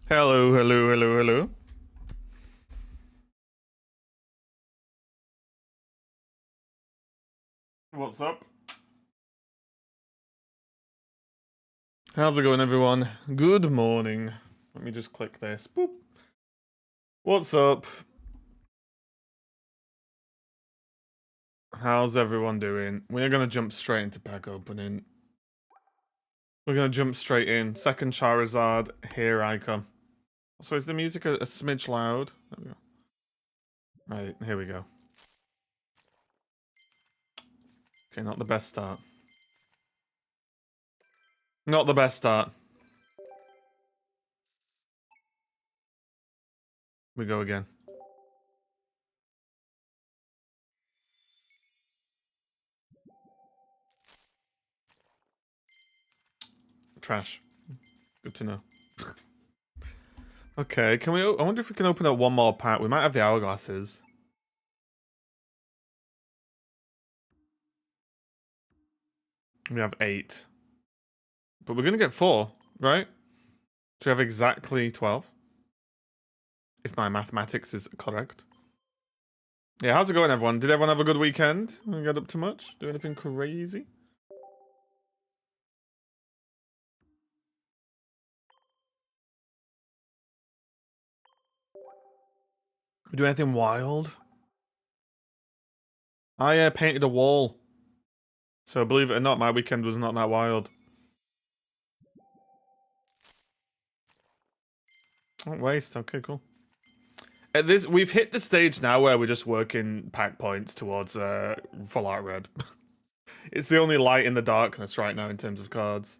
Hello, hello, hello, hello. What's up? How's it going, everyone? Good morning. Let me just click this. Boop. What's up? How's everyone doing? We're gonna jump straight into pack opening. We're gonna jump straight in. Second Charizard, here I come. So is the music a smidge loud? There we go. Right, here we go. Okay, not the best start. Not the best start. We go again. Trash. Good to know. Okay, can we... I wonder if we can open up one more pack. We might have the hourglasses. We have 8. But we're going to get 4, right? So we have exactly 12. If my mathematics is correct. Yeah, how's it going, everyone? Did everyone have a good weekend? Didn't get up too much? Do anything crazy? Do anything wild? I painted a wall. So believe it or not, my weekend was not that wild. Don't waste. Okay, cool. At this, we've hit the stage now where we're just working pack points towards full art red. It's the only light in the darkness right now in terms of cards.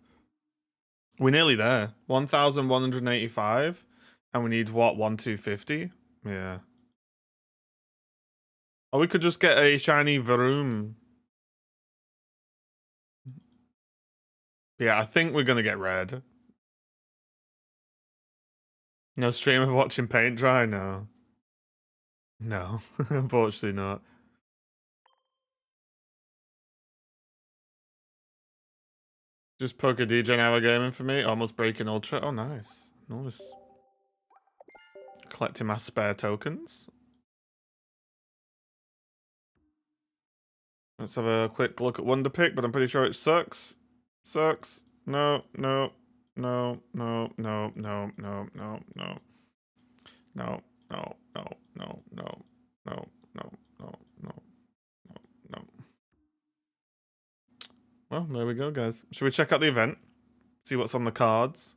We're nearly there. 1,185, and we need what? 1,250? Yeah. Or we could just get a shiny Vroom. Yeah, I think we're gonna get red. No stream of watching paint dry? No. No, unfortunately not. Just Poker DJ Hour gaming for me. Almost breaking Ultra. Oh, nice. Nice. Collecting my spare tokens. Let's have a quick look at Wonder Pick, but I'm pretty sure it sucks. Sucks. No, no, no, no, no, no, no, no, no. No, no, no, no, no, no, no, no, no, no, no. Well, there we go, guys. Should we check out the event? See what's on the cards?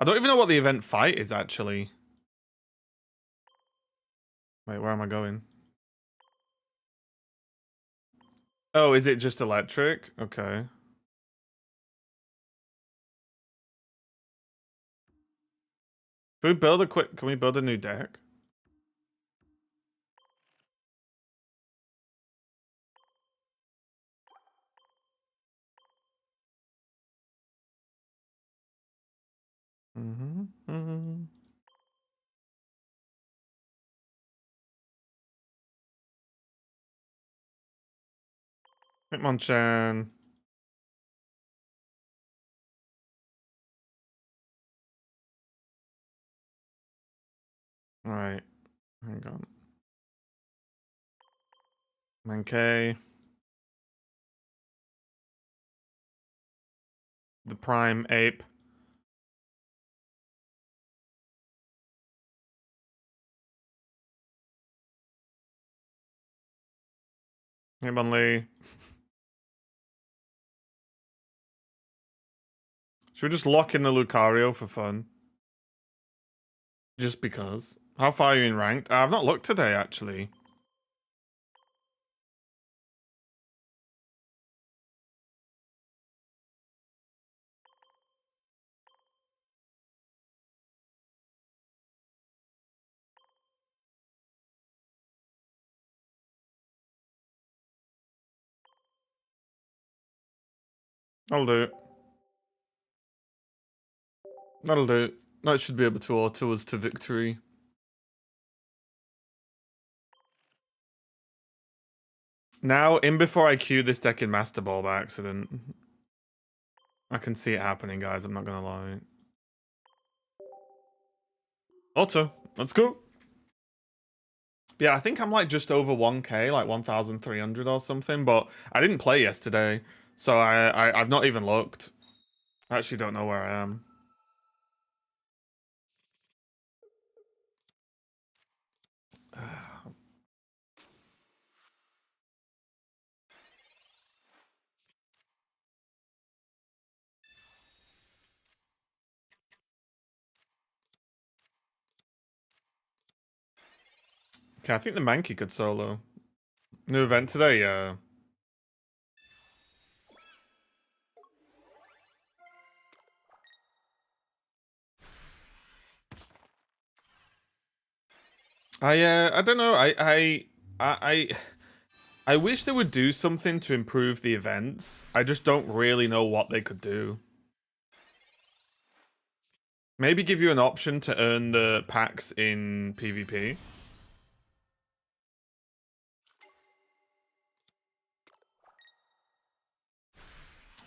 I don't even know what the event fight is, actually. Wait, where am I going? Oh, is it just electric? Okay. Can we build a quick... Can we build a new deck? Mm-hmm. Hitmonchan. Alright. Hang on. Mankey. The Prime Ape. Hitmonlee. Should we just lock in the Lucario for fun? Just because. How far are you in ranked? I've not looked today, actually. I'll do it. That'll do it. That should be able to auto us to victory. Now, in before I cue this deck in Master Ball by accident. I can see it happening, guys. I'm not gonna lie. Auto. Let's go. Yeah, I think I'm like just over 1k, like 1,300 or something, but I didn't play yesterday, so I've not even looked. I actually don't know where I am. Okay, I think the Mankey could solo. New event today, yeah. I don't know. I I wish they would do something to improve the events. I just don't really know what they could do. Maybe give you an option to earn the packs in PvP.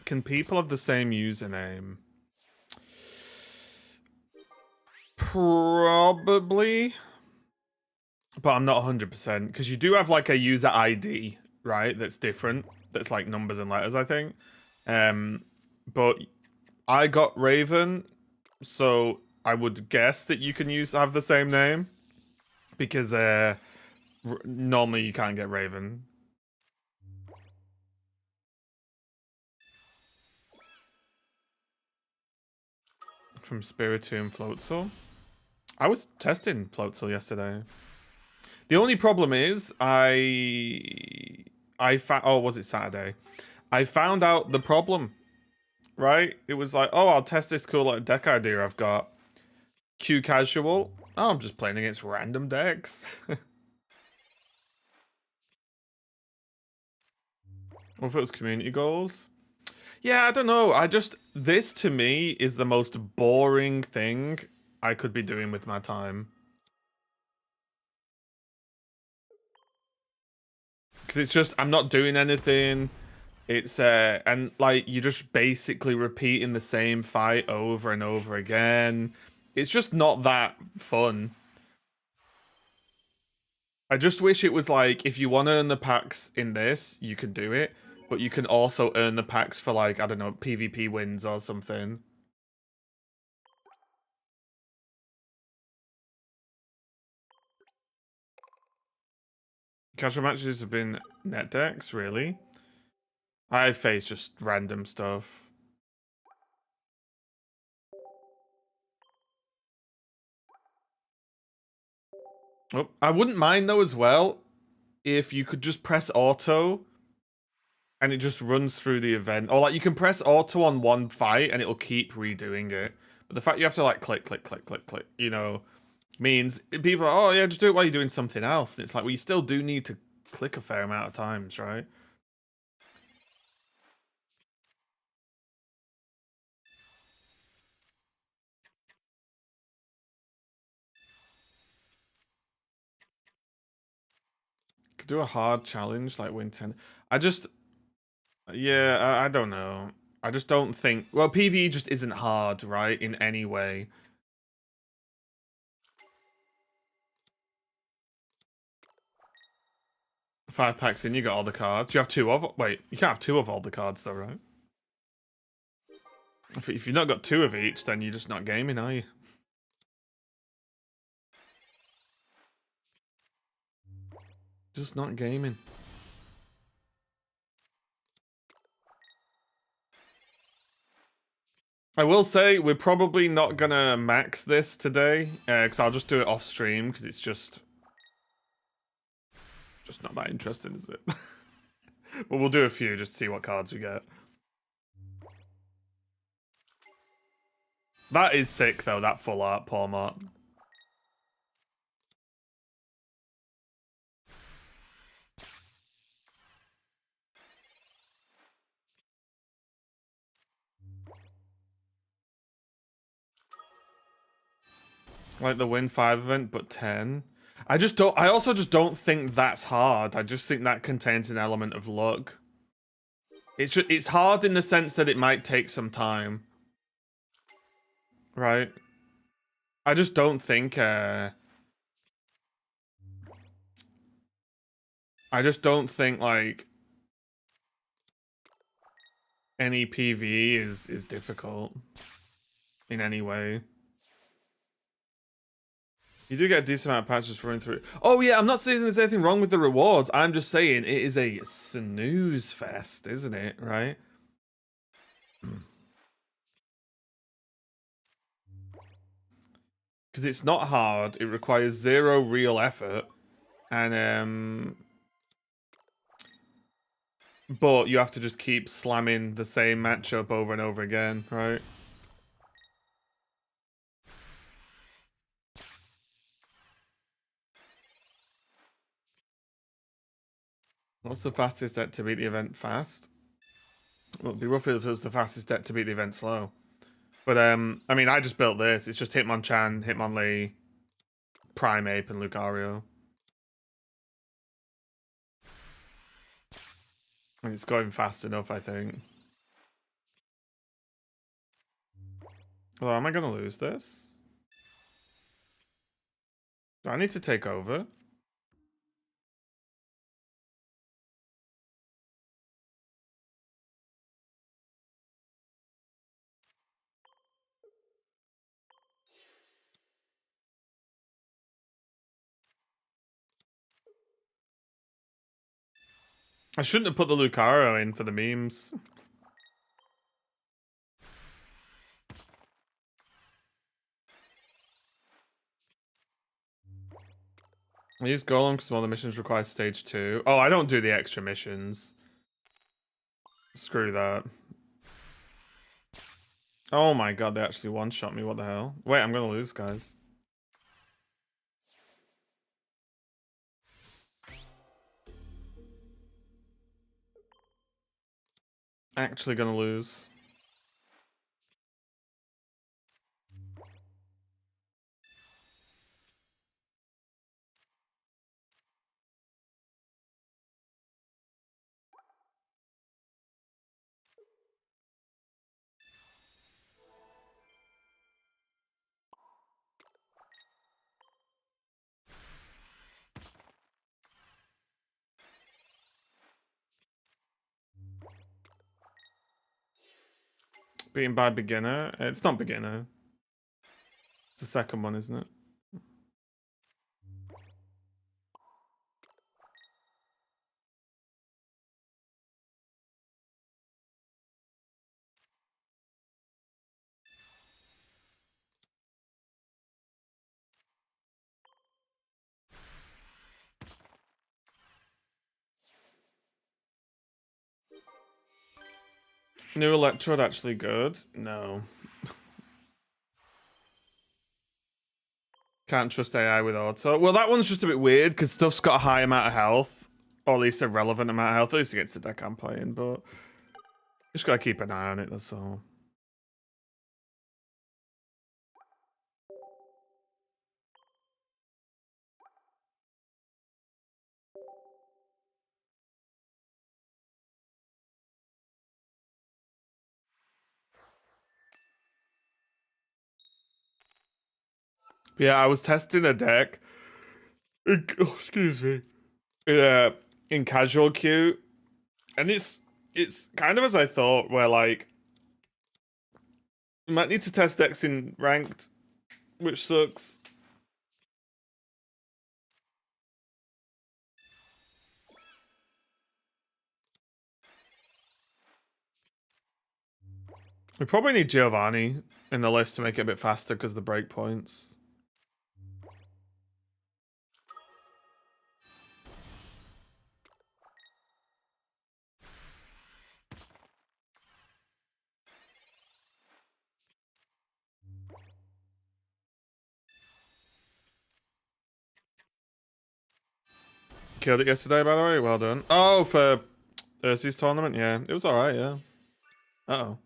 Can people have the same username? Probably. But I'm not 100%. Because you do have like a user ID, right? That's different. That's like numbers and letters, I think. But I got Raven, so I would guess that you can have the same name. Because normally you can't get Raven. From Spiritomb Floatzel. I was testing Floatzel yesterday. The only problem is oh, was it Saturday? I found out the problem, right? It was like, oh, I'll test this cool like deck idea I've got. Q casual. Oh, I'm just playing against random decks. What if it was community goals? Yeah, I don't know. This to me is the most boring thing I could be doing with my time. Because it's just, I'm not doing anything. It's, and like, you're just basically repeating the same fight over and over again. It's just not that fun. I just wish it was like, if you want to earn the packs in this, you can do it. But you can also earn the packs for like, I don't know, PvP wins or something. Casual matches have been net decks, really? I face just random stuff. Oh, I wouldn't mind though as well if you could just press auto and it just runs through the event. Or like you can press auto on one fight and it'll keep redoing it. But the fact you have to like click, click, click, click, click, you know, means people are, oh yeah, just do it while you're doing something else. And it's like, well, you still do need to click a fair amount of times, right? Could do a hard challenge like win 10. Yeah, I don't know. I just don't think, well, PvE just isn't hard, right? In any way. Five packs in, you got all the cards. You have two of, wait, you can't have two of all the cards though, right? If you've not got two of each, then you're just not gaming, are you? Just not gaming. I will say we're probably not gonna max this today, because I'll just do it off stream because it's just not that interesting, is it? But we'll do a few just to see what cards we get. That is sick though. That full art Pawmot. Like the win 5 event, but 10. I also just don't think that's hard. I just think that contains an element of luck. It's hard in the sense that it might take some time. Right? I just don't think. I just don't think like any PV is difficult in any way. You do get a decent amount of patches for running through. Oh yeah, I'm not saying there's anything wrong with the rewards. I'm just saying it is a snooze fest, isn't it? Right? Because it's not hard. It requires zero real effort, and but you have to just keep slamming the same matchup over and over again, right? What's the fastest deck to beat the event fast? Well, it'd be rough if it was the fastest deck to beat the event slow. But I mean, I just built this. It's just Hitmonchan, Hitmonlee, Primeape, and Lucario. And it's going fast enough, I think. Although, am I going to lose this? Do I need to take over? I shouldn't have put the Lucario in for the memes. I use Golem because one of the missions requires stage 2. Oh, I don't do the extra missions. Screw that. Oh my god, they actually one-shot me. What the hell? Wait, I'm gonna lose, guys. Actually gonna lose. Beaten by beginner? It's not beginner. It's the second one, isn't it? New Electrode actually good? No. Can't trust AI with auto. Well, that one's just a bit weird because stuff's got a high amount of health. Or at least a relevant amount of health. At least against the deck I'm playing, but just gotta keep an eye on it, that's all. Yeah, I was testing a deck. Oh, excuse me. In casual queue, and it's kind of as I thought, where like you might need to test decks in ranked, which sucks. We probably need Giovanni in the list to make it a bit faster because the breakpoints. Killed it yesterday, by the way. Well done. Oh, for Ursi's tournament? Yeah, it was alright, yeah. Uh-oh.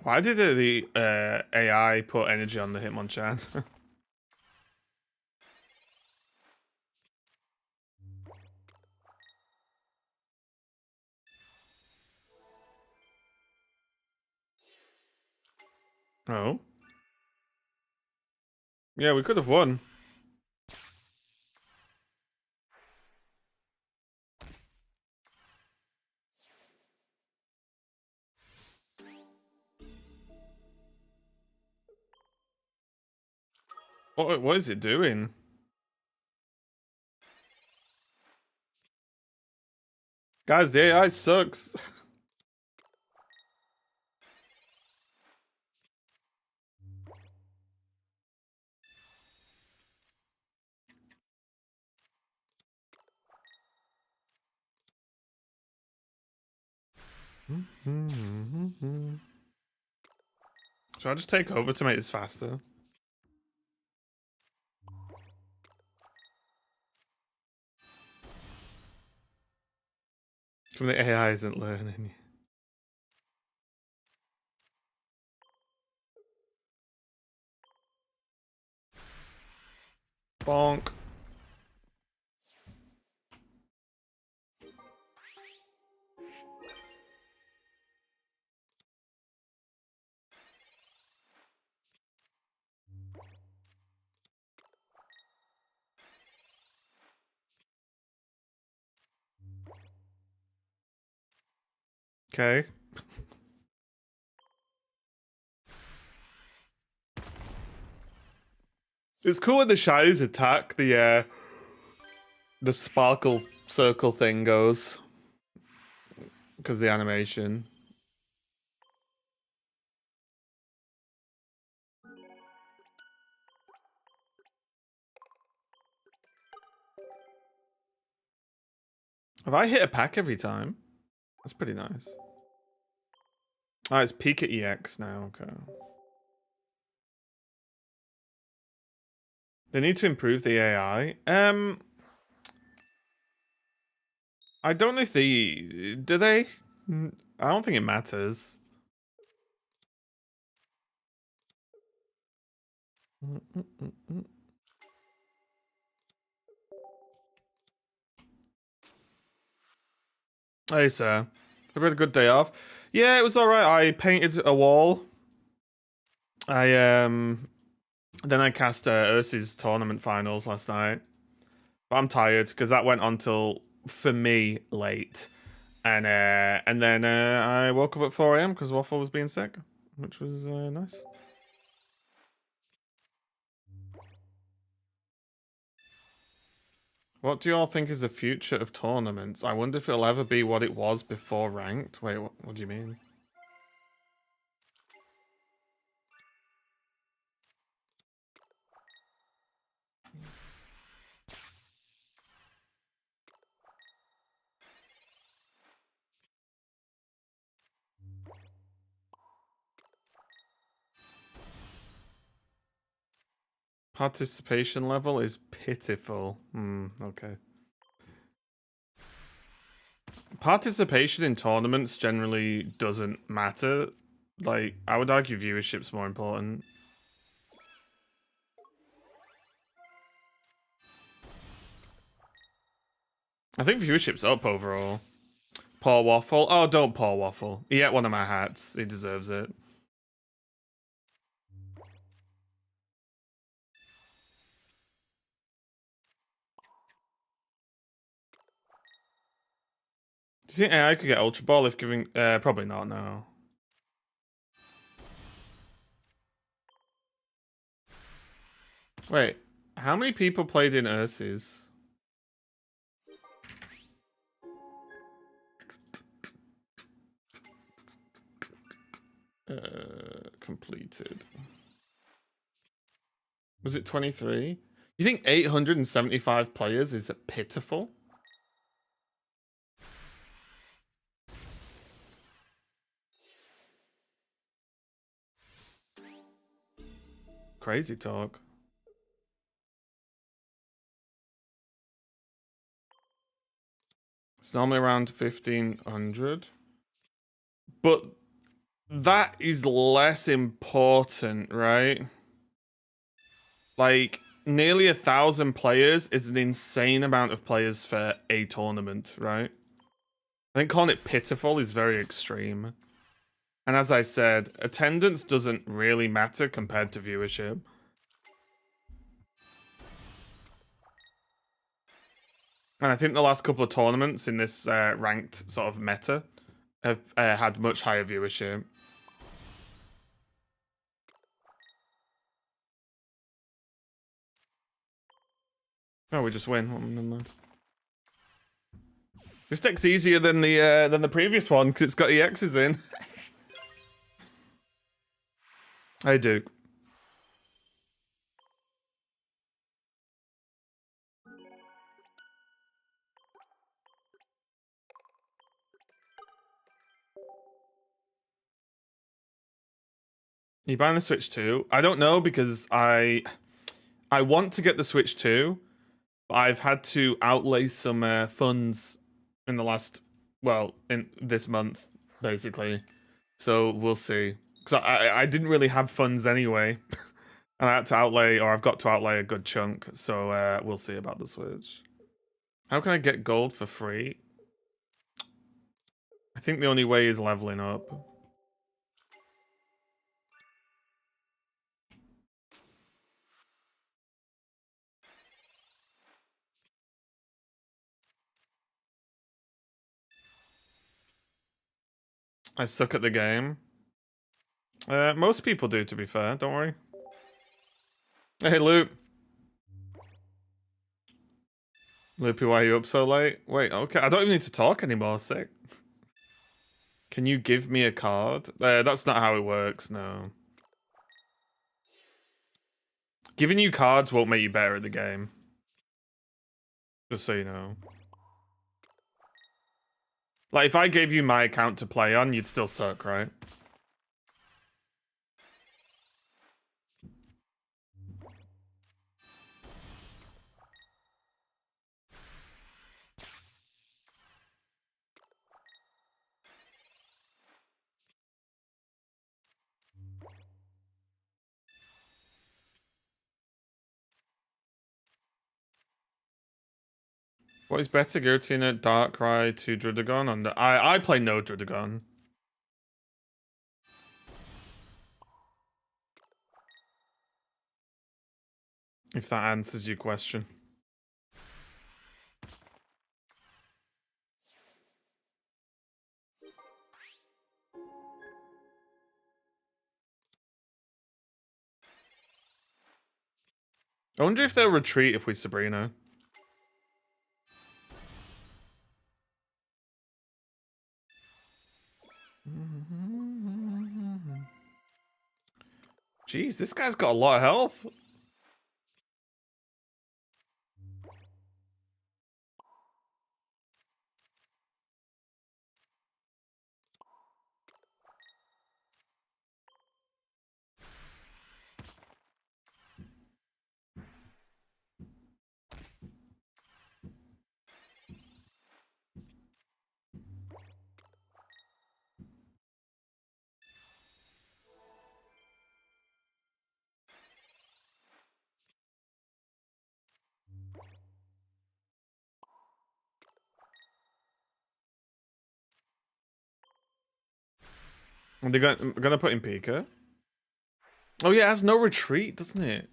Why did the AI put energy on the Hitmonchan? Oh. Yeah, we could have won. What is it doing? Guys, the AI sucks. Should I just take over to make this faster? From the AI isn't learning. Bonk. Okay. It's cool when the shinies attack, the sparkle circle thing goes. Because the animation. Have I hit a pack every time? That's pretty nice. Ah, it's Pika EX now, okay. They need to improve the AI. I don't know if they... Do they? I don't think it matters. Hey, sir. Hope you had a good day off. Yeah, it was alright. I painted a wall. Then I cast Ursa's tournament finals last night. But I'm tired because that went on till, for me, late. And then I woke up at 4 a.m. because Waffle was being sick, which was nice. What do you all think is the future of tournaments? I wonder if it'll ever be what it was before ranked. Wait, what do you mean? Participation level is pitiful. Okay. Participation in tournaments generally doesn't matter. Like, I would argue viewership's more important. I think viewership's up overall. Poor Waffle. Oh, don't poor Waffle. He ate one of my hats. He deserves it. Do you think AI could get Ultra Ball if giving... probably not, no. Wait, how many people played in Ursa's? Completed. Was it 23? You think 875 players is pitiful? Crazy talk. It's normally around 1,500. But that is less important, right? Like, nearly 1,000 players is an insane amount of players for a tournament, right? I think calling it pitiful is very extreme. And as I said, attendance doesn't really matter compared to viewership. And I think the last couple of tournaments in this ranked sort of meta have had much higher viewership. Oh, we just win. Oh, never mind. This deck's easier than the previous one because it's got EXs in. Hey, Duke. You buying the Switch 2? I don't know because I want to get the Switch 2, but I've had to outlay some funds in the last, well, in this month, basically. So we'll see. Because I didn't really have funds anyway. And I had to outlay, or I've got to outlay a good chunk. So we'll see about the Switch. How can I get gold for free? I think the only way is leveling up. I suck at the game. Most people do, to be fair. Don't worry. Hey, Loop. Loopy, why are you up so late? Wait, okay. I don't even need to talk anymore. Sick. Can you give me a card? That's not how it works, no. Giving you cards won't make you better at the game. Just so you know. Like, if I gave you my account to play on, you'd still suck, right? What is better, Giratina, Darkrai to Druddigon? And I play no Druddigon. If that answers your question. I wonder if they'll retreat if we Sabrina. Jeez, this guy's got a lot of health. And they're gonna put in Pika. Oh yeah, it has no retreat, doesn't it?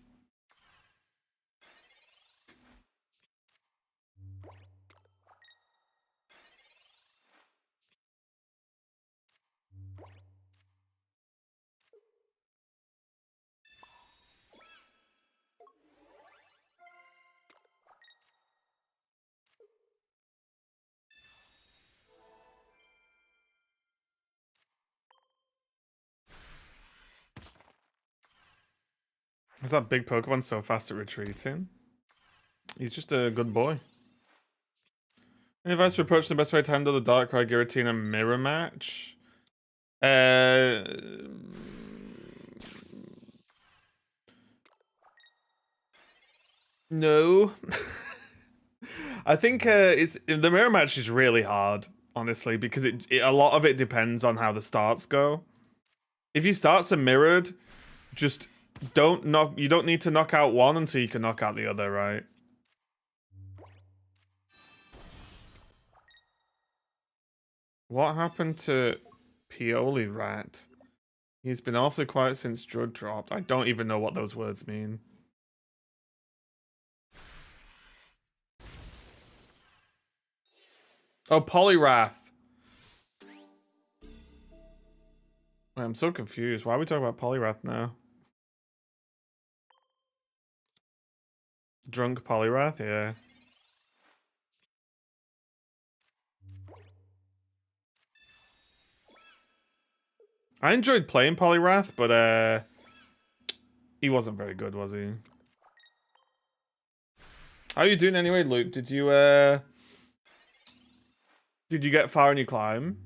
Is that big Pokemon so fast at retreating? He's just a good boy. Any advice for approaching the best way to handle the Darkrai Giratina mirror match? No. I think the mirror match is really hard, honestly, because a lot of it depends on how the starts go. If he starts a mirrored, just don't knock. You don't need to knock out one until you can knock out the other, right? What happened to Pioli Rat? He's been awfully quiet since Drud dropped. I don't even know what those words mean. Oh, Polyrath. I'm so confused. Why are we talking about Polyrath now? Drunk Polyrath? Yeah. I enjoyed playing Polyrath, but he wasn't very good, was he? How are you doing anyway, Luke? Did you get far in your climb?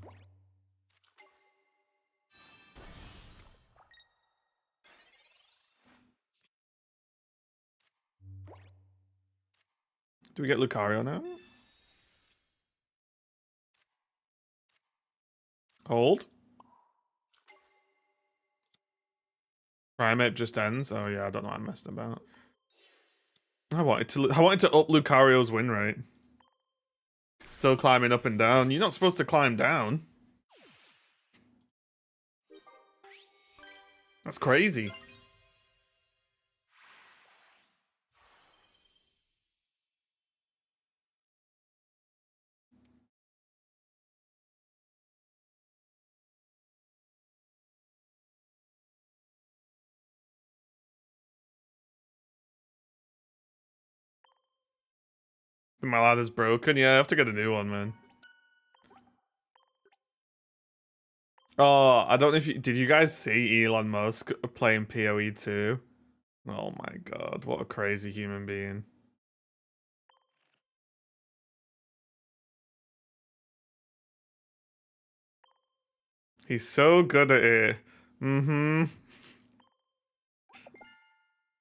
Do we get Lucario now? Hold. Primate just ends. Oh yeah, I don't know what I'm messing about. I wanted to up Lucario's win rate. Still climbing up and down. You're not supposed to climb down. That's crazy. My ladder's broken. Yeah, I have to get a new one, man. Oh, I don't know if did you guys see Elon Musk playing PoE 2? Oh my god, what a crazy human being. He's so good at it. Mm-hmm.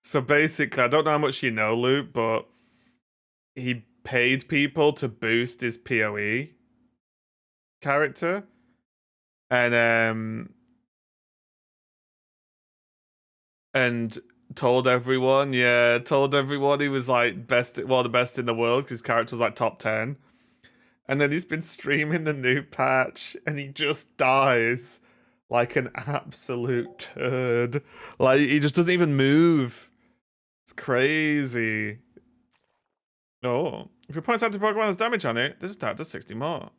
So basically, I don't know how much you know, Luke, but he paid people to boost his PoE character. And told everyone he was like the best in the world because his character was like top 10. And then he's been streaming the new patch and he just dies like an absolute turd. Like he just doesn't even move. It's crazy. Oh, if your points out to Pokemon has damage on it, this attack does 60 more.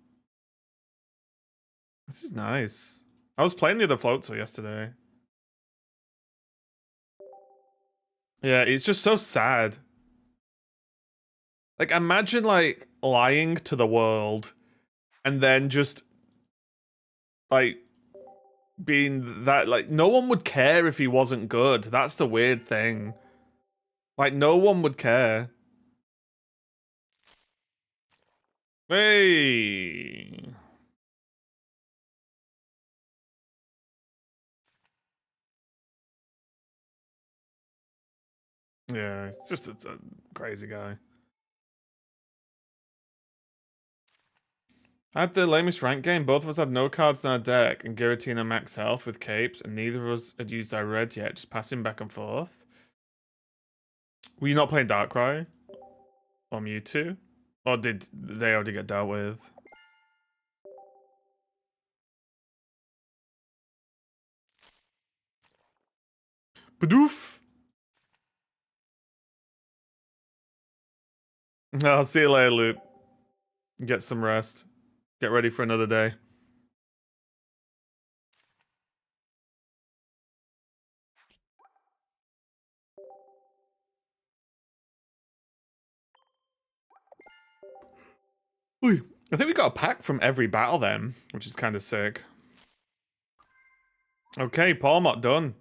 This is nice. I was playing the other Floatzel yesterday. Yeah, it's just so sad. Like, imagine, like, lying to the world and then just, like, being that, like, no one would care if he wasn't good. That's the weird thing. Like, no one would care. Hey! Yeah, it's a crazy guy. At the lamest rank game, both of us had no cards in our deck and Giratina max health with capes, and neither of us had used our red yet, just passing back and forth. Were you not playing Darkrai? Or Mewtwo? Or did they already get dealt with? Badoof! I'll see you later, Luke. Get some rest. Get ready for another day. Ooh, I think we got a pack from every battle then, which is kind of sick. Okay, Palmot done.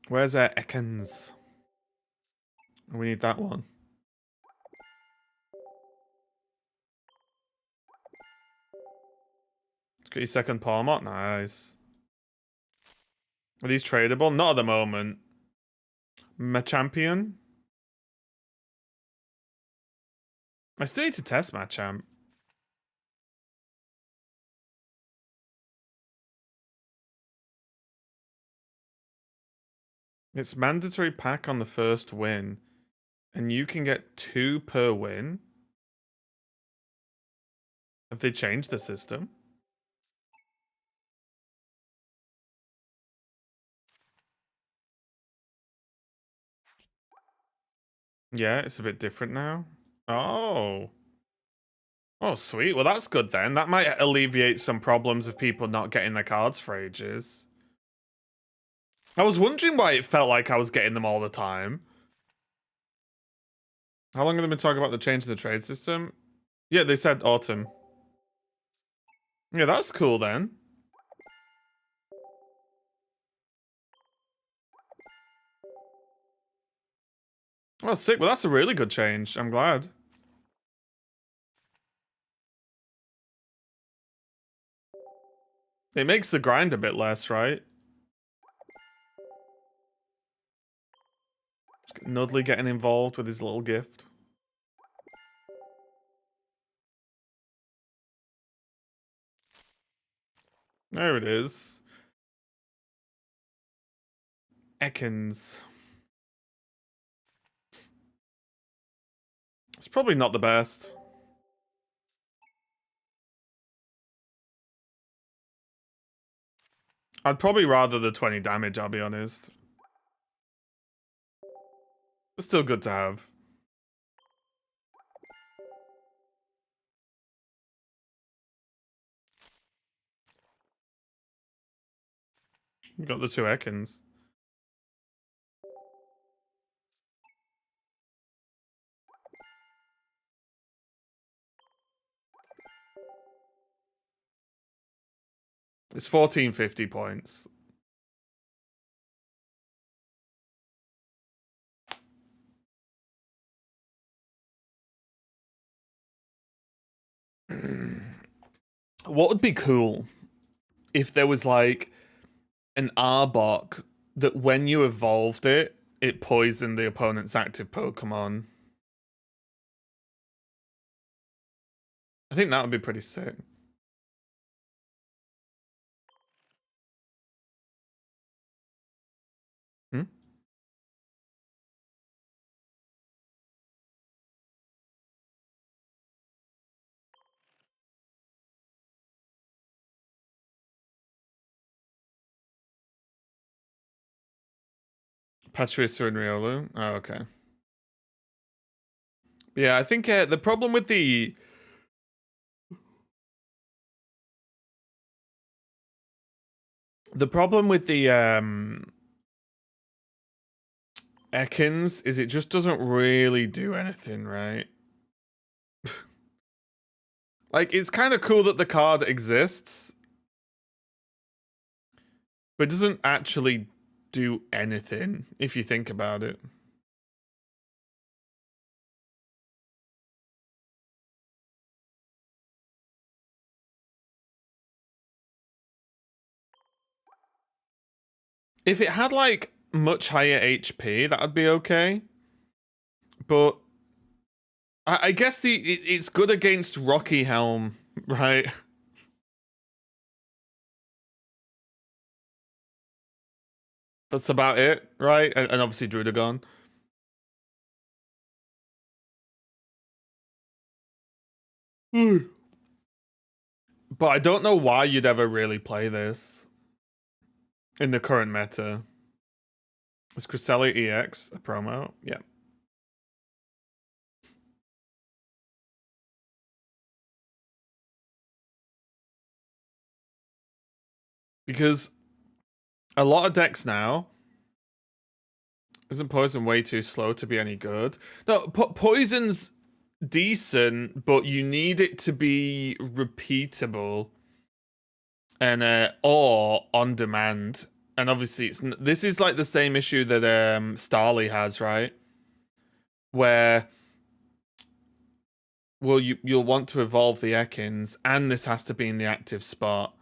Where's Ekans? We need that one. Let's get your second Palmot. Nice. Are these tradable? Not at the moment. Machampion? I still need to test Machamp. It's mandatory pack on the first win, and you can get 2 per win. Have they changed the system? Yeah, it's a bit different now. Oh. Oh, sweet. Well, that's good then. That might alleviate some problems of people not getting their cards for ages. I was wondering why it felt like I was getting them all the time. How long have they been talking about the change in the trade system? Yeah, they said autumn. Yeah, that's cool then. Oh, sick. Well, that's a really good change. I'm glad. It makes the grind a bit less, right? Nudley getting involved with his little gift. There it is. Ekans. It's probably not the best. I'd probably rather the 20 damage, I'll be honest. It's still good to have. We got the 2 Ekans. It's 1450 points. What would be cool if there was like an Arbok that when you evolved it, it poisoned the opponent's active Pokemon? I think that would be pretty sick. Hmm? Pachirisu and Riolu? Oh, okay. Yeah, I think the problem with the... The problem with the Ekans is it just doesn't really do anything, right? Like, it's kind of cool that the card exists, but it doesn't actually do anything, if you think about it. If it had, like, much higher HP, that would be okay. But I guess it's good against Rocky Helm, right? That's about it, right? And obviously Drudagon. But I don't know why you'd ever really play this in the current meta. Is Cresselia EX a promo? Yeah. Because a lot of decks now, isn't Poison way too slow to be any good? No, Poison's decent, but you need it to be repeatable and or on demand. And obviously, this is like the same issue that Starly has, right? Where well, you'll want to evolve the Ekans, and this has to be in the active spot.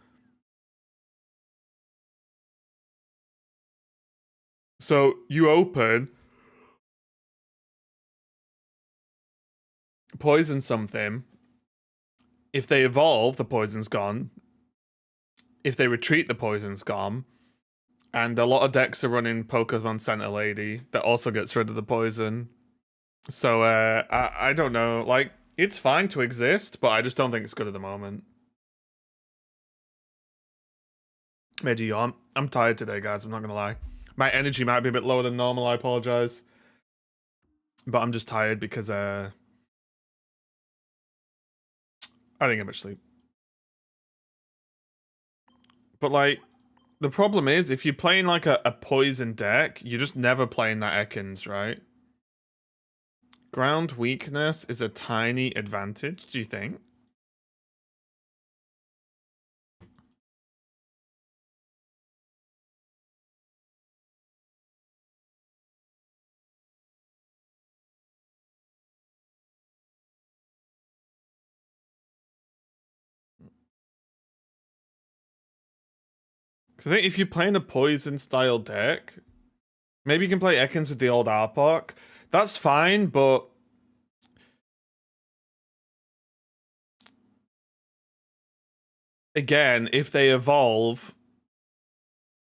So you open, poison something. If they evolve, the poison's gone. If they retreat, the poison's gone. And a lot of decks are running Pokemon Center Lady that also gets rid of the poison. So I don't know. Like, it's fine to exist, but I just don't think it's good at the moment. Maybe I'm tired today, guys. I'm not gonna lie. My energy might be a bit lower than normal. I apologize, but I'm just tired because I think I'm asleep. But like, the problem is if you're playing like a poison deck, you're just never playing that Ekans, right? Ground weakness is a tiny advantage. Do you think? Because I think if you're playing a poison style deck, maybe you can play Ekans with the old Arpak. That's fine, but again, if they evolve,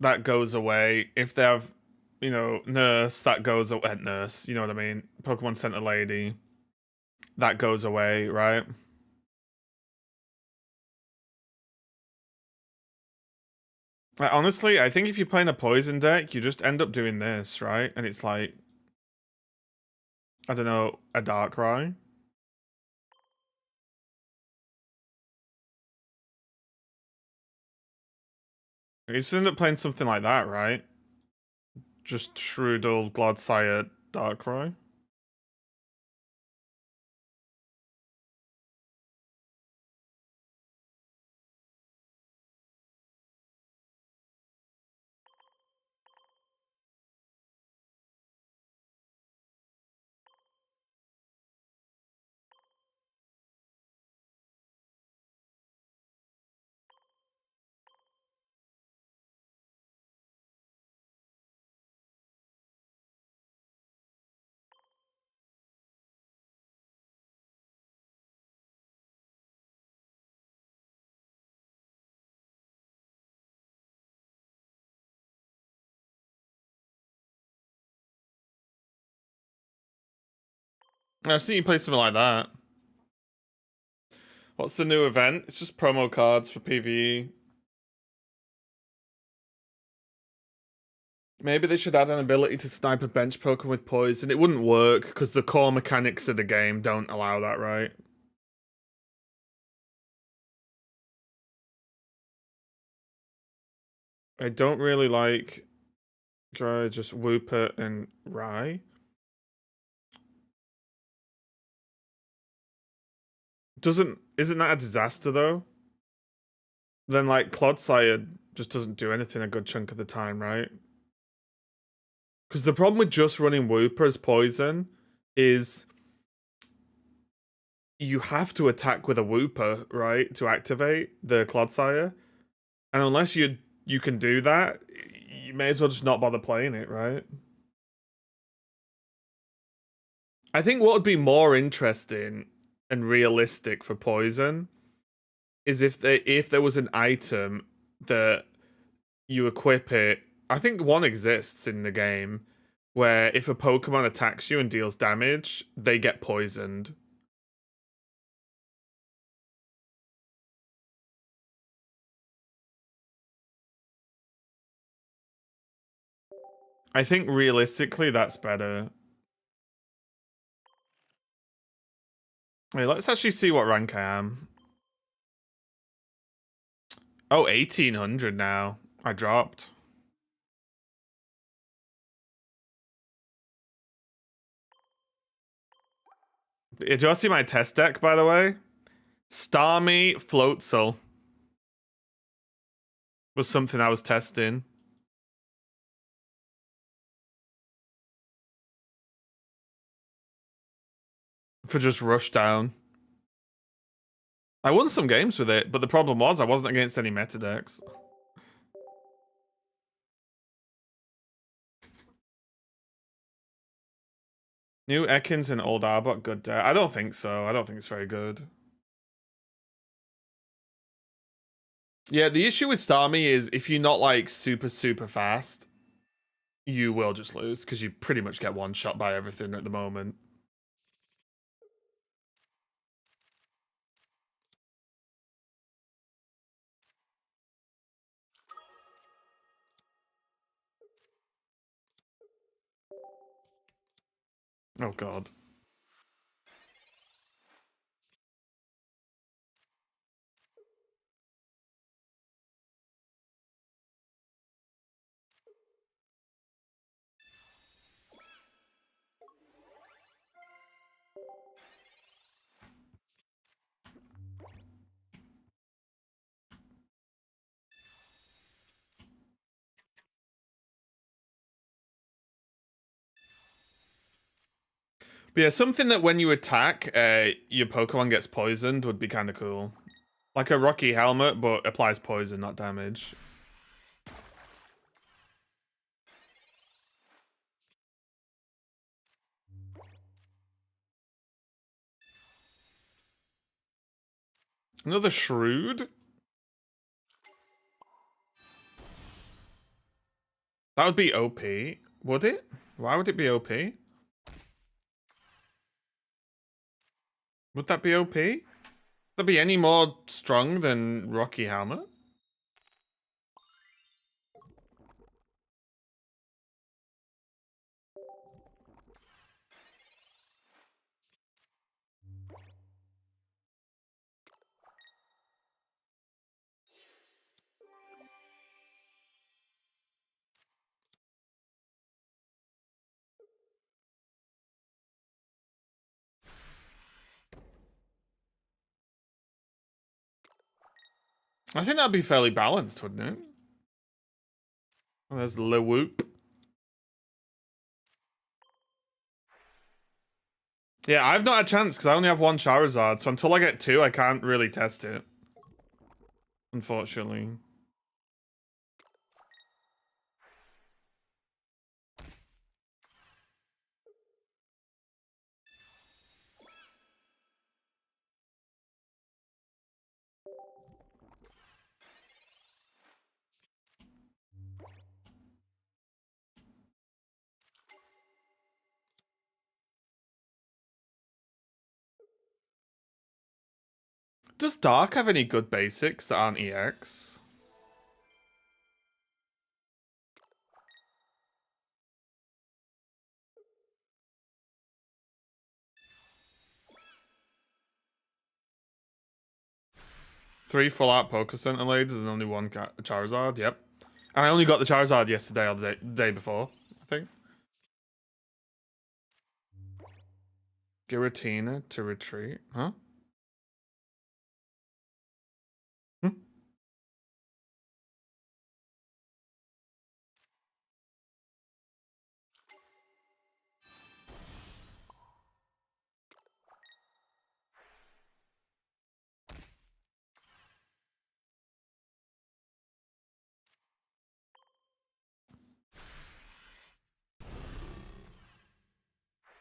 that goes away. If they have, Nurse, that goes away. Nurse, you know what I mean? Pokemon Center Lady, that goes away, right? Like, honestly, I think if you're playing a poison deck, you just end up doing this, right? And it's like, I don't know, a Darkrai. You just end up playing something like that, right? Just Shroodle, Glodsire, Darkrai. I've seen you play something like that. What's the new event? It's just promo cards for PvE. Maybe they should add an ability to snipe a bench Pokemon with poison. It wouldn't work because the core mechanics of the game don't allow that, right? I don't really like just Wooper and Rye. Isn't that a disaster though? Then like Clodsire just doesn't do anything a good chunk of the time, right? Because the problem with just running Wooper as poison is you have to attack with a Wooper, right, to activate the Clodsire. And unless you can do that, you may as well just not bother playing it, right? I think what would be more interesting and realistic for poison is if there was an item that you equip it. I think one exists in the game where if a Pokemon attacks you and deals damage, they get poisoned. I think realistically that's better. Wait, let's actually see what rank I am. Oh, 1800 now. I dropped. Do I see my test deck, by the way? Starmie Floatzel was something I was testing. For just Rushdown. I won some games with it, but the problem was I wasn't against any meta decks. New Ekans and old Arbok, good deck. I don't think so. I don't think it's very good. Yeah, the issue with Starmie is if you're not like super fast, you will just lose because you pretty much get one shot by everything at the moment. Oh god. But yeah, something that when you attack, your Pokemon gets poisoned would be kind of cool. Like a Rocky Helmet, but applies poison, not damage. Another Shrewd? That would be OP. Would it? Why would it be OP? Would that be OP? Would that be any more strong than Rocky Helmet? I think that'd be fairly balanced, wouldn't it? Oh, there's Lewhoop. Yeah, I've not had a chance because I only have one Charizard, so until I get two, I can't really test it. Unfortunately. Does Dark have any good basics that aren't EX? Three full-out Poké Centilades and only one Charizard, yep. And I only got the Charizard yesterday or the day before, I think. Giratina to retreat, huh? Hmm?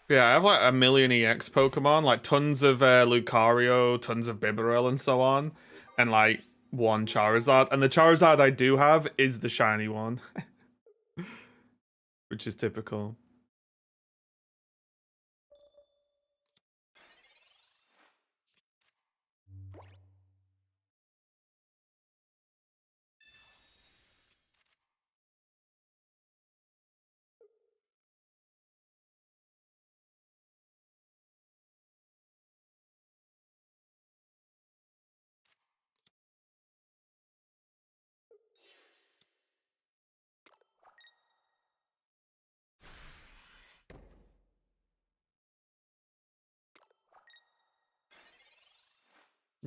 Yeah, I have like a million EX Pokemon, like tons of Lucario, tons of Bibarel and so on, and like one Charizard. And the Charizard I do have is the shiny one, which is typical.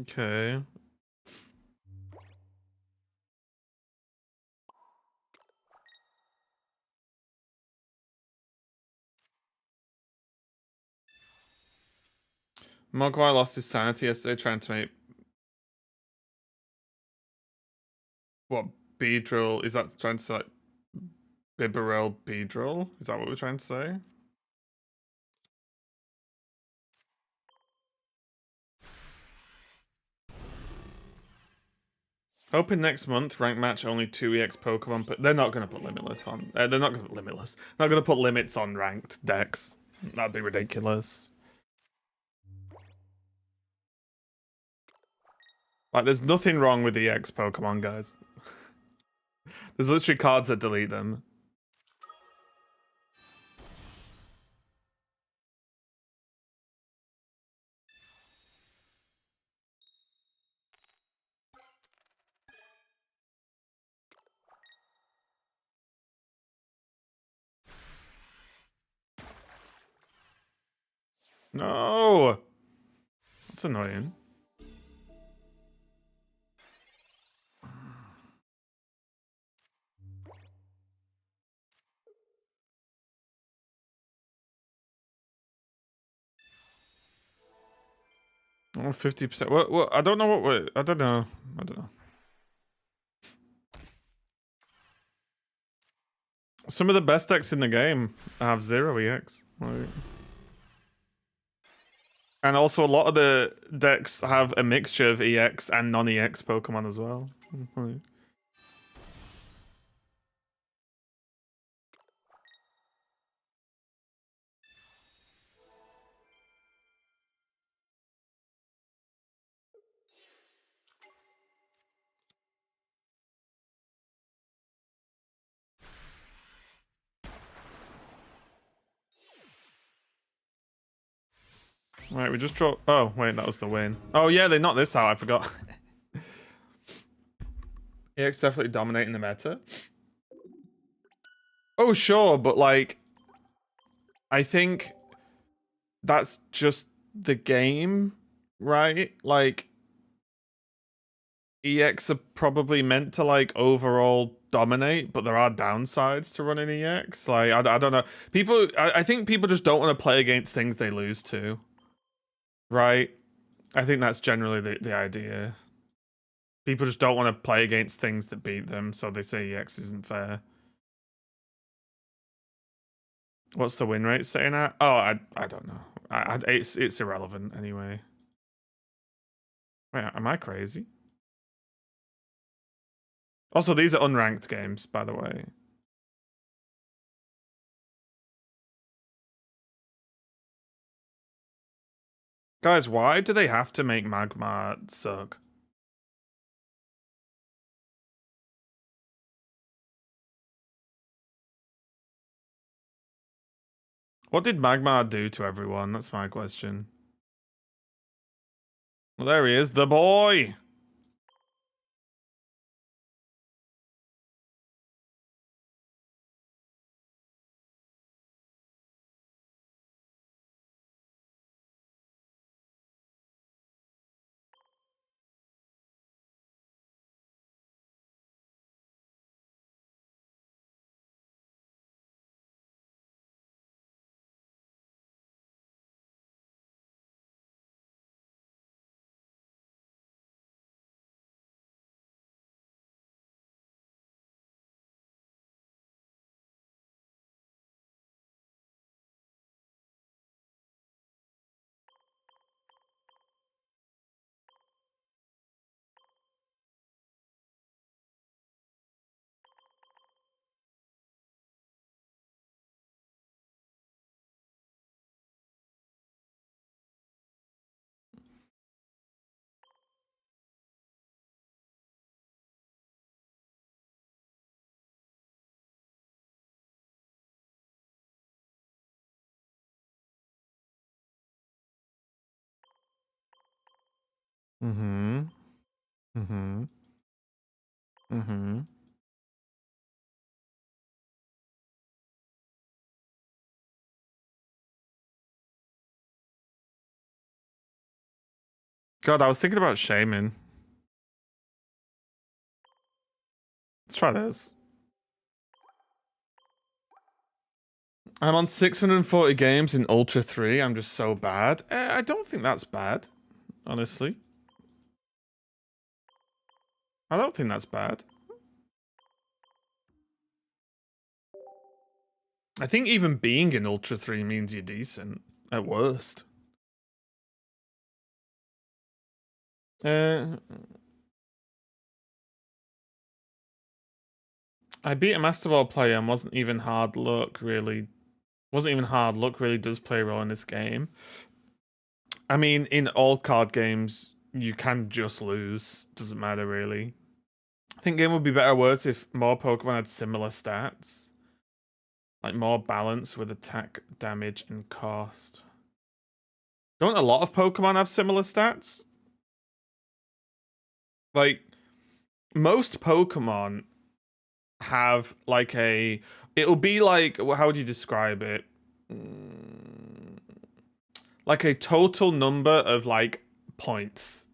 Okay. Mogwai lost his sanity yesterday trying to make... What, Beedrill? Is that trying to say like Bibarel Beedrill? Is that what we're trying to say? Open next month, rank match only 2 EX Pokemon, but they're not going to put limitless on. They're not going to put limitless. Not going to put limits on ranked decks. That'd be ridiculous. Like, there's nothing wrong with EX Pokemon, guys. There's literally cards that delete them. No! That's annoying. Oh, 50%. Well, I don't know what we're... I don't know. Some of the best decks in the game have 0 EX. Like... And also a lot of the decks have a mixture of EX and non-EX Pokemon as well. Like... Right, we just draw... Oh, wait, that was the win. Oh, yeah, they knocked this out. I forgot. EX definitely dominating the meta. Oh, sure, but, like... I think that's just the game, right? Like... EX are probably meant to, like, overall dominate, but there are downsides to running EX. Like, I don't know. People... I think people just don't want to play against things they lose to. Right? I think that's generally the idea. People just don't want to play against things that beat them, so they say EX isn't fair. What's the win rate saying at? Oh, I don't know. It's irrelevant anyway. Wait, am I crazy? Also, these are unranked games, by the way. Guys, why do they have to make Magmar suck? What did Magmar do to everyone? That's my question. Well, there he is, the boy! Mm-hmm. Mm-hmm. Mm-hmm. God, I was thinking about Shaman. Let's try this. I'm on 640 games in Ultra 3. I'm just so bad. I don't think that's bad, honestly. I don't think that's bad. I think even being in Ultra 3 means you're decent, at worst. I beat a Master Ball player and wasn't even hard luck, really. Wasn't even hard luck, really does play a role in this game. I mean, in all card games, you can just lose. Doesn't matter, really. I think game would be better or worse if more Pokemon had similar stats. Like more balance with attack, damage, and cost. Don't a lot of Pokemon have similar stats? Like, most Pokemon have like it'll be like, how would you describe it? Like a total number of like points,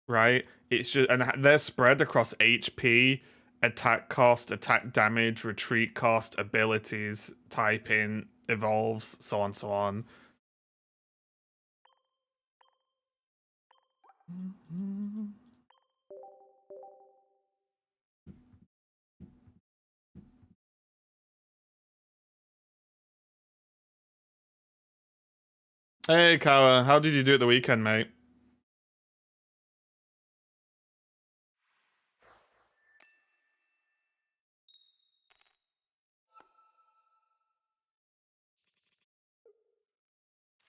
right? It's just, and they're spread across HP, attack cost, attack damage, retreat cost, abilities, typing, evolves, so on, so on. Hey, Kawa, how did you do at the weekend, mate?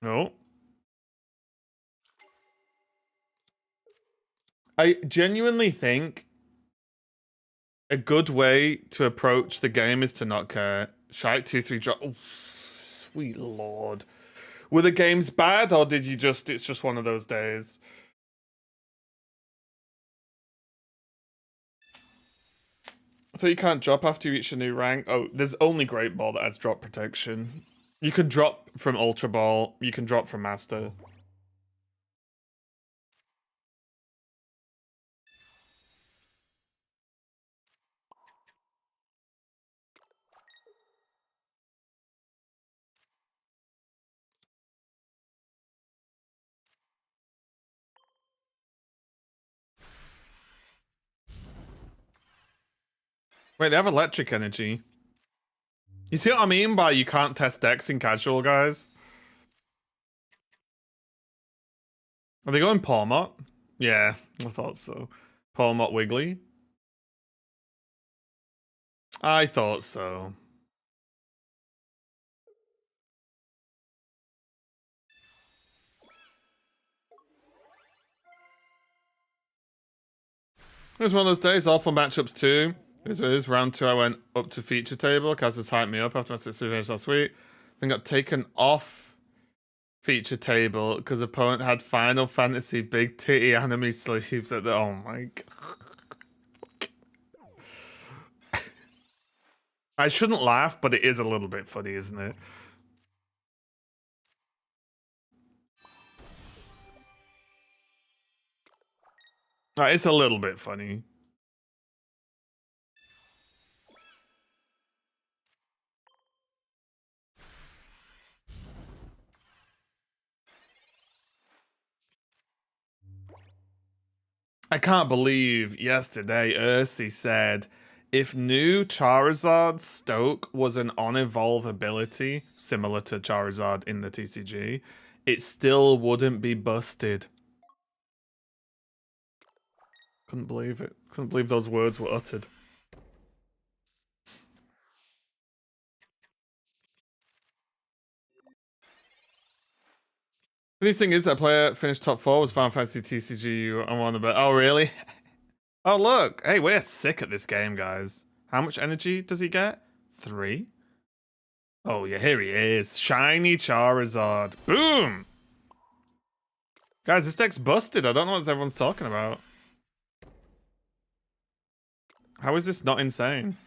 No. I genuinely think a good way to approach the game is to not care. Shite 2-3 drop. Oh, sweet lord. Were the games bad, or did you just, it's just one of those days? I thought you can't drop after you reach a new rank. Oh, there's only Great Ball that has drop protection. You can drop from Ultra Ball. You can drop from Master. Wait, they have electric energy. You see what I mean by you can't test Dex in casual, guys? Are they going Pawmot? Yeah, I thought so. Pawmot Wiggly? I thought so. It was one of those days, awful matchups too. This was round 2, I went up to feature table. Kaz was hyped me up after my 6 finish last week. Then got taken off feature table because opponent had Final Fantasy big titty anime sleeves at the, oh my god. I shouldn't laugh, but it is a little bit funny, isn't it? It's a little bit funny. I can't believe yesterday Ursi said if new Charizard Stoke was an on-evolve ability, similar to Charizard in the TCG, it still wouldn't be busted. Couldn't believe it. Couldn't believe those words were uttered. The funny thing is that player finished top 4 was Final Fantasy TCG and won the bet. Oh, really? Oh, look. Hey, we're sick at this game, guys. How much energy does he get? 3? Oh, yeah, here he is. Shiny Charizard. Boom! Guys, this deck's busted. I don't know what everyone's talking about. How is this not insane?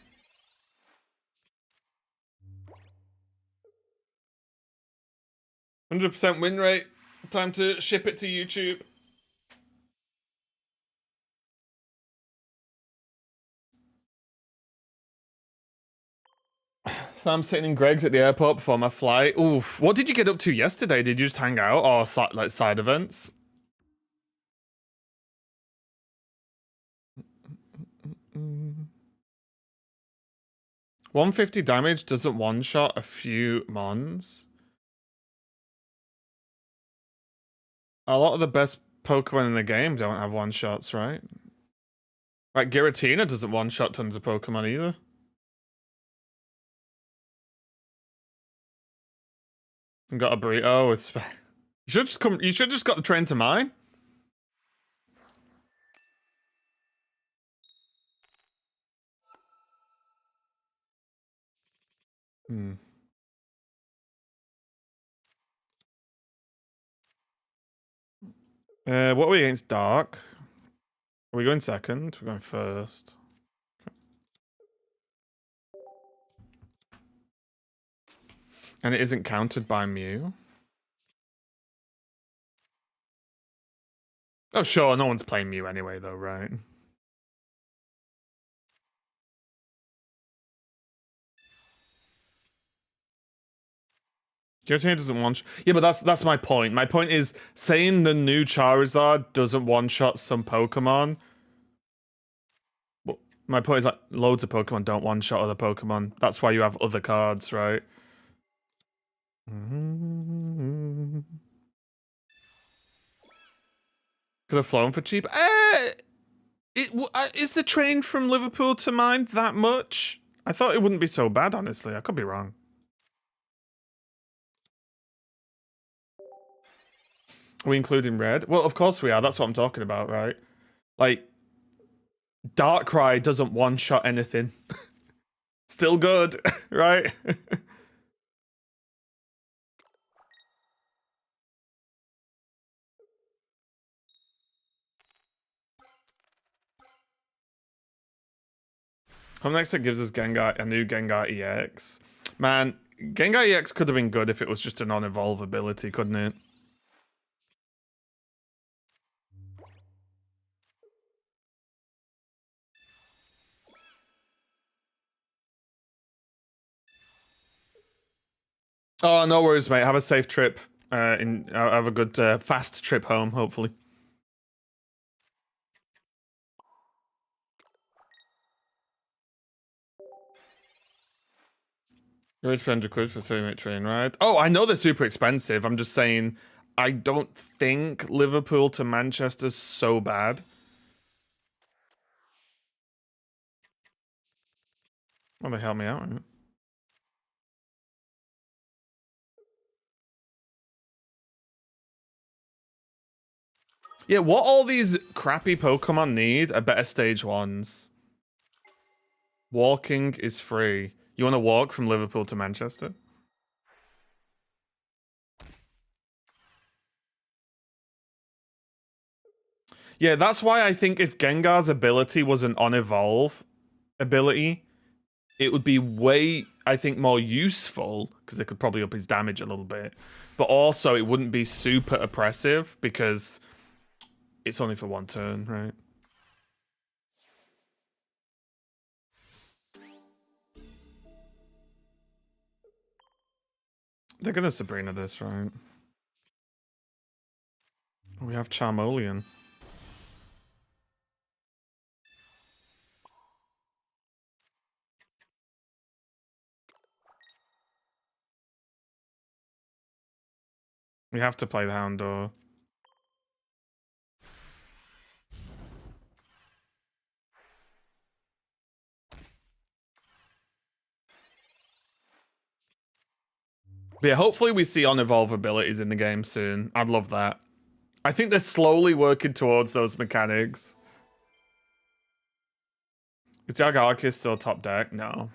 %100 win rate. Time to ship it to YouTube. So I'm sitting in Greg's at the airport before my flight. Oof. What did you get up to yesterday? Did you just hang out or like side events? Mm. 150 damage doesn't one-shot a few mons. A lot of the best Pokemon in the game don't have one-shots, right? Like Giratina doesn't one-shot tons of Pokemon either. And got a burrito with you should just come. You should just got the train to mine. Hmm. What are we against? Dark. Are we going second? We're going first. Okay. And it isn't countered by Mew. Oh, sure. No one's playing Mew anyway, though, right? Giratina doesn't one-shot. Yeah, but that's my point. My point is saying the new Charizard doesn't one-shot some Pokemon. Well, my point is that loads of Pokemon don't one-shot other Pokemon. That's why you have other cards, right? Could have flown for cheap. Is the train from Liverpool to mine that much? I thought it wouldn't be so bad, honestly. I could be wrong. Are we including red? Well, of course we are. That's what I'm talking about, right? Like, Darkrai doesn't one-shot anything. Still good, right? Home next it gives us Gengar, a new Gengar EX. Man, Gengar EX could have been good if it was just a non-evolve ability, couldn't it? Oh, no worries, mate. Have a safe trip. Have a good fast trip home, hopefully. You're 100 quid for 3-minute train ride. Oh, I know they're super expensive. I'm just saying, I don't think Liverpool to Manchester's so bad. Well, they help me out, right? Yeah, what all these crappy Pokemon need are better stage ones. Walking is free. You want to walk from Liverpool to Manchester? Yeah, that's why I think if Gengar's ability was an on-evolve ability, it would be way, I think, more useful, because it could probably up his damage a little bit. But also, it wouldn't be super oppressive, because it's only for one turn, right? They're gonna Sabrina this, right? We have Charmeleon. We have to play the Houndour. But yeah, hopefully we see on-evolve abilities in the game soon. I'd love that. I think they're slowly working towards those mechanics. Is Jagarkis still top deck? No.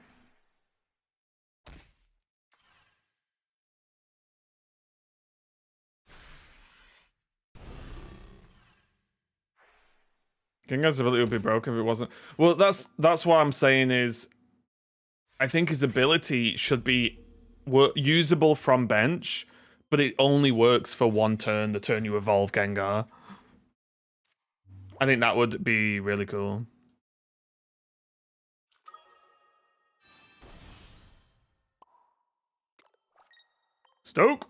Gengar's ability would be broken if it wasn't. Well, that's what I'm saying is, I think his ability should be usable from bench, but it only works for one turn, the turn you evolve Gengar. I think that would be really cool. Stoke!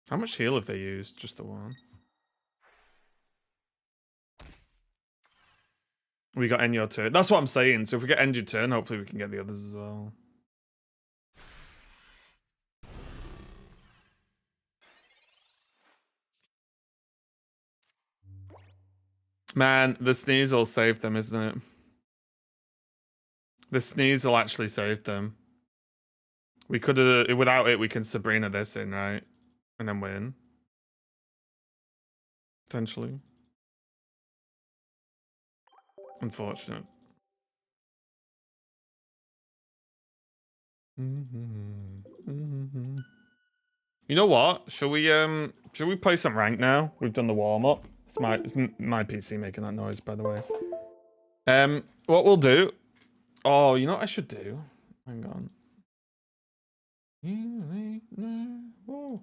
How much heal have they used? Just the one. We got end your turn. That's what I'm saying. So if we get end your turn, hopefully we can get the others as well. Man, the Sneasel saved them, isn't it? The Sneasel actually saved them. We could have, without it, we can Sabrina this in, right? And then win. Potentially. Unfortunate. You know what? Shall we play some rank now? We've done the warm up. It's my PC making that noise, by the way. What we'll do? Oh, you know what I should do? Hang on. Whoa.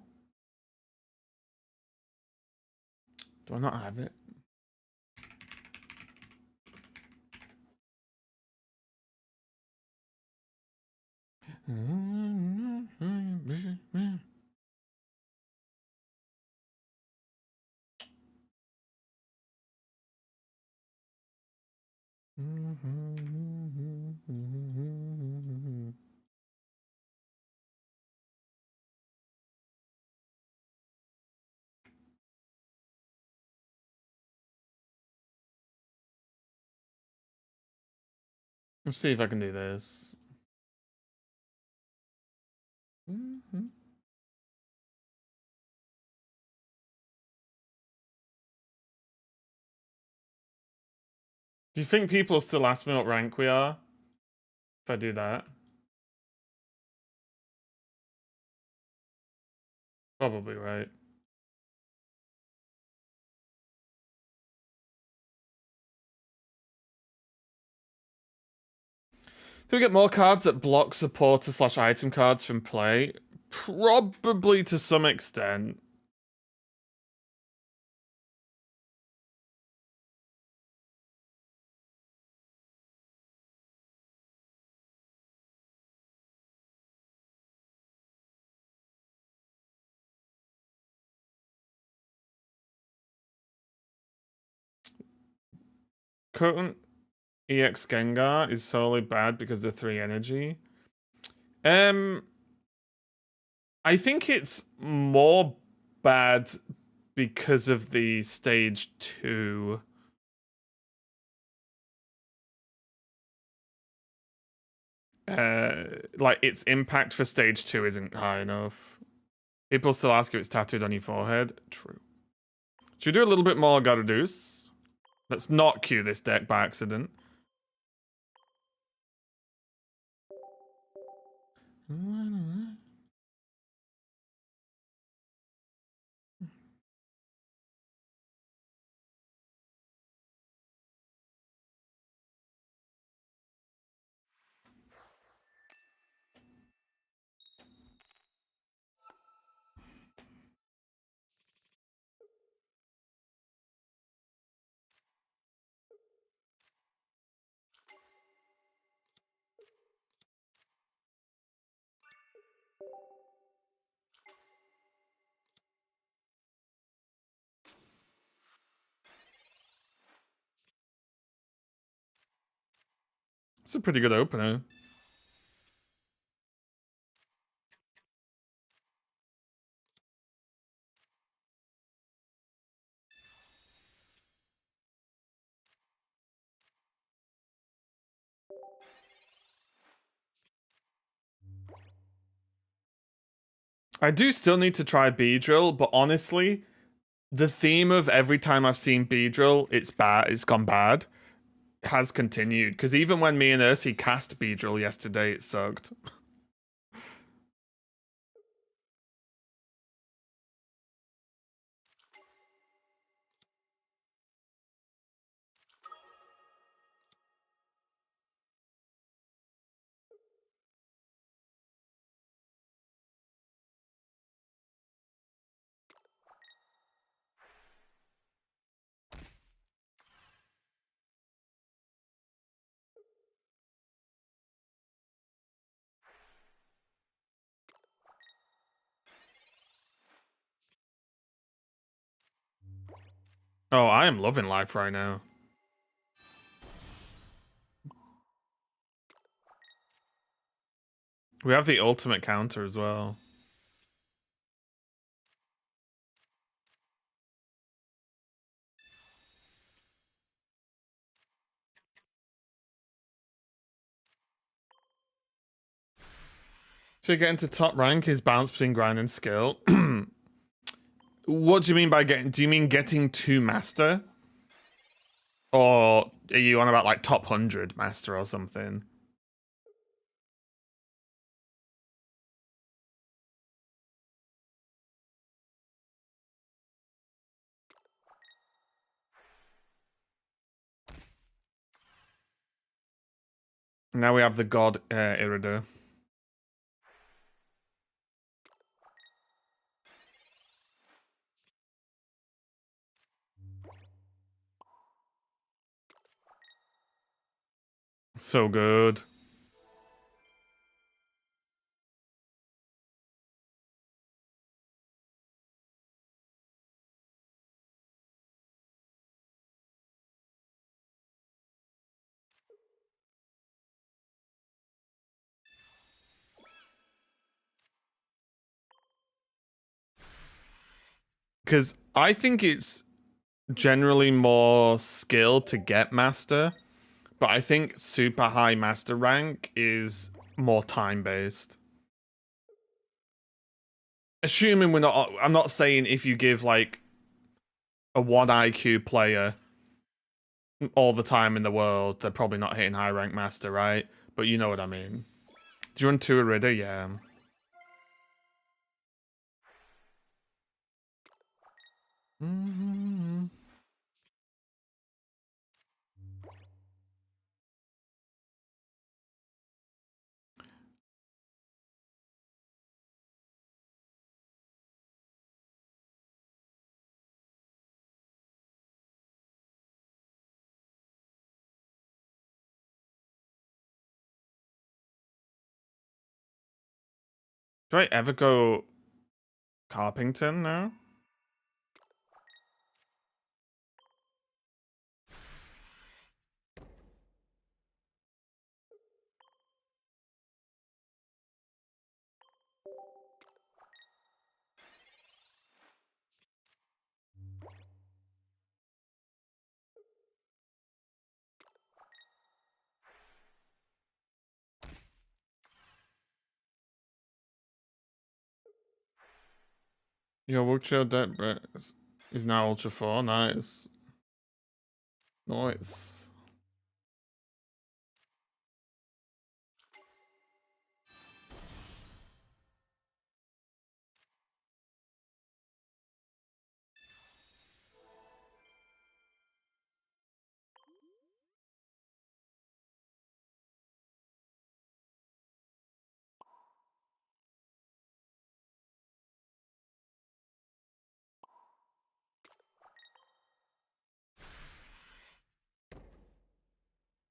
Do I not have it? Let's see if I can do this. Do you think people still ask me what rank we are? If I do that? Probably right. Do we get more cards that block supporter / item cards from play? Probably to some extent. Current EX Gengar is solely bad because of 3 energy. I think it's more bad because of the stage 2. Like its impact for stage 2 isn't high enough. People still ask if it's tattooed on your forehead. True. Should we do a little bit more Gyarados? Let's not cue this deck by accident. It's a pretty good opener. I do still need to try Beedrill, but honestly, the theme of every time I've seen Beedrill, it's gone bad, has continued. Because even when me and Ursi cast Beedrill yesterday, it sucked. Oh, I am loving life right now. We have the ultimate counter as well. So getting to top rank is balance between grind and skill. What do you mean by getting? Do you mean getting to master? Or are you on about like top 100 master or something? Now we have the god Iridu. So good. Because I think it's generally more skill to get master, but I think super high master rank is more time based. Assuming we're not, I'm not saying if you give like a 1 IQ player all the time in the world, they're probably not hitting high rank master, right? But you know what I mean. Do you run 2 Irida? Yeah. Mm-hmm. Do I ever go Carpington now? Your Wheelchair deck is now Ultra 4. Nice. Nice.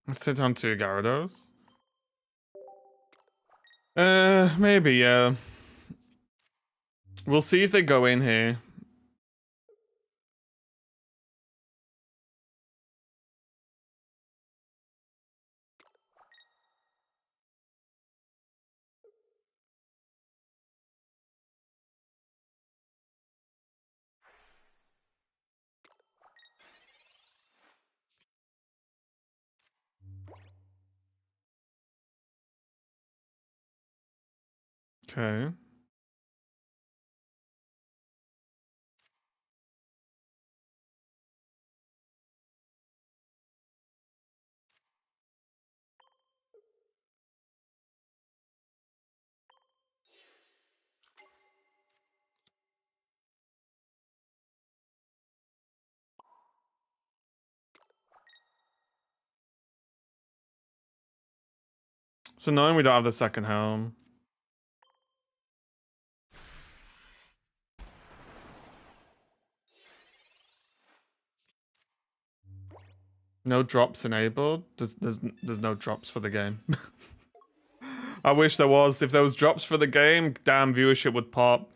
Let's hit on 2 Gyarados. Maybe, yeah. We'll see if they go in here. Okay. So knowing we don't have the second helm. No drops enabled. There's no drops for the game. I wish there was. If there was drops for the game, damn viewership would pop.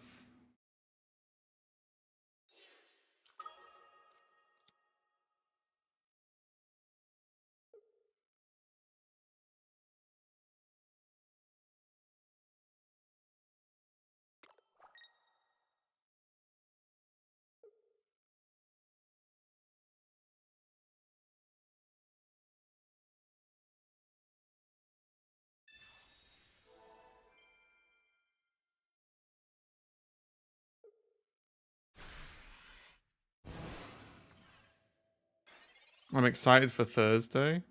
I'm excited for Thursday.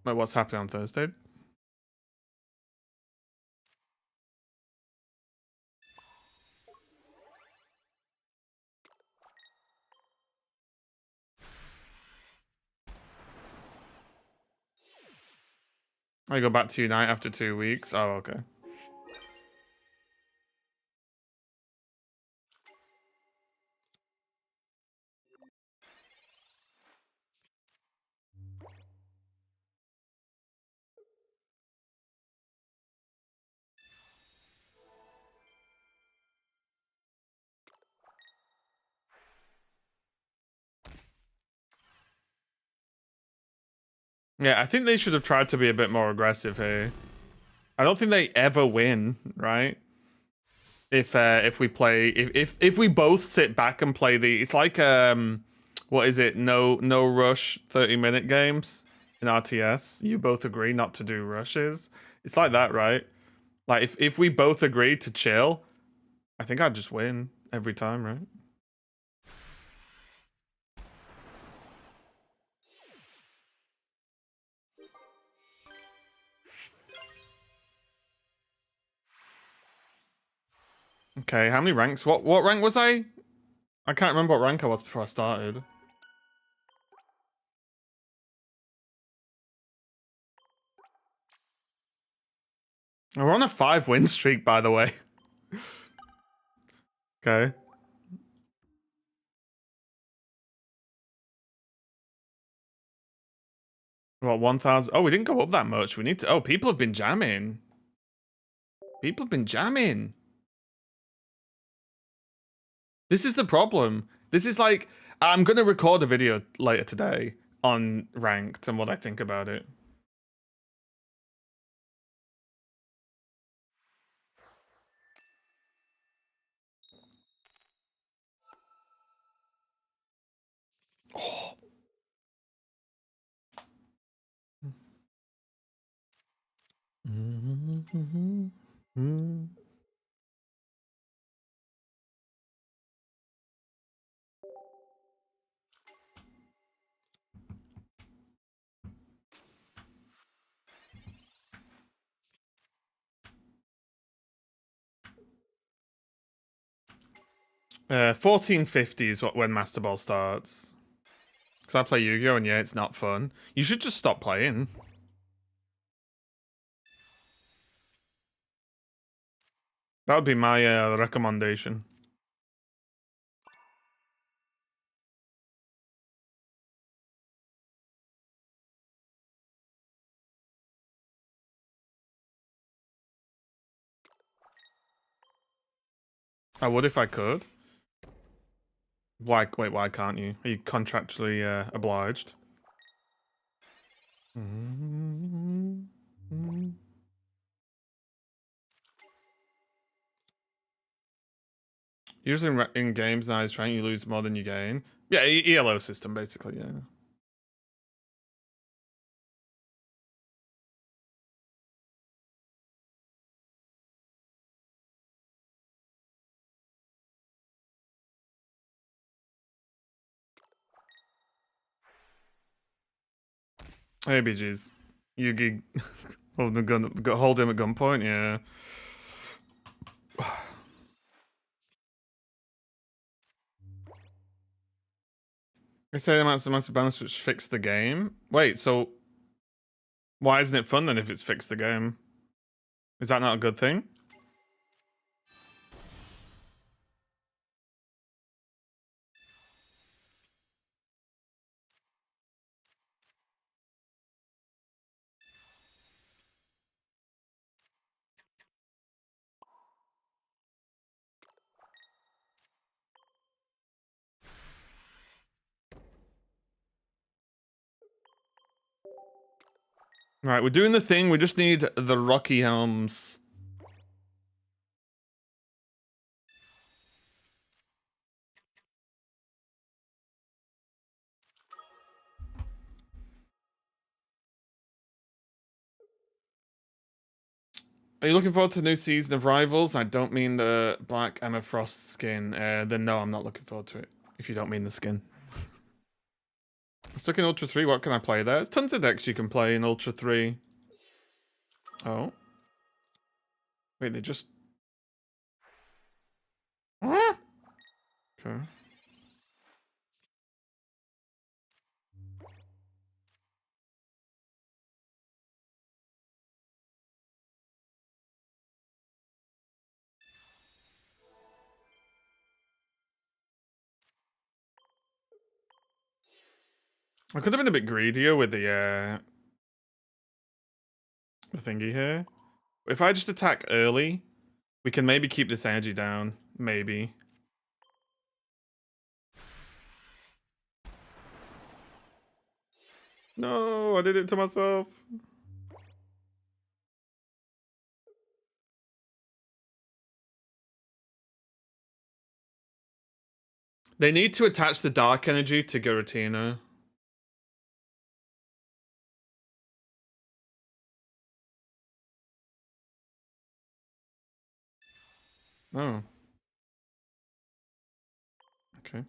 Wait, what's happening on Thursday? I go back to Unite after 2 weeks. Oh, okay. Yeah, I think they should have tried to be a bit more aggressive here. I don't think they ever win, right? If we play if we both sit back and play it's like what is it? No rush 30-minute games in RTS. You both agree not to do rushes. It's like that, right? Like if we both agree to chill, I think I'd just win every time, right? Okay, how many ranks? What rank was I? I can't remember what rank I was before I started. We're on a 5-win streak, by the way. Okay. What, 1,000? Oh, we didn't go up that much. We need to. Oh, people have been jamming. People have been jamming. This is the problem. This is like, I'm going to record a video later today on ranked and what I think about it. Oh. 1450 is when Master Ball starts. Because I play Yu-Gi-Oh! And yeah, it's not fun. You should just stop playing. That would be my recommendation. I would if I could. Why? Wait, why can't you? Are you contractually obliged? Usually in games now, is trying you lose more than you gain. Yeah, ELO system basically. Yeah. Hey, BGs. Yugi, hold him at gunpoint. Yeah. They say the amounts of massive balance which fix the game. Wait, so why isn't it fun then if it's fixed the game? Is that not a good thing? Right, we're doing the thing. We just need the Rocky Helms. Are you looking forward to the new season of Rivals? I don't mean the Black Emma Frost skin. Then no, I'm not looking forward to it. If you don't mean the skin. Stuck in Ultra 3, what can I play there? There's tons of decks you can play in Ultra 3. Oh. Wait, they just... Okay. I could have been a bit greedier with the thingy here. If I just attack early, we can maybe keep this energy down. Maybe. No, I did it to myself. They need to attach the dark energy to Giratina. Oh. Okay.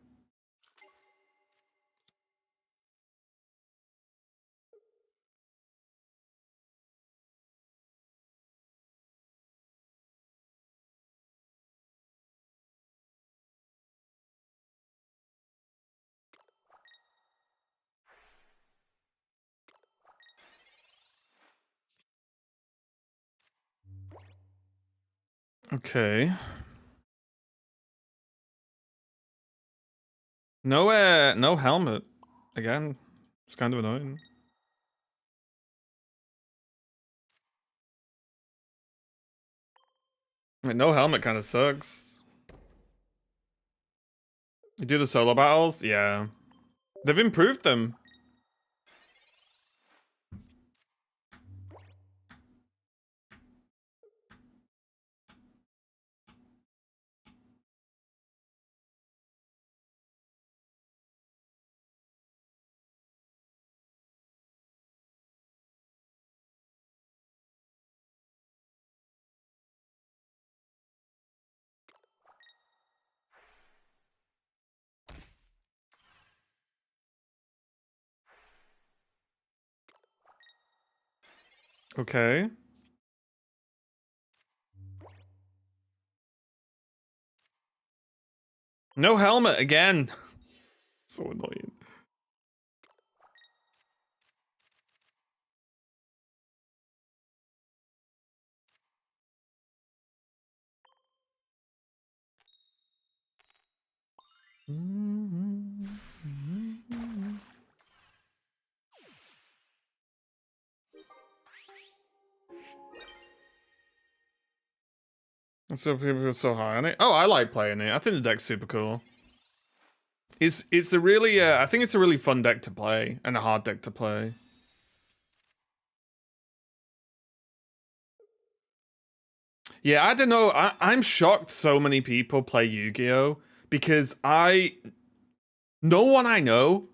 Okay. No helmet. Again, it's kind of annoying. Like, no helmet kind of sucks. You do the solo battles? Yeah. They've improved them. Okay. No helmet again. So annoying. So people are so high on it. Oh, I like playing it. I think the deck's super cool. It's a really I think it's a really fun deck to play and a hard deck to play. Yeah, I don't know. I'm shocked so many people play Yu-Gi-Oh because no one I know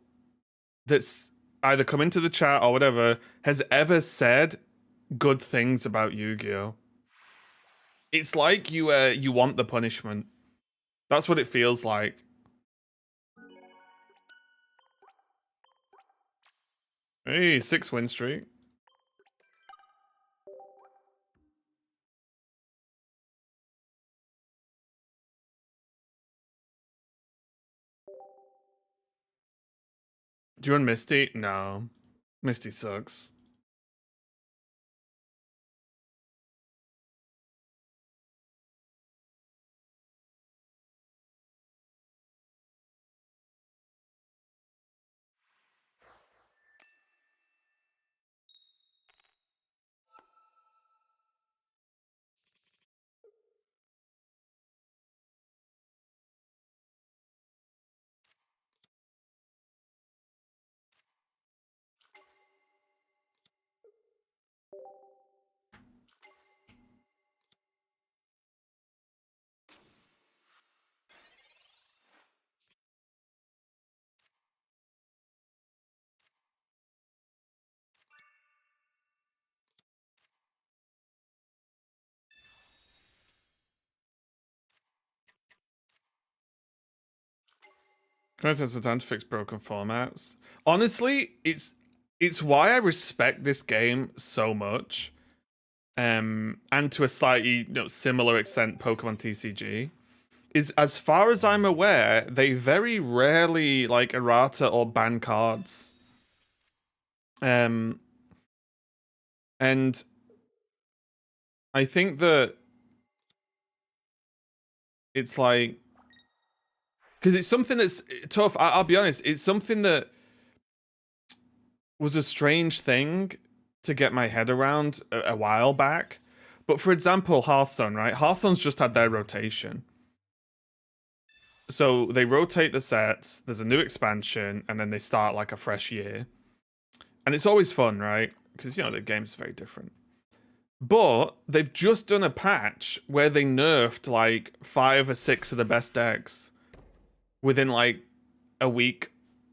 that's either come into the chat or whatever has ever said good things about Yu-Gi-Oh. It's like you want the punishment. That's what it feels like. Hey, 6-win streak. Do you want Misty? No. Misty sucks. Going to take some time to fix broken formats. Honestly, it's why I respect this game so much. And to a slightly similar extent, Pokemon TCG. Is as far as I'm aware, they very rarely like errata or ban cards. And I think that it's like, because it's something that's tough. I'll be honest, it's something that was a strange thing to get my head around a while back. But for example, Hearthstone, right? Hearthstone's just had their rotation. So they rotate the sets, there's a new expansion, and then they start like a fresh year. And it's always fun, right? Because, the game's very different. But they've just done a patch where they nerfed like 5 or 6 of the best decks within like a week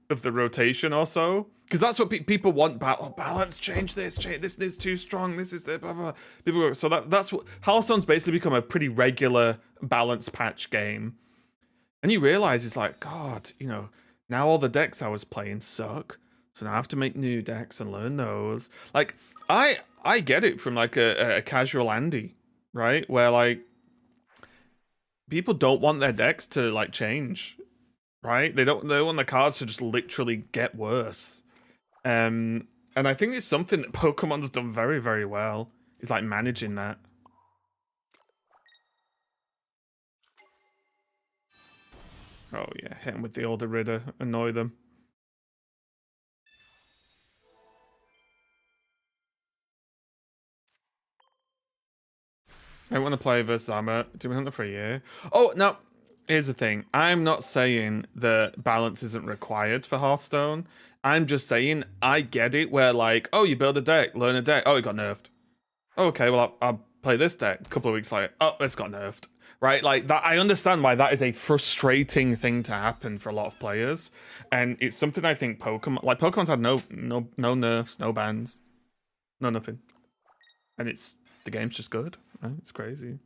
of the rotation or so. Because that's what people want. Balance, change this. This is too strong. This is the blah, blah. People go, so that's what Hearthstone's basically become a pretty regular balance patch game. And you realize it's like, God, now all the decks I was playing suck. So now I have to make new decks and learn those. Like, I get it from like a casual Andy, right? Where like people don't want their decks to like change, right? They want the cards to just literally get worse. And I think it's something that Pokemon's done very, very well. Is like managing that. Oh yeah, hit him with the older Ridder, annoy them. I want to play versus Armor. Do we hunt for a year? Oh, now, here's the thing. I'm not saying that balance isn't required for Hearthstone. I'm just saying I get it where like, oh, you build a deck, learn a deck. Oh, it got nerfed. Okay, well, I'll play this deck. A couple of weeks later, oh, it's got nerfed. Right? Like that. I understand why that is a frustrating thing to happen for a lot of players. And it's something I think Pokemon's had no nerfs, no bans, no nothing. And the game's just good. Right? It's crazy.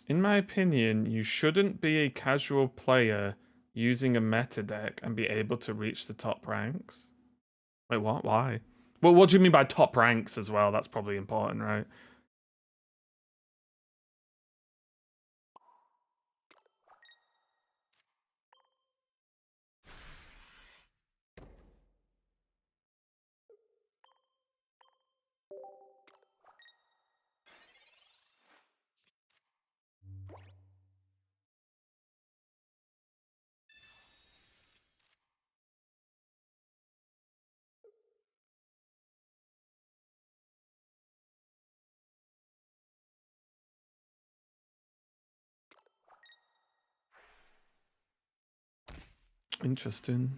In my opinion, you shouldn't be a casual player using a meta deck and be able to reach the top ranks. Wait, what? Why? Well, what do you mean by top ranks as well? That's probably important, right? Interesting.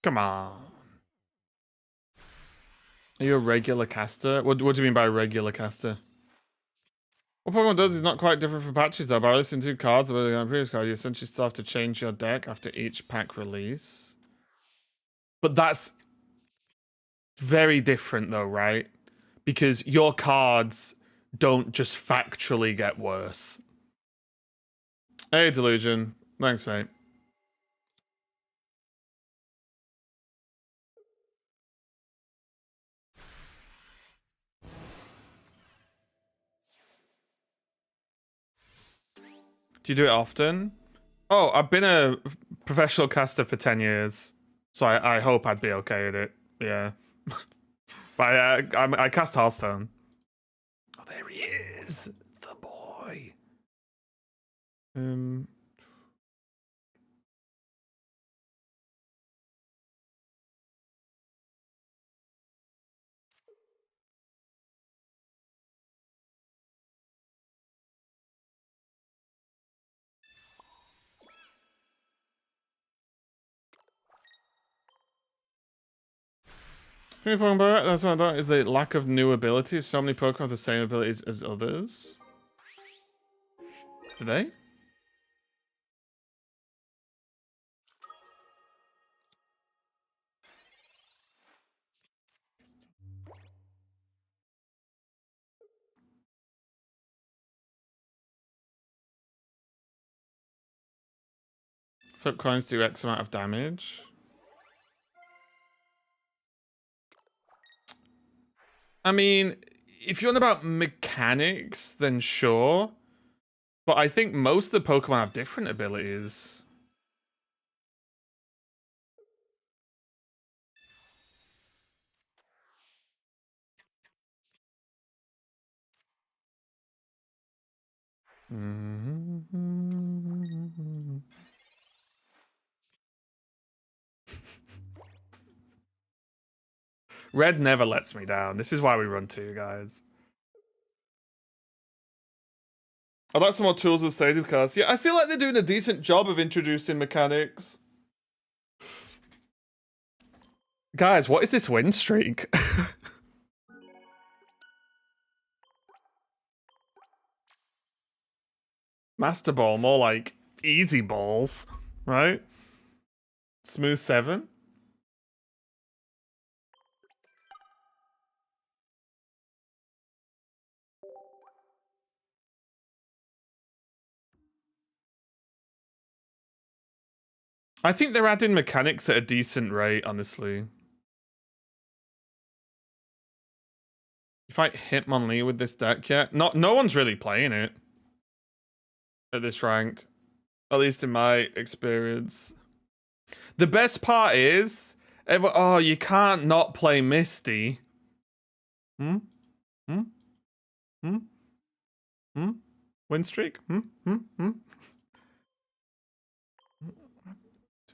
Come on. Are you a regular caster? What do you mean by regular caster? What Pokemon does is not quite different from patches though. By listing 2 cards with a previous card, you essentially still have to change your deck after each pack release. But that's very different though, right? Because your cards don't just factually get worse. Hey, Delusion. Thanks, mate. Do you do it often? Oh, I've been a professional caster for 10 years. So I hope I'd be okay at it. Yeah. But I cast Hearthstone. Oh, there he is. The boy. That's what I thought, is the lack of new abilities. So many Pokemon have the same abilities as others. Do they? Flip coins do X amount of damage. I mean, if you're on about mechanics, then sure. But I think most of the Pokemon have different abilities. Red never lets me down. This is why we run 2, guys. I'd like some more tools and stadium cards. Yeah, I feel like they're doing a decent job of introducing mechanics. Guys, what is this win streak? Master Ball, more like easy balls, right? Smooth 7. I think they're adding mechanics at a decent rate, honestly. You fight Hitmonlee with this deck yet? No one's really playing it at this rank. At least in my experience. The best part is, oh, you can't not play Misty. Hmm? Hmm? Hmm? Hmm? Win streak? Hmm? Hmm? Hmm?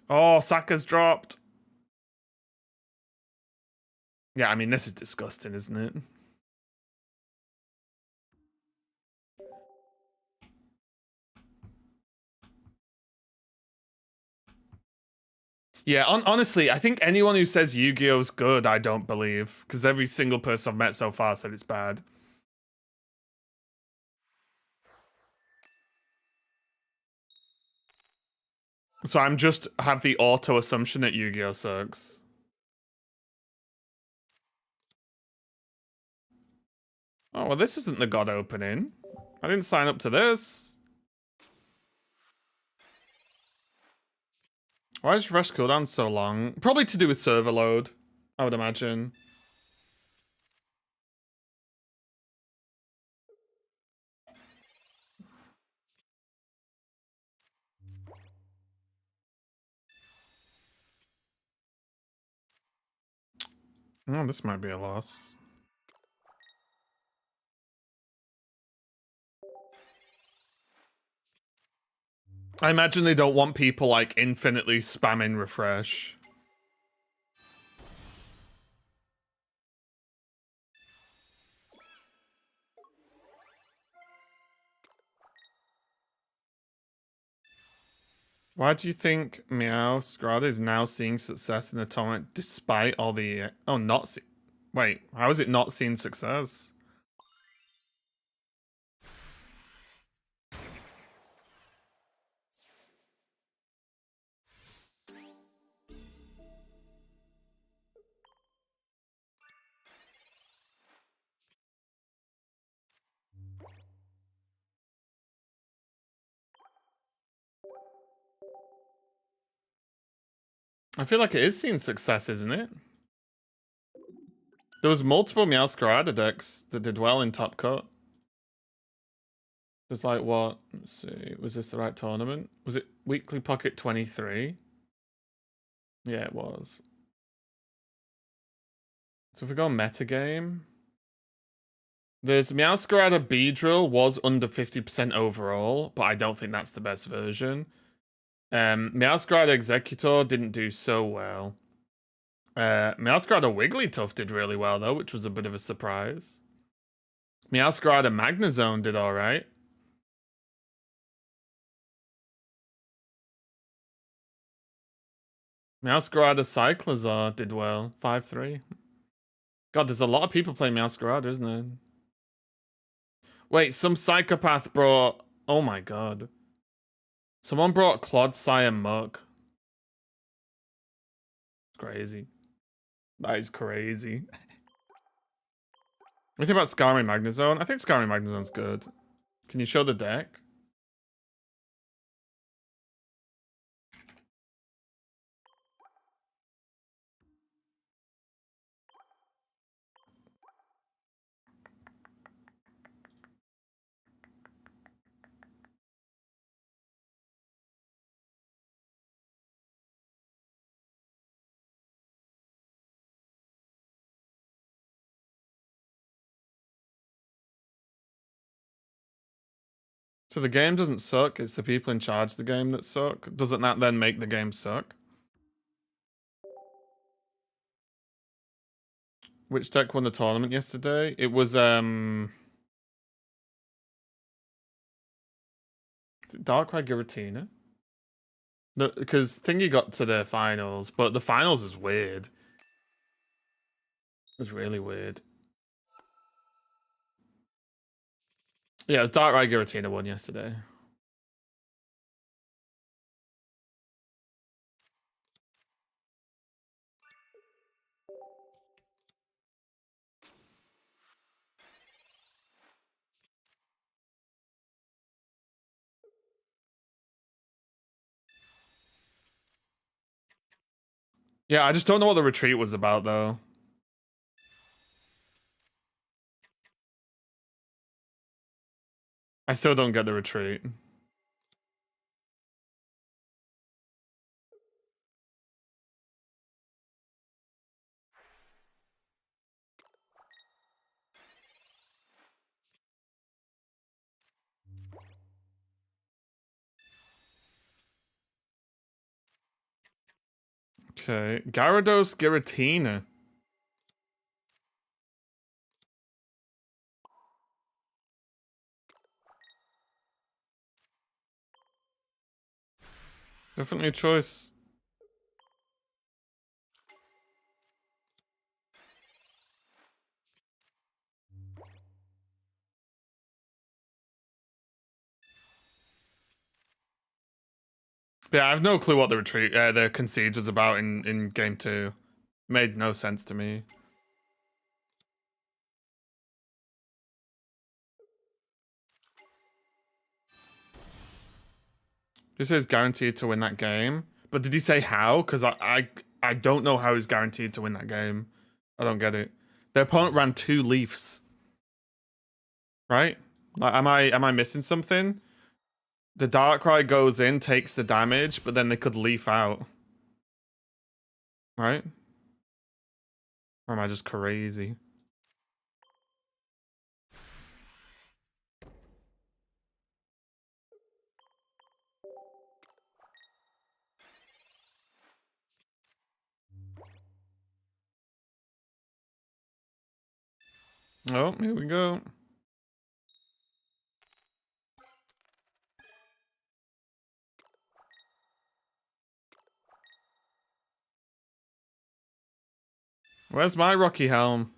Oh, Saka's dropped. Yeah, I mean, this is disgusting, isn't it? Yeah, honestly, I think anyone who says Yu-Gi-Oh's good, I don't believe. Because every single person I've met so far said it's bad. So I'm just have the auto assumption that Yu-Gi-Oh sucks. Oh, well, this isn't the God opening. I didn't sign up to this. Why is rush cooldown so long? Probably to do with server load, I would imagine. Oh, this might be a loss. I imagine they don't want people like infinitely spamming refresh. Why do you think Meowscarada is now seeing success in the tournament despite all the... Oh, not see... Wait, how is it not seeing success? I feel like it is seeing success, isn't it? There was multiple Meowscarada decks that did well in Top Cut. There's like what? Let's see. Was this the right tournament? Was it Weekly Pocket 23? Yeah, it was. So if we go metagame, there's Meowscarada Beedrill was under 50% overall, but I don't think that's the best version. Meowscarada Executor didn't do so well. Meowscarada Wigglytuff did really well though, which was a bit of a surprise. Meowscarada Magnezone did alright. Meowscarada Cyclizar did well, 5-3. God, there's a lot of people playing Masquerade, isn't there? Wait, some psychopath brought... Oh my god. Someone brought Clodsire Muck. Crazy. That is crazy. What do you think about Scarring Magnezone? I think Scarring Magnezone's good. Can you show the deck? So the game doesn't suck, it's the people in charge of the game that suck. Doesn't that then make the game suck? Which deck won the tournament yesterday? It was Darkrai Giratina? No, because Thingy got to the finals, but the finals is weird. It was really weird. Yeah, it was Darkrai Giratina won yesterday. Yeah, I just don't know what the retreat was about, though. I still don't get the retreat. Okay, Gyarados Giratina. Definitely a choice. Yeah, I have no clue what the retreat, the concede was about in game 2. Made no sense to me. He says guaranteed to win that game, but did he say how? Because I don't know how he's guaranteed to win that game. I don't get it. Their opponent ran 2 Leafs, right? Like, am I missing something? The Darkrai goes in, takes the damage, but then they could Leaf out, right? Or am I just crazy? Oh, here we go. Where's my Rocky Helm?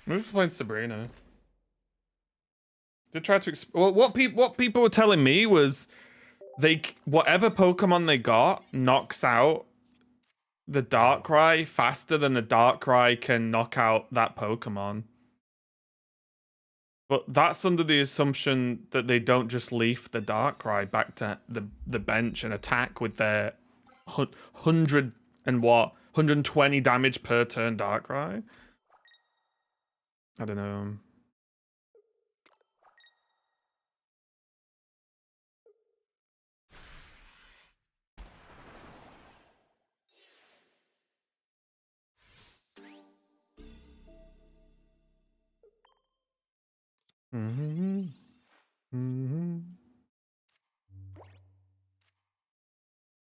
Maybe for playing Sabrina. They tried to well, what people were telling me was whatever Pokemon they got knocks out the Darkrai faster than the Darkrai can knock out that Pokemon. But that's under the assumption that they don't just leaf the Darkrai back to the bench and attack with their 100 and what 120 damage per turn Darkrai. I don't know. Mm-hmm. Mm-hmm.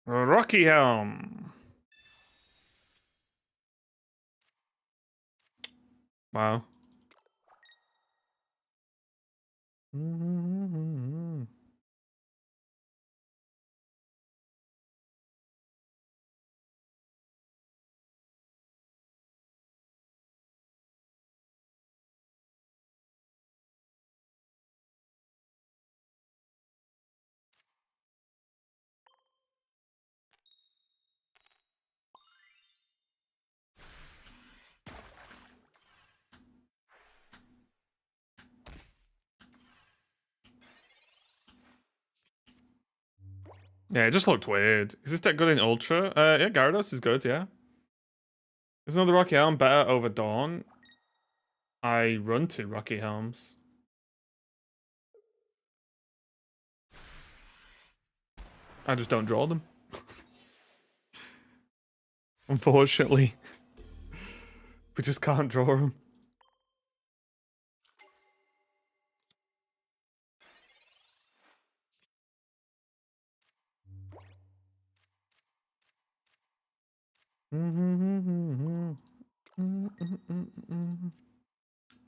Rocky Helm. Wow. Yeah, it just looked weird. Is this deck good in Ultra? Yeah, Gyarados is good, yeah. Is another Rocky Helm better over Dawn? I run two Rocky Helms. I just don't draw them. Unfortunately. We just can't draw them.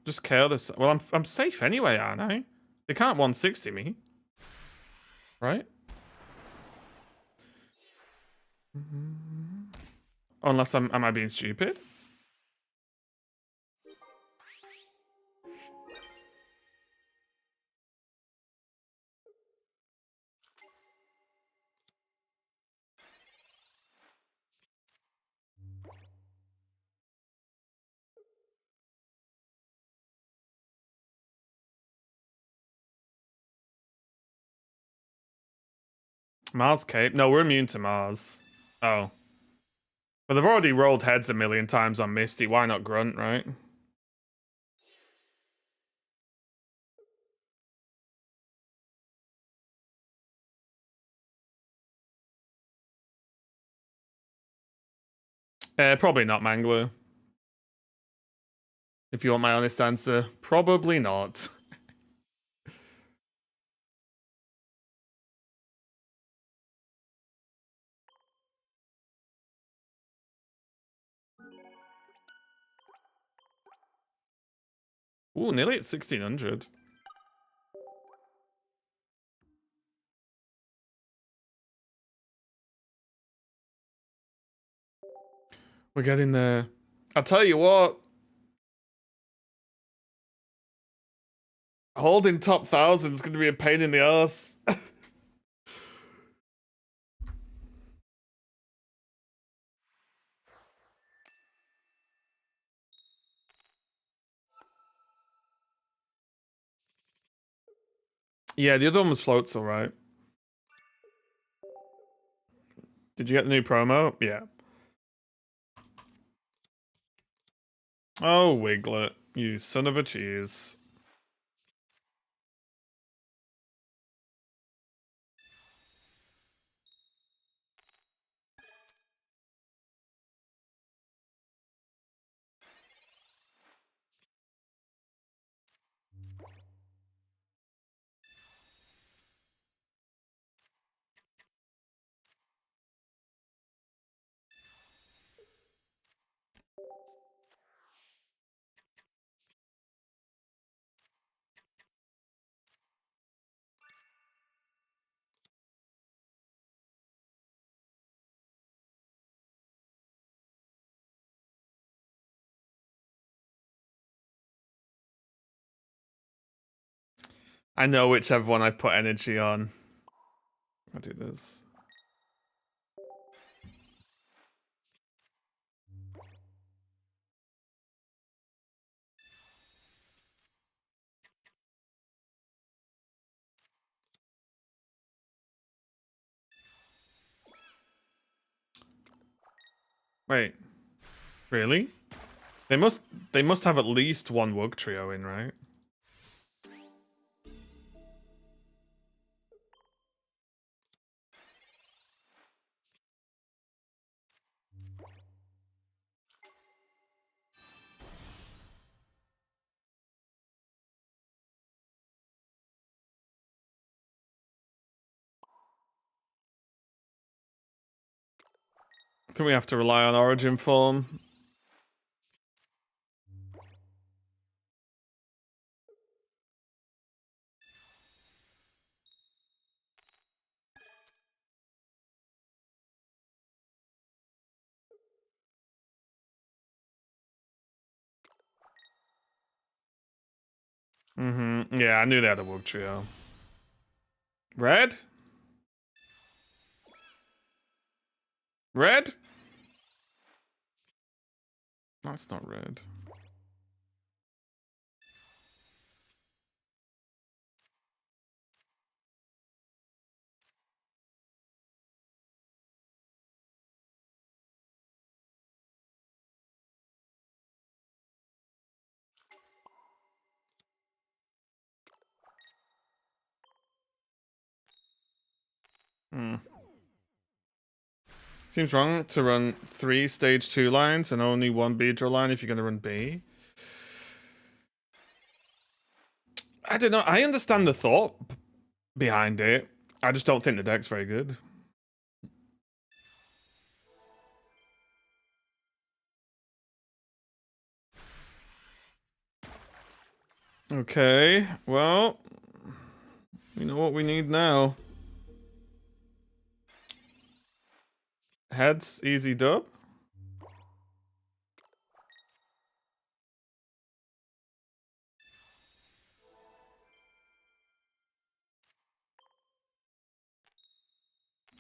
Just KO this. Well, I'm safe anyway, aren't I? They can't 160 me. Right? Unless am I being stupid? Mars Cape? No, we're immune to Mars. Oh. But they've already rolled heads a million times on Misty. Why not Grunt, right? Probably not Mangler. If you want my honest answer, probably not. Ooh, nearly at 1600. We're getting there. I'll tell you what. Holding top 1,000 is going to be a pain in the ass. Yeah, the other one was floats, alright. Did you get the new promo? Yeah. Oh, Wiglet, you son of a cheese. I know whichever one I put energy on. I'll do this. Wait, really? They must have at least one Wug trio in, right? I think we have to rely on Origin form. Yeah, I knew they had a Wug Trio. Red? Red? That's not red. Seems wrong to run 3 stage 2 lines and only 1 Beedrill line if you're going to run B. I don't know. I understand the thought behind it. I just don't think the deck's very good. Okay, well, we know what we need now. Heads, easy dub.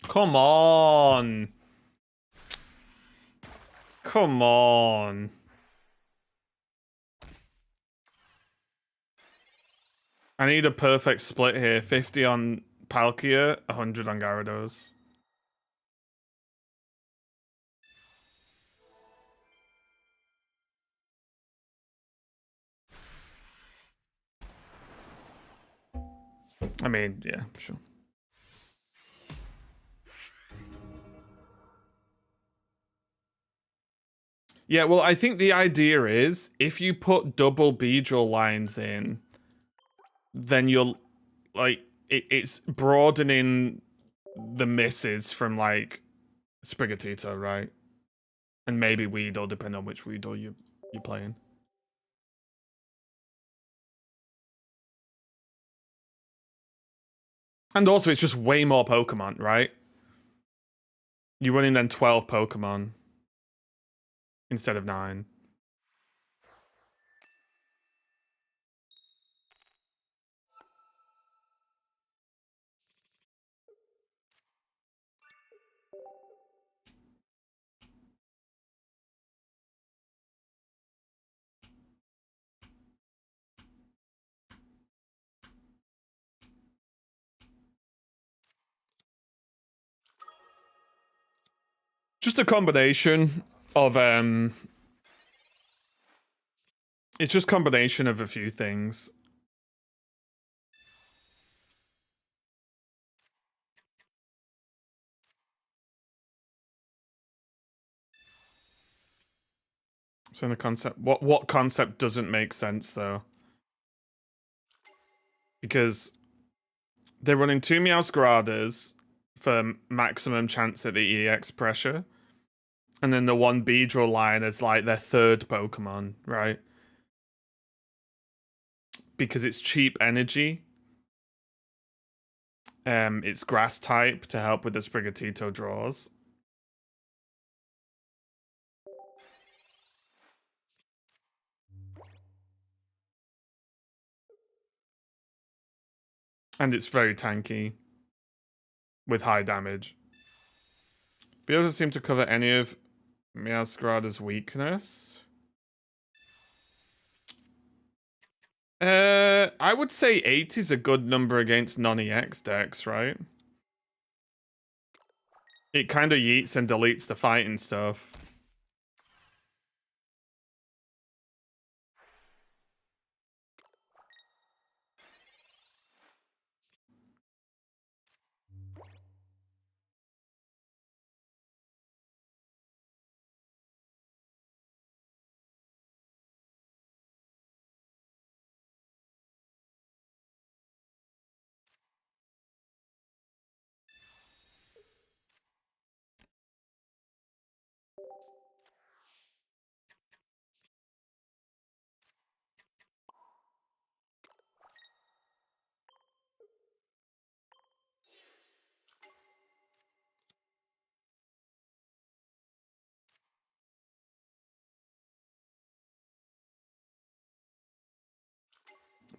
Come on. Come on. I need a perfect split here. 50 on Palkia, 100 on Gyarados. I mean, yeah, sure. Yeah, well, I think the idea is if you put double Beedrill lines in, then you'll, like, it's broadening the misses from, like, Sprigatito, right? And maybe Weedle, depending on which Weedle you're playing. And also, it's just way more Pokemon, right? You're running then 12 Pokemon instead of 9. Just a combination of it's just combination of a few things. So the concept, what concept doesn't make sense though? Because they're running 2 Meowscaradas for maximum chance at the EX pressure, and then the 1 Beedrill line is like their 3rd Pokemon, right? Because it's cheap energy. It's grass type to help with the Sprigatito draws. And it's very tanky with high damage. But it doesn't seem to cover any of Meowscarada's weakness. I would say 8 is a good number against non-EX decks, right? It kind of yeets and deletes the fighting stuff.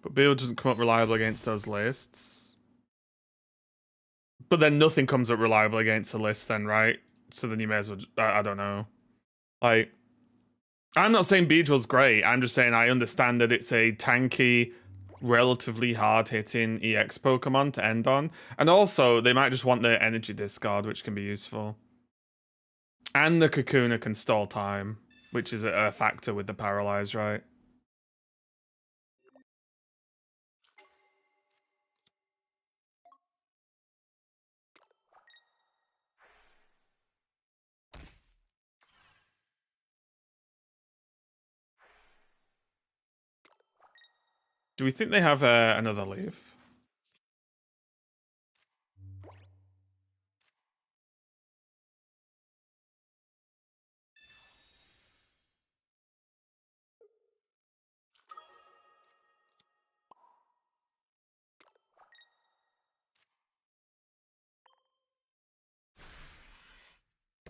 But Beal doesn't come up reliable against those lists. But then nothing comes up reliable against the list then, right? So then you may as well, I don't know. Like, I'm not saying Beedrill's great. I'm just saying I understand that it's a tanky, relatively hard-hitting EX Pokemon to end on. And also, they might just want the energy discard, which can be useful. And the Kakuna can stall time, which is a factor with the Paralyze, right? Do we think they have another leaf?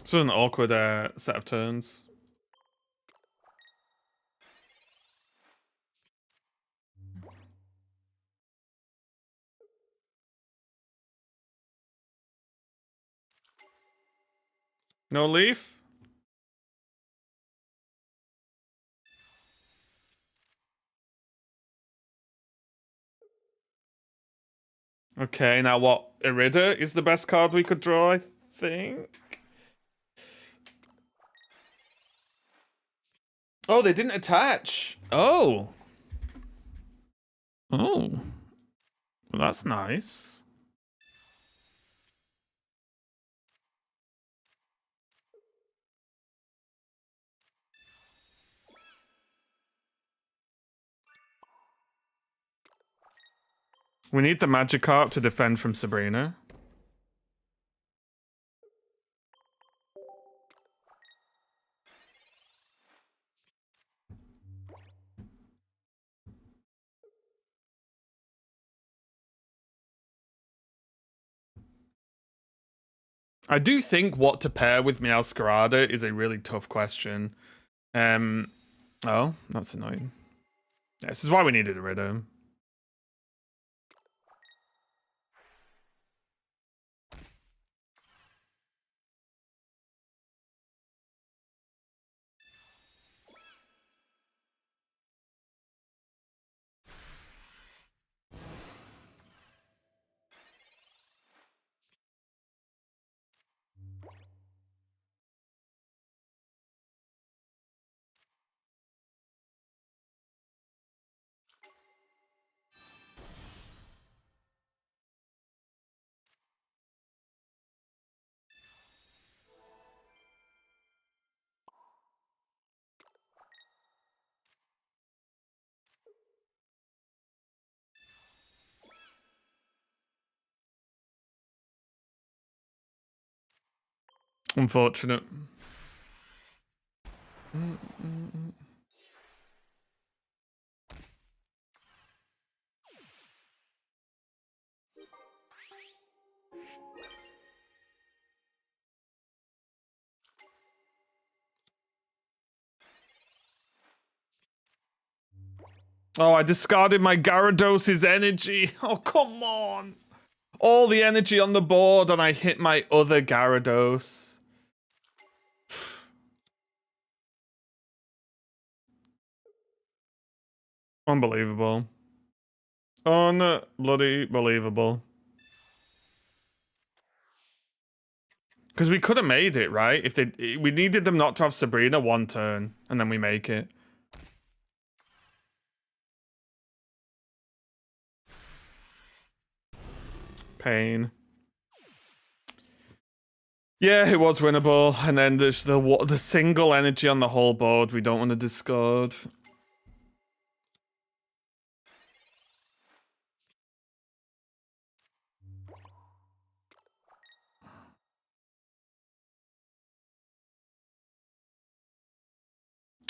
This was an awkward set of turns. No leaf? Okay, now what? Irida is the best card we could draw, I think. Oh, they didn't attach. Oh. Oh. Well, that's nice. We need the Magikarp to defend from Sabrina. I do think what to pair with Meowscarada is a really tough question. Oh, that's annoying. Yeah, this is why we needed a Rhythm. Unfortunate. Oh, I discarded my Gyarados' energy. Oh, come on. All the energy on the board and I hit my other Gyarados. Unbelievable. Unbloody believable. Because we could have made it, right? If we needed them not to have Sabrina one turn, and then we make it. Pain. Yeah, it was winnable, and then there's the single energy on the whole board we don't want to discard.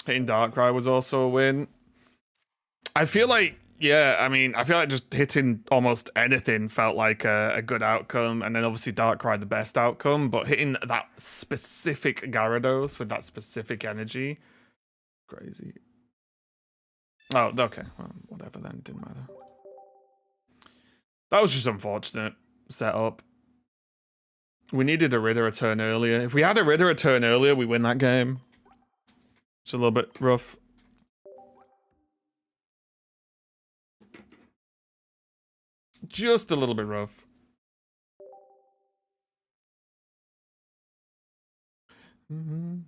Hitting Darkrai was also a win. I feel like, yeah, I mean, I feel like just hitting almost anything felt like a good outcome, and then obviously Darkrai the best outcome, but hitting that specific Gyarados with that specific energy, crazy. Oh, okay. Well, whatever then. Didn't matter. That was just unfortunate setup. We needed a Ridder a turn earlier. If we had a Ridder a turn earlier, we win that game. It's a little bit rough. Just a little bit rough. Mm-hmm.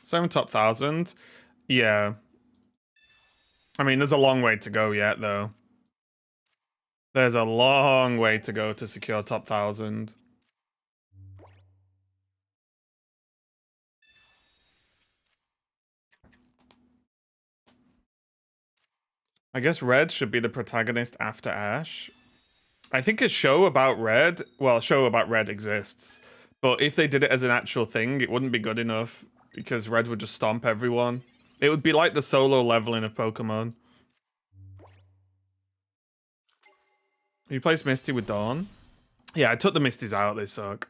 Seven top 1,000. Yeah. I mean, there's a long way to go yet, though. There's a long way to go to secure top 1,000. I guess Red should be the protagonist after Ash. I think a show about Red, well, a show about Red exists, but if they did it as an actual thing, it wouldn't be good enough because Red would just stomp everyone. It would be like the solo leveling of Pokemon. You place Misty with Dawn? Yeah, I took the Misties out, they suck.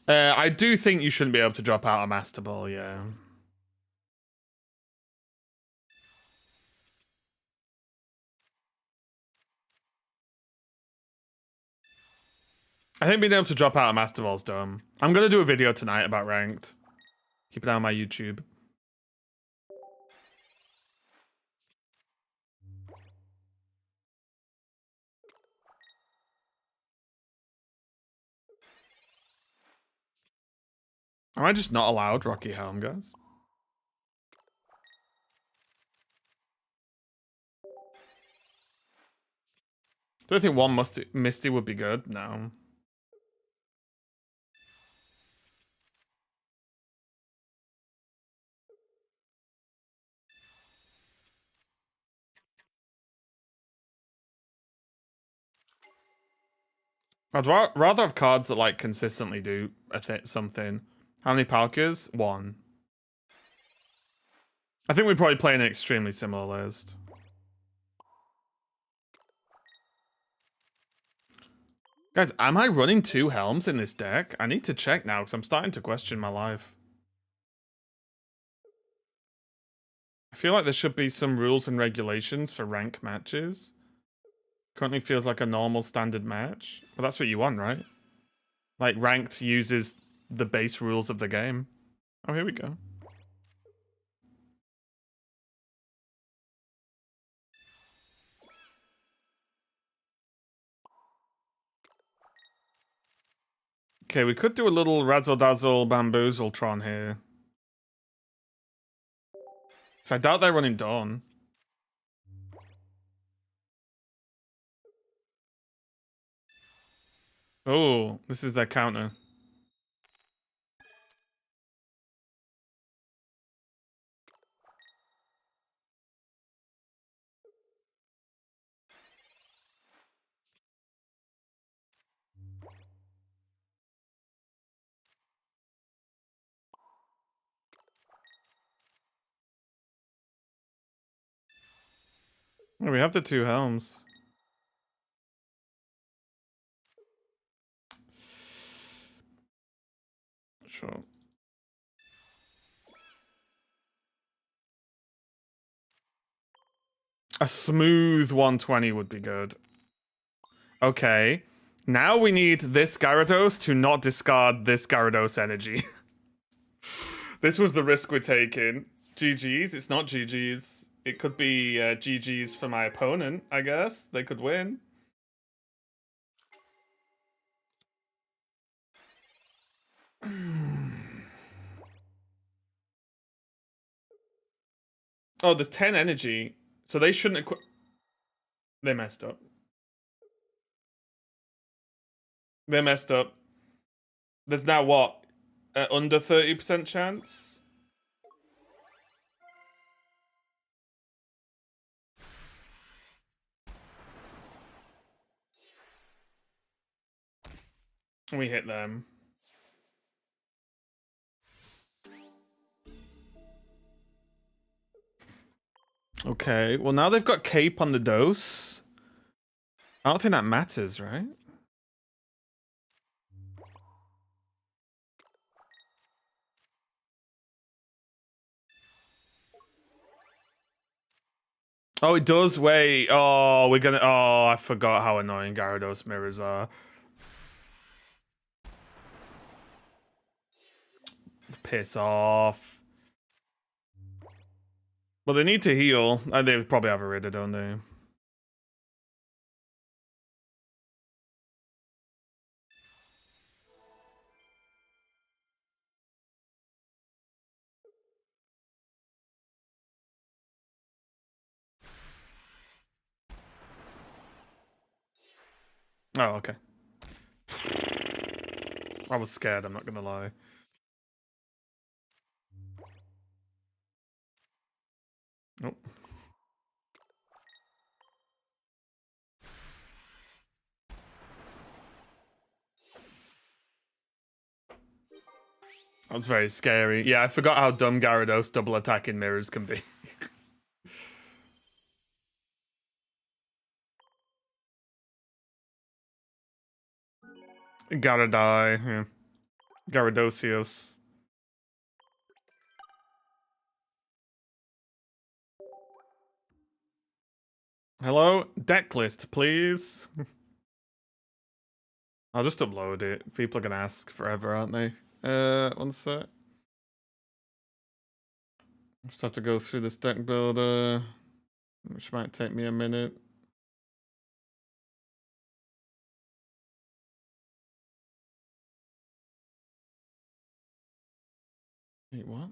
I do think you shouldn't be able to drop out a Master Ball, yeah. I think being able to drop out a Master Ball is dumb. I'm going to do a video tonight about Ranked. Keep it on my YouTube. Am I just not allowed Rocky Helm, guys? Do I think one Misty would be good? No. I'd rather have cards that like consistently do something. How many Palkas? One. I think we'd probably play an extremely similar list. Guys, am I running 2 Helms in this deck? I need to check now because I'm starting to question my life. I feel like there should be some rules and regulations for rank matches. Currently feels like a normal standard match. But that's what you want, right? Like, ranked uses the base rules of the game. Oh, here we go. Okay, we could do a little Razzle Dazzle Bamboozletron here. Because I doubt they're running Dawn. Oh, this is their counter. Oh, we have the 2 Helms. Sure. A smooth 120 would be good. Okay. Now we need this Gyarados to not discard this Gyarados energy. This was the risk we're taking. GG's. It's not GG's. It could be GG's for my opponent, I guess. They could win. Oh, there's 10 energy. So they shouldn't have... They messed up. They messed up. There's now what? Under 30% chance? We hit them. Okay, well now they've got cape on the dose. I don't think that matters, right? Oh, it does. Wait. Oh, we're gonna. Oh, I forgot how annoying Gyarados mirrors are. Piss off. Well, they need to heal. They probably have a Ritter, don't they? Oh, okay. I was scared, I'm not gonna lie. Nope. That was very scary. Yeah, I forgot how dumb Gyarados double attacking mirrors can be. Gotta die. Yeah. Gyarados. Hello? Deck list, please. I'll just upload it. People are gonna ask forever, aren't they? One sec. Just have to go through this deck builder, which might take me a minute. Wait, what?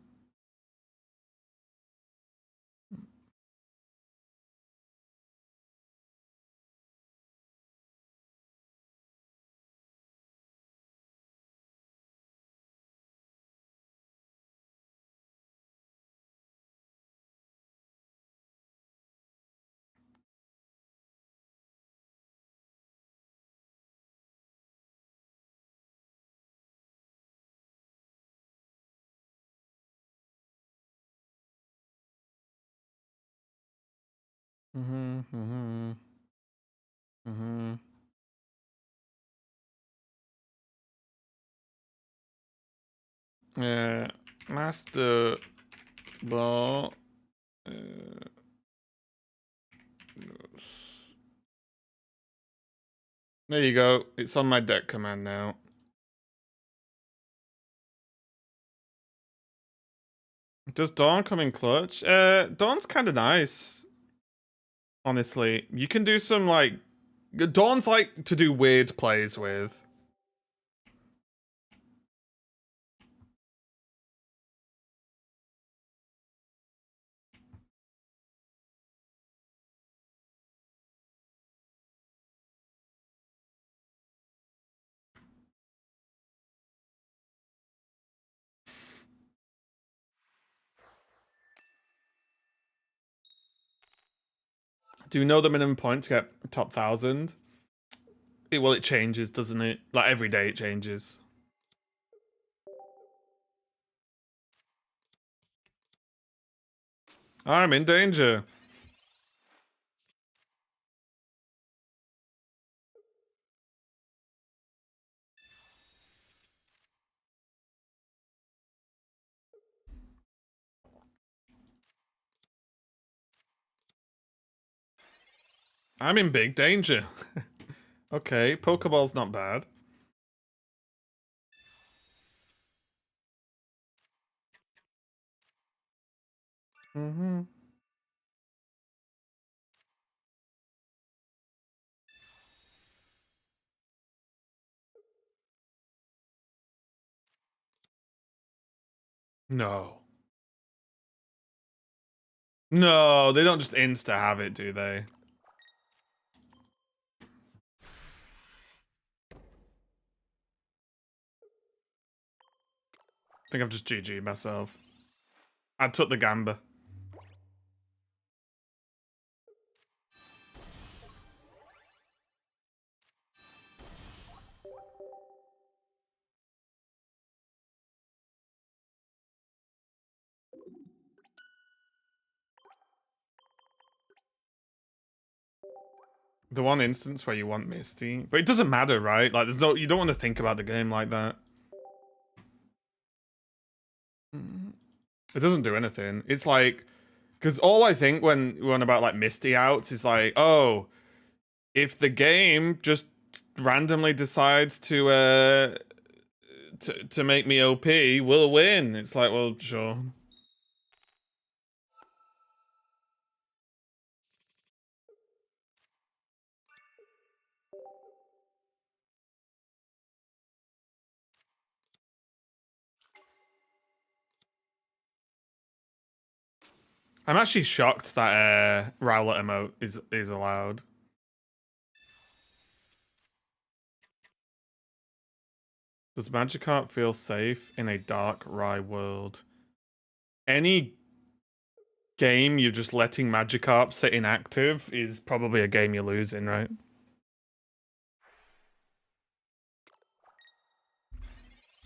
Yeah, Master Ball. There you go. It's on my deck command now. Does Dawn come in clutch? Dawn's kind of nice. Honestly, you can do some like Dawn's like to do weird plays with. Do you know the minimum point to get top 1,000? Well, it changes, doesn't it? Like every day it changes. I'm in danger. I'm in big danger. Okay, Pokeball's not bad. No. No, they don't just insta have it, do they? I think I've just GG'd myself. I took the Gamba. The one instance where you want Misty. But it doesn't matter, right? Like, there's no... You don't want to think about the game like that. It doesn't do anything. It's like... Because all I think when about, like, Misty outs is like, oh, if the game just randomly decides to make me OP, we'll win. It's like, well, sure. I'm actually shocked that Rowlet emote is allowed. Does Magikarp feel safe in a Darkrai world? Any game you're just letting Magikarp sit inactive is probably a game you're losing, right?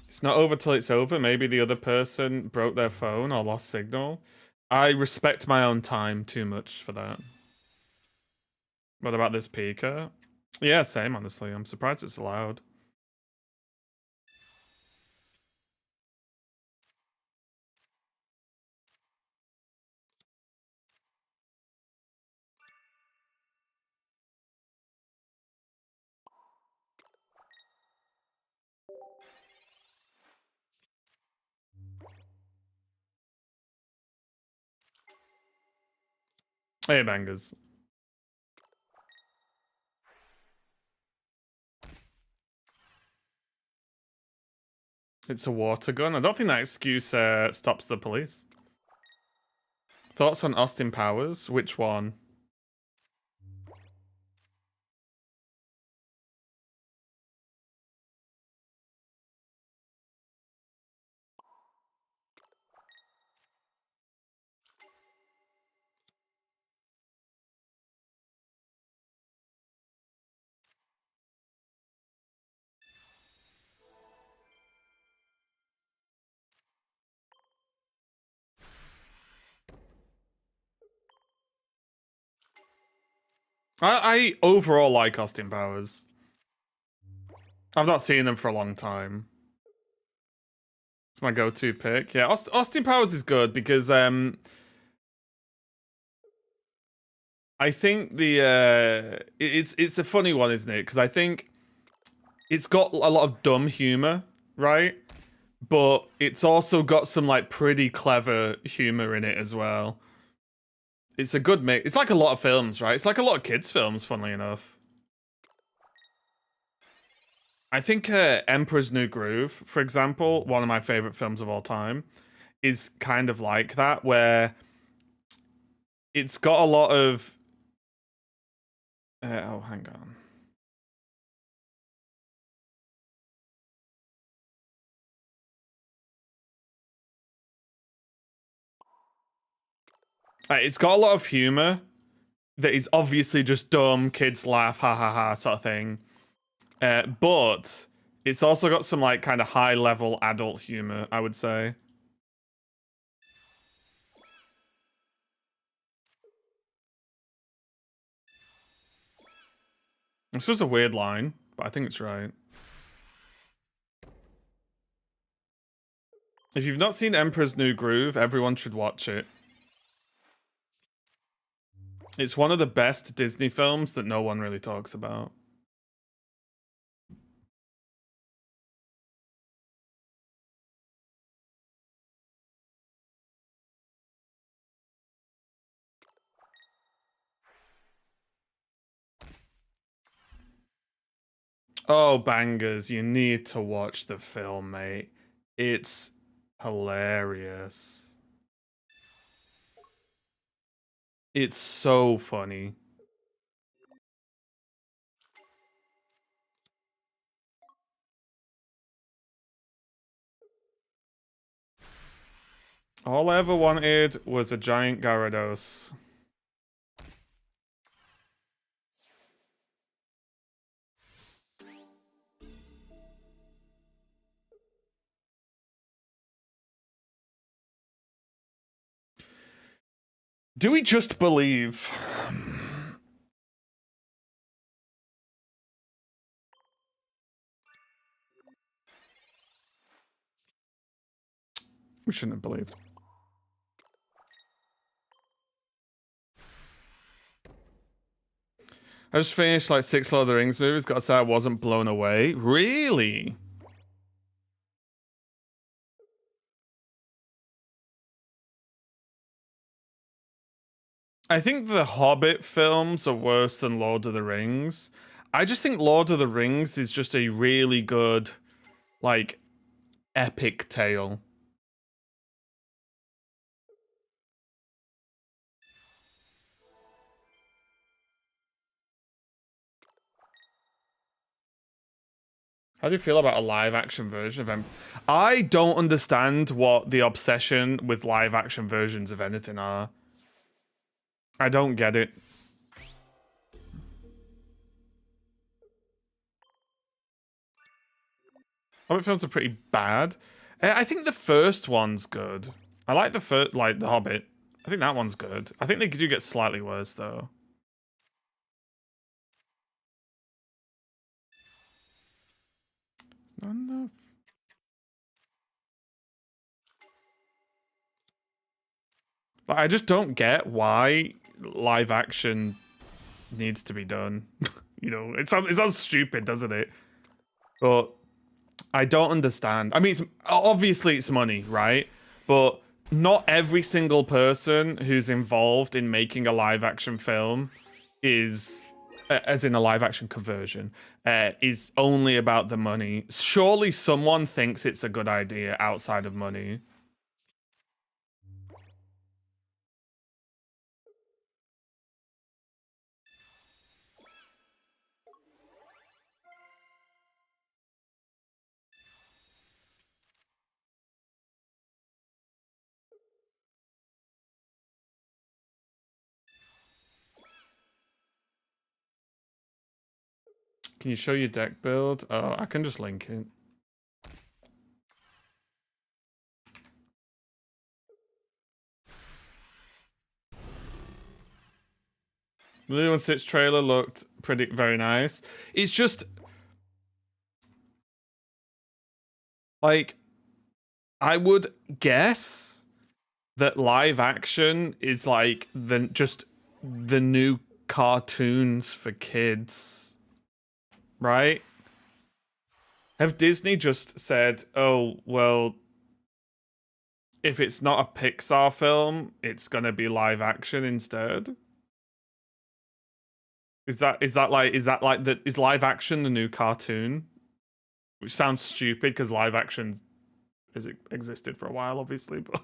It's not over till it's over. Maybe the other person broke their phone or lost signal. I respect my own time too much for that. What about this Pika? Yeah, same, honestly. I'm surprised it's allowed. Hey, bangers. It's a water gun. I don't think that excuse stops the police. Thoughts on Austin Powers? Which one? I overall like Austin Powers. I've not seen them for a long time. It's my go-to pick. Yeah, Austin Powers is good because I think it's a funny one, isn't it? Because I think it's got a lot of dumb humor, right? But it's also got some like pretty clever humor in it as well. It's a good mix. It's like a lot of films, right? It's like a lot of kids' films, funnily enough. I think Emperor's New Groove, for example, one of my favorite films of all time, is kind of like that, where it's got a lot of. Oh, hang on. It's got a lot of humor that is obviously just dumb, kids laugh, ha ha ha, sort of thing. But it's also got some like kind of high level adult humor, I would say. This was a weird line, but I think it's right. If you've not seen Emperor's New Groove, everyone should watch it. It's one of the best Disney films that no one really talks about. Oh, bangers, you need to watch the film, mate. It's hilarious. It's so funny. All I ever wanted was a giant Gyarados. Do we just believe? We shouldn't have believed. I just finished like 6 Lord of the Rings movies. Gotta say, I wasn't blown away. Really? I think the Hobbit films are worse than Lord of the Rings. I just think Lord of the Rings is just a really good, like, epic tale. How do you feel about a live action version of them? I don't understand what the obsession with live action versions of anything are. I don't get it. Hobbit films are pretty bad. I think the first one's good. I like the first, like the Hobbit. I think that one's good. I think they do get slightly worse though. Not enough. But I just don't get why live action needs to be done. You know, it sounds stupid, doesn't it? But I don't understand. I mean, obviously it's money, right? But not every single person who's involved in making a live action film is, as in a live action conversion, is only about the money. Surely someone thinks it's a good idea outside of money. Can you show your deck build? Oh, I can just link it. The Lilo and Stitch trailer looked very nice. It's just like, I would guess that live action is like just the new cartoons for kids, right? Have Disney just said, "Oh, well, if it's not a Pixar film, it's gonna be live action instead"? Is that like is live action the new cartoon? Which sounds stupid because live action has existed for a while, obviously, but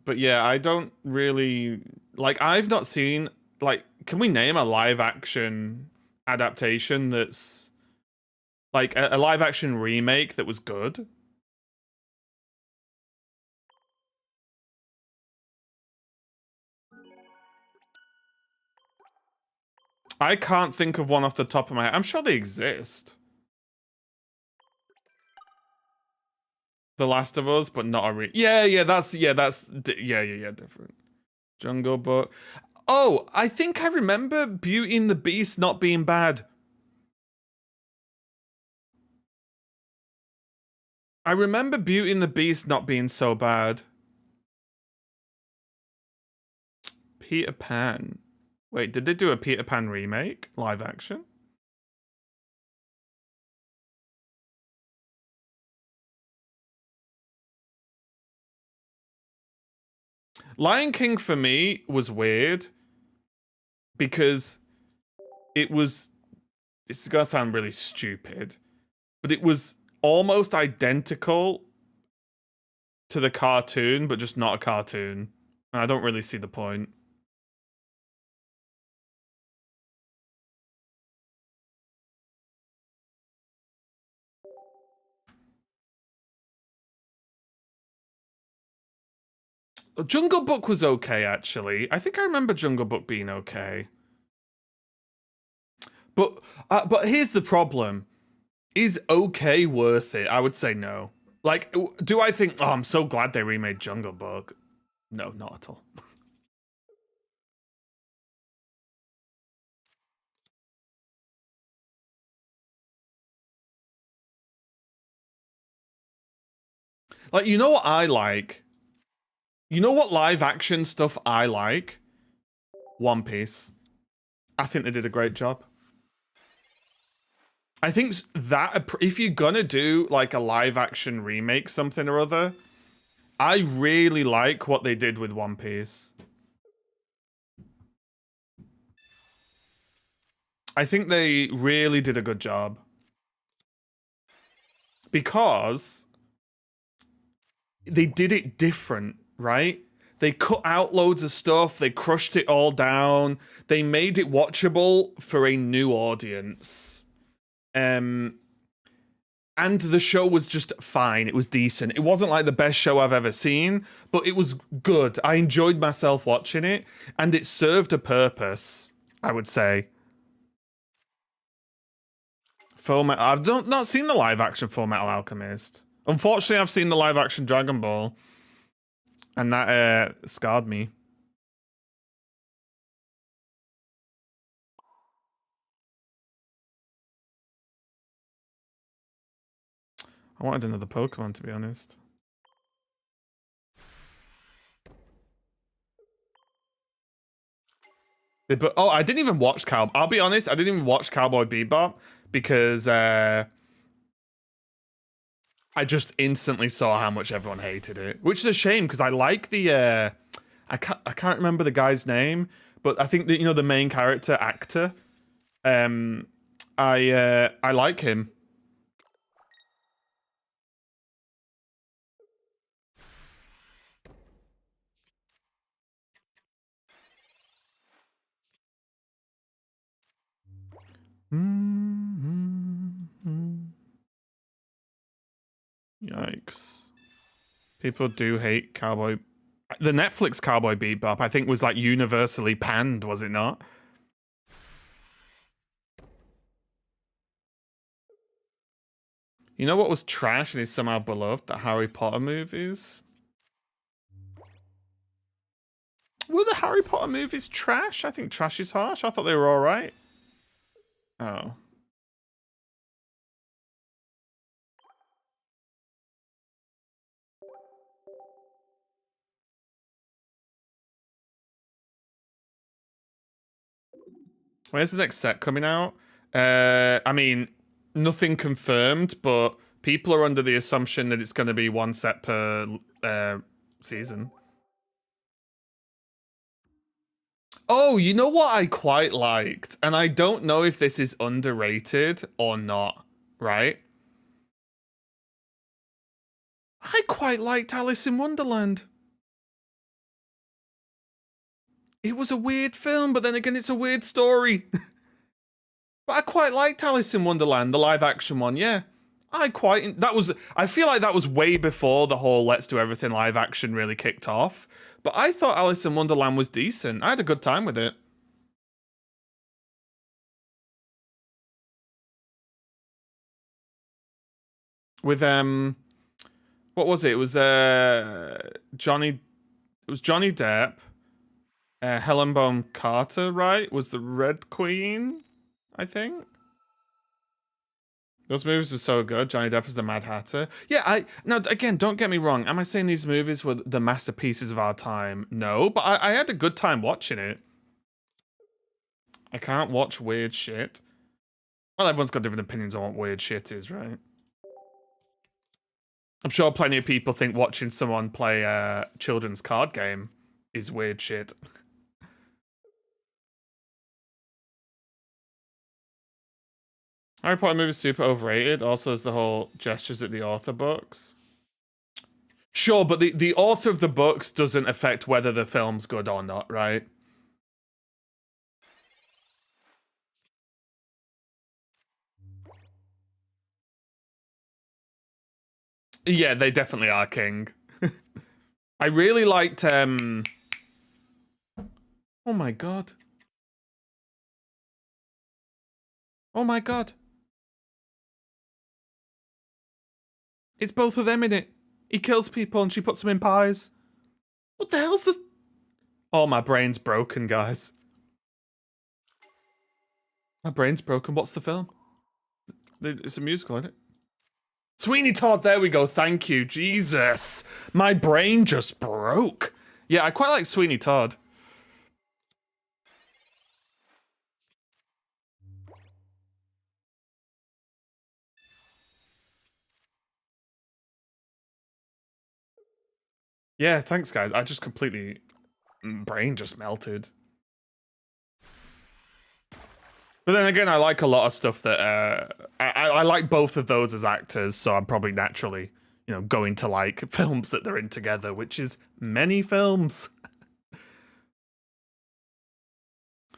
but yeah, I don't really like. I've not seen like. Can we name a live action adaptation that's like a live action remake that was good? I can't think of one off the top of my head. I'm sure they exist. The Last of Us, but not a that's different. Jungle Book. Oh, I think I remember Beauty and the Beast not being bad. I remember Beauty and the Beast not being so bad. Peter Pan. Wait, did they do a Peter Pan remake? Live action? Lion King for me was weird because it was this is gonna sound really stupid, but it was almost identical to the cartoon, but just not a cartoon. And I don't really see the point. Jungle Book was okay, actually. I think I remember Jungle Book being okay. But here's the problem. Is okay worth it? I would say no. Like, do I think, oh, I'm so glad they remade Jungle Book? No, not at all. Like, you know what I like? You know what live action stuff I like? One Piece. I think they did a great job. I think that if you're gonna do like a live action remake something or other, I really like what they did with One Piece. I think they really did a good job. Because they did it different, right? They cut out loads of stuff, they crushed it all down, they made it watchable for a new audience. And the show was just fine. It was decent. It wasn't like the best show I've ever seen, but it was good. I enjoyed myself watching it, and it served a purpose, I would say. I've not seen the live action Full Metal Alchemist. Unfortunately, I've seen the live action Dragon Ball, and that scarred me. I wanted another Pokemon, to be honest. But oh, I didn't even watch I'll be honest, I didn't even watch Cowboy Bebop because I just instantly saw how much everyone hated it, which is a shame because I like the I can't remember the guy's name, but I think that, you know, the main character actor, I like him. Yikes. People do hate Cowboy. The Netflix Cowboy Bebop, I think, was like universally panned, was it not? You know what was trash and is somehow beloved? The Harry Potter movies. Were the Harry Potter movies trash? I think trash is harsh. I thought they were alright. Oh. Where's the next set coming out? I mean, nothing confirmed, but people are under the assumption that it's going to be one set per season. Oh, you know what I quite liked? And I don't know if this is underrated or not, right? I quite liked Alice in Wonderland. It was a weird film, but then again, it's a weird story. But I quite liked Alice in Wonderland, the live action one, yeah. I feel like that was way before the whole Let's Do Everything live action really kicked off. But I thought Alice in Wonderland was decent. I had a good time with it. With what was it? It was Johnny Depp, Helen Bonham Carter, right? Was the Red Queen, I think. Those movies were so good. Johnny Depp was the Mad Hatter. Yeah, now again, don't get me wrong. Am I saying these movies were the masterpieces of our time? No, but I had a good time watching it. I can't watch weird shit. Well, everyone's got different opinions on what weird shit is, right? I'm sure plenty of people think watching someone play a children's card game is weird shit. Harry Potter movie is super overrated. Also, there's the whole gestures at the author books. Sure, but the author of the books doesn't affect whether the film's good or not, right? Yeah, they definitely are king. I really liked oh my god. Oh my god. It's both of them in it. He kills people and she puts them in pies. What the hell's the... Oh, my brain's broken, guys. My brain's broken. What's the film? It's a musical, isn't it? Sweeney Todd, there we go. Thank you. Jesus. My brain just broke. Yeah, I quite like Sweeney Todd. Yeah, thanks, guys. I just completely... brain just melted. But then again, I like a lot of stuff that... I like both of those as actors, so I'm probably naturally, you know, going to like films that they're in together, which is many films.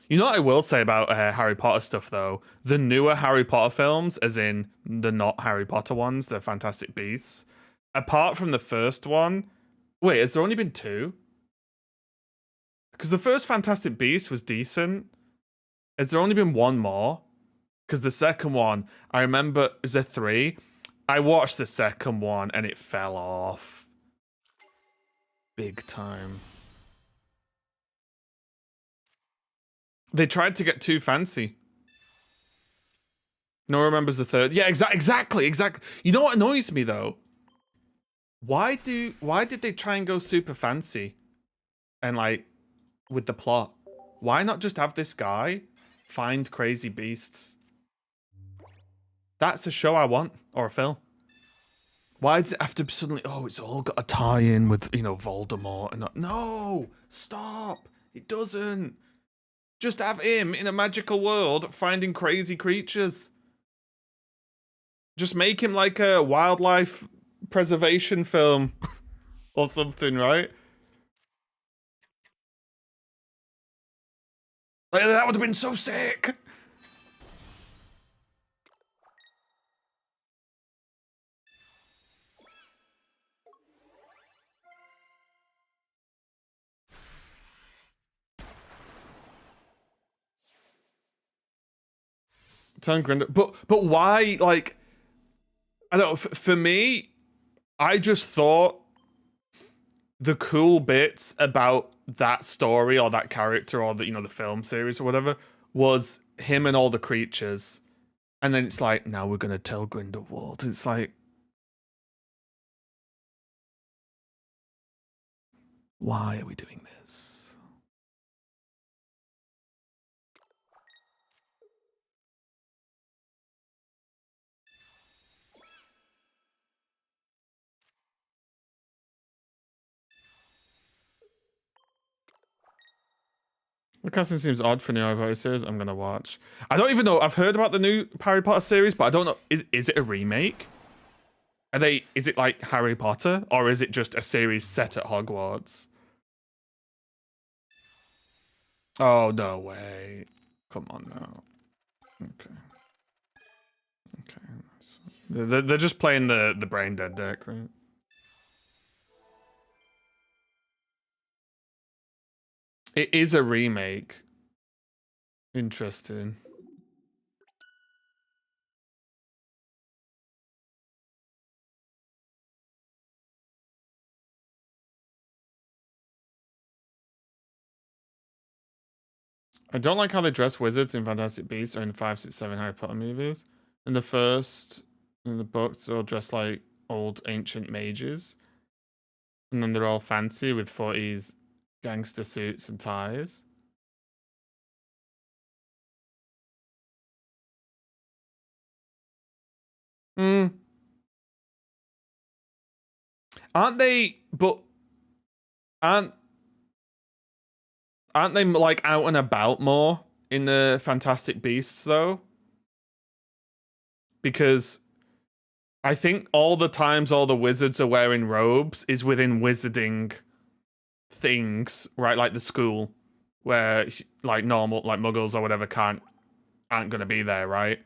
You know what I will say about Harry Potter stuff, though? The newer Harry Potter films, as in the not Harry Potter ones, the Fantastic Beasts, apart from the first one... Wait, has there only been two? Because the first Fantastic Beast was decent. Has there only been one more? Because the second one, I remember, is there three? I watched the second one and it fell off. Big time. They tried to get too fancy. No one remembers the third. Yeah, exactly. You know what annoys me though? Why did they try and go super fancy? And like, with the plot? Why not just have this guy find crazy beasts? That's a show I want, or a film. Why does it have to suddenly, oh, it's all got a tie-in with, you know, Voldemort and... No! Stop! It doesn't! Just have him in a magical world finding crazy creatures. Just make him like a wildlife preservation film or something, right? Like, that would have been so sick! Telling Grindelwald, but why? Like, I don't know. For me, I just thought the cool bits about that story or that character or the, you know, the film series or whatever was him and all the creatures, and then it's like, now we're gonna tell Grindelwald. It's like, why are we doing this? The casting seems odd for new Harry Potter series. I'm gonna watch. I don't even know. I've heard about the new Harry Potter series, but I don't know. Is it a remake? Are they? Is it like Harry Potter, or is it just a series set at Hogwarts? Oh no way! Come on now. Okay. Okay. They're just playing the brain dead deck, right? It is a remake. Interesting. I don't like how they dress wizards in Fantastic Beasts or in 5, 6, 7 Harry Potter movies. In the books, they're all dressed like old ancient mages. And then they're all fancy with 40s gangster suits and ties. Hmm. Aren't they, but aren't they like out and about more in the Fantastic Beasts though? because I think all the times all the wizards are wearing robes is within wizarding things, right? Like the school, where like normal, like muggles or whatever aren't gonna be there, right?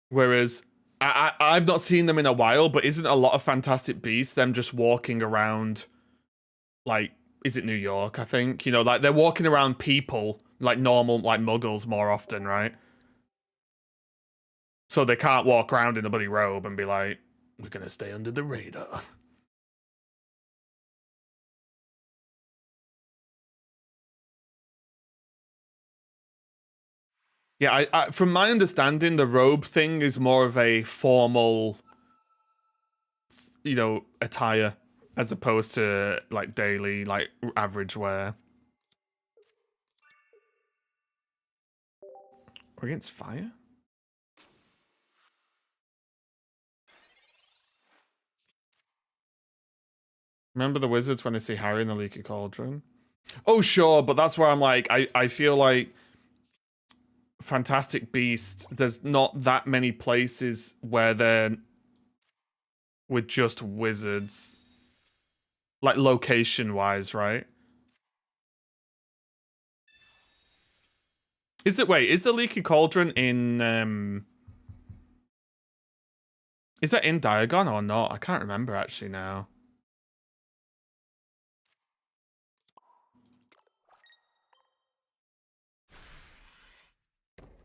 Whereas I've not seen them in a while, but isn't a lot of Fantastic Beasts them just walking around, like, is it New York? I think, you know, like they're walking around people like normal, like muggles more often, right? So they can't walk around in a bloody robe and be like, we're gonna stay under the radar. Yeah, from my understanding, the robe thing is more of a formal, you know, attire as opposed to like daily, like average wear. We're against fire? Remember the wizards when they see Harry in the Leaky Cauldron? Oh, sure, but that's where I'm like, I feel like Fantastic Beast, there's not that many places where they're with just wizards. Like location-wise, right? Is the Leaky Cauldron in is that in Diagon or not? I can't remember actually now.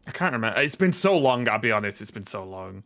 I can't remember. It's been so long, I'll be honest, it's been so long.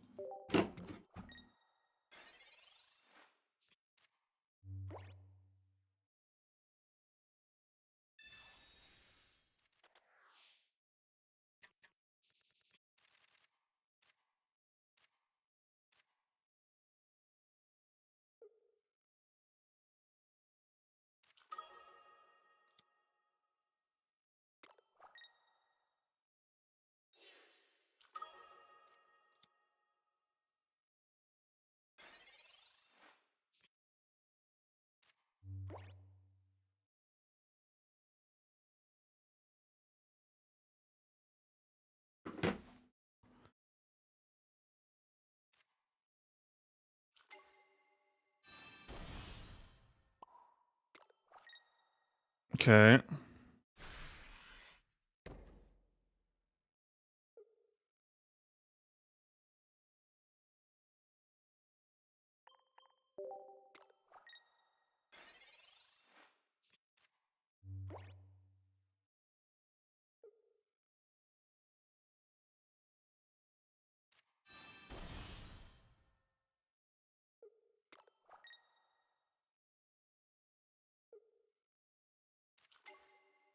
Okay.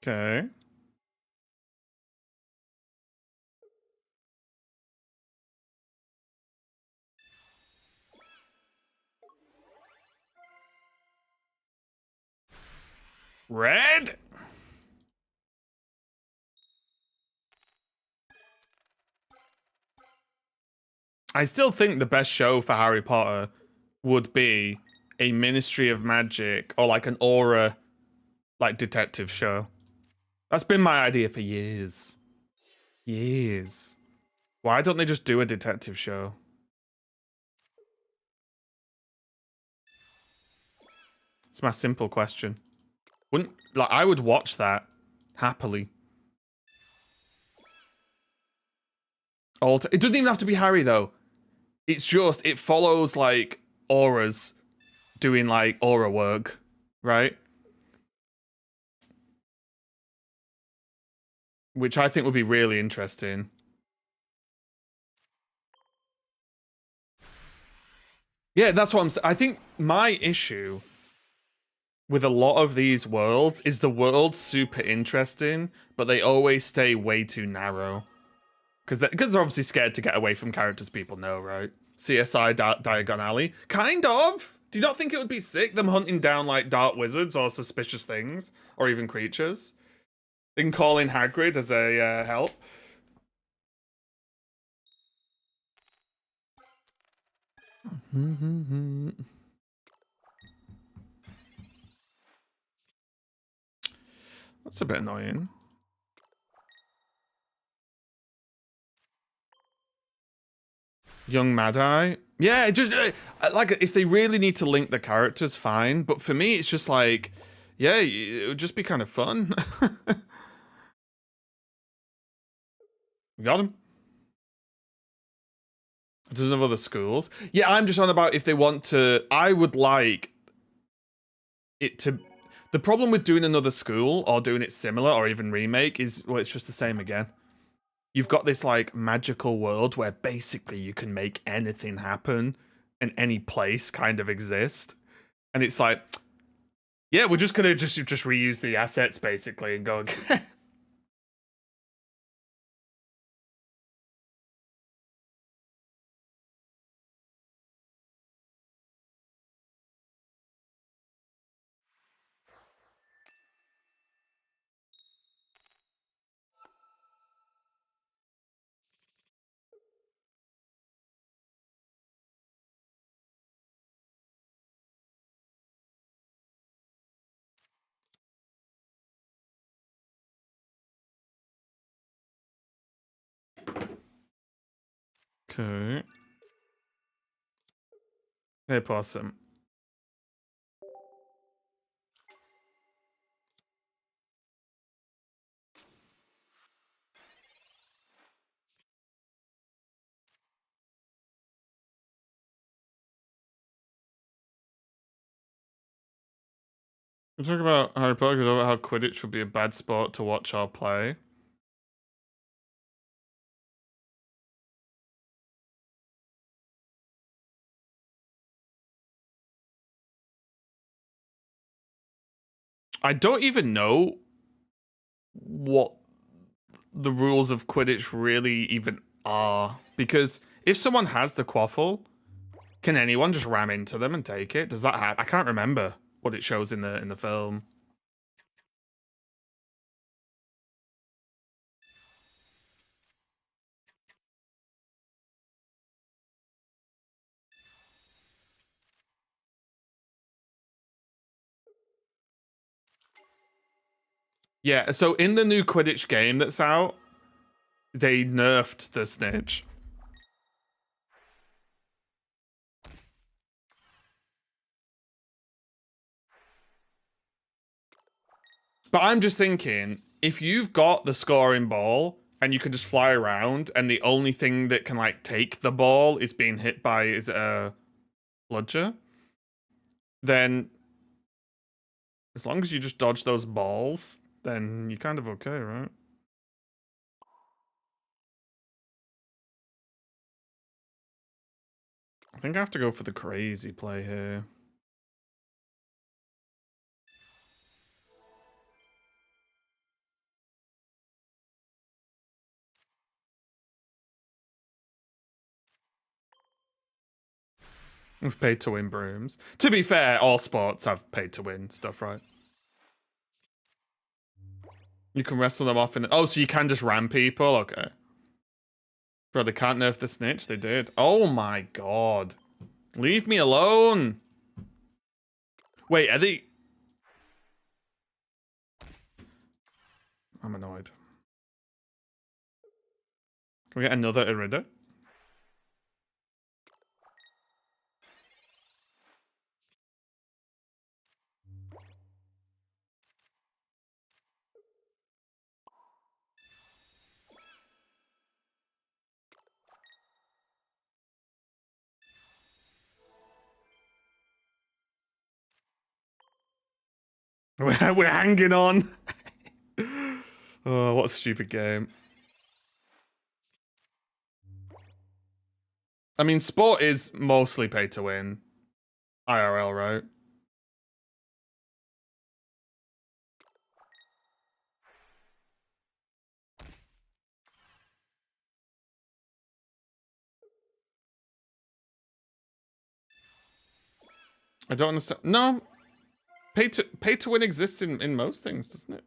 Okay. Red? I still think the best show for Harry Potter would be a Ministry of Magic or like an Aura like detective show. That's been my idea for years. Years. Why don't they just do a detective show? It's my simple question. Wouldn't like I would watch that happily. It doesn't even have to be Harry though. It's just it follows like auras doing like aura work, right? Which I think would be really interesting. Yeah, that's what I'm saying. I think my issue with a lot of these worlds is the world's super interesting, but they always stay way too narrow. Because they're obviously scared to get away from characters people know, right? CSI Diagon Alley. Kind of. Do you not think it would be sick, them hunting down, like, dark wizards or suspicious things? Or even creatures? They can call in Hagrid as a help. That's a bit annoying. Young Mad-Eye. Yeah, just like if they really need to link the characters, fine. But for me, it's just like, yeah, it would just be kind of fun. Got him. There's other schools. Yeah, I'm just on about if they want to. I would like it to. The problem with doing another school or doing it similar or even remake is, well, it's just the same again. You've got this like magical world where basically you can make anything happen and any place kind of exist. And it's like, yeah, we're just gonna just reuse the assets basically and go again. Okay. Hey, Possum. We talk about Harry Potter, about how Quidditch would be a bad sport to watch or play. I don't even know what the rules of Quidditch really even are. Because if someone has the quaffle, can anyone just ram into them and take it? Does that happen? I can't remember what it shows in the film. Yeah, so in the new Quidditch game that's out, they nerfed the snitch. But I'm just thinking, if you've got the scoring ball and you can just fly around, and the only thing that can like take the ball is being hit by is a bludger, then as long as you just dodge those balls, then you're kind of okay, right? I think I have to go for the crazy play here. With pay to win brooms. To be fair, all sports have pay to win stuff, right? You can wrestle them off in. Oh, so you can just ram people? Okay. Bro, they can't nerf the snitch. They did. Oh my god. Leave me alone. Wait, are they... I'm annoyed. Can we get another Irida? We're hanging on. Oh, what a stupid game. I mean, sport is mostly pay to win. IRL, right? I don't understand. No, pay to win exists in most things, doesn't it?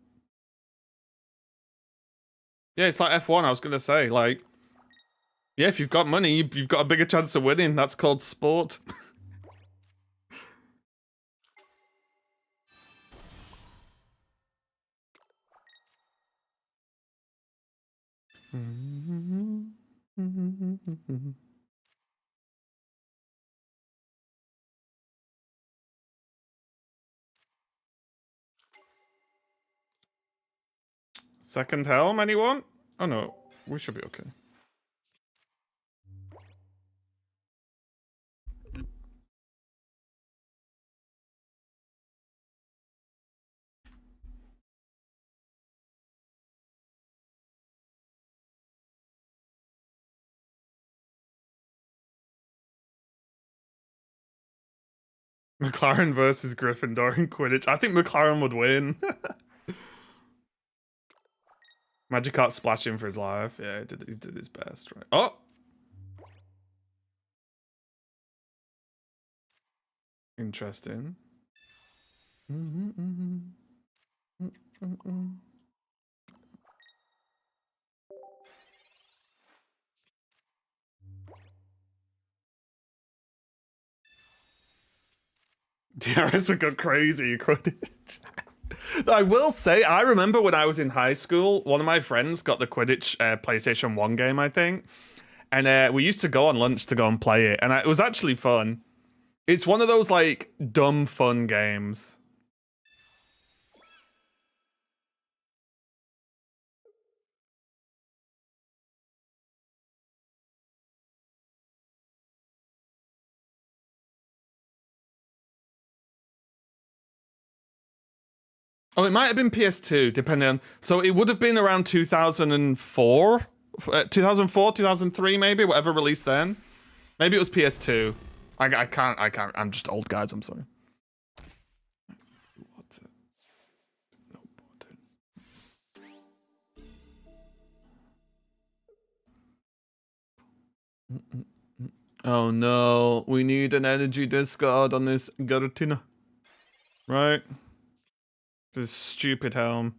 Yeah, it's like F1. I was gonna say, like, yeah, if you've got money, you've got a bigger chance of winning. That's called sport. Second helm, anyone? Oh no, we should be okay. McLaren versus Gryffindor in Quidditch. I think McLaren would win. Magikarp splashing for his life. Yeah, he did his best, right? Oh! Interesting. DRS would go crazy, Quidditch. I will say, I remember when I was in high school, one of my friends got the Quidditch PlayStation 1 game, I think. And we used to go on lunch to go and play it. And it was actually fun. It's one of those, like, dumb fun games. Oh, it might have been PS2, depending on... So it would have been around 2004? 2004, 2003, maybe? Whatever released then. Maybe it was PS2. I can't... I'm just old, guys. I'm sorry. Oh no, we need an energy discard on this Giratina. Right? This stupid helm.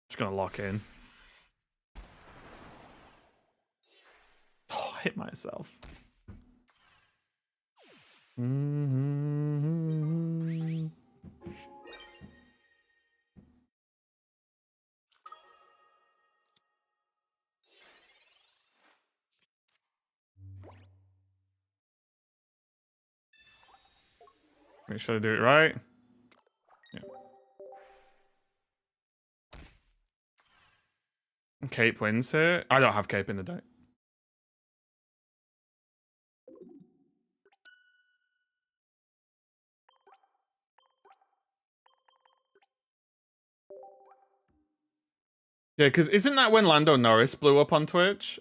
Just gonna lock in. Oh, I hit myself. Make sure I do it right. Yeah. Cape wins here. I don't have Cape in the deck. Yeah, because isn't that when Lando Norris blew up on Twitch?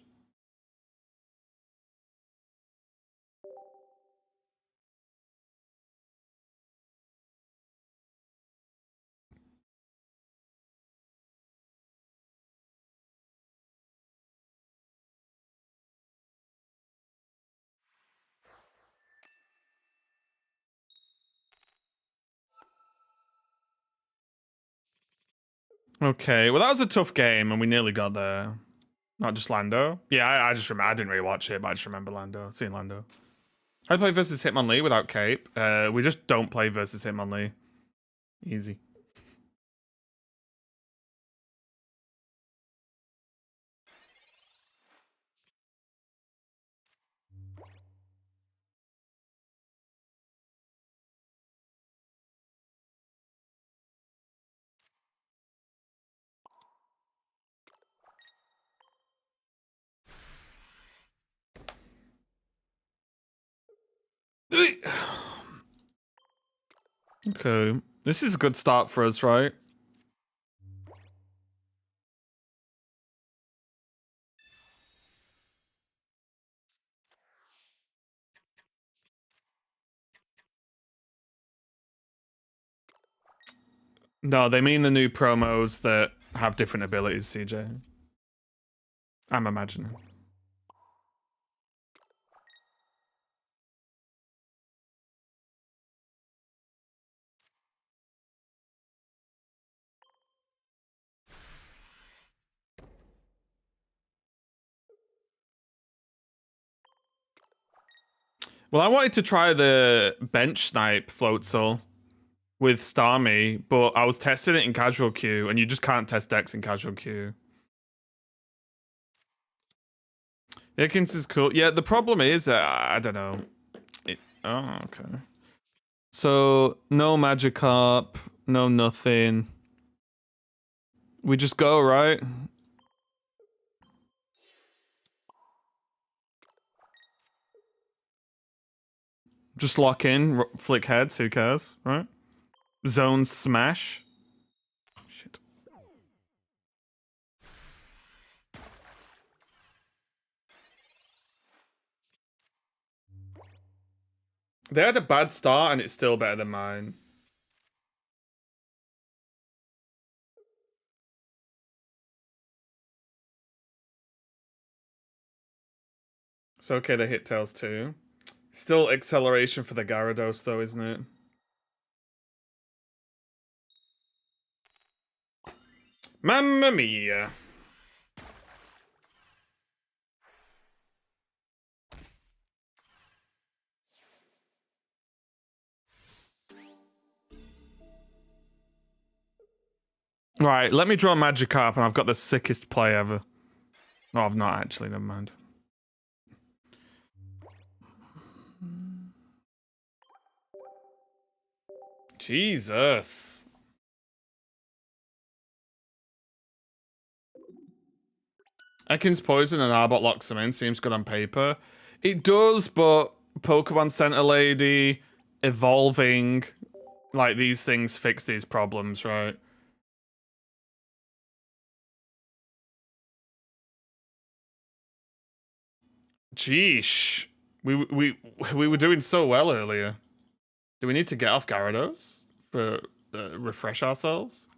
Okay, well that was a tough game and we nearly got there. Not just Lando. Yeah, I just remember. I didn't really watch it, but I just remember Lando. Seeing Lando. I play versus Hitmonlee without Cape. We just don't play versus Hitmonlee. Easy. Okay, this is a good start for us, right? No, they mean the new promos that have different abilities, CJ. I'm imagining. Well, I wanted to try the bench snipe float soul with Starmie, but I was testing it in casual queue, and you just can't test decks in casual queue. Ikins is cool. Yeah, the problem is, I don't know. Oh, okay. So, no Magikarp, no nothing. We just go, right? Just lock in, flick heads, who cares, right? Zone smash. Shit. They had a bad start and it's still better than mine. It's okay to hit tails too. Still acceleration for the Gyarados though, isn't it? Mamma mia. Right, let me draw Magikarp and I've got the sickest play ever. No, I've not actually, never mind. Jesus. Ekans Poison and Arbok locks them in, seems good on paper. It does, but Pokemon Center Lady, evolving, like these things fix these problems, right? Jeesh. We were doing so well earlier. Do we need to get off Gyarados for refresh ourselves?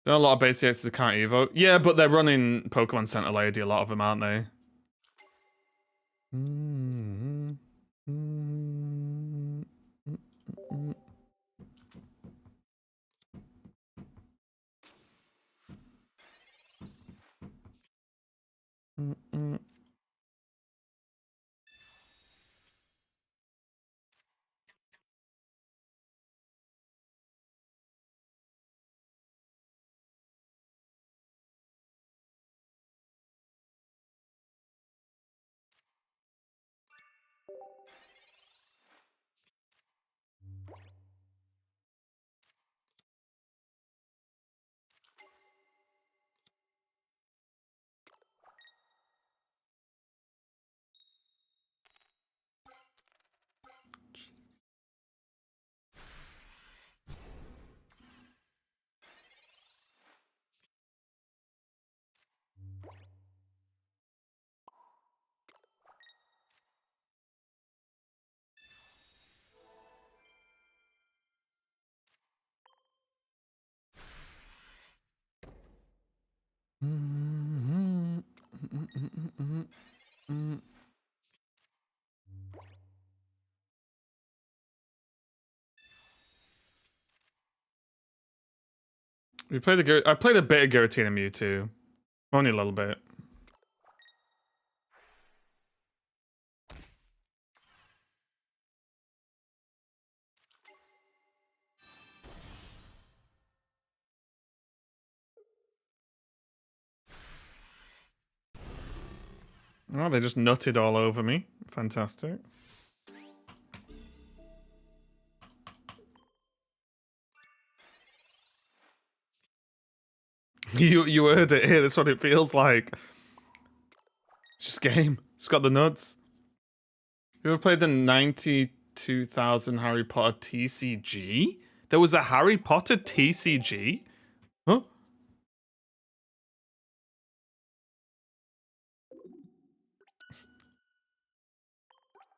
There are a lot of base EXs that can't evoke. Yeah, but they're running Pokemon Center Lady, a lot of them, aren't they? We played I played a bit of Giratina Mewtwo. Only a little bit. Oh, they just nutted all over me. Fantastic. You heard it here. That's what it feels like. It's just game. It's got the nuts. You ever played the 92,000 Harry Potter TCG? There was a Harry Potter TCG? Huh?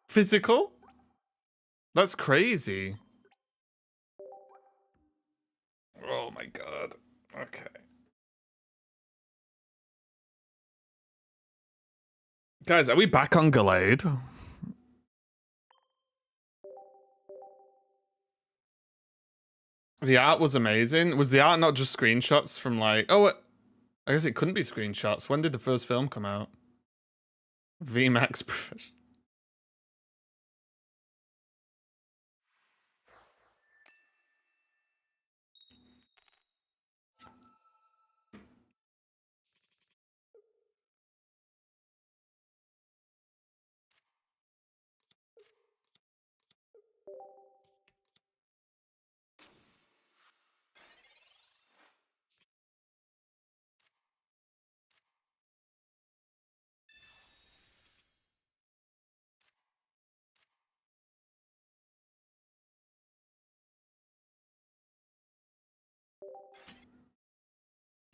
Physical? That's crazy. Oh my god. Okay. Guys, are we back on Gallade? The art was amazing. Was the art not just screenshots from like? Oh, I guess it couldn't be screenshots. When did the first film come out? VMAX Professional.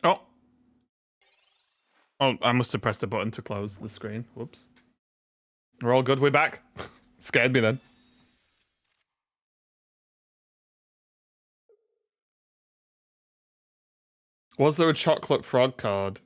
Oh. Oh, I must have pressed a button to close the screen. Whoops. We're all good. We're back. Scared me then. Was there a chocolate frog card?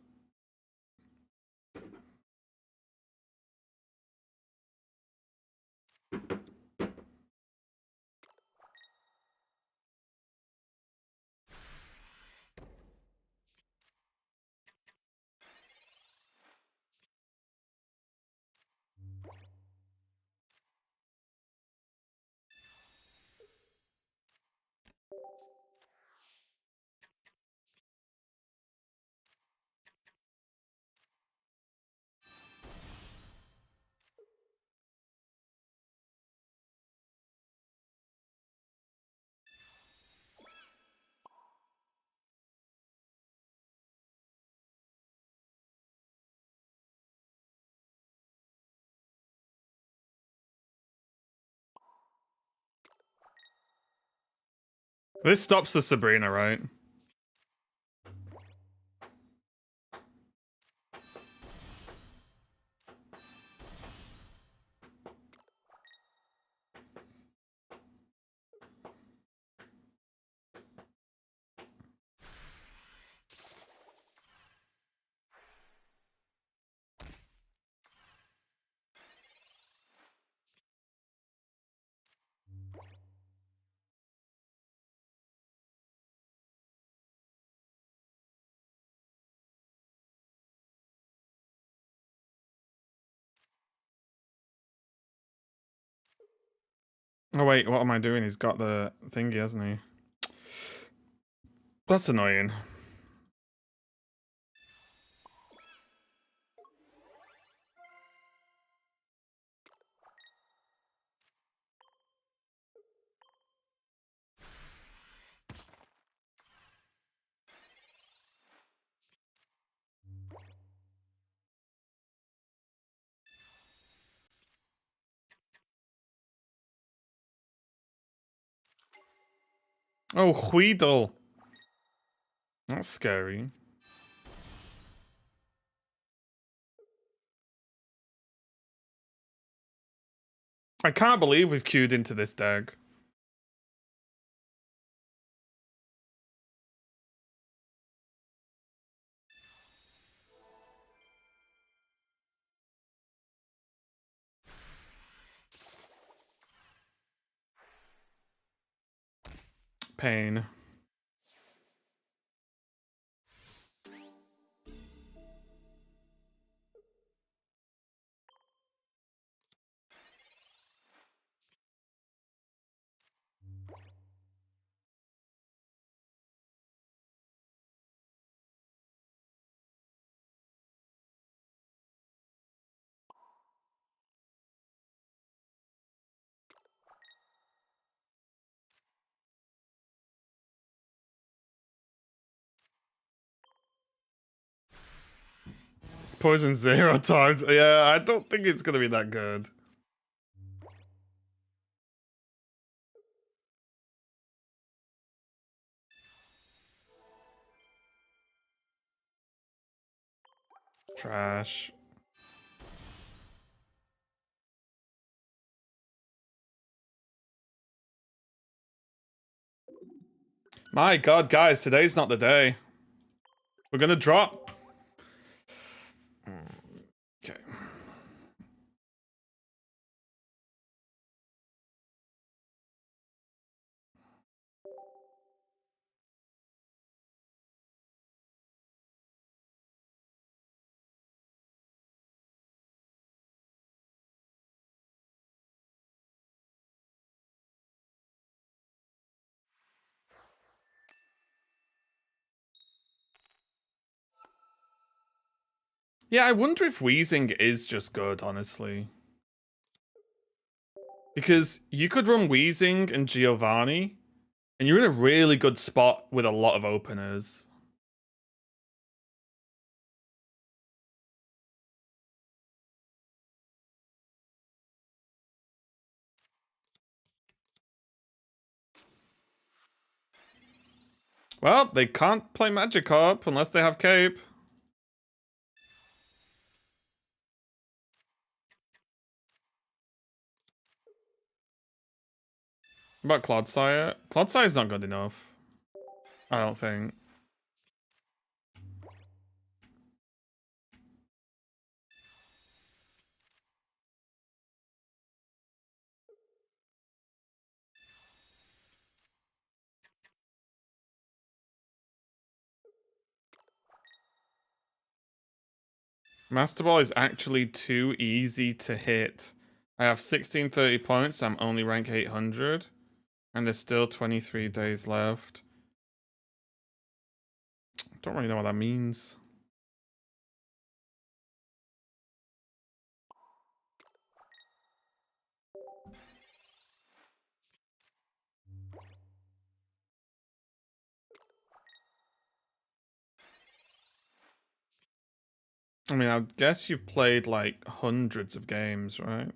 This stops the Sabrina, right? Oh wait, what am I doing? He's got the thingy, hasn't he? That's annoying. Oh, Weedle. That's scary. I can't believe we've queued into this deck. Pain. Poison 0 times. Yeah, I don't think it's gonna be that good. Trash. My god, guys, today's not the day. We're gonna drop. Okay. Yeah, I wonder if Wheezing is just good, honestly. Because you could run Wheezing and Giovanni, and you're in a really good spot with a lot of openers. Well, they can't play Magikarp unless they have Cape. What about Clodsire? Clodsire's not good enough. I don't think. Master Ball is actually too easy to hit. I have 1630 points. I'm only rank 800. And there's still 23 days left. Don't really know what that means. I mean, I guess you've played like hundreds of games, right?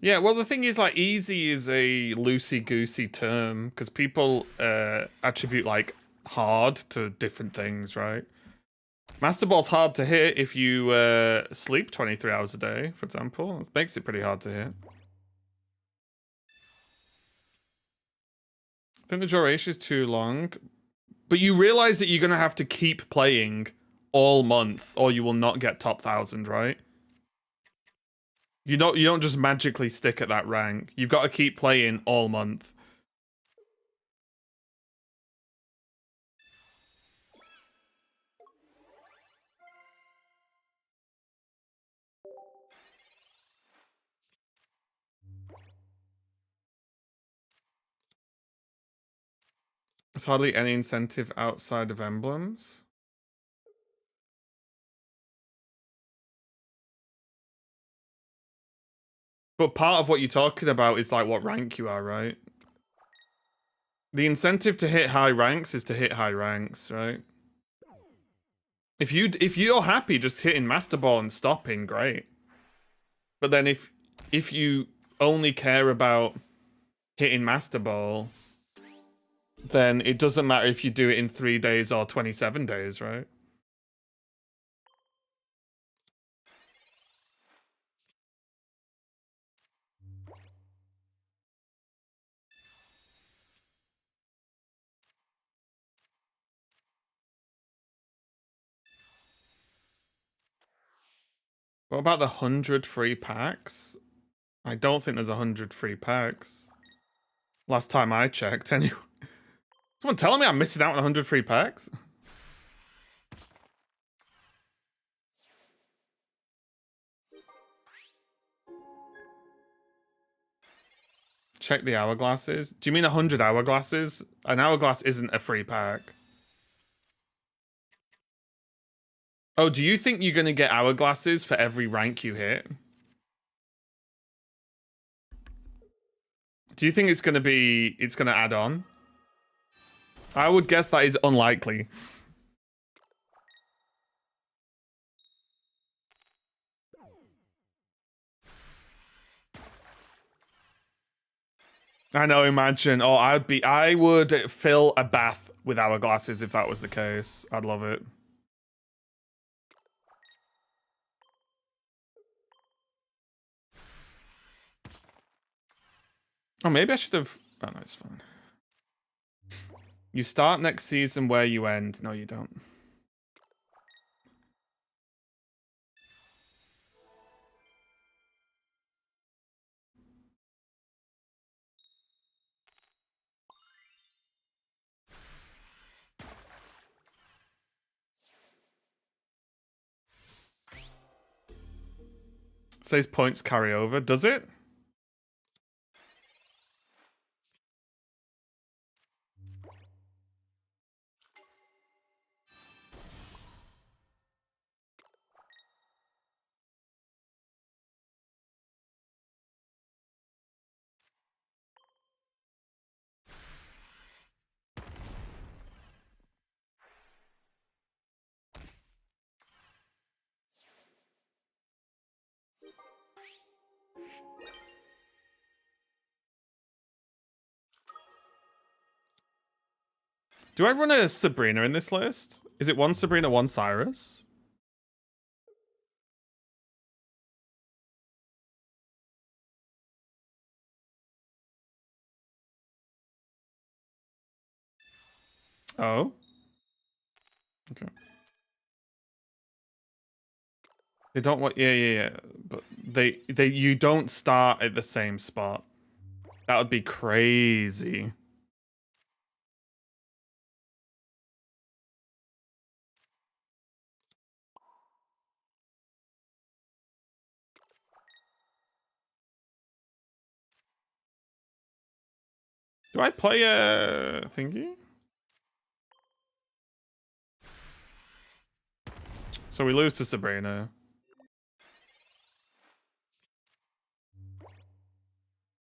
Yeah, well, the thing is, like, easy is a loosey-goosey term because people attribute, like, hard to different things, right? Master Ball's hard to hit if you sleep 23 hours a day, for example. It makes it pretty hard to hit. I think the duration is too long. But you realize that you're going to have to keep playing all month or you will not get top 1,000, right? You don't just magically stick at that rank. You've got to keep playing all month. There's hardly any incentive outside of emblems. But part of what you're talking about is like what rank you are, right? The incentive to hit high ranks is to hit high ranks, right? If you're happy just hitting Master Ball and stopping, great. But then if you only care about hitting Master Ball, then it doesn't matter if you do it in 3 days or 27 days, right? What about the 100 free packs? I don't think there's 100 free packs. Last time I checked, anyway. Someone telling me I'm missing out on 100 free packs? Check the hourglasses. Do you mean 100 hourglasses? An hourglass isn't a free pack. Oh, do you think you're going to get hourglasses for every rank you hit? Do you think it's going to add on? I would guess that is unlikely. I know, imagine. Oh, I would fill a bath with hourglasses if that was the case. I'd love it. Oh, maybe I should have... Oh, no, it's fine. You start next season where you end. No, you don't. It says points carry over. Does it? Do I run a Sabrina in this list? Is it one Sabrina, one Cyrus? Oh. Okay. They don't want, yeah. But you don't start at the same spot. That would be crazy. Do I play a thingy? So we lose to Sabrina.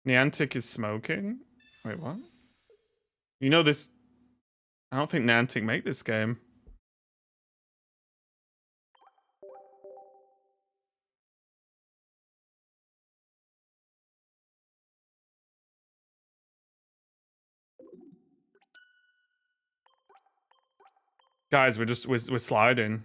Niantic is smoking? Wait, what? You know this... I don't think Niantic make this game. Guys, we're sliding.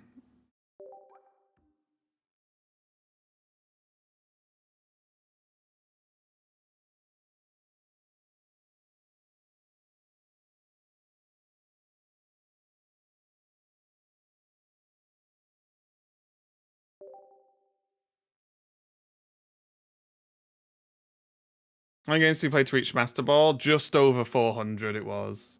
How many games do you play to reach Master Ball? Just over 400 it was.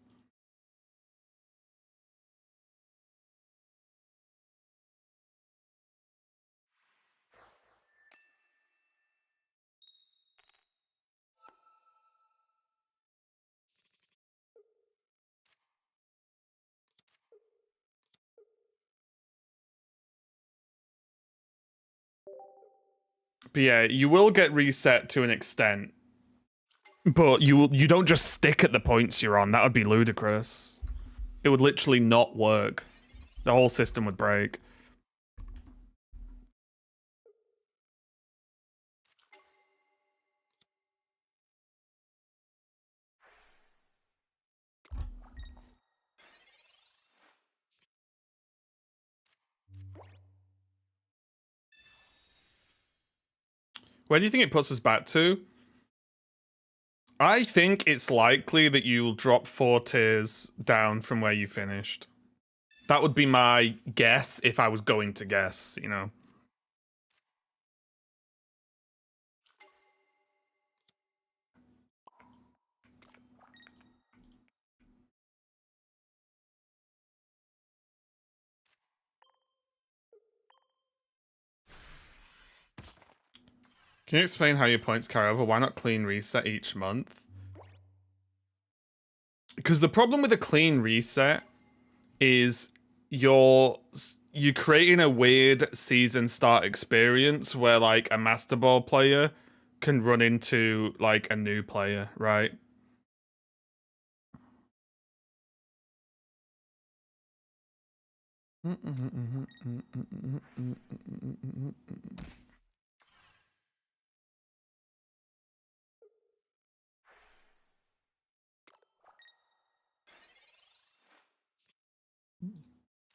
But yeah, you will get reset to an extent. But you don't just stick at the points you're on. That would be ludicrous. It would literally not work. The whole system would break. Where do you think it puts us back to? I think it's likely that you'll drop 4 tiers down from where you finished. That would be my guess if I was going to guess, you know. Can you explain how your points carry over? Why not clean reset each month? Because the problem with a clean reset is you're creating a weird season start experience where like a Master Ball player can run into like a new player, right?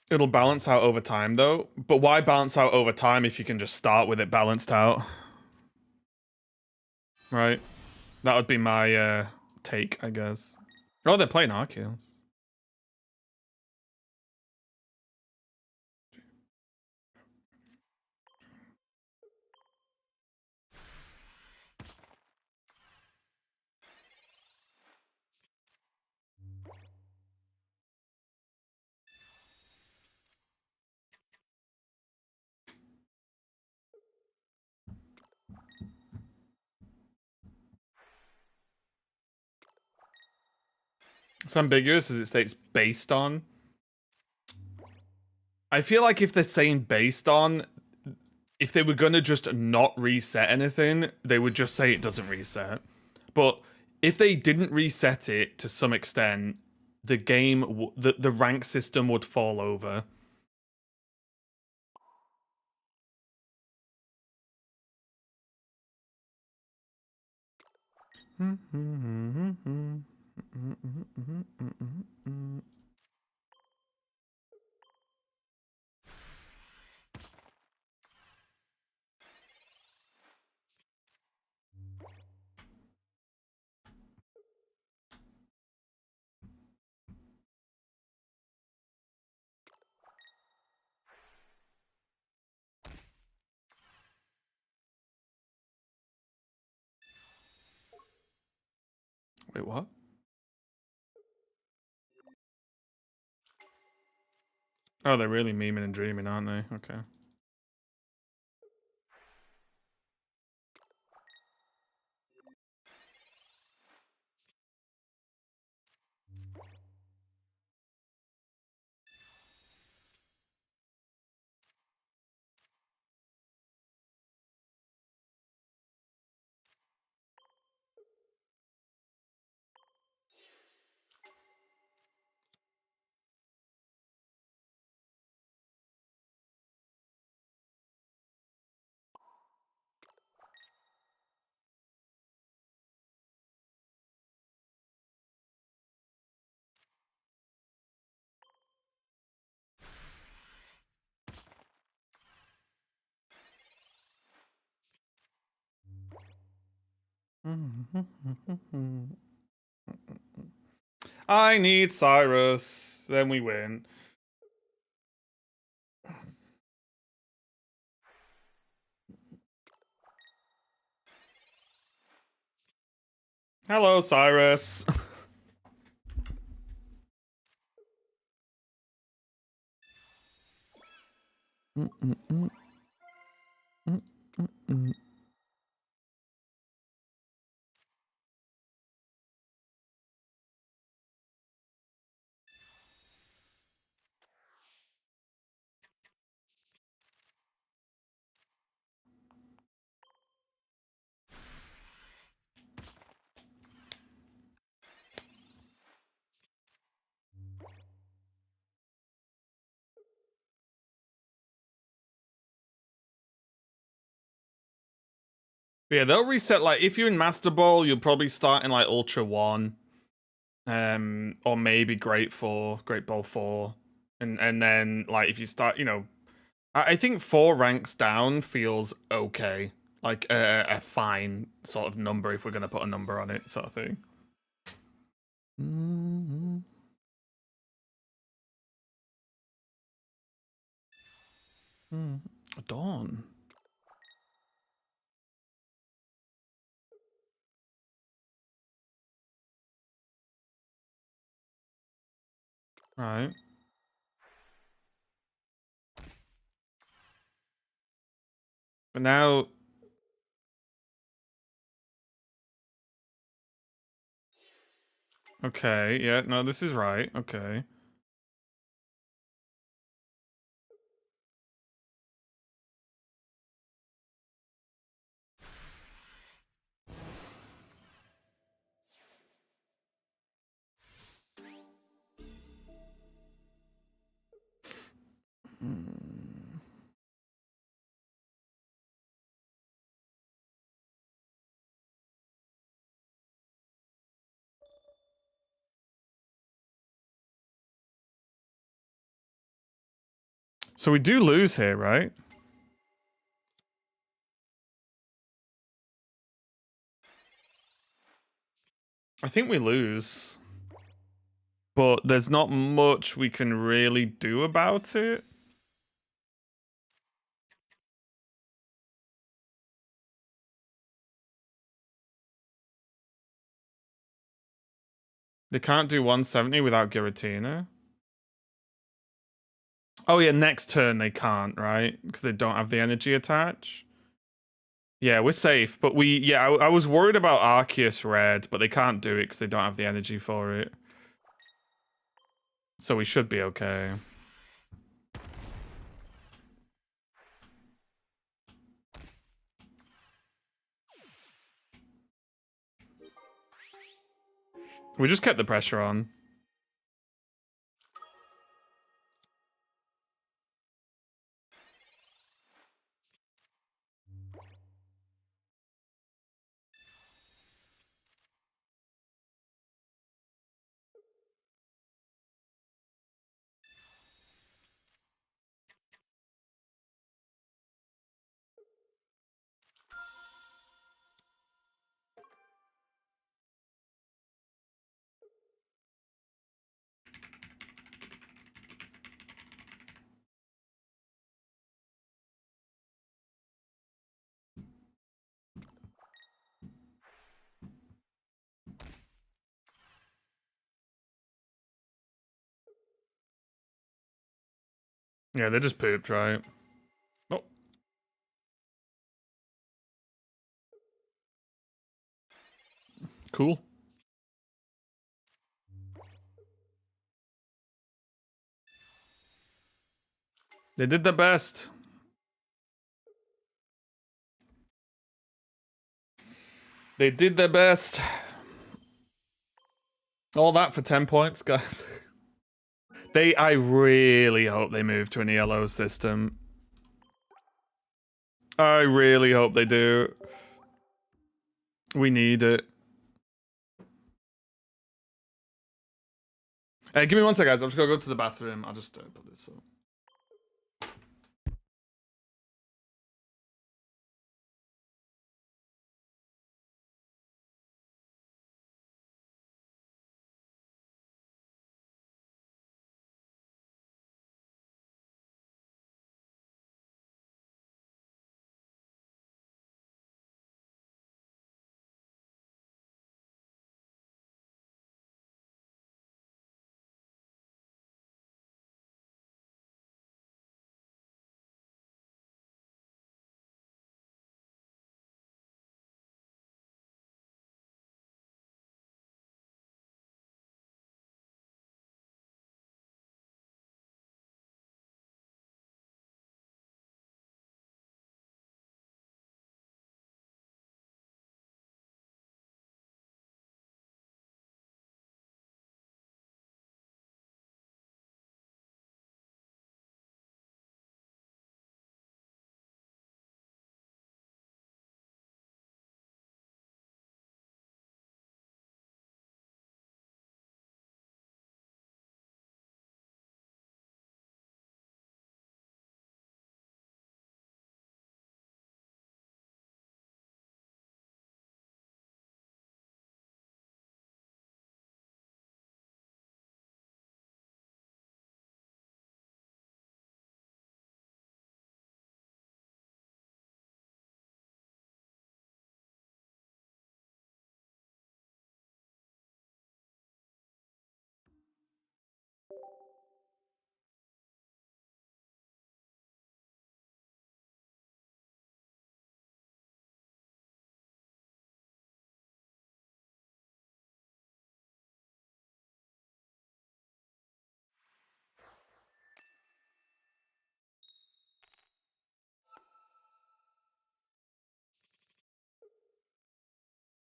It'll balance out over time though. But why balance out over time if you can just start with it balanced out? Right? That would be my take, I guess. Oh, they're playing Arceus. It's ambiguous as it states based on. I feel like if they're saying based on, if they were gonna just not reset anything, they would just say it doesn't reset. But if they didn't reset it to some extent, the game, the rank system would fall over. Wait, what? Oh, they're really memeing and dreaming, aren't they? Okay. I need Cyrus. Then we win. Hello, Cyrus. Yeah, they'll reset, like, if you're in Master Ball, you'll probably start in, like, Ultra 1. Or maybe Great Ball 4. And then, like, if you start, you know... I think 4 ranks down feels okay. Like, a fine sort of number if we're going to put a number on it, sort of thing. Dawn. Right. But now... Okay, yeah, no, this is right. Okay. So we do lose here, right? I think we lose. But there's not much we can really do about it. They can't do 170 without Giratina. Oh yeah, next turn they can't, right? Because they don't have the energy attach. Yeah, we're safe, but I was worried about Arceus Red, but they can't do it because they don't have the energy for it. So we should be okay. We just kept the pressure on. Yeah, they just pooped, right? Oh. Cool. They did their best. They did their best. All that for 10 points, guys. I really hope they move to an ELO system. I really hope they do. We need it. Hey, give me 1 sec, guys. I'm just gonna go to the bathroom. I'll just put this up.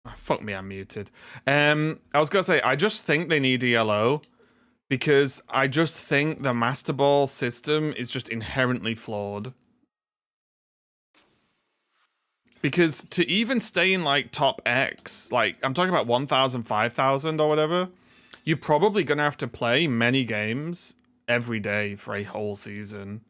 Oh, fuck me, I'm muted. I was gonna say, I just think they need ELO because I just think the Master Ball system is just inherently flawed. Because to even stay in like top X, like I'm talking about 1,000, 5,000 or whatever, you're probably gonna have to play many games every day for a whole season.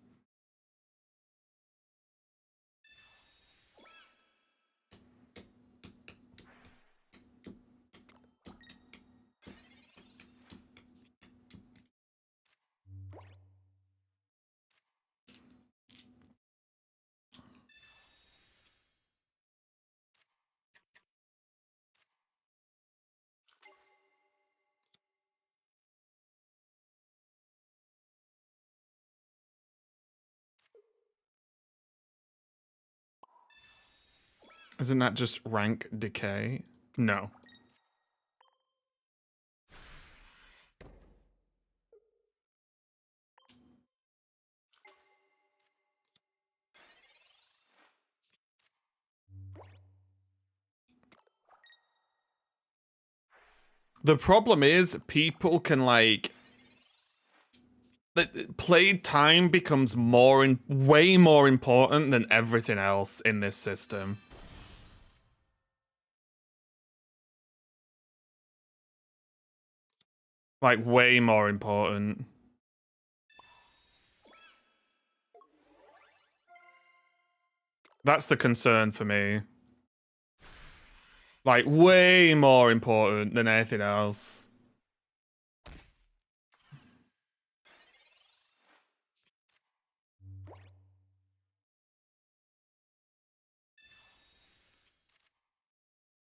Isn't that just rank decay? No. The problem is people can like played time becomes way more important than everything else in this system. Like way more important. That's the concern for me. Like way more important than anything else.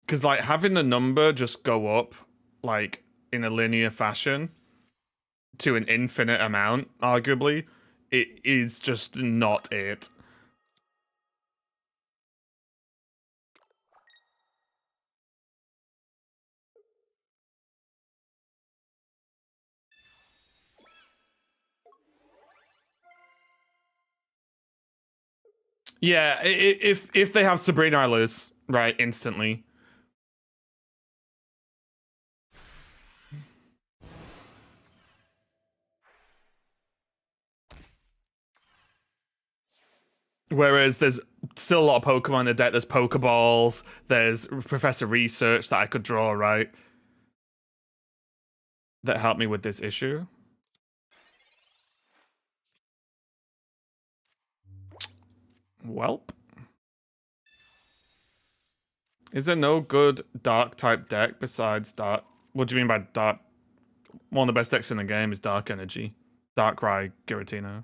Because like having the number just go up like in a linear fashion to an infinite amount, arguably, it is just not it. Yeah, if they have Sabrina, I lose, right, instantly. Whereas there's still a lot of Pokemon in the deck. There's Pokeballs, there's Professor Research that I could draw, right? That help me with this issue. Welp. Is there no good dark type deck besides dark? What do you mean by dark? One of the best decks in the game is Dark Energy. Darkrai, Giratina.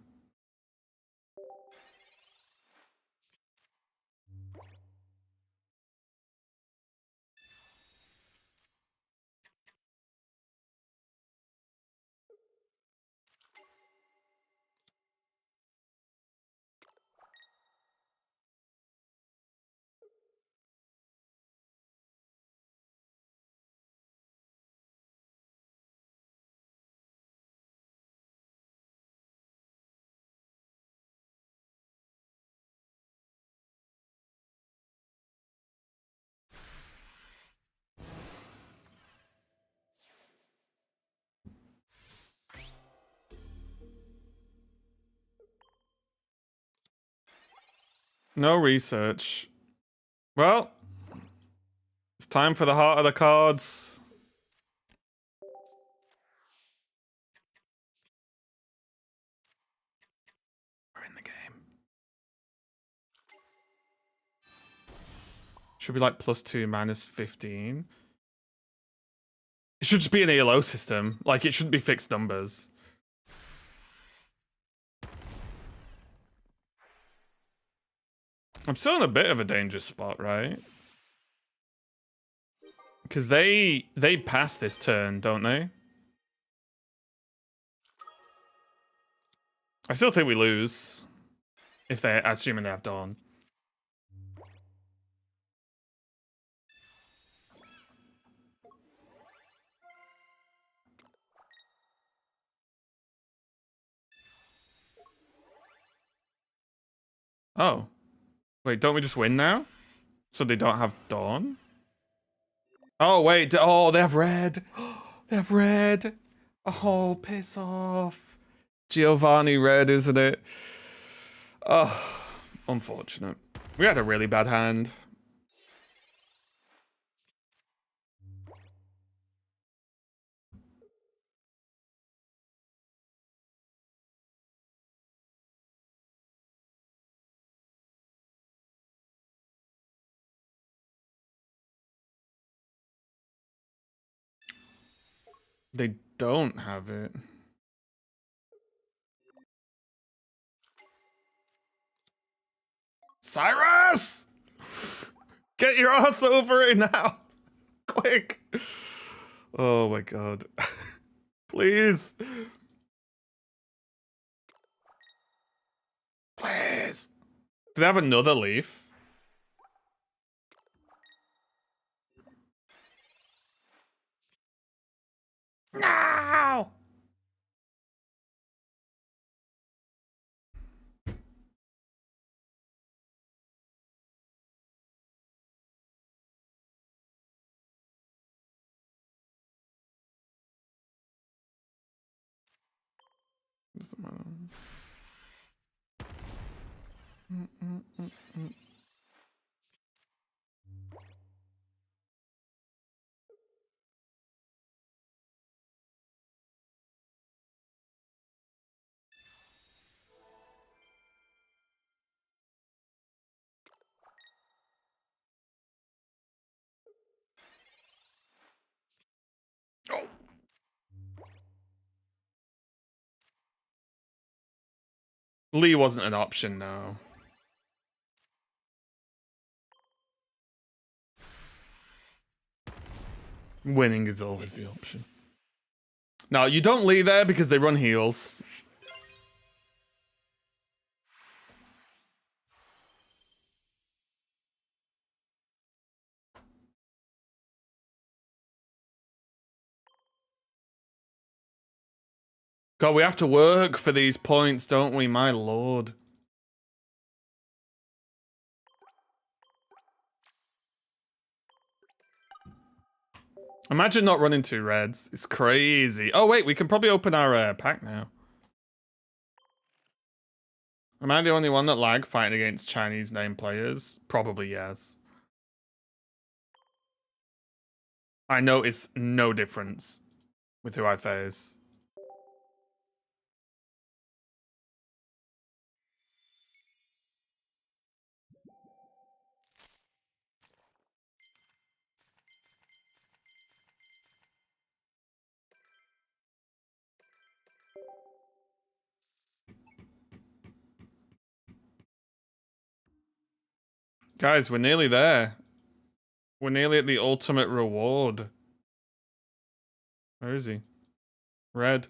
No research. Well, it's time for the heart of the cards. We're in the game. Should be like +2, -15. It should just be an ELO system. Like, it shouldn't be fixed numbers. I'm still in a bit of a dangerous spot, right? Because they pass this turn, don't they? I still think we lose. If they're assuming they have Dawn. Oh. Wait, don't we just win now? So they don't have Dawn? Oh, wait. Oh, they have red. They have red. Oh, piss off. Giovanni red, isn't it? Oh, unfortunate. We had a really bad hand. They don't have it. Cyrus! Get your ass over it now. Quick. Oh my god. Please. Please. Do they have another leaf? No! Doesn't matter. Oh. Lee wasn't an option, no. Winning is always the option. No, you don't Lee there because they run heals. God, we have to work for these points, don't we? My lord. Imagine not running 2 reds. It's crazy. Oh, wait, we can probably open our pack now. Am I the only one that lag fighting against Chinese name players? Probably yes. I notice no difference with who I face. Guys, we're nearly there. We're nearly at the ultimate reward. Where is he? Red.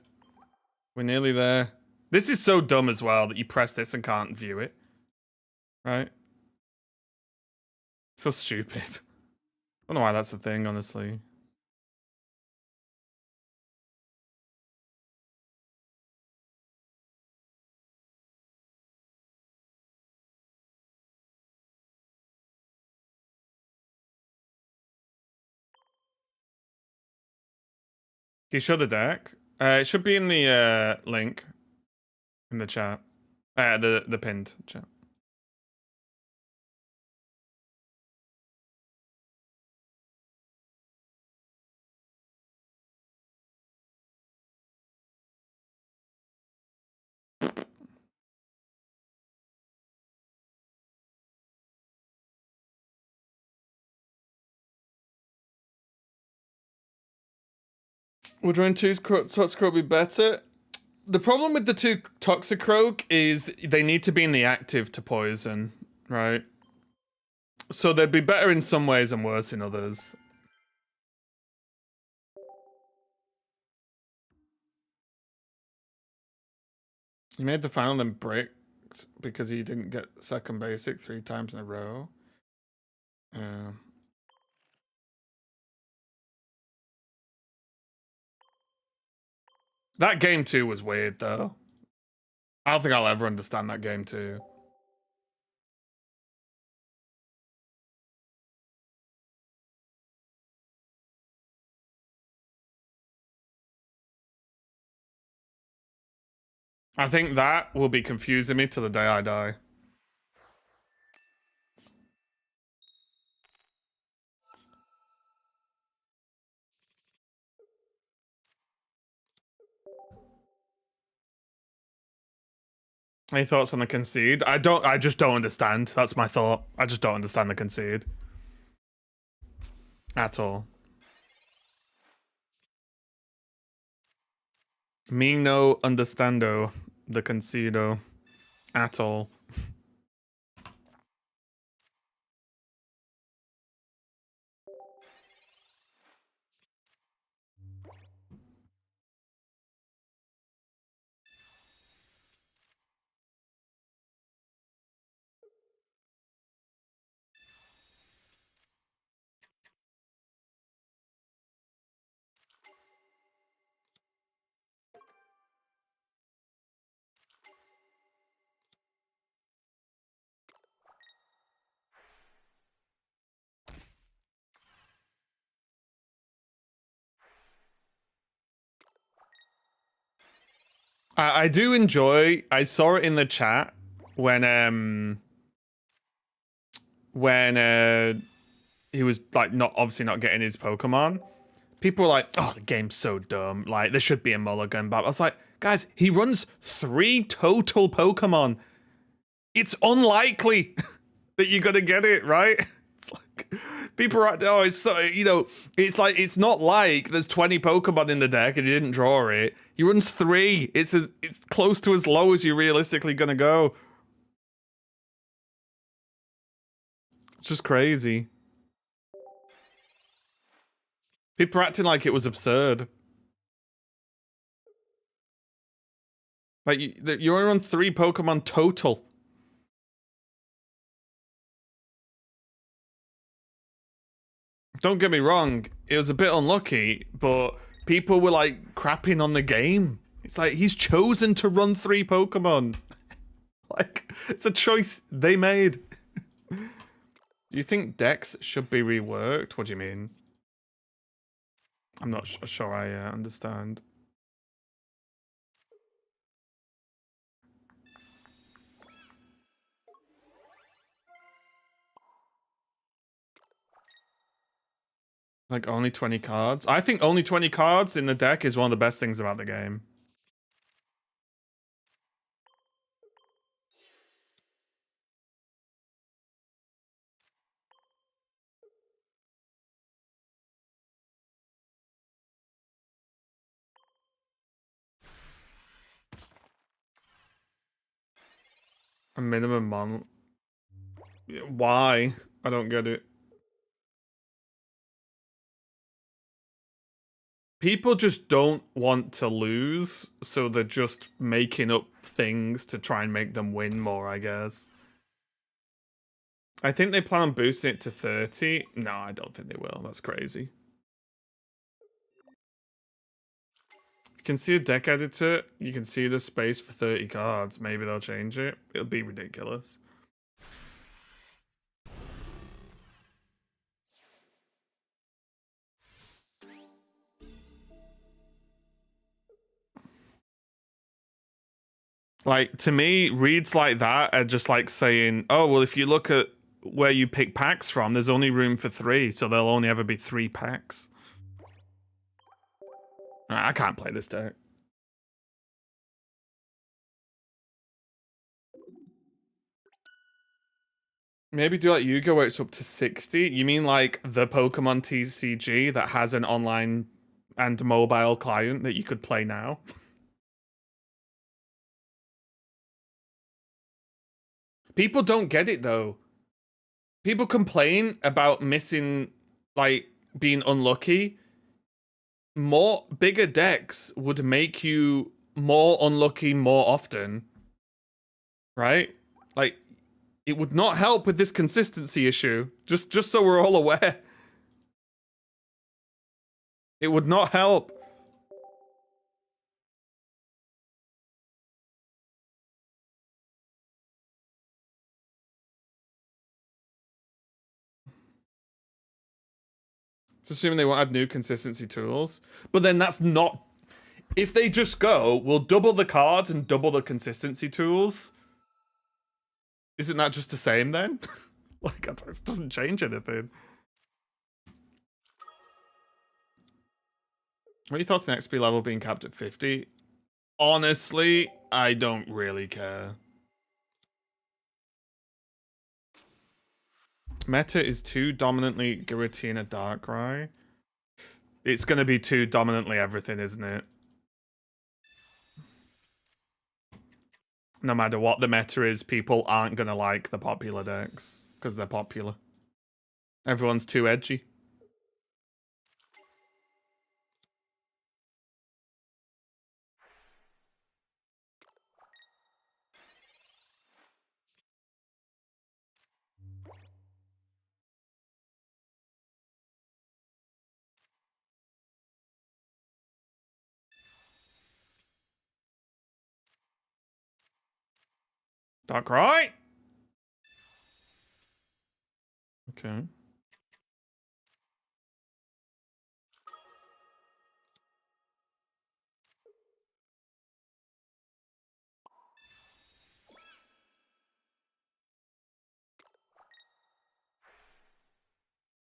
We're nearly there. This is so dumb as well that you press this and can't view it. Right? So stupid. I don't know why that's a thing, honestly. Can you show the deck? It should be in the link in the chat. The pinned chat. Would run 2 Toxicroak be better? The problem with the 2 Toxicroak is they need to be in the active to poison, right? So they'd be better in some ways and worse in others. He made the final then bricked because he didn't get second basic 3 times in a row. That game 2 was weird though. I don't think I'll ever understand that game 2. I think that will be confusing me till the day I die. Any thoughts on the concede? I just don't understand. That's my thought. I just don't understand the concede. At all. Me no understando the concedo. At all. I do enjoy. I saw it in the chat when he was like not obviously not getting his Pokemon. People were like, "Oh, the game's so dumb. Like there should be a mulligan." But I was like, guys, he runs 3 total Pokemon. It's unlikely that you're gonna get it right. It's like people are like, "Oh, it's so it's like it's not like there's 20 Pokemon in the deck and he didn't draw it. He runs 3. It's close to as low as you're realistically gonna go. It's just crazy. People are acting like it was absurd. Like you only run 3 Pokemon total. Don't get me wrong, it was a bit unlucky, but people were like crapping on the game. It's like he's chosen to run 3 Pokemon. Like it's a choice they made. Do you think decks should be reworked? What do you mean? I'm not sure I understand. Like only 20 cards? I think only 20 cards in the deck is one of the best things about the game. A minimum month. Why? I don't get it. People just don't want to lose, so they're just making up things to try and make them win more, I guess. I think they plan on boosting it to 30. No, I don't think they will. That's crazy. You can see a deck editor. You can see the space for 30 cards. Maybe they'll change it. It'll be ridiculous. Like, to me, reads like that are just like saying, oh, well, if you look at where you pick packs from, there's only room for 3, so there'll only ever be 3 packs. I can't play this deck. Maybe do like Yu-Gi-Oh! Where it's up to 60. You mean like the Pokemon TCG that has an online and mobile client that you could play now? People don't get it though. People complain about missing, like, being unlucky. More bigger decks would make you more unlucky more often. Right? Like, it would not help with this consistency issue. Just so we're all aware. It would not help. It's assuming they won't add new consistency tools. But then that's not... If they just go, we'll double the cards and double the consistency tools. Isn't that just the same then? Like, it doesn't change anything. What are your thoughts on XP level being capped at 50? Honestly, I don't really care. Meta is too dominantly Giratina Darkrai. It's going to be too dominantly everything, isn't it? No matter what the meta is, people aren't going to like the popular decks because they're popular. Everyone's too edgy. Darkrai? Okay.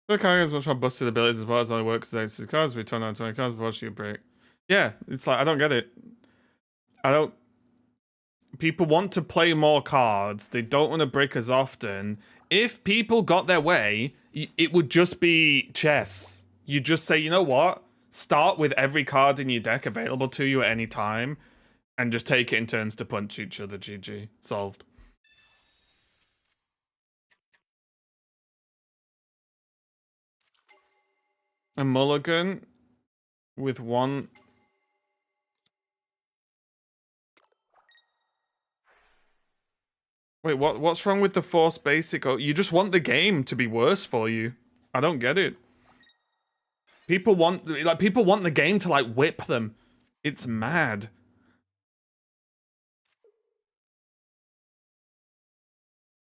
The car has much more busted abilities as well as only works as 6 cards. We turn on 20 cards before she break. Yeah, it's like, I don't get it. I don't. People want to play more cards. They don't want to break as often. If people got their way, it would just be chess. You just say, you know what? Start with every card in your deck available to you at any time, and just take it in turns to punch each other. GG. Solved. A mulligan with one. Wait, what's wrong with the Force Basic? Oh, you just want the game to be worse for you. I don't get it. People want the game to like whip them. It's mad.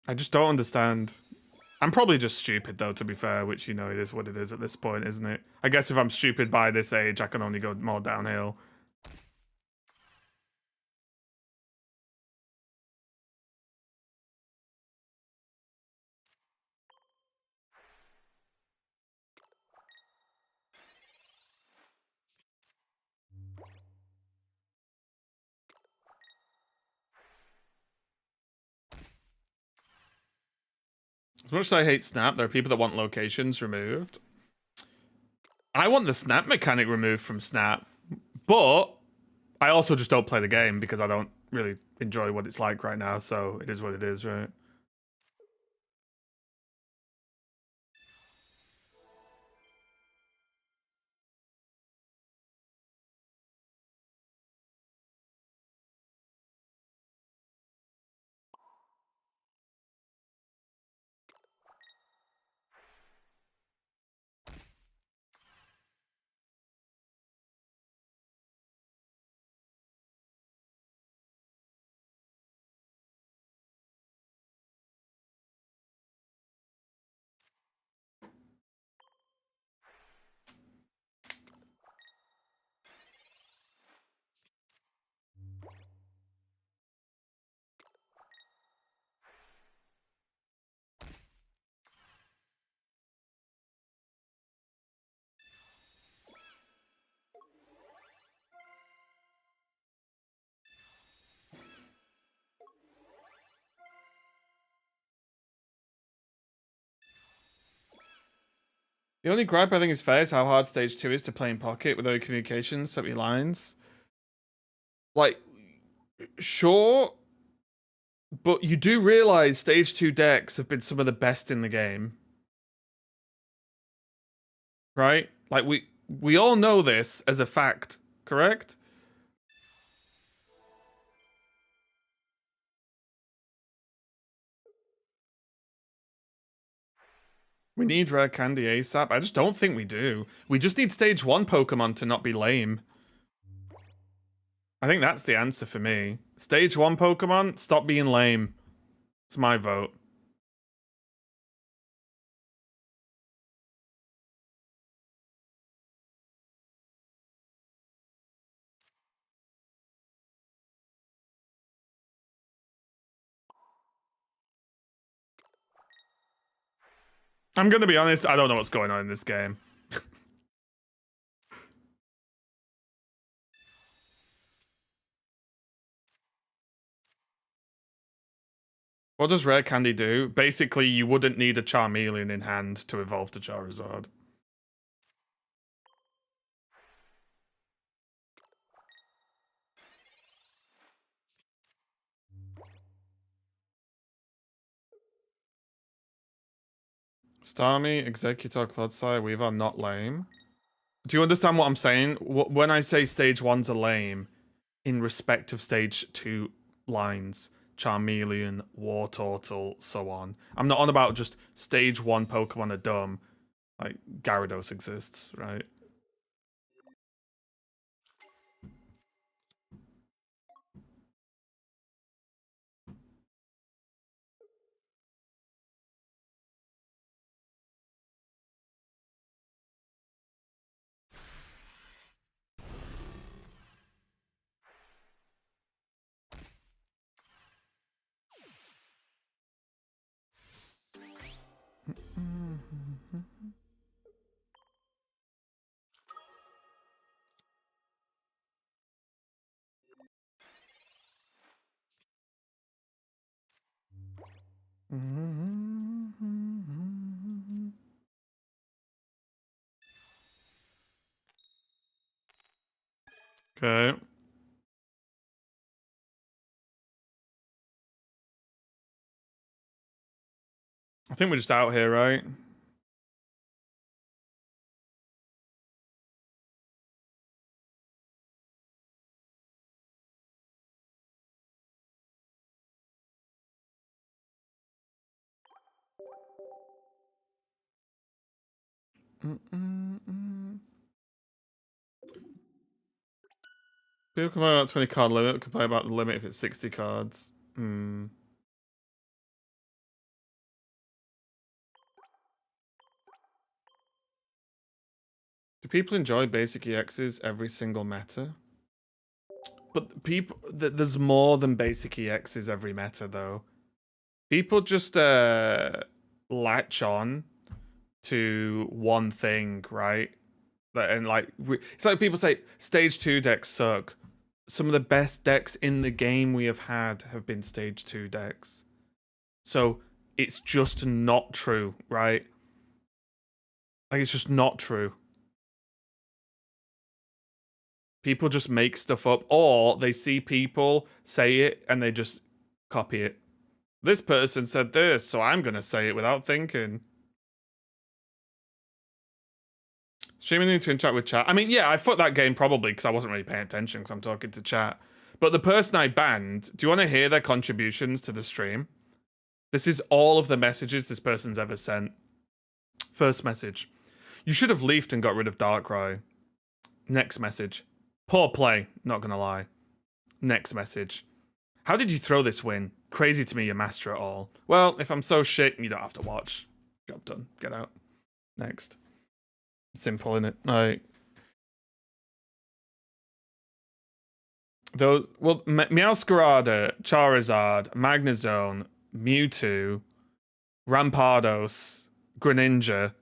I just don't understand. I'm probably just stupid though, to be fair, which, you know, it is what it is at this point, isn't it? I guess if I'm stupid by this age, I can only go more downhill. As much as I hate Snap, there are people that want locations removed. I want the Snap mechanic removed from Snap, but I also just don't play the game because I don't really enjoy what it's like right now, so it is what it is, right? The only gripe I think is fair is how hard stage 2 is to play in pocket with no communications, so many lines. Like, sure, but you do realize stage 2 decks have been some of the best in the game. Right? Like, we all know this as a fact, correct? We need rare candy ASAP. I just don't think we do. We just need stage 1 Pokemon to not be lame. I think that's the answer for me. Stage 1 Pokemon, stop being lame. It's my vote. I'm gonna be honest, I don't know what's going on in this game. What does Rare Candy do? Basically, you wouldn't need a Charmeleon in hand to evolve to Charizard. Starmie, Executor, Clodsire, Weaver, not lame. Do you understand what I'm saying? When I say stage 1's are lame, in respect of stage 2 lines, Charmeleon, Wartortle, so on. I'm not on about just stage 1 Pokemon are dumb. Like, Gyarados exists, right? Okay. I think we're just out here, right? People complain about 20 card limit, complain about the limit if it's 60 cards. Do people enjoy basic EXs every single meta? But people, there's more than basic EXs every meta though. People just latch on to one thing, right? And like, it's like people say stage 2 decks suck. Some of the best decks in the game we have been stage 2 decks. So it's just not true, right? Like, it's just not true. People just make stuff up, or they see people say it and they just copy it. This person said this, so I'm gonna say it without thinking. Streaming need to interact with chat. I mean, yeah, I fucked that game probably because I wasn't really paying attention because I'm talking to chat. But the person I banned, do you want to hear their contributions to the stream? This is all of the messages this person's ever sent. First message. You should have leafed and got rid of Darkrai. Next message. Poor play, not gonna lie. Next message. How did you throw this win? Crazy to me you master it all. Well, if I'm so shit, you don't have to watch. Job done. Get out. Next. Simple, innit? Like, those, well, Meowscarada, Charizard, Magnezone, Mewtwo, Rampardos, Greninja.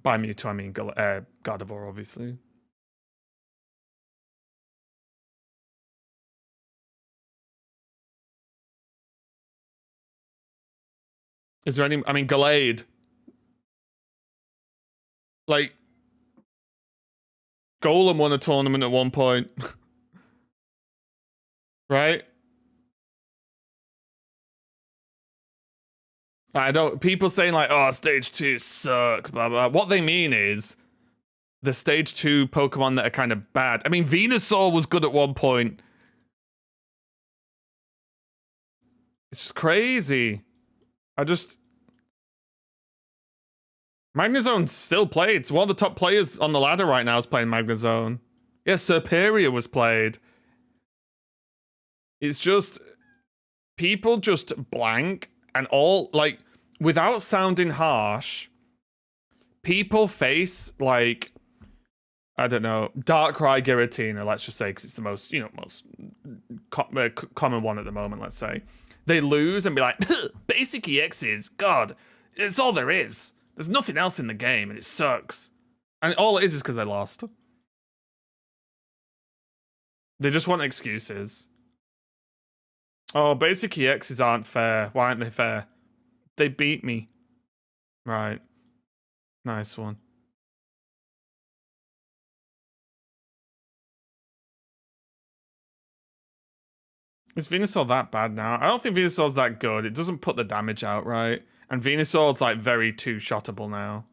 By Mewtwo, I mean Gardevoir, obviously. Is there any? I mean, Gallade. Like, Golem won a tournament at one point. Right? I don't. People saying, like, oh, stage 2 suck, blah, blah. What they mean is the stage 2 Pokemon that are kind of bad. I mean, Venusaur was good at one point. It's just crazy. Magnezone's still played. It's one of the top players on the ladder right now is playing Magnezone. Yeah, Serperior was played. It's just, people just blank and all, like, without sounding harsh, people face, like, I don't know, Darkrai Giratina, let's just say, because it's the most, most common one at the moment, let's say. They lose and be like, basic EXs, God, it's all there is. There's nothing else in the game and it sucks. And all it is because they lost. They just want excuses. Oh, basic EXs aren't fair. Why aren't they fair? They beat me. Right. Nice one. Is Venusaur that bad now? I don't think Venusaur's that good. It doesn't put the damage out, right? And Venusaur's like very two-shottable now.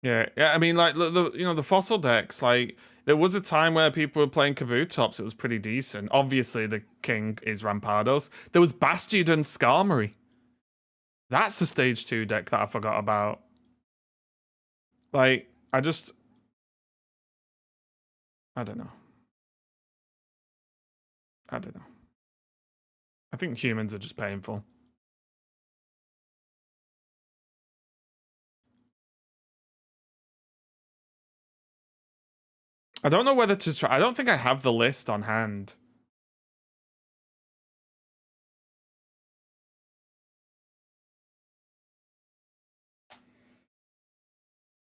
Yeah, I mean, like the fossil decks. Like, there was a time where people were playing Kabutops. It was pretty decent. Obviously, the king is Rampardos. There was Bastiod and Skarmory. That's the stage 2 deck that I forgot about. Like, I don't know. I don't know. I think humans are just painful. I don't know whether to try. I don't think I have the list on hand.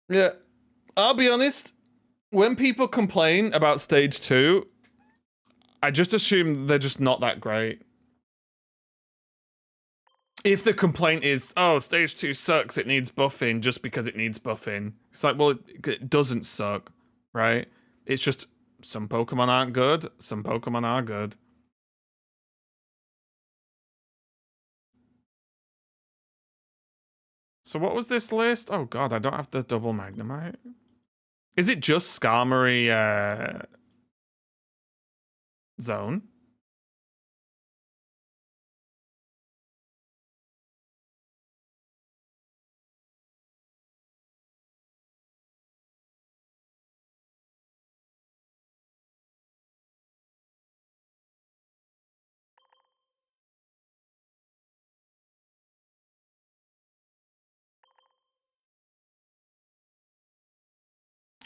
Yeah, I'll be honest. When people complain about stage 2, I just assume they're just not that great. If the complaint is, oh, stage 2 sucks, it needs buffing just because it needs buffing. It's like, well, it doesn't suck, right? It's just some Pokemon aren't good, some Pokemon are good. So what was this list? Oh god, I don't have the double Magnemite. Is it just Skarmory zone?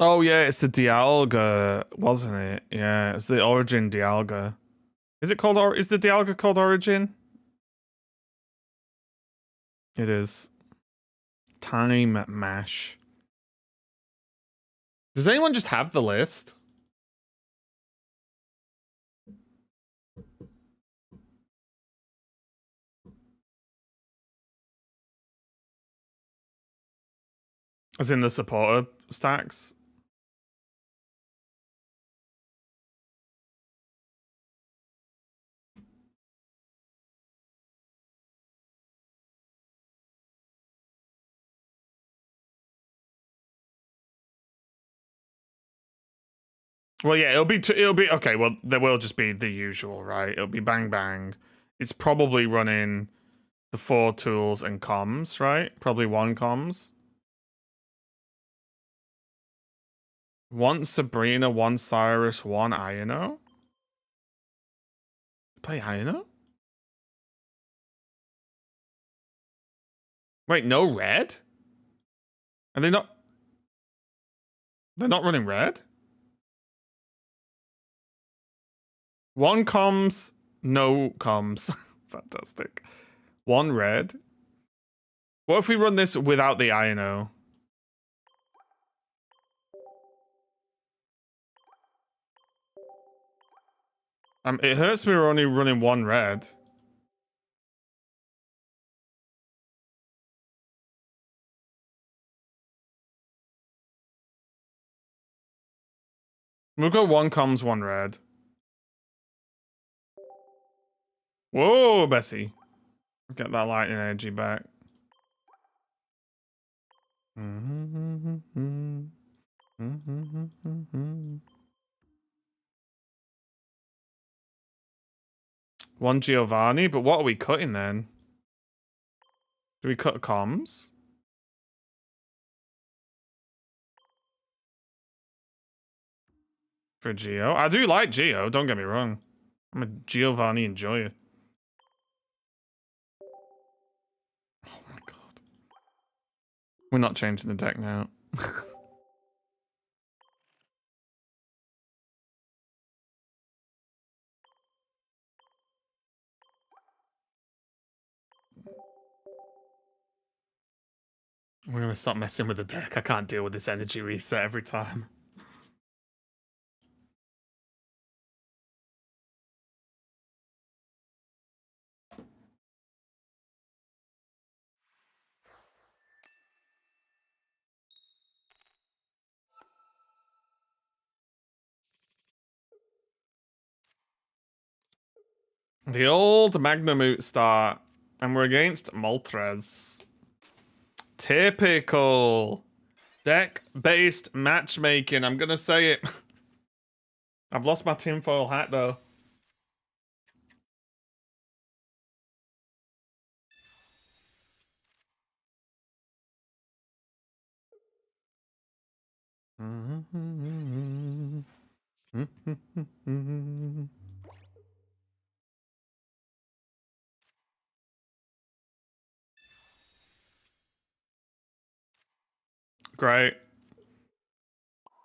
Oh yeah, it's the Dialga, wasn't it? Yeah, it's the Origin Dialga. Is it called is the Dialga called Origin? It is. Time Mash. Does anyone just have the list? As in the supporter stacks? Well, yeah, it'll be okay. Well, there will just be the usual, right? It'll be bang bang. It's probably running the 4 tools and comms, right? Probably 1 comms. 1 Sabrina, 1 Cyrus, 1 Iono. Play Iono? Wait, no red? Are they not? They're not running red? 1 comms, no comms. Fantastic. 1 red. What if we run this without the Iono? It hurts me we're only running 1 red. We'll go 1 comms, 1 red. Whoa, Bessie. Get that lightning energy back. One Giovanni, but what are we cutting then? Do we cut comms? For Geo? I do like Geo, don't get me wrong. I'm a Giovanni enjoyer. Oh my god. We're not changing the deck now. We're gonna stop messing with the deck. I can't deal with this energy reset every time. The old Magnemute start. And we're against Moltres. Typical. Deck-based matchmaking. I'm gonna say it. I've lost my tinfoil hat though. Great.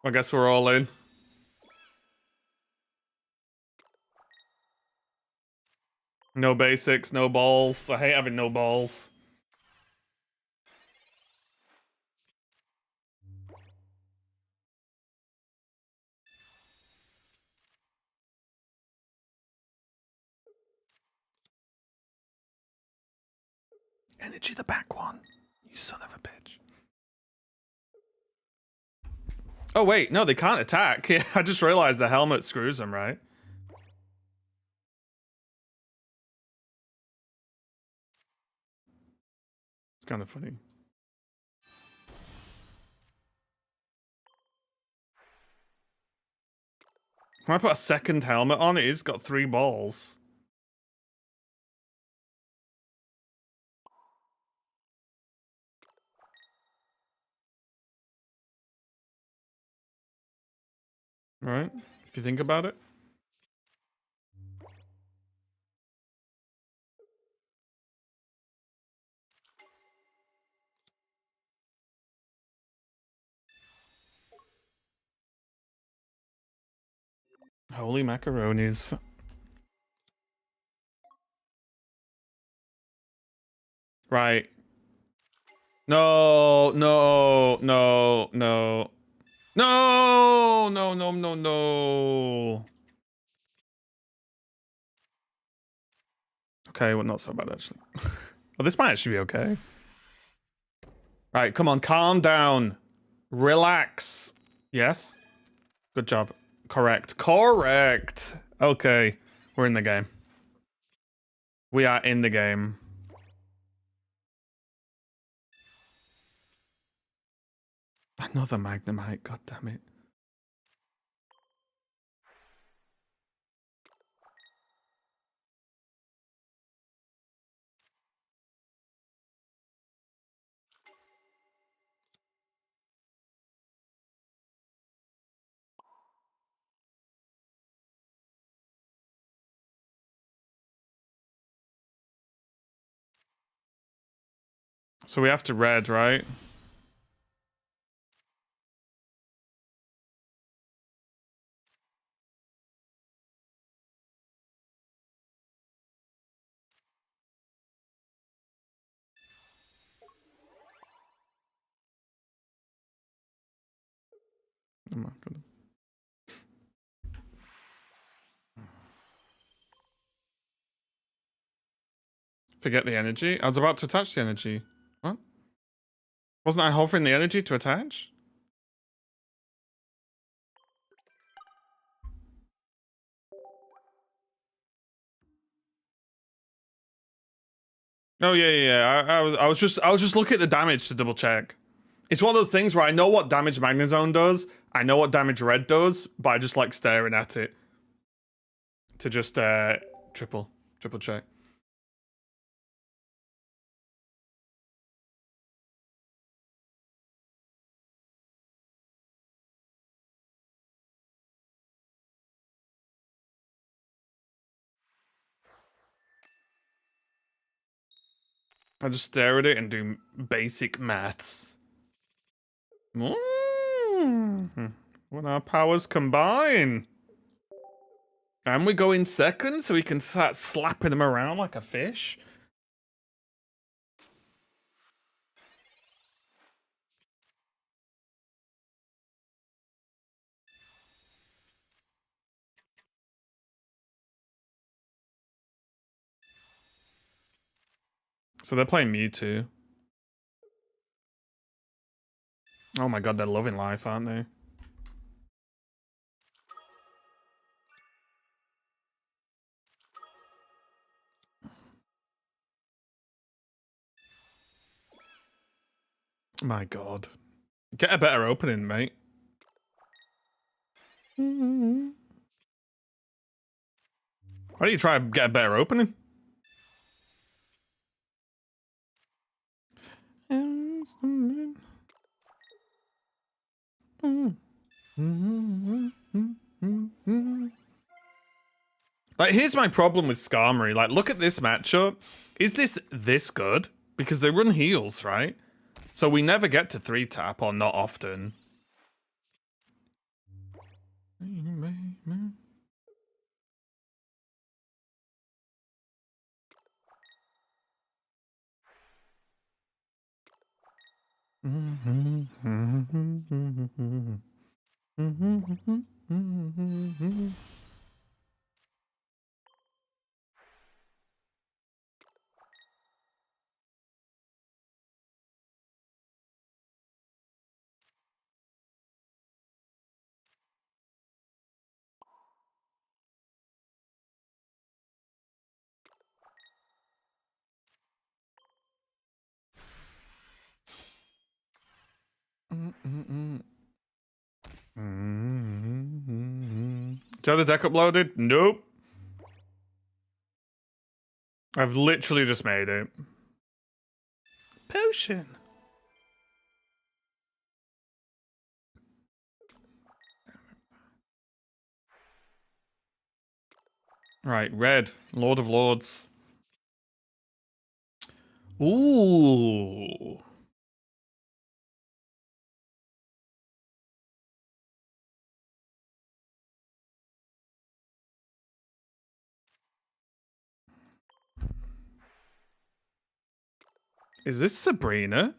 I guess we're all in. No basics, no balls. I hate having no balls. Energy the back one. You son of a bitch. Oh, wait. No, they can't attack. Yeah, I just realized the helmet screws them, right? It's kind of funny. When I put a second helmet on, it has got 3 balls. Right? If you think about it. Holy macaronis. Right. No, no, no, no. No, no, no, no, no. Okay, well, not so bad, actually. Oh, this might actually be okay. Right, come on, calm down. Relax. Yes? Good job. Correct. Correct. Okay, we're in the game. We are in the game. Another Magnemite, god damn it. So we have to red, right? Oh my god. Forget the energy. I was about to attach the energy. What? Wasn't I hovering the energy to attach? Oh yeah, yeah, yeah. I was just looking at the damage to double check. It's one of those things where I know what damage Magnezone does, I know what damage Red does, but I just like staring at it to just triple check. I just stare at it and do basic maths. When our powers combine. And we go in second so we can start slapping them around like a fish. So they're playing Mewtwo. Oh my god, they're loving life, aren't they? My god. Get a better opening, mate. Why don't you try and get a better opening? Like, here's my problem with Skarmory. Like, look at this matchup. Is this good? Because they run heals, right? So we never get to 3-tap, or not often. Do you have the deck uploaded? Nope. I've literally just made it. Potion. Right, red. Lord of Lords. Ooh. Is this Sabrina?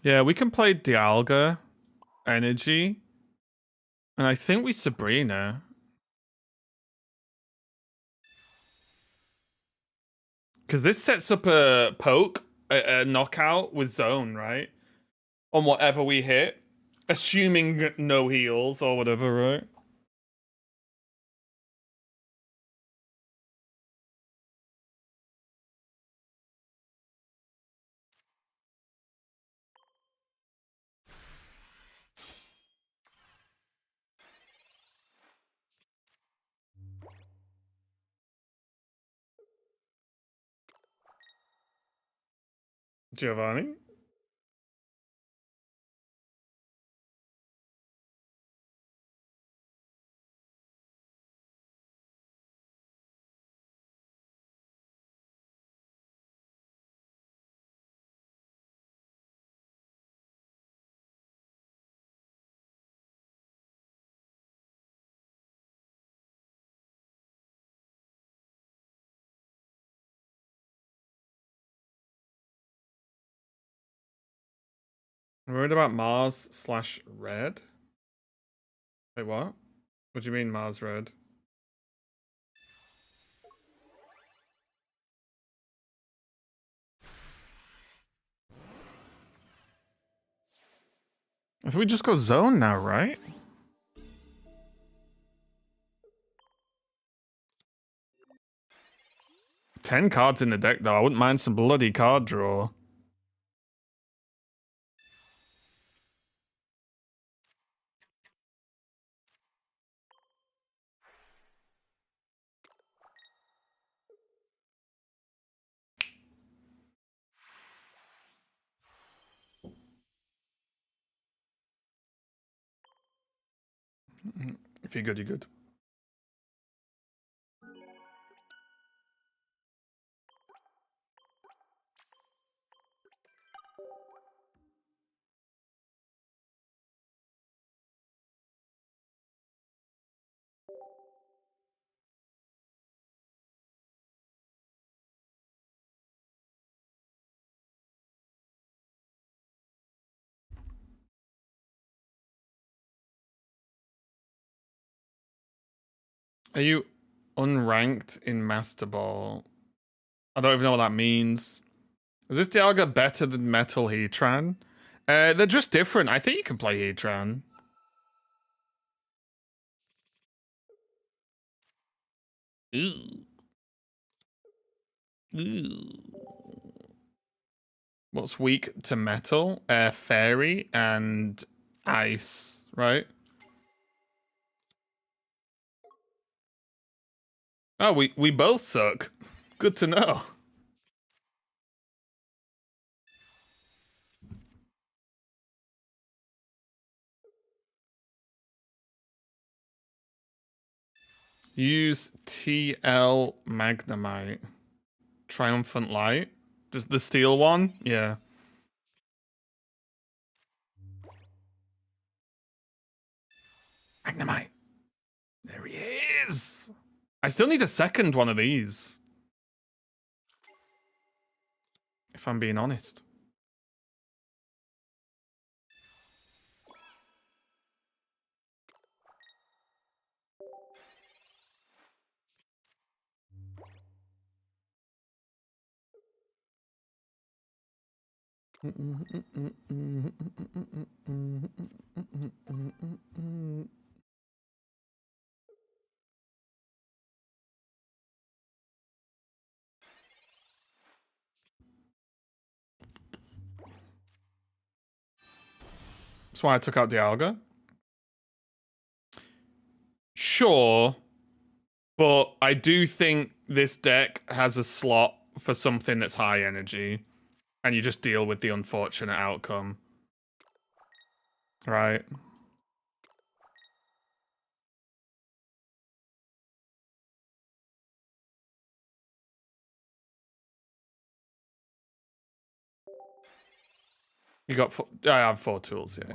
Yeah, we can play Dialga, Energy, and I think we Sabrina. Because this sets up a poke, a knockout with zone, right? On whatever we hit. Assuming no heals or whatever, right? Giovanni? I'm worried about Mars slash red. Wait, what? What do you mean Mars red? I think we just go zone now, right? Ten cards in the deck, though. I wouldn't mind some bloody card draw. If you're good, you're good. Are you unranked in Master Ball? I don't even know what that means. Is this Dialga better than Metal Heatran? They're just different. I think you can play Heatran. Ooh. Ooh. What's weak to metal? Fairy and ice, right? Oh, we both suck. Good to know. Use TL Magnemite. Triumphant Light. Just the steel one? Yeah. Magnemite. There he is. I still need a second one of these. If I'm being honest. That's why I took out Dialga. Sure, but I do think this deck has a slot for something that's high energy, and you just deal with the unfortunate outcome. Right? You got four, I have 4 tools, yeah.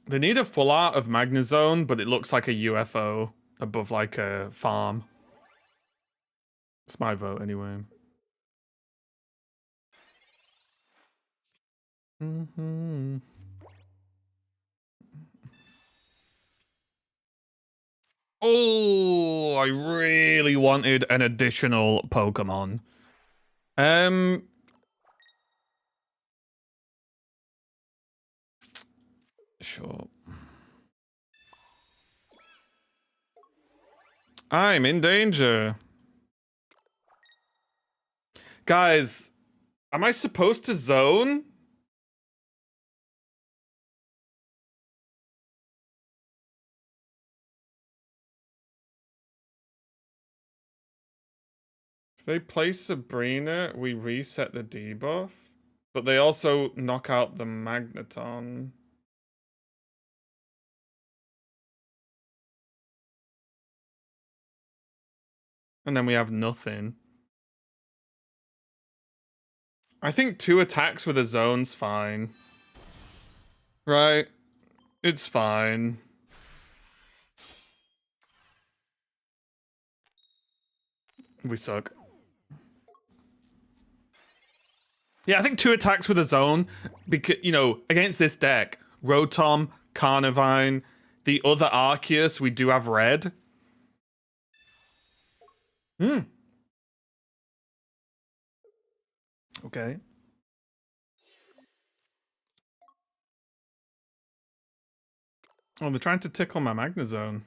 They need a full art of Magnezone, but it looks like a UFO above like a farm. It's my vote anyway. Oh, I really wanted an additional Pokemon. Sure. I'm in danger. Guys, am I supposed to zone? If they play Sabrina, we reset the debuff. But they also knock out the Magneton. And then we have nothing. I think 2 attacks with a zone's fine. Right? It's fine. We suck. Yeah, I think 2 attacks with a zone, because, you know, against this deck, Rotom, Carnivine, the other Arceus, we do have red. Okay. Oh, they're trying to tickle my Magnezone.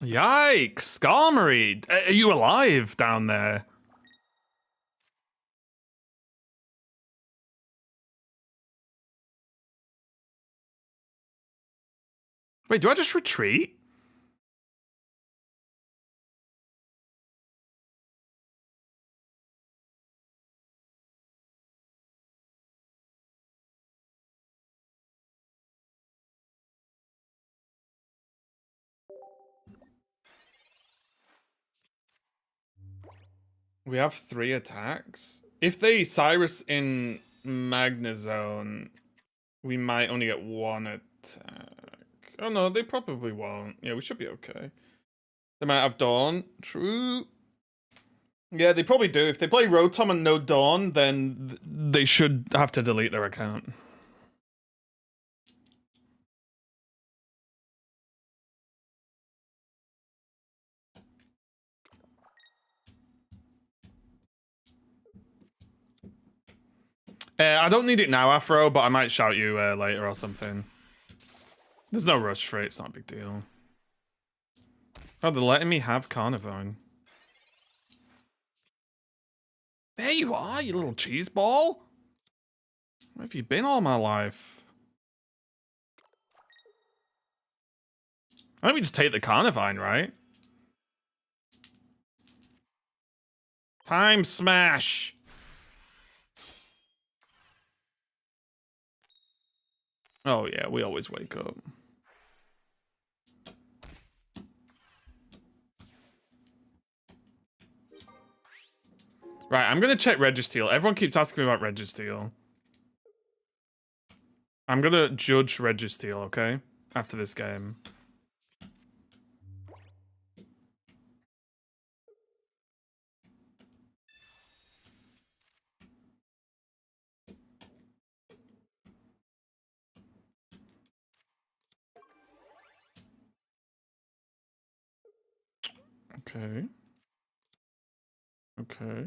Yikes! Skarmory! Are you alive down there? Wait, do I just retreat? We have 3 attacks. If they Cyrus in Magnezone, we might only get 1 attack. Oh no, they probably won't. Yeah, we should be okay. They might have Dawn. True. Yeah, they probably do. If they play Rotom and no Dawn, then they should have to delete their account. I don't need it now, Afro, but I might shout you later or something. There's no rush for it. It's not a big deal. Oh, they're letting me have Carnivine. There you are, you little cheese ball. Where have you been all my life? I think we just take the Carnivine, right? Time smash. Oh yeah, we always wake up. Right, I'm gonna check Registeel. Everyone keeps asking me about Registeel. I'm gonna judge Registeel, okay? After this game. Okay. Okay.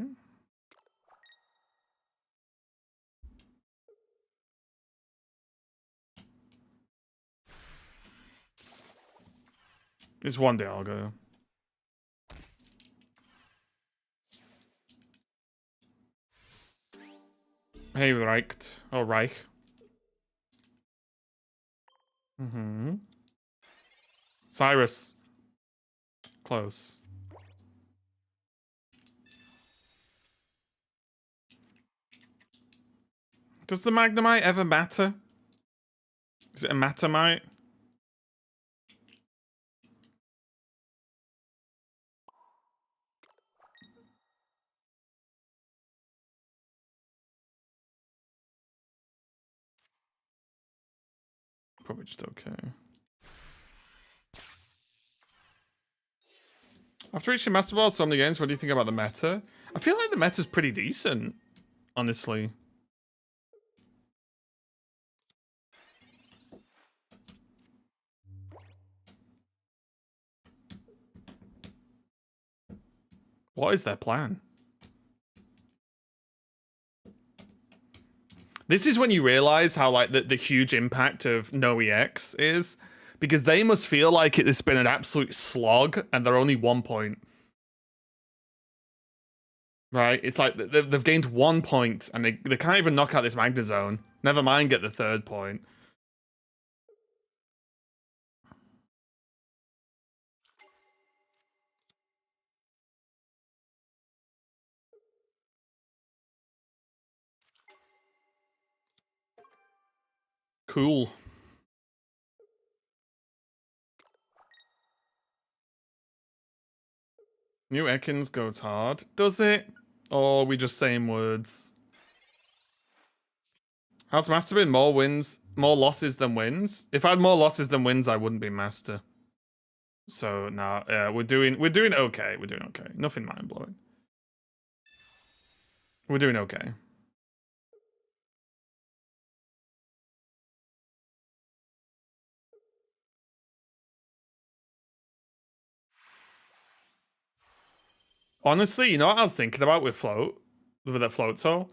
It's one day I'll go. Hey, Reicht. Oh, Reich. Mm-hmm. Cyrus. Close. Does the Magnemite ever matter? Is it a Matamite? Probably just okay. After reaching Master Ball so many games, what do you think about the meta? I feel like the meta's pretty decent, honestly. What is their plan? This is when you realize how like the huge impact of no EX is, because they must feel like it's been an absolute slog and they're only 1 point. Right? It's like they've gained 1 point and they can't even knock out this Magnezone. Never mind get the 3rd point. Cool. New Ekans goes hard. Does it? Or are we just saying words? How's Master been? More wins, more losses than wins? If I had more losses than wins, I wouldn't be Master. So now we're doing okay. We're doing okay. Nothing mind blowing. We're doing okay. Honestly, you know what I was thinking about with Float? With that Float Soul?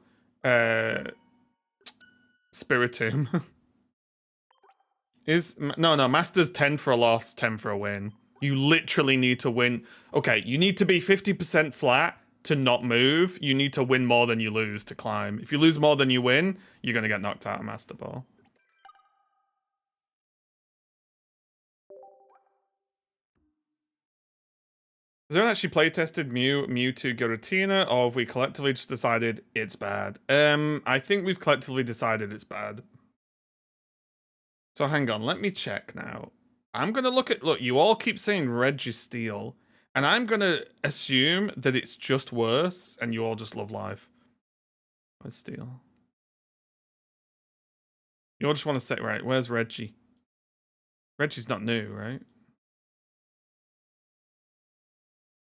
Spiritomb. No, Master's 10 for a loss, 10 for a win. You literally need to win. Okay, you need to be 50% flat to not move. You need to win more than you lose to climb. If you lose more than you win, you're going to get knocked out of Master Ball. Has anyone actually playtested Mewtwo Giratina, or have we collectively just decided it's bad? I think we've collectively decided it's bad. So hang on, let me check now. I'm gonna look, you all keep saying Registeel, and I'm gonna assume that it's just worse, and you all just love life. Where's Steel? You all just want to say, right, where's Reggie? Reggie's not new, right?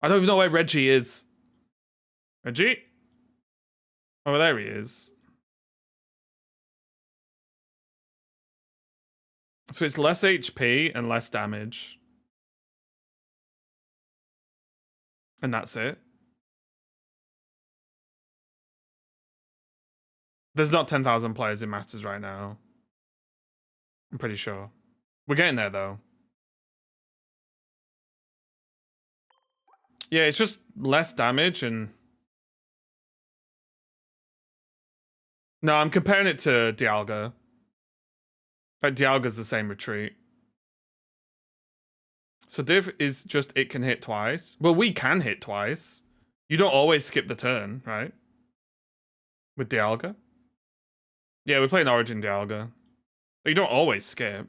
I don't even know where Reggie is. Reggie? Oh, there he is. So it's less HP and less damage. And that's it. There's not 10,000 players in Masters right now. I'm pretty sure. We're getting there, though. Yeah, it's just less damage and... No, I'm comparing it to Dialga. Like, Dialga's the same retreat. So Div is just, it can hit twice. Well, we can hit twice. You don't always skip the turn, right? With Dialga? Yeah, we're playing Origin Dialga. You don't always skip.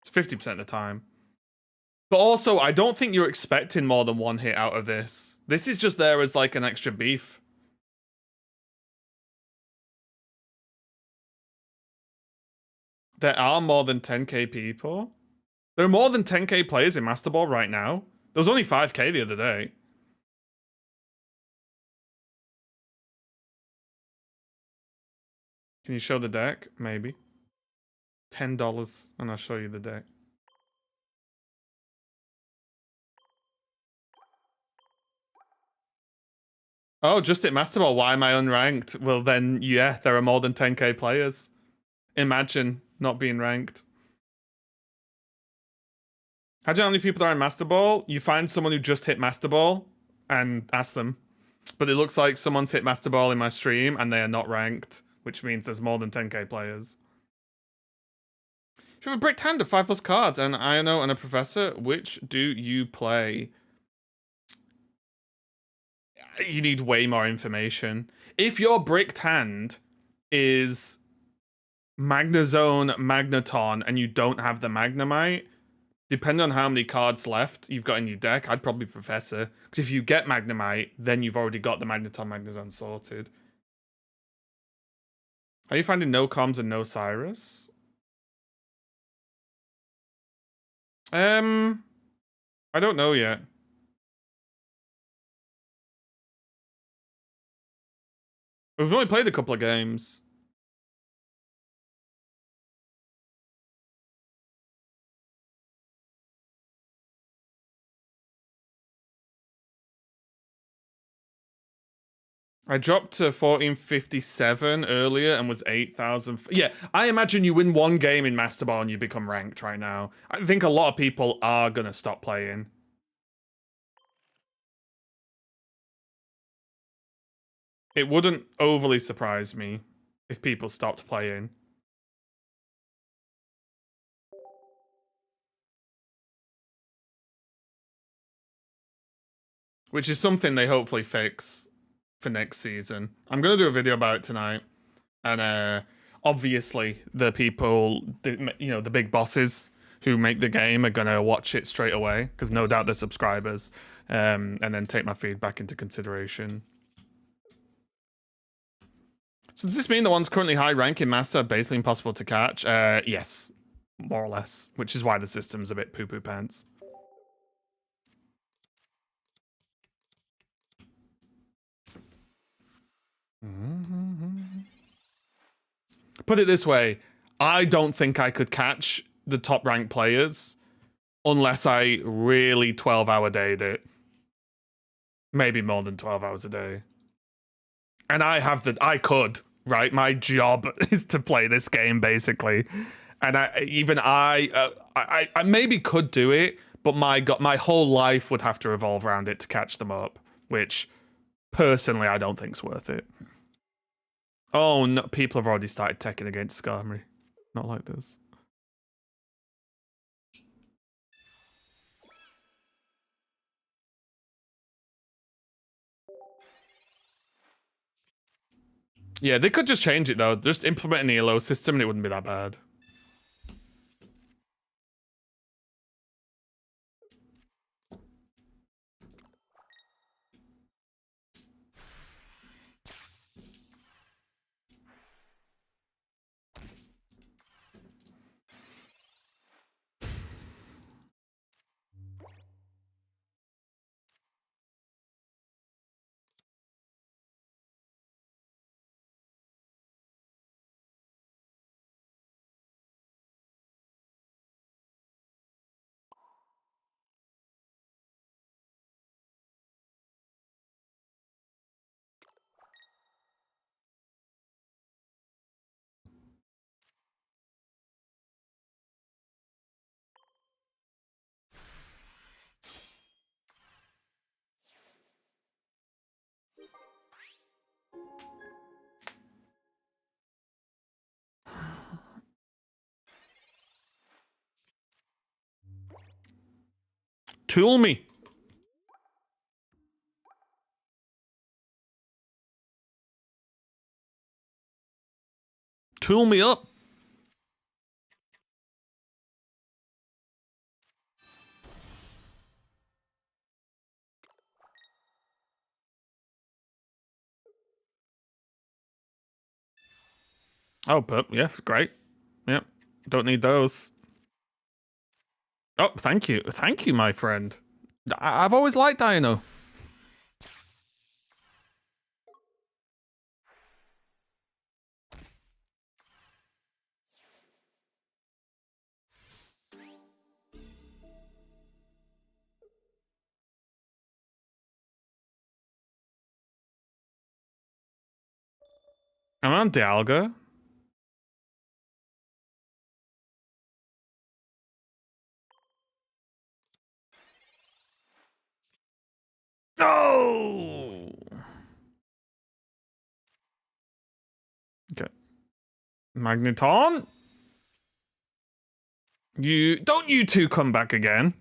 It's 50% of the time. But also, I don't think you're expecting more than one hit out of this. This is just there as like an extra beef. There are more than 10k people. There are more than 10k players in Master Ball right now. There was only 5k the other day. Can you show the deck? Maybe. $10 and I'll show you the deck. Oh, just at Master Ball. Why am I unranked? Well, then, yeah, there are more than 10k players. Imagine not being ranked. How do you know how many people there are in Master Ball? You find someone who just hit Master Ball and ask them. But it looks like someone's hit Master Ball in my stream and they are not ranked, which means there's more than 10k players. If you have a bricked hand of 5+ cards, an Iono and a Professor, which do you play? You need way more information. If your bricked hand is Magnezone, Magneton, and you don't have the Magnemite, depending on how many cards left you've got in your deck, I'd probably Professor. Because if you get Magnemite, then you've already got the Magneton, Magnezone sorted. Are you finding no comms and no Cyrus? I don't know yet. We've only played a couple of games. I dropped to 1457 earlier and was 8,000. Yeah, I imagine you win one game in Master Ball and you become ranked right now. I think a lot of people are going to stop playing. It wouldn't overly surprise me if people stopped playing. Which is something they hopefully fix for next season. I'm going to do a video about it tonight. And obviously the people, the big bosses who make the game are going to watch it straight away, because no doubt they're subscribers, and then take my feedback into consideration. So does this mean the ones currently high rank in Master are basically impossible to catch? Yes, more or less, which is why the system's a bit poo-poo pants. Put it this way, I don't think I could catch the top ranked players unless I really 12-hour dayed it. Maybe more than 12 hours a day. And I could, right? My job is to play this game, basically. And I maybe could do it, but my whole life would have to revolve around it to catch them up, which personally I don't think's worth it. Oh no, people have already started teching against Skarmory. Not like this. Yeah, they could just change it though. Just implement an ELO system and it wouldn't be that bad. Tool me. Tool me up. Oh, but yeah, great. Yep. Don't need those. Oh, thank you. Thank you, my friend. I've always liked Dino. I'm on Dialga. No! Okay. Magneton? Don't you two come back again.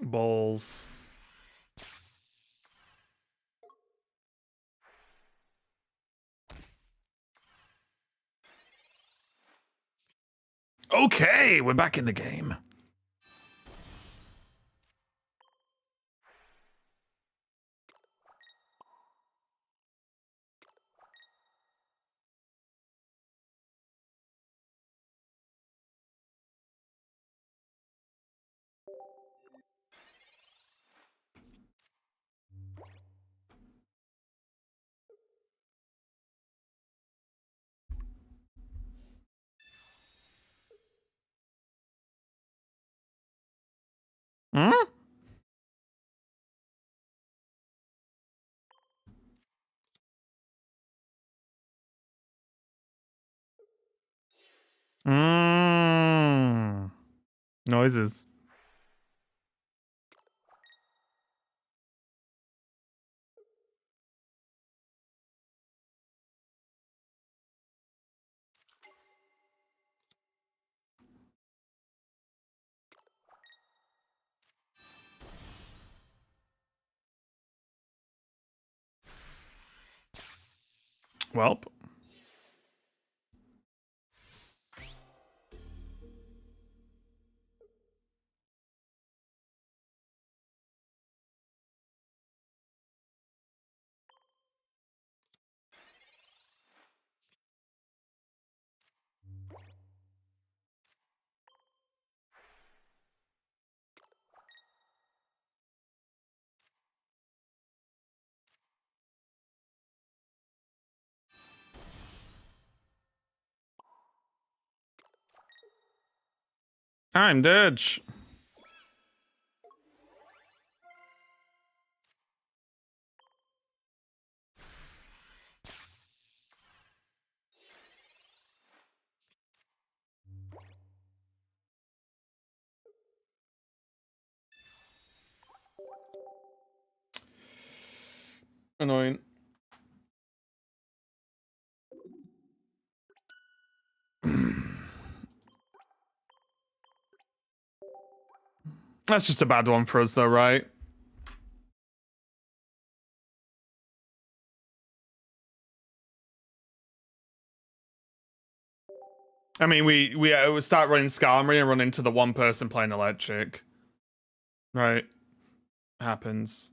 Balls. Okay, we're back in the game. Hmm? Mmm. Noises. Welp. I'm Dirge. Annoying. That's just a bad one for us though, right? I mean, we start running Skarmory and run into the one person playing electric. Right. Happens.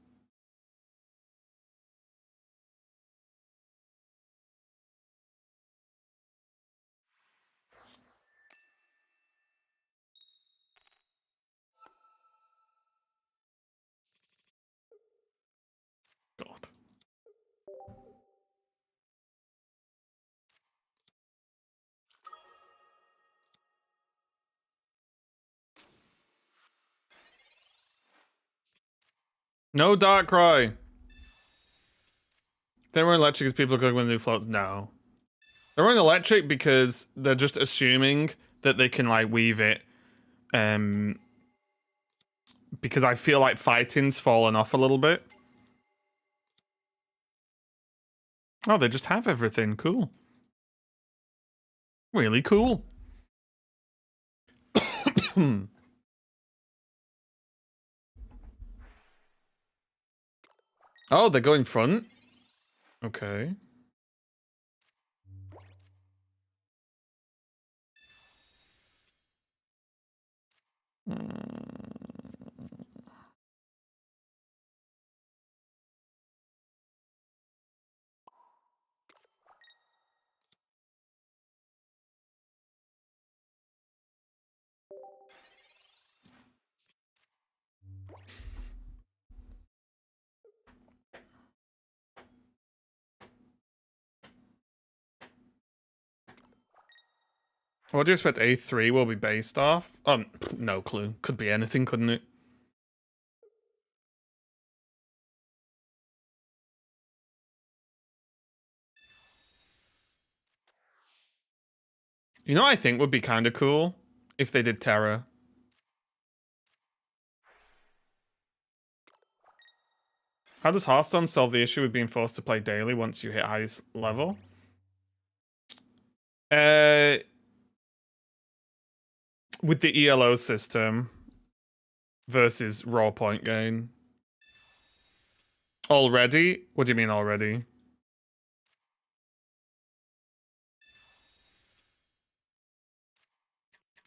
God. No Darkrai. They were electric because people are going with new floats. No. They're running electric because they're just assuming that they can like weave it because I feel like fighting's fallen off a little bit. Oh, they just have everything. Cool. Really cool. Oh, they're going front? Okay. What do you expect A3 will be based off? No clue. Could be anything, couldn't it? You know what I think would be kind of cool? If they did Terra. How does Hearthstone solve the issue with being forced to play daily once you hit highest level? With the ELO system versus raw point gain. Already? What do you mean already?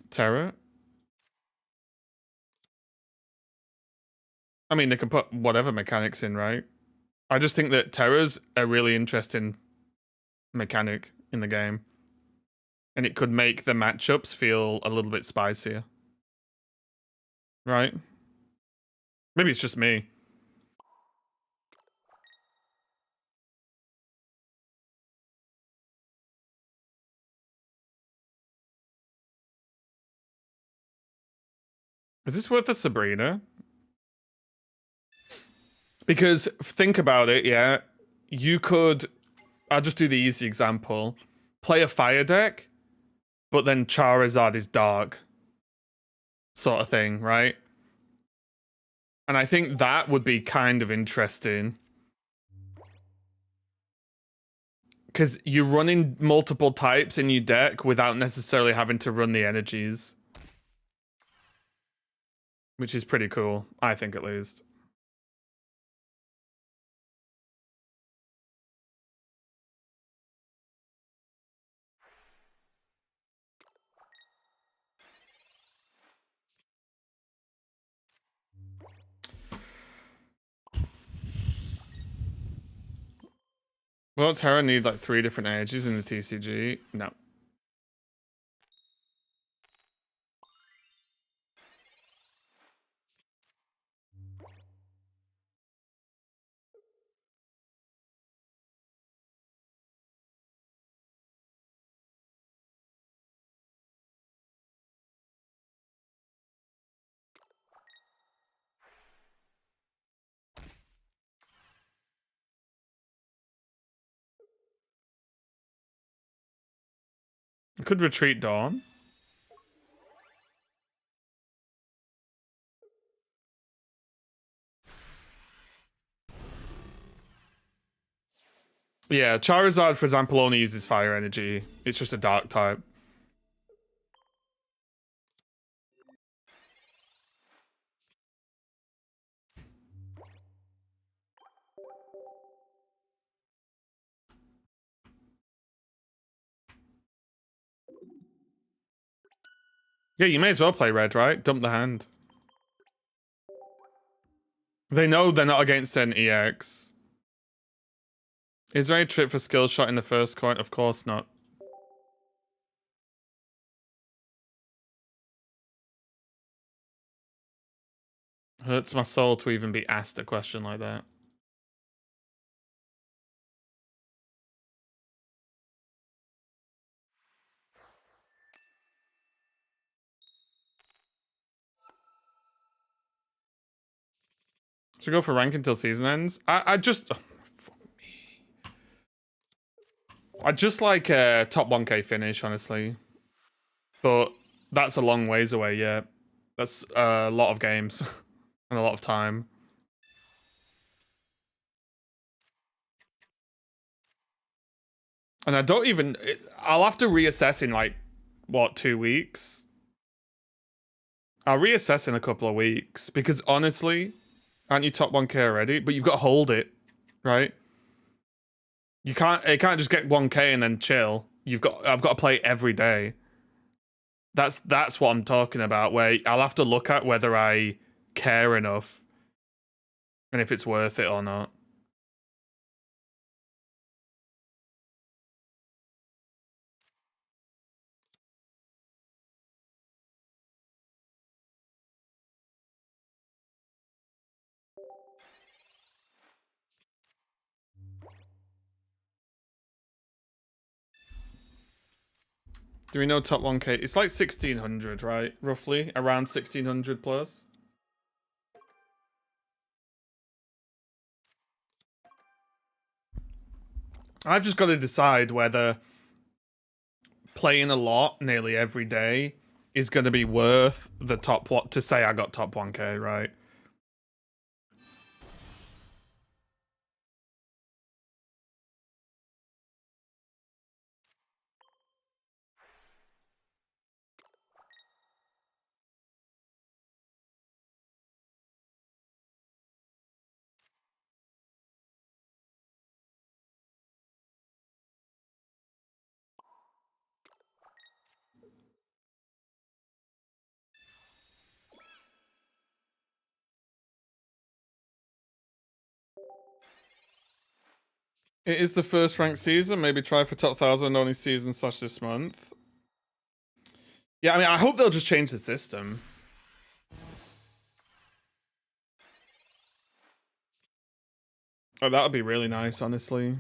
Terra? I mean, they can put whatever mechanics in, right? I just think that Terra's a really interesting mechanic in the game. And it could make the matchups feel a little bit spicier. Right? Maybe it's just me. Is this worth a Sabrina? Because think about it, yeah. You could, I'll just do the easy example. Play a fire deck, but then Charizard is dark. Sort of thing, right? And I think that would be kind of interesting. Because you're running multiple types in your deck without necessarily having to run the energies. Which is pretty cool, I think at least. Will Terra need like 3 different energies in the TCG? No. I could retreat Dawn. Yeah, Charizard, for example, only uses fire energy. It's just a dark type. Yeah, you may as well play red, right? Dump the hand. They know they're not against an EX. Is there any trip for skill shot in the first coin? Of course not. Hurts my soul to even be asked a question like that. Should we go for rank until season ends? I just... Oh, fuck me. I just like a top 1k finish, honestly. But that's a long ways away, yeah. That's a lot of games. and a lot of time. And I don't even... I'll have to reassess in, like, what, 2 weeks? I'll reassess in a couple of weeks. Because, honestly, aren't you top 1k already? But you've got to hold it, right? You can't... It can't just get 1k and then chill. I've got to play every day. That's what I'm talking about, where I'll have to look at whether I care enough and if it's worth it or not. Do we know top 1k? It's like 1600, right? Roughly around 1600 plus. I've just got to decide whether playing a lot nearly every day is going to be worth the top what to say I got top 1k, right? It is the first ranked season. Maybe try for top 1000 only season / this month. Yeah, I mean, I hope they'll just change the system. Oh, that would be really nice, honestly.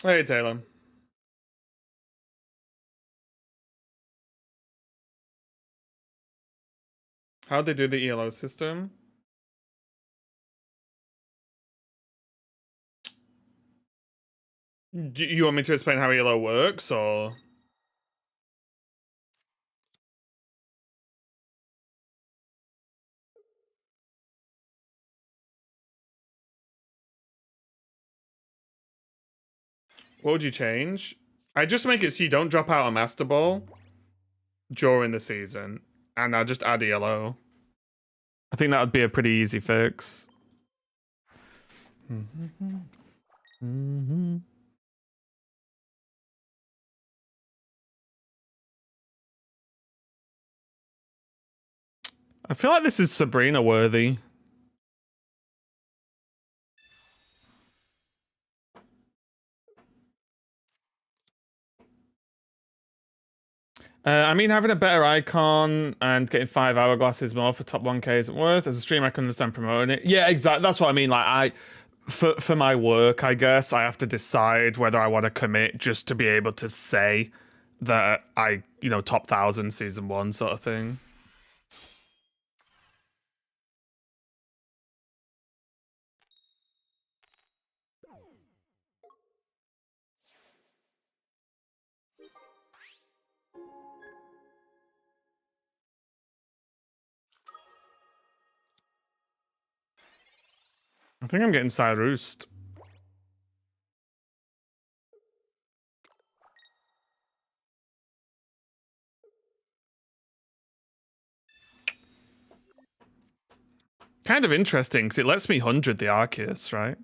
Hey, Taylor. How'd they do the ELO system? Do you want me to explain how ELO works, or? What would you change? I just make it so you don't drop out a Master Ball during the season, and I'll just add ELO. I think that would be a pretty easy fix. I feel like this is Sabrina worthy. I mean, having a better icon and getting 5 hourglasses more for top 1k isn't worth. As a streamer, I can understand promoting it. Yeah, exactly. That's what I mean. Like, for my work, I guess I have to decide whether I want to commit just to be able to say that I, top 1000 season 1 sort of thing. I think I'm getting Cyrused. Kind of interesting, because it lets me 100 the Arceus, right?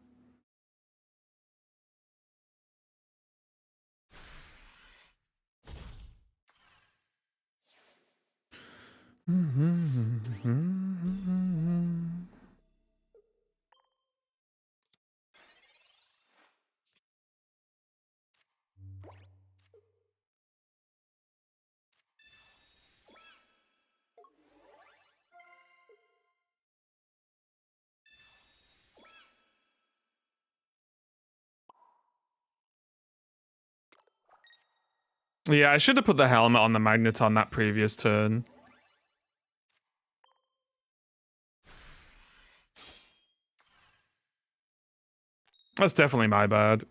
Yeah, I should have put the helmet on the Magneton that previous turn. That's definitely my bad.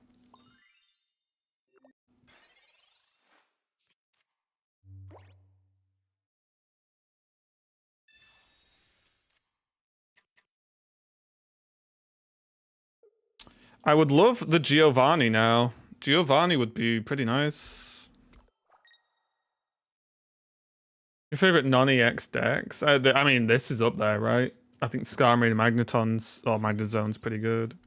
I would love the Giovanni now. Giovanni would be pretty nice. Your favorite non-EX decks? I mean, this is up there, right? I think Skarmory and Magneton's or Magnezone's pretty good.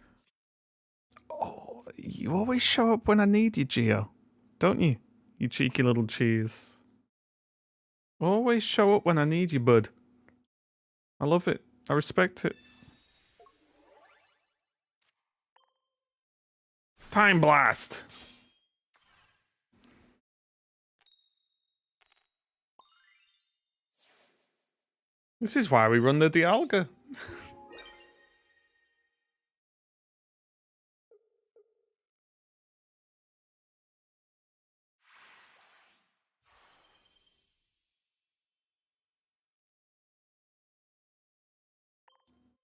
Oh, you always show up when I need you, Geo. Don't you? You cheeky little cheese. Always show up when I need you, bud. I love it. I respect it. Time Blast. This is why we run the Dialga.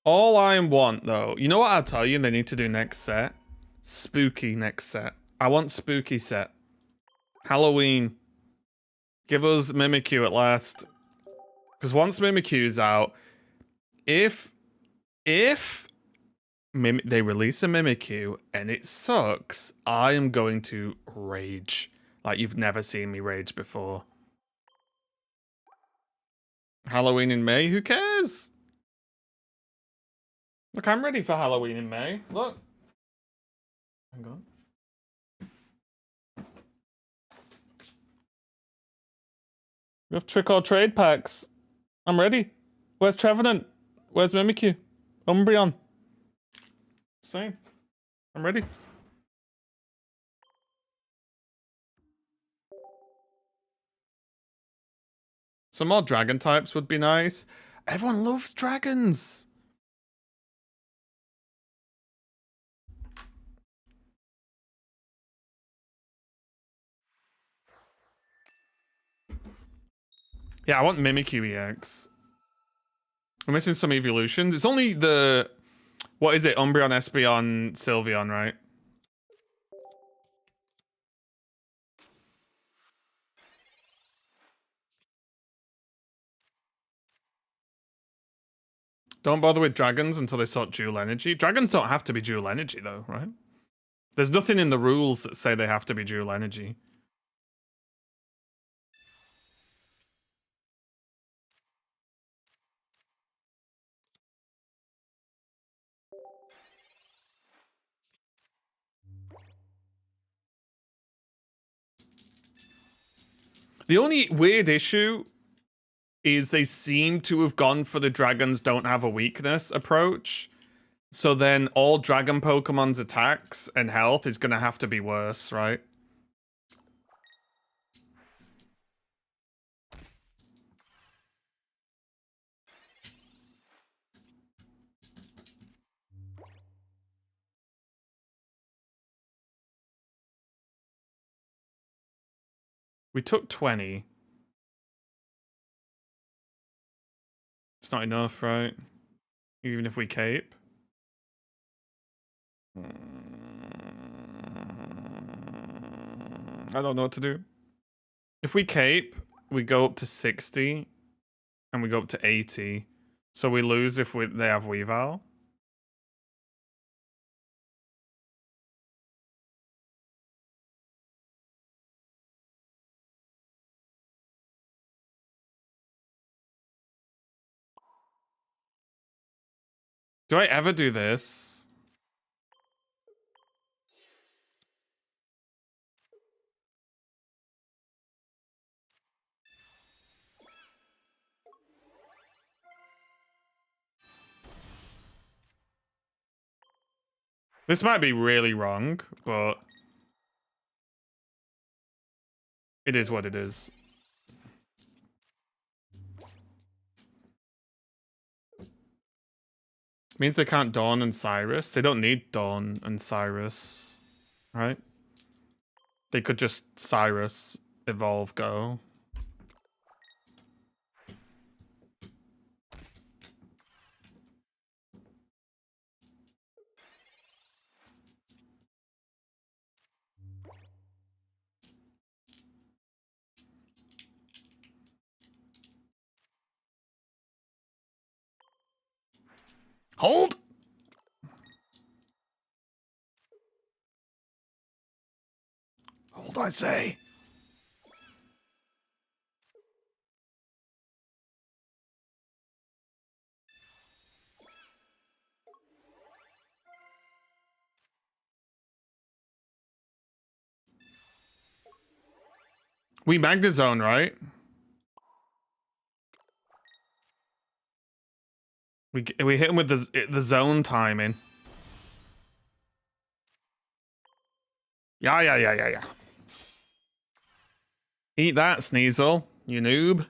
All I want, though, you know what I'll tell you they need to do next set? Spooky next set. I want spooky set. Halloween. Give us Mimikyu at last. Because once Mimikyu's out, if they release a Mimikyu and it sucks, I am going to rage. Like you've never seen me rage before. Halloween in May? Who cares? Look, I'm ready for Halloween in May. Look. Hang on. We have trick or trade packs. I'm ready. Where's Trevenant? Where's Mimikyu? Umbreon. Same. I'm ready. Some more dragon types would be nice. Everyone loves dragons. Yeah, I want Mimikyu EX. I'm missing some evolutions. It's only the... What is it? Umbreon, Espeon, Sylveon, right? Don't bother with dragons until they sort dual energy. Dragons don't have to be dual energy, though, right? There's nothing in the rules that say they have to be dual energy. The only weird issue is they seem to have gone for the dragons don't have a weakness approach. So then all dragon Pokemon's attacks and health is going to have to be worse, right? We took 20. It's not enough, right? Even if we cape. I don't know what to do. If we cape, we go up to 60 and we go up to 80. So we lose if they have Weavile. Do I ever do this? This might be really wrong, but it is what it is. Means they can't Dawn and Cyrus. They don't need Dawn and Cyrus, right? They could just Cyrus evolve go? Hold! Hold, I say. We Magna Zone, right? We hit him with the zone timing. Yeah. Eat that, Sneasel, you noob.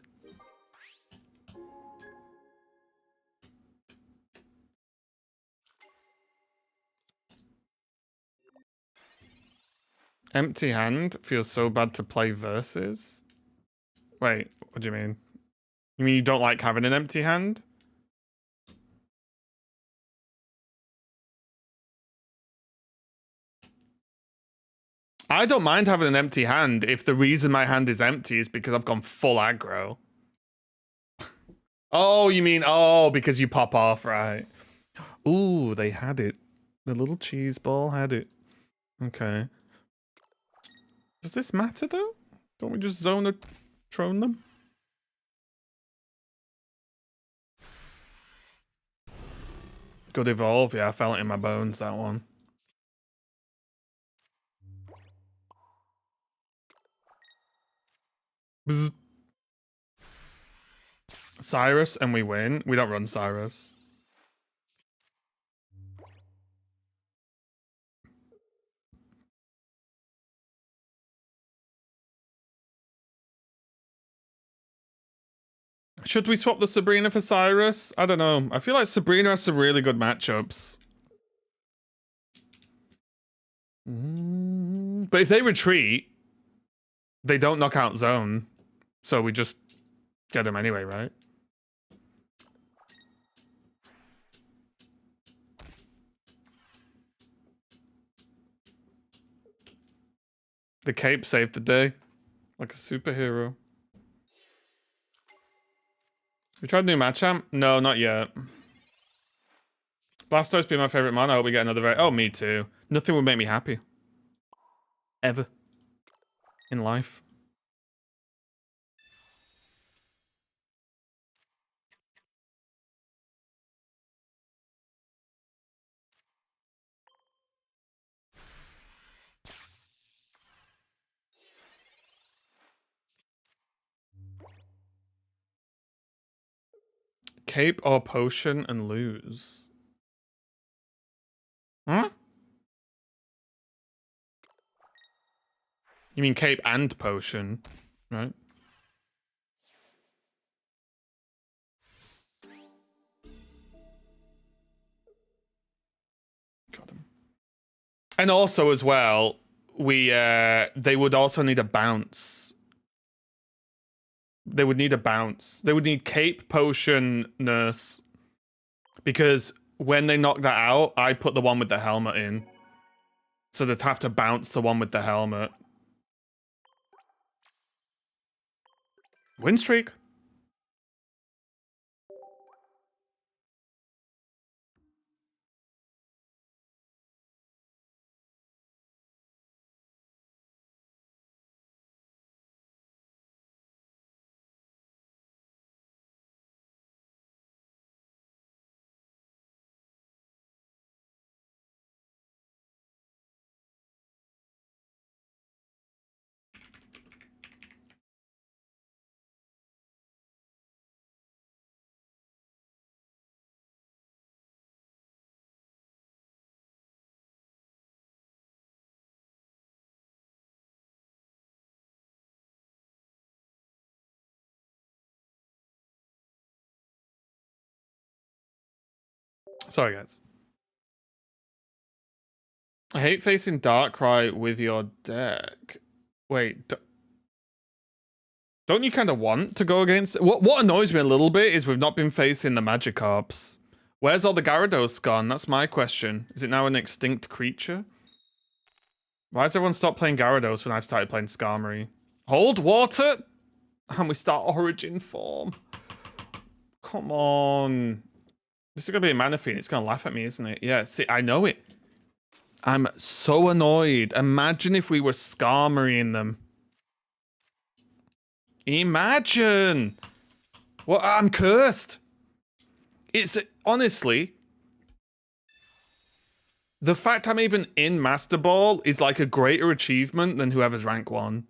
Empty hand feels so bad to play versus. Wait, what do you mean? You mean you don't like having an empty hand? I don't mind having an empty hand if the reason my hand is empty is because I've gone full aggro. Oh, you mean, oh, because you pop off, right? Ooh, they had it. The little cheese ball had it. Okay. Does this matter, though? Don't we just zone Trone them? Good evolve. Yeah, I felt it in my bones, that one. Bzz. Cyrus, and we win. We don't run Cyrus. Should we swap the Sabrina for Cyrus? I don't know. I feel like Sabrina has some really good matchups. But if they retreat, they don't knock out zone. So we just get them anyway, right? The cape saved the day. Like a superhero. We tried new Machamp? No, not yet. Blastoise be my favorite mon. I hope we get another very... Oh, me too. Nothing would make me happy. Ever. In life. Cape or potion and lose. Huh? You mean cape and potion, right? Got him. And also as well, they would also need a bounce. They would need a bounce. They would need cape, potion, nurse. Because when they knock that out, I put the one with the helmet in. So they'd have to bounce the one with the helmet. Win streak. Sorry, guys. I hate facing Darkrai with your deck. Wait, Don't you kind of want to go against... What annoys me a little bit is we've not been facing the Magikarps. Where's all the Gyarados gone? That's my question. Is it now an extinct creature? Why has everyone stopped playing Gyarados when I've started playing Skarmory? Hold water! And we start Origin form. Come on. This is going to be a Manaphy. It's going to laugh at me, isn't it? Yeah, see, I know it. I'm so annoyed. Imagine if we were Skarmorying them. Imagine! Well, I'm cursed. It's honestly, the fact I'm even in Master Ball is like a greater achievement than whoever's rank 1.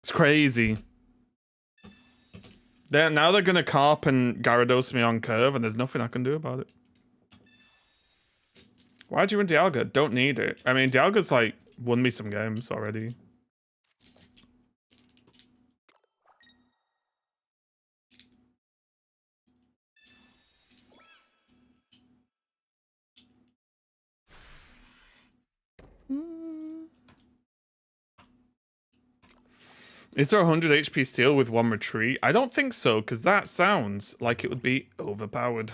It's crazy. Now they're gonna Carp and Gyarados me on curve, and there's nothing I can do about it. Why'd you run Dialga? Don't need it. I mean, Dialga's like won me some games already. Is there 100 HP steel with 1 retreat? I don't think so, because that sounds like it would be overpowered.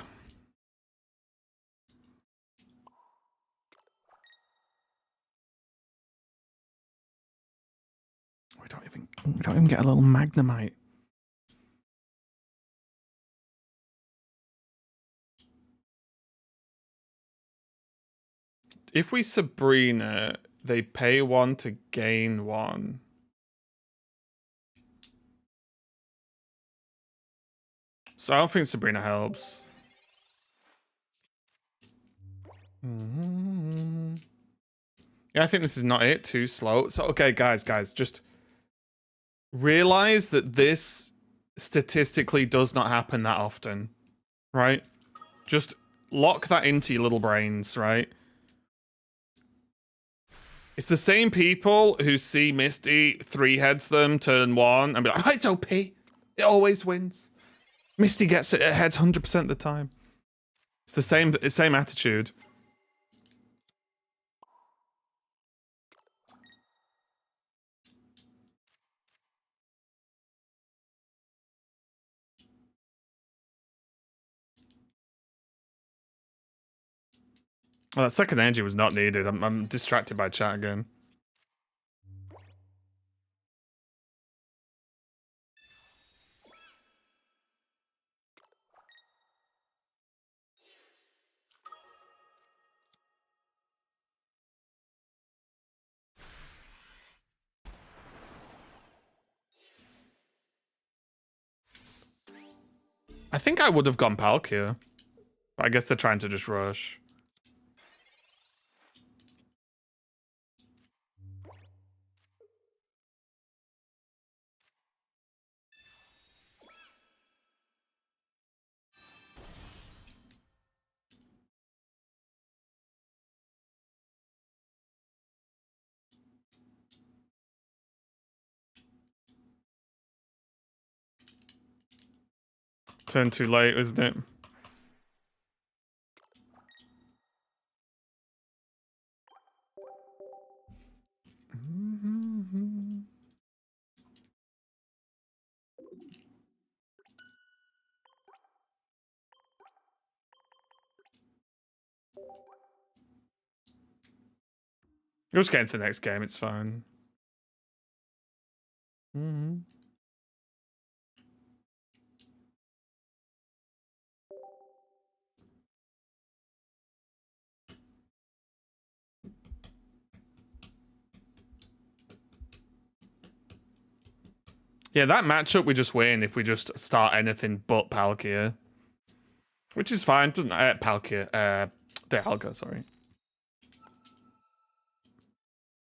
We don't even get a little Magnemite. If we Sabrina, they pay 1 to gain 1. So I don't think Sabrina helps. Yeah, I think this is not it. Too slow. So, okay, guys, just realize that this statistically does not happen that often, right? Just lock that into your little brains, right? It's the same people who see Misty 3-heads them turn 1 and be like, oh, it's OP. It always wins. Misty gets it heads 100% of the time. It's the same attitude. Well, that second energy was not needed. I'm distracted by chat again. I think I would have gone Palkia. I guess they're trying to just rush. Turned too late, isn't it? You're just getting to the next game, it's fine. Yeah, that matchup we just win if we just start anything but Palkia. Which is fine, doesn't Palkia, Dialga, sorry.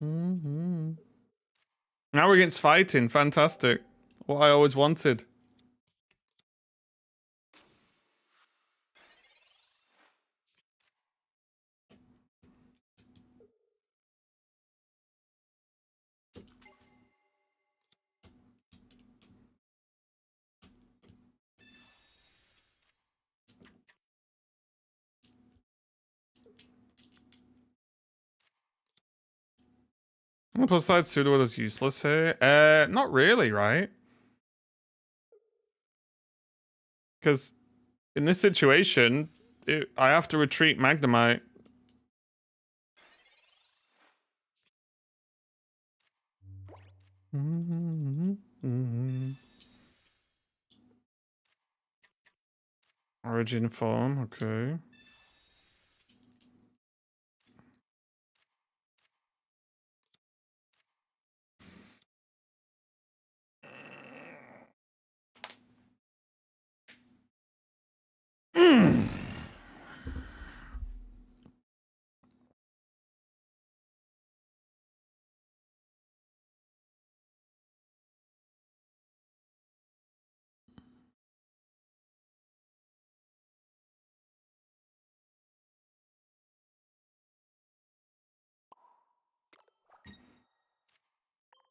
Now we're against fighting, fantastic. What I always wanted. Plus side pseudo is useless here. Not really, right? Because in this situation, I have to retreat Magnemite. Origin form, okay.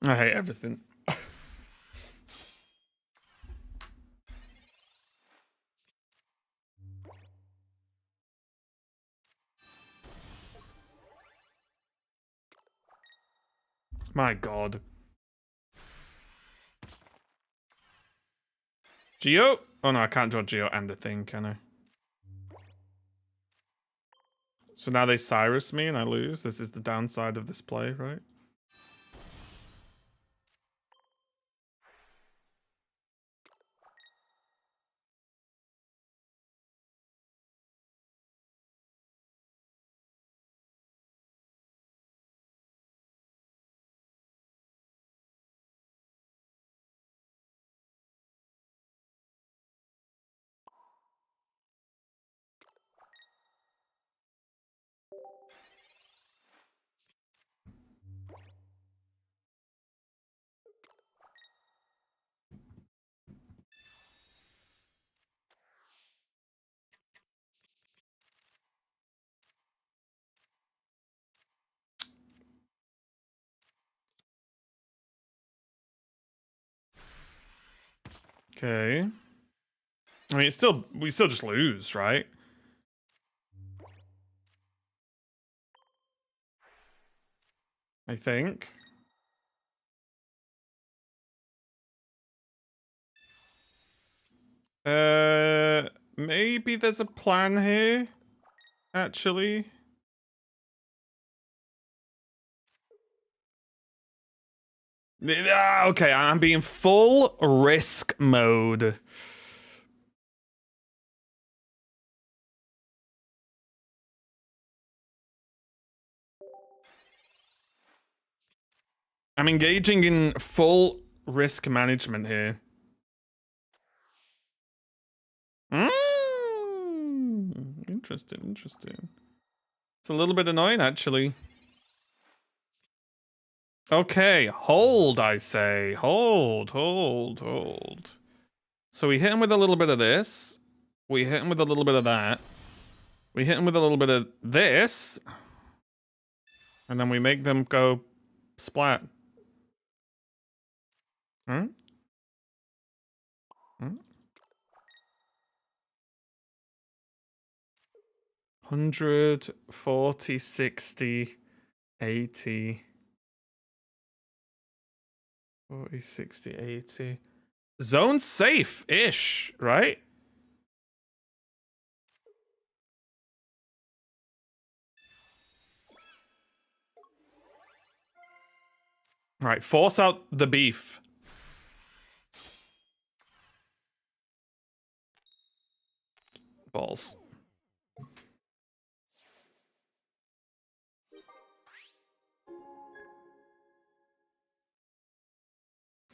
I hate everything. My god. Geo? Oh no, I can't draw Geo and a thing, can I? So now they Cyrus me and I lose? This is the downside of this play, right? Okay. I mean, we still just lose, right? I think. Maybe there's a plan here, actually. Okay, I'm being full risk mode. I'm engaging in full risk management here. Interesting, interesting. It's a little bit annoying, actually. Okay, hold, I say. Hold, hold, hold. So we hit him with a little bit of this. We hit him with a little bit of that. We hit him with a little bit of this. And then we make them go splat. Hmm? Hmm? 100, 40, 60, 80. 40, 60, 80. Zone safe-ish, right? Right, force out the beef. Balls.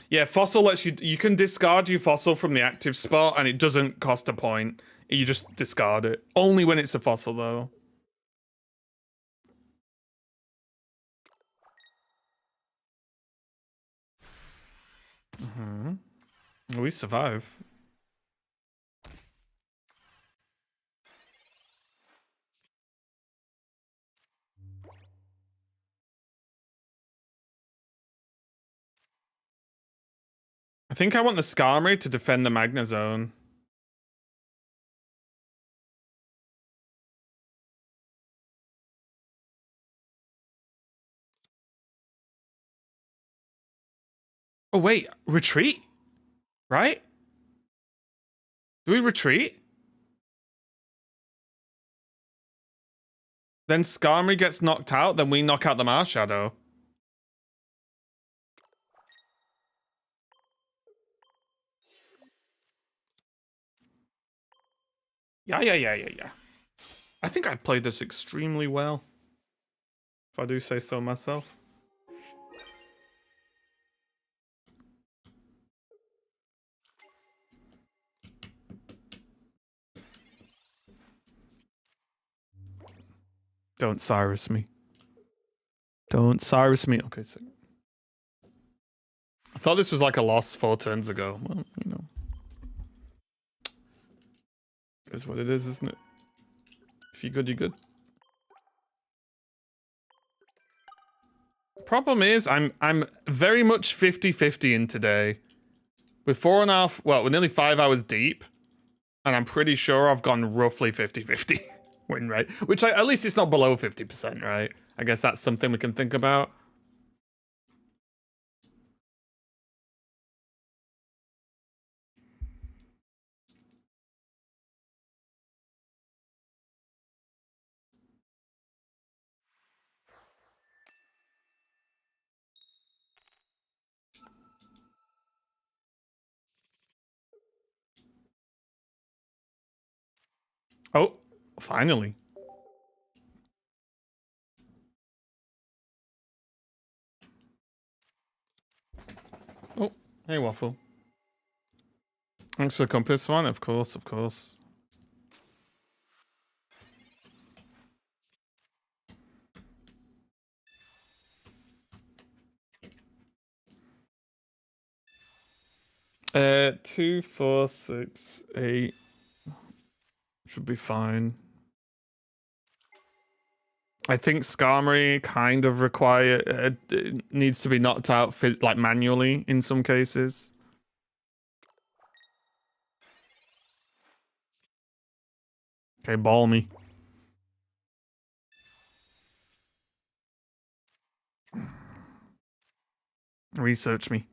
Yeah, fossil lets you can discard your fossil from the active spot and it doesn't cost a point. You just discard it. Only when it's a fossil though. We survive. I think I want the Skarmory to defend the Magna Zone. Oh wait, retreat? Right? Do we retreat? Then Skarmory gets knocked out, then we knock out the Marshadow. Yeah. I think I played this extremely well, if I do say so myself. Don't Cyrus me. Don't Cyrus me. Okay, so I thought this was like a loss 4 turns ago. Well, you know. Is what it is, isn't it? If you're good, you're good. Problem is, I'm very much 50-50 in today. We're 4.5, well, we're nearly 5 hours deep. And I'm pretty sure I've gone roughly 50-50 win rate. Which, at least it's not below 50%, right? I guess that's something we can think about. Oh, finally. Oh, hey, Waffle. Thanks for the compass one, of course, of course. Uh, 2, 4, 6, 8. Should be fine. I think Skarmory kind of needs to be knocked out like manually in some cases. Okay, ball me. Research me.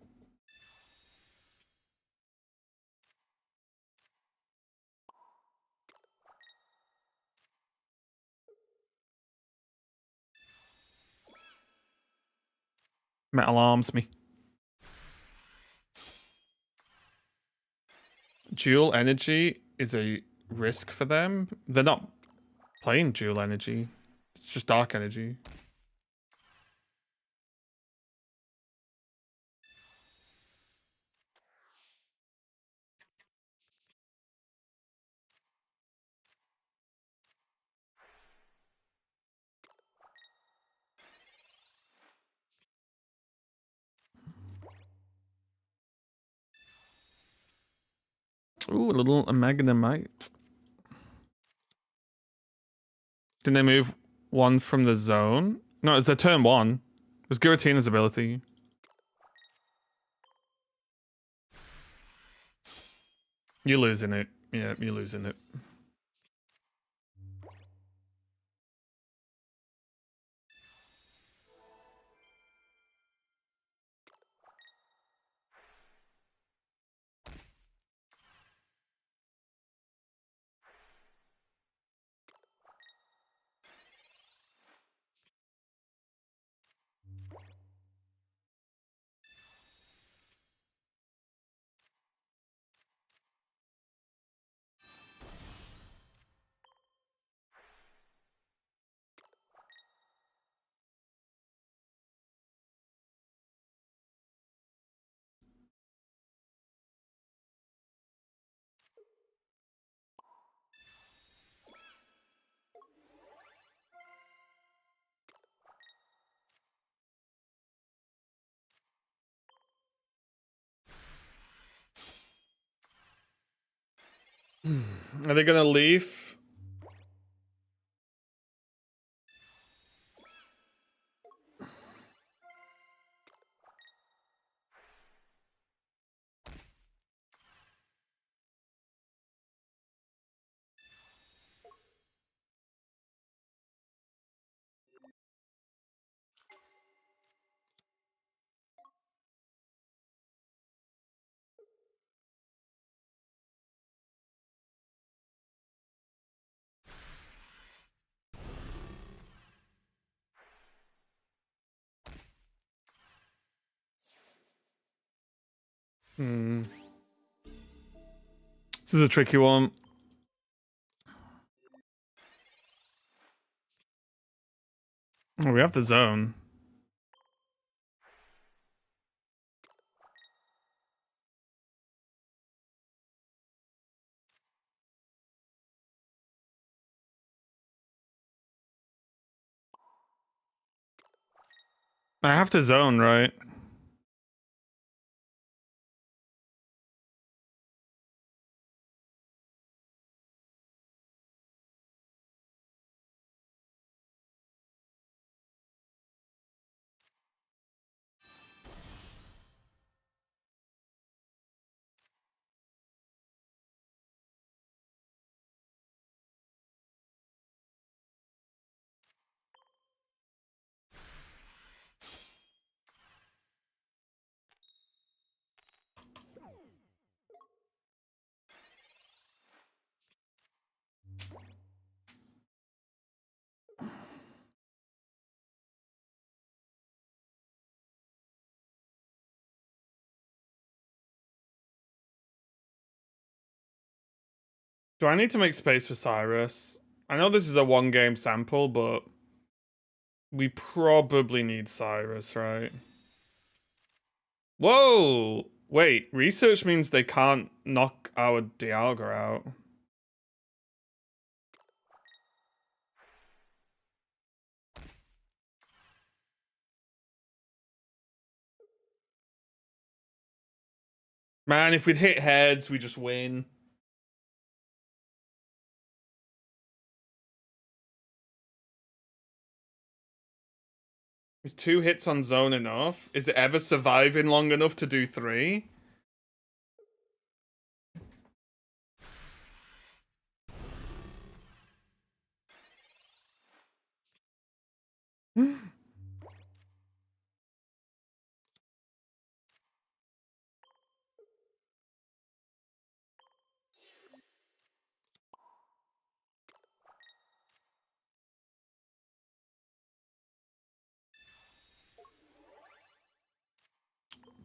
Metal arms me. Dual energy is a risk for them. They're not playing dual energy. It's just dark energy. Ooh, a little Magnemite. Didn't they move one from the zone? No, it's their turn 1. It was Giratina's ability. You're losing it. Yeah, you're losing it. Are they gonna leave? Hmm. This is a tricky one. Oh, we have the zone. I have to zone, right? Do I need to make space for Cyrus? I know this is a one game sample, but we probably need Cyrus, right? Whoa! Wait, research means they can't knock our Dialga out. Man, if we'd hit heads, we just win. Is 2 hits on zone enough? Is it ever surviving long enough to do 3?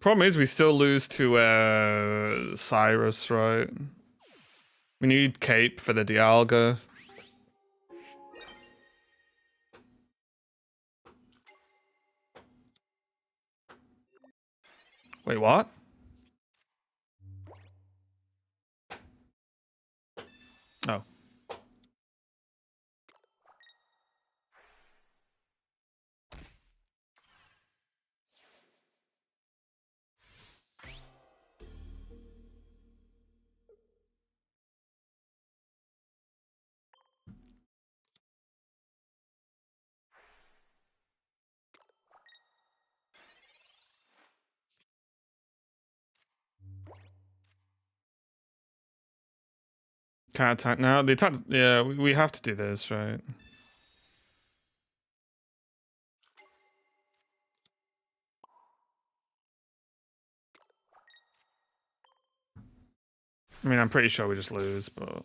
Problem is, we still lose to Cyrus, right? We need Cape for the Dialga. Wait, what? Oh. Can't attack now. The attack. Yeah, we have to do this, right? I mean, I'm pretty sure we just lose, but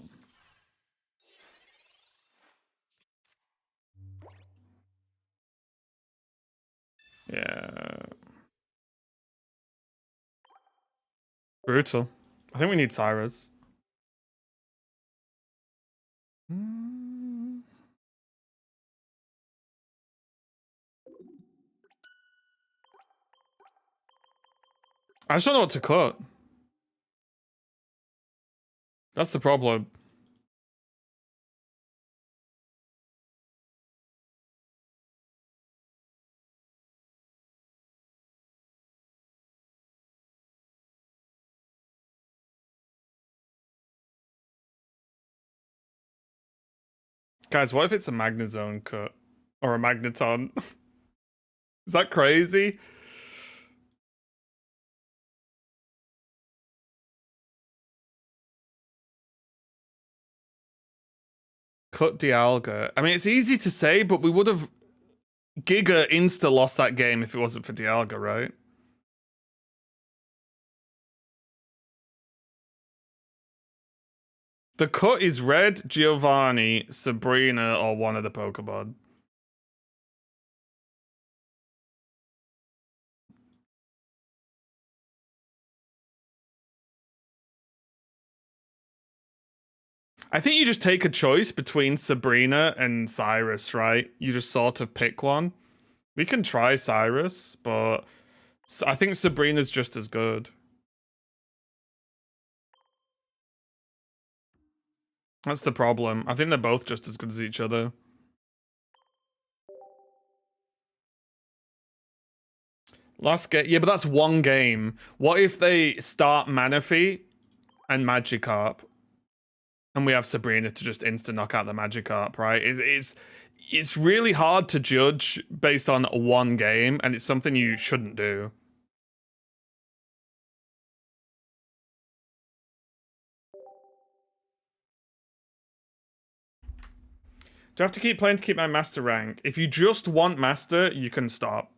yeah, brutal. I think we need Cyrus. I just don't know what to cut. That's the problem. Guys, what if it's a Magnezone cut? Or a Magneton? Is that crazy? Cut Dialga. I mean, it's easy to say, but we would have Giga insta lost that game if it wasn't for Dialga, right? The cut is Red, Giovanni, Sabrina, or one of the Pokemon. I think you just take a choice between Sabrina and Cyrus, right? You just sort of pick one. We can try Cyrus, but I think Sabrina's just as good. That's the problem. I think they're both just as good as each other. Last game. Yeah, but that's one game. What if they start Manaphy and Magikarp? And we have Sabrina to just instant knock out the Magikarp, right? It's really hard to judge based on one game, and it's something you shouldn't do. Do I have to keep playing to keep my master rank? If you just want master, you can stop.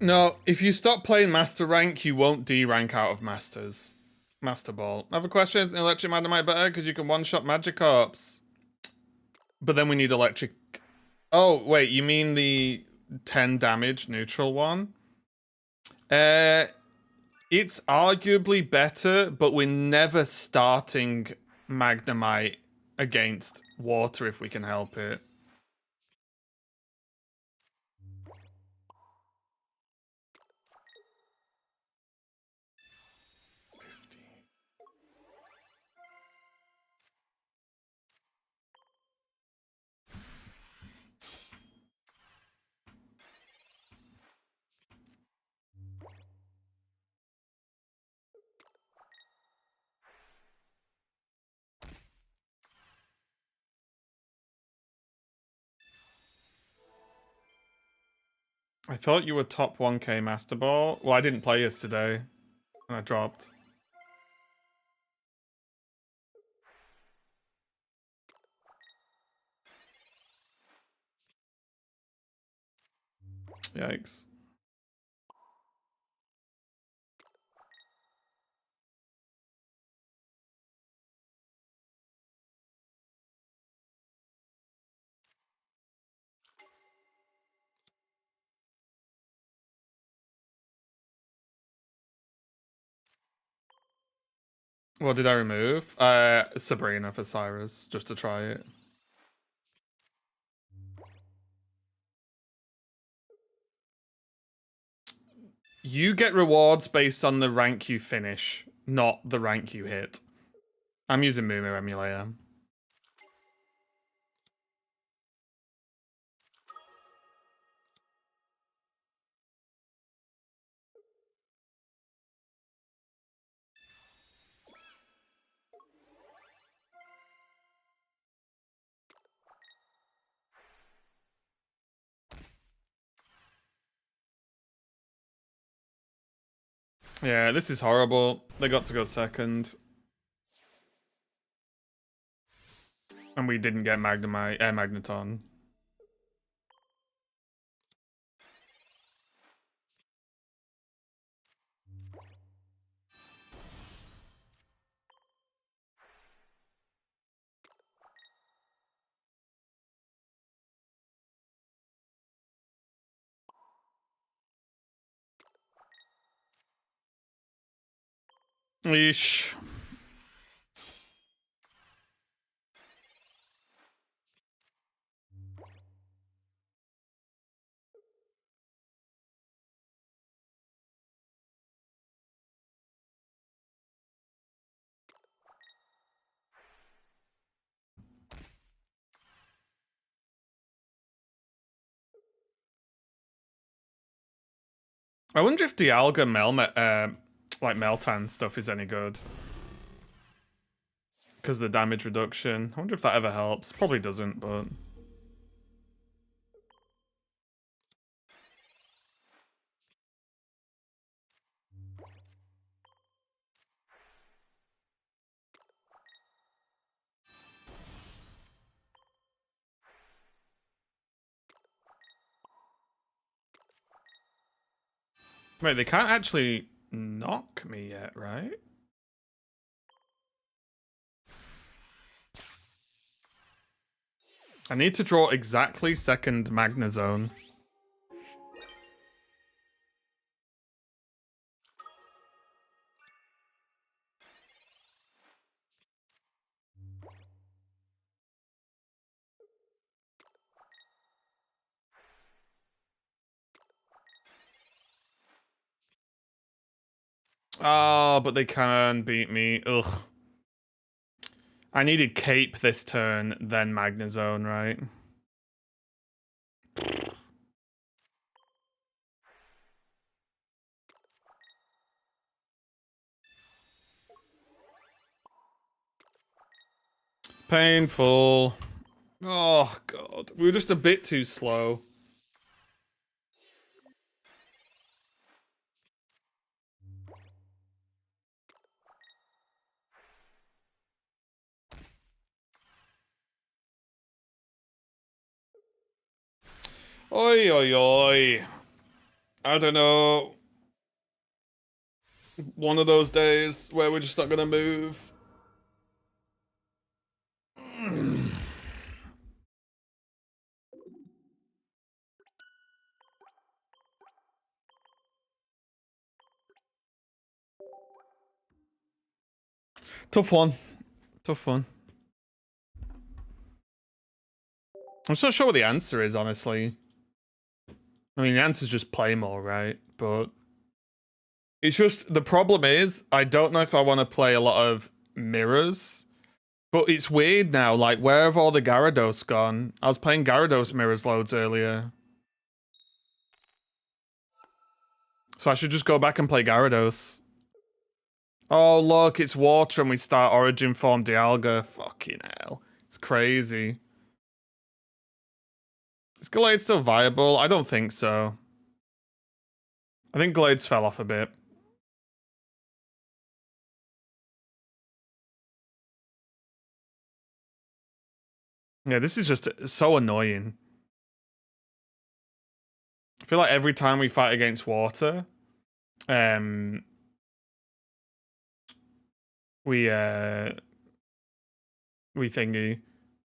No, if you stop playing master rank, you won't D-rank out of masters. Master Ball. I have a question. Is Electric Magnemite better? Because you can one-shot Magikarps. But then we need electric... Oh, wait, you mean the 10 damage neutral one? It's arguably better, but we're never starting Magnemite against water if we can help it. I thought you were top 1k Master Ball. Well, I didn't play yesterday, and I dropped. Yikes. What did I remove? Sabrina for Cyrus, just to try it. You get rewards based on the rank you finish, not the rank you hit. I'm using Moomoo Emulator. Yeah, this is horrible. They got to go second. And we didn't get Magneton. Yeesh. I wonder if Dialga like Meltan stuff is any good. Because of the damage reduction. I wonder if that ever helps. Probably doesn't, but... Wait, they can't actually knock me yet, right? I need to draw exactly second Magnezone. Oh, but they can beat me. Ugh. I needed Cape this turn, then Magnezone, right? Painful. Oh, God. We were just a bit too slow. Oi, oi, oi. I don't know. One of those days where we're just not gonna move. Tough one. Tough one. I'm just not sure what the answer is, honestly. I mean, the answer's just play more, right? But it's just, the problem is, I don't know if I want to play a lot of mirrors. But it's weird now, like, where have all the Gyarados gone? I was playing Gyarados mirrors loads earlier. So I should just go back and play Gyarados. Oh, look, it's water and we start Origin Form Dialga. Fucking hell. It's crazy. Is Gallade still viable? I don't think so. I think Glade's fell off a bit. Yeah, this is just so annoying. I feel like every time we fight against water, we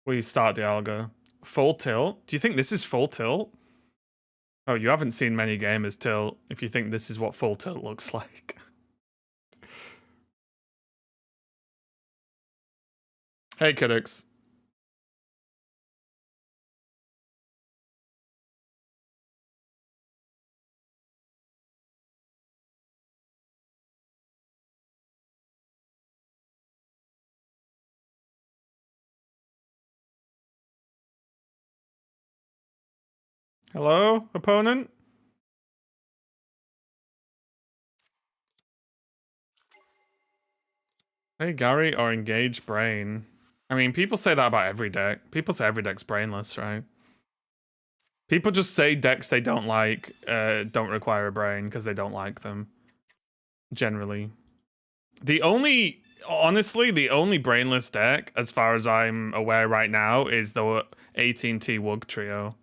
we start Dialga. Full tilt? Do you think this is full tilt? Oh, you haven't seen many gamers tilt if you think this is what full tilt looks like. Hey, Kiddix. Hello, opponent? Hey, Gary, or engage brain. I mean, people say that about every deck. People say every deck's brainless, right? People just say decks they don't like don't require a brain because they don't like them. Generally. Honestly, the only brainless deck, as far as I'm aware right now, is the AT&T Wugtrio.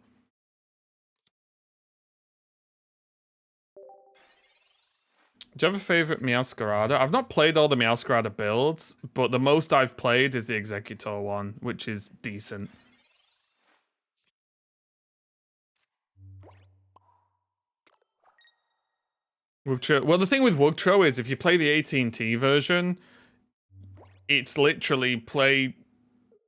Do you have a favorite Meowscarada? I've not played all the Meowscarada builds, but the most I've played is the Executor one, which is decent. Wugtrio. Well, the thing with Wugtrio is if you play the AT&T version, it's literally play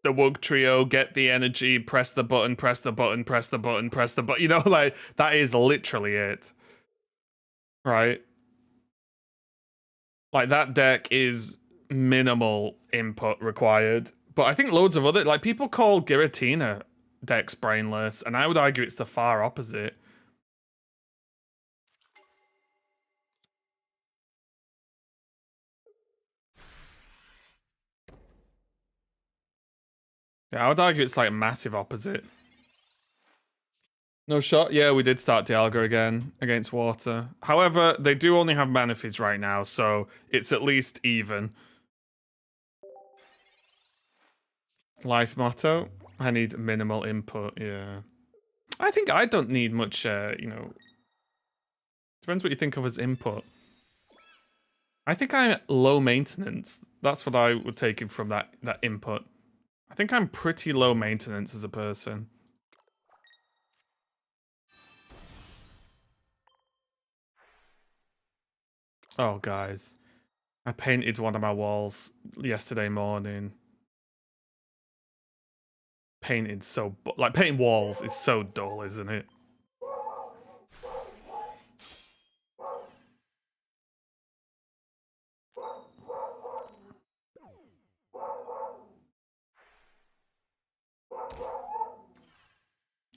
the Wugtrio, get the energy, press the button, press the button, press the button, press the button. You know, like, that is literally it. Right? Like, that deck is minimal input required. But I think loads of other, like, people call Giratina decks brainless, and I would argue it's the far opposite. Yeah, I would argue it's like massive opposite. No shot? Yeah, we did start Dialga again against water. However, they do only have Manaphy's right now, so it's at least even. Life motto? I need minimal input, yeah. I think I don't need much, you know, Depends what you think of as input. I think I'm low maintenance. That's what I would take from that input. I think I'm pretty low maintenance as a person. Oh, guys. I painted one of my walls yesterday morning. Painting so... Like, painting walls is so dull, isn't it?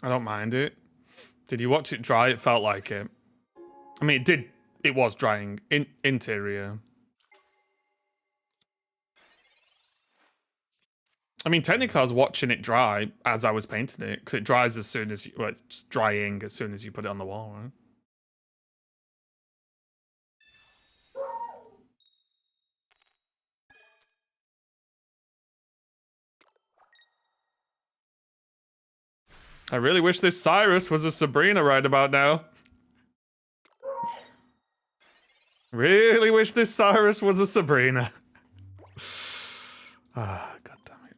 I don't mind it. Did you watch it dry? It felt like it. I mean, it did. It was drying. Interior. I mean, technically, I was watching it dry as I was painting it, because it dries as soon as you... Well, it's drying as soon as you put it on the wall, right? I really wish this Cyrus was a Sabrina right about now. Really wish this Cyrus was a Sabrina. Ah, god damn it.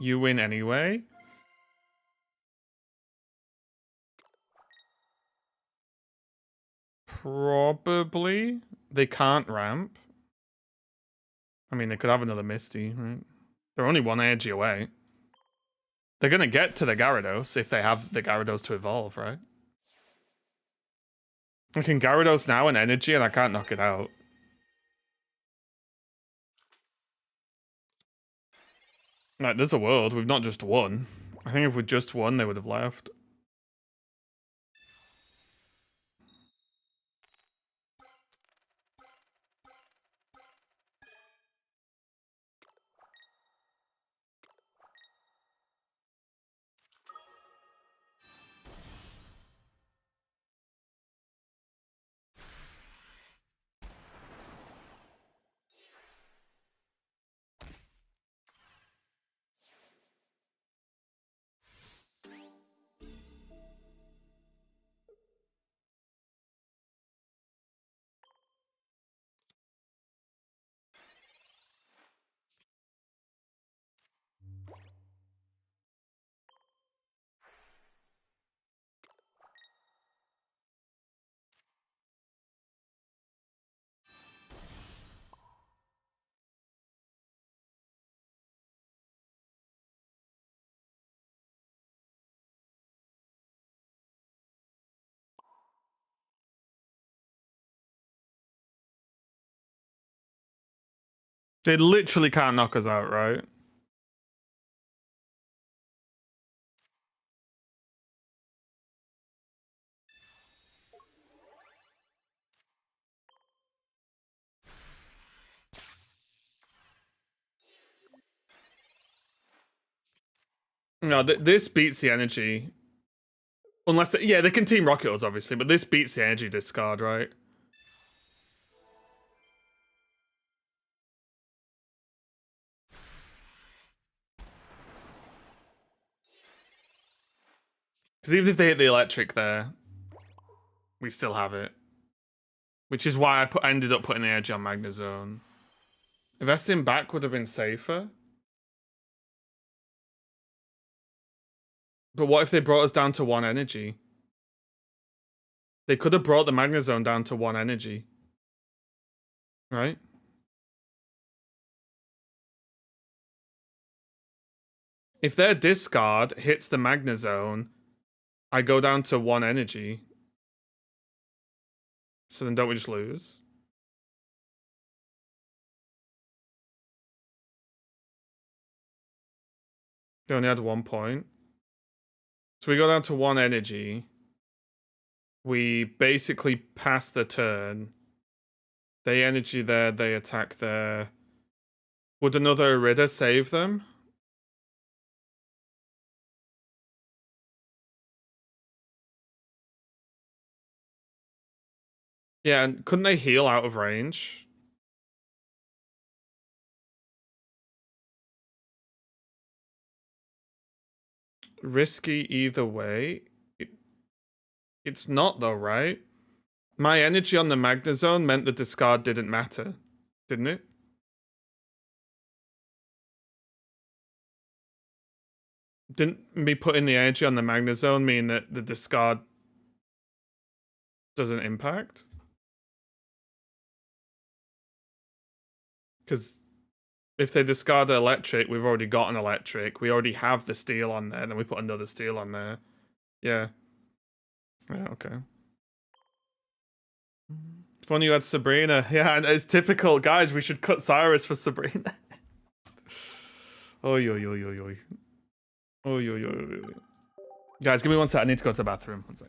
You win anyway? Probably. They can't ramp. I mean, they could have another Misty, right? They're only one energy away. They're gonna get to the Gyarados if they have the Gyarados to evolve, right? I can Gyarados now and energy and I can't knock it out. Like, there's a world. We've not just won. I think if we'd just won, they would have left. They literally can't knock us out, right? No, this beats the energy. Unless, yeah, they can Team Rocket us, obviously, but this beats the energy discard, right? Because even if they hit the electric there, we still have it. Which is why I ended up putting the edge on Magnezone. Investing back would have been safer. But what if they brought us down to 1 energy? They could have brought the Magnezone down to 1 energy. Right? If their discard hits the Magnezone, I go down to 1 energy. So then don't we just lose? They only had 1 point. So we go down to 1 energy. We basically pass the turn. They energy there, they attack there. Would another Irida save them? Yeah, and couldn't they heal out of range? Risky either way. It's not though, right? My energy on the Magnezone meant the discard didn't matter, didn't it? Didn't me putting the energy on the Magnezone mean that the discard doesn't impact? Because if they discard the electric, we've already got an electric. We already have the steel on there, then we put another steel on there. Yeah. Yeah, okay. Funny you had Sabrina. Yeah, and it's typical. Guys, we should cut Cyrus for Sabrina. Oy, oy, oy, oy, oy. Oy, oy, oy, oy, oy. Guys, give me 1 sec. I need to go to the bathroom. 1 sec.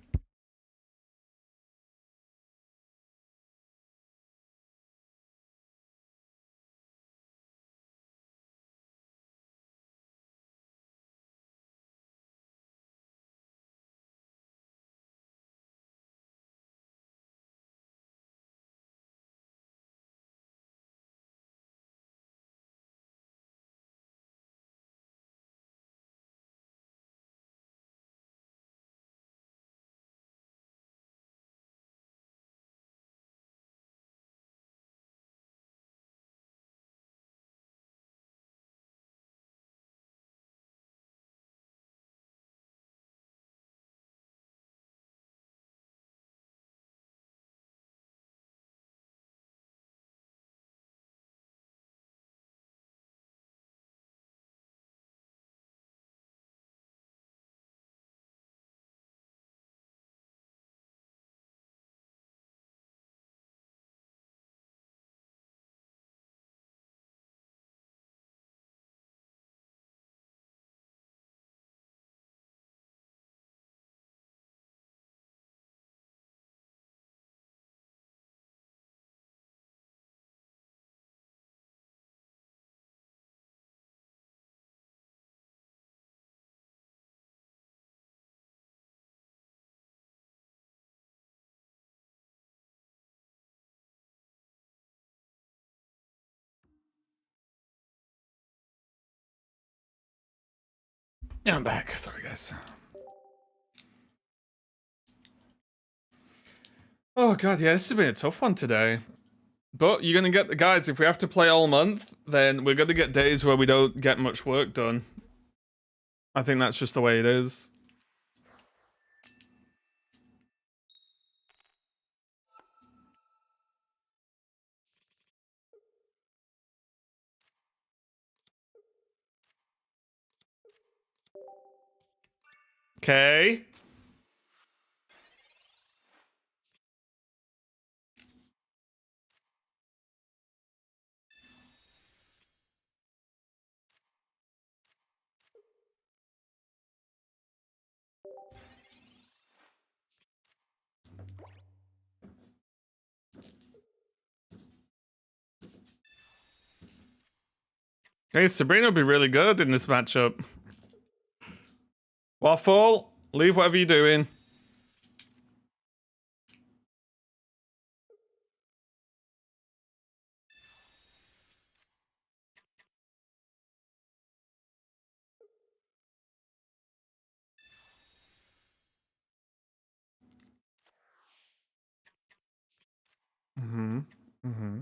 Yeah, I'm back. Sorry, guys. Oh god, yeah, this has been a tough one today. But you're gonna get the guys. If we have to play all month, then we're gonna get days where we don't get much work done. I think that's just the way it is. Okay. Hey, Sabrina will be really good in this matchup. Waffle, leave whatever you're doing. Mm-hmm. Mm-hmm.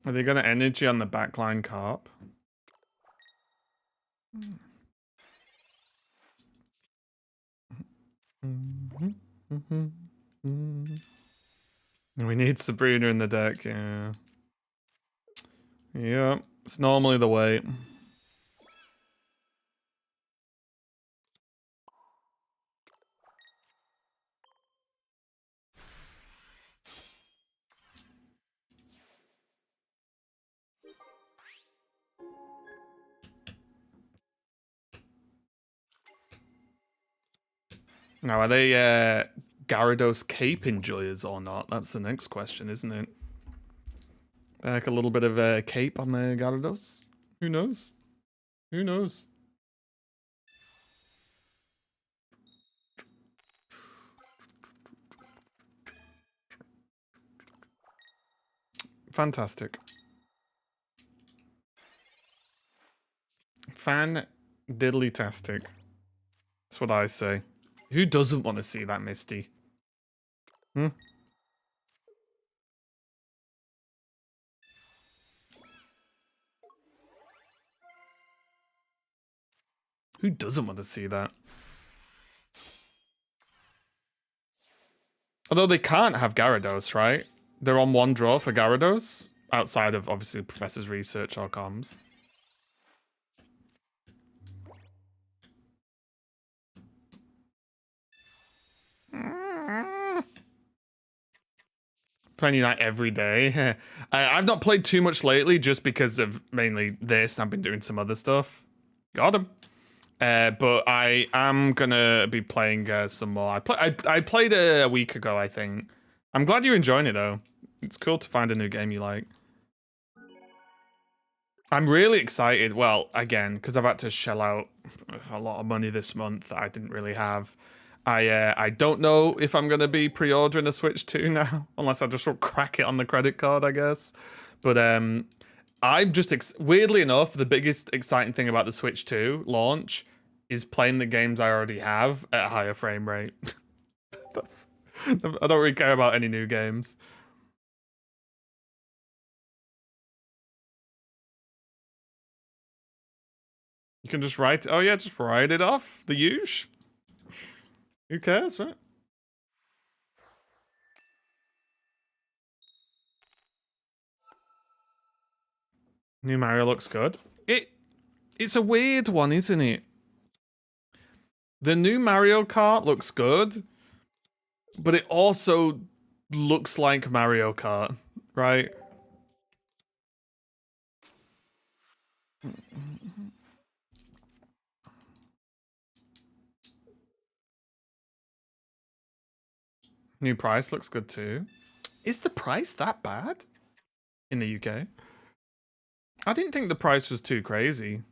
Are they gonna energy on the backline carp? Mm-hmm. Mm-hmm. Mm-hmm. We need Sabrina in the deck, yeah. Yeah, it's normally the way. Now, are they Gyarados cape enjoyers or not? That's the next question, isn't it? Like a little bit of a cape on the Gyarados? Who knows? Who knows? Fantastic. Fan diddly-tastic. That's what I say. Who doesn't want to see that Misty? Hmm? Who doesn't want to see that? Although they can't have Gyarados, right? They're on one draw for Gyarados, outside of, obviously, the Professor's research or comms. Playing Unite every day. I've not played too much lately just because of mainly this. I've been doing some other stuff. Got him. But I am gonna be playing some more. I played a week ago, I think. I'm glad you're enjoying it though. It's cool to find a new game you like. I'm really excited. Well, again, because I've had to shell out a lot of money this month that I didn't really have. I don't know if I'm gonna be pre-ordering a Switch 2 now, unless I just sort of crack it on the credit card, I guess. But I'm just weirdly enough, the biggest exciting thing about the Switch 2 launch is playing the games I already have at a higher frame rate. I don't really care about any new games. You can just write. Oh yeah, just write it off. The usual. Who cares, right? New Mario looks good. It's a weird one, isn't it? The new Mario Kart looks good, but it also looks like Mario Kart, right? New price looks good too. Is the price that bad in the UK? I didn't think the price was too crazy.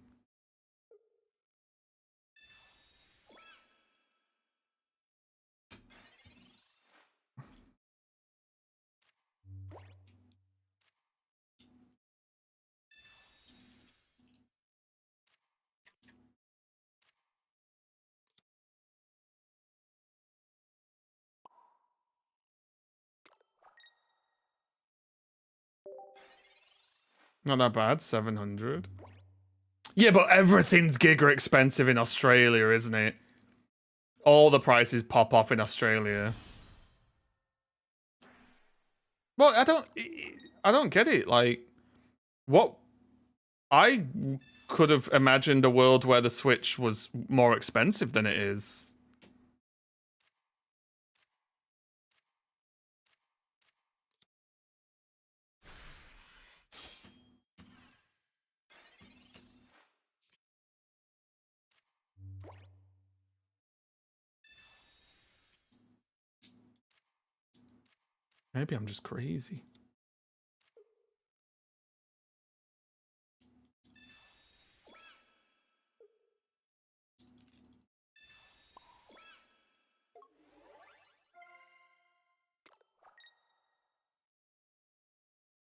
Not that bad, 700. Yeah, but everything's giga expensive in Australia, isn't it? All the prices pop off in Australia. Well, I don't get it. Like, what? I could have imagined a world where the Switch was more expensive than it is. Maybe I'm just crazy.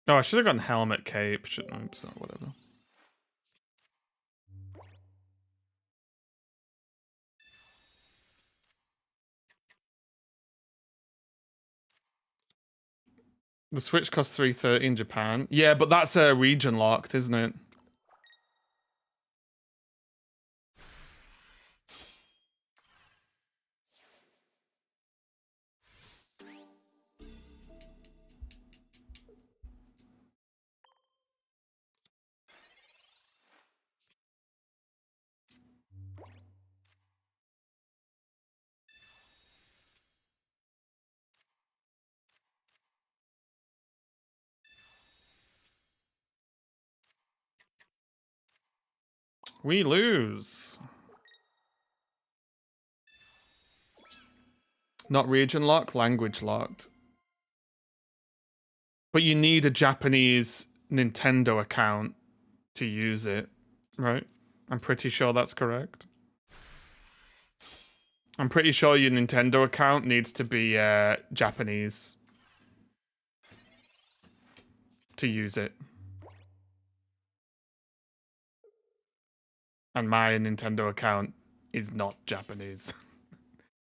Oh, I should have gotten helmet cape. Shouldn't have, so whatever. The Switch costs $330 in Japan. Yeah, but that's region locked, isn't it? We lose. Not region locked, language locked. But you need a Japanese Nintendo account to use it, right? I'm pretty sure that's correct. I'm pretty sure your Nintendo account needs to be Japanese to use it. And my Nintendo account is not Japanese.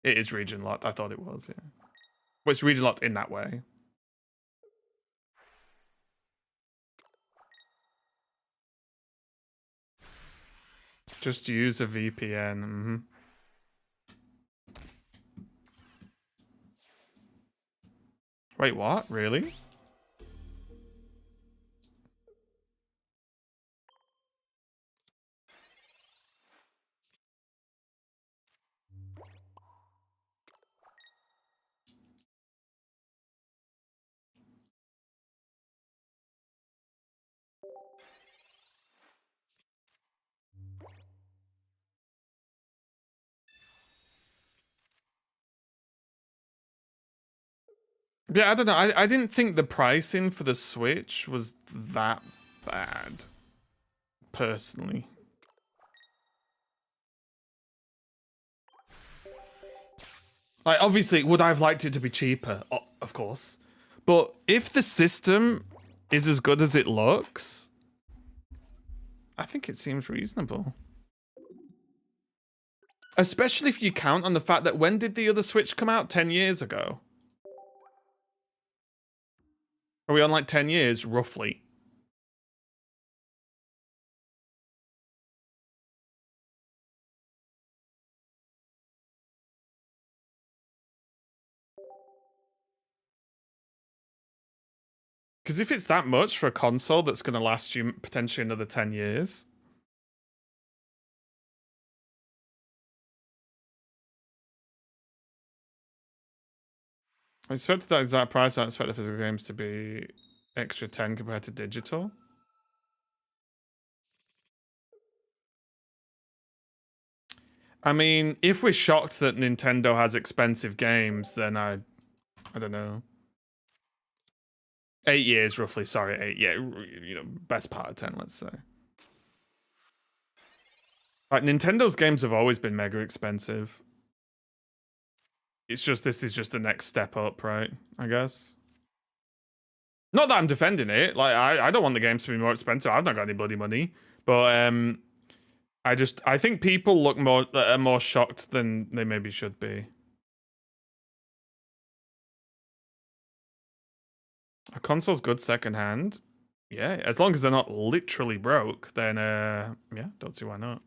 It is region locked. I thought it was, yeah. Well, it's region locked in that way. Just use a VPN. Mm-hmm. Wait, what? Really? Yeah, I don't know. I didn't think the pricing for the Switch was that bad, personally. Like, obviously, would I have liked it to be cheaper? Oh, of course. But if the system is as good as it looks, I think it seems reasonable. Especially if you count on the fact that when did the other Switch come out? 10 years ago? Are we on like 10 years, roughly? Because if it's that much for a console that's going to last you potentially another 10 years... I expected that exact price. I expect the physical games to be extra 10 compared to digital. I mean, if we're shocked that Nintendo has expensive games, then I don't know. 8 years, roughly. Sorry, 8. Yeah, you know, best part of 10, let's say. Like, Nintendo's games have always been mega expensive. It's just, this is just the next step up, right? I guess. Not that I'm defending it. Like, I don't want the games to be more expensive. I've not got any bloody money. But, I think people look more shocked than they maybe should be. A console's good secondhand. Yeah, as long as they're not literally broke, then yeah, don't see why not.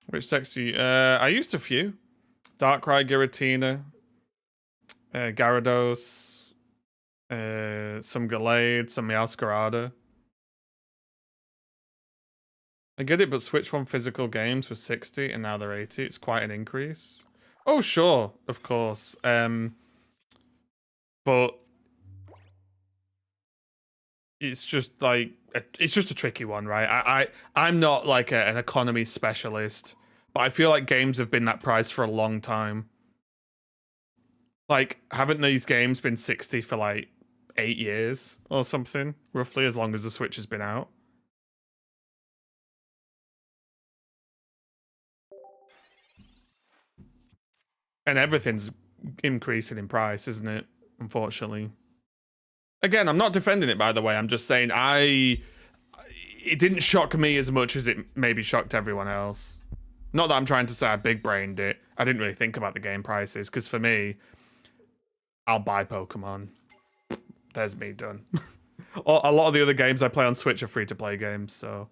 Which decks do you... I used a few. Darkrai, Giratina, Gyarados, some Gallade, some Meowscarada. I get it, but Switch won physical games for 60 and now they're 80. It's quite an increase. Oh, sure, of course. But it's just like it's just a tricky one, right? I'm not like an economy specialist, but I feel like games have been that price for a long time. Like, haven't these games been 60 for like 8 years or something, roughly, as long as the Switch has been out? And everything's increasing in price, isn't it? Unfortunately. Again, I'm not defending it, by the way. I'm just saying it didn't shock me as much as it maybe shocked everyone else. Not that I'm trying to say I big brained it. I didn't really think about the game prices, because for me, I'll buy Pokemon. There's me done. A lot of the other games I play on Switch are free to play games, so.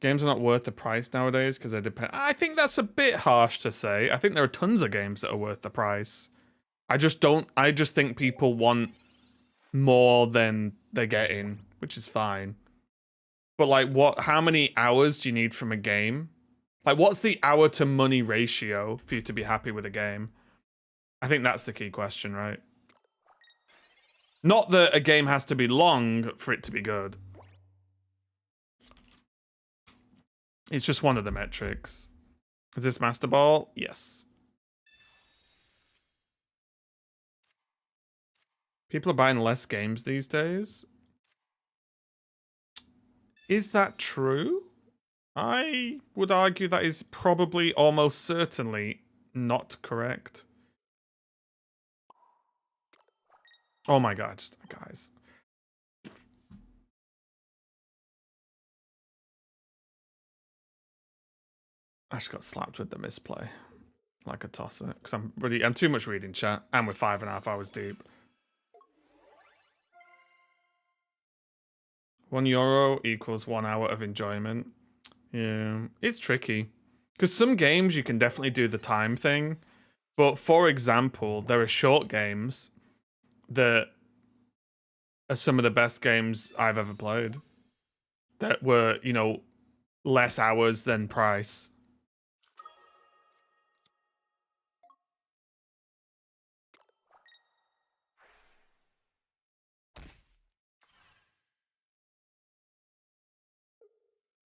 Games are not worth the price nowadays because they depend. I think that's a bit harsh to say. I think there are tons of games that are worth the price. I just don't. I just think people want more than they're getting, which is fine. But like, what? How many hours do you need from a game? Like, what's the hour to money ratio for you to be happy with a game? I think that's the key question, right? Not that a game has to be long for it to be good. It's just one of the metrics. Is this Master Ball? Yes. People are buying less games these days. Is that true? I would argue that is probably almost certainly not correct. Oh my god, guys. I just got slapped with the misplay. Like a tosser. Because I'm too much reading chat. And we're 5.5 hours deep. €1 equals 1 hour of enjoyment. Yeah, it's tricky. Because some games you can definitely do the time thing. But for example, there are short games that are some of the best games I've ever played. That were, you know, less hours than price.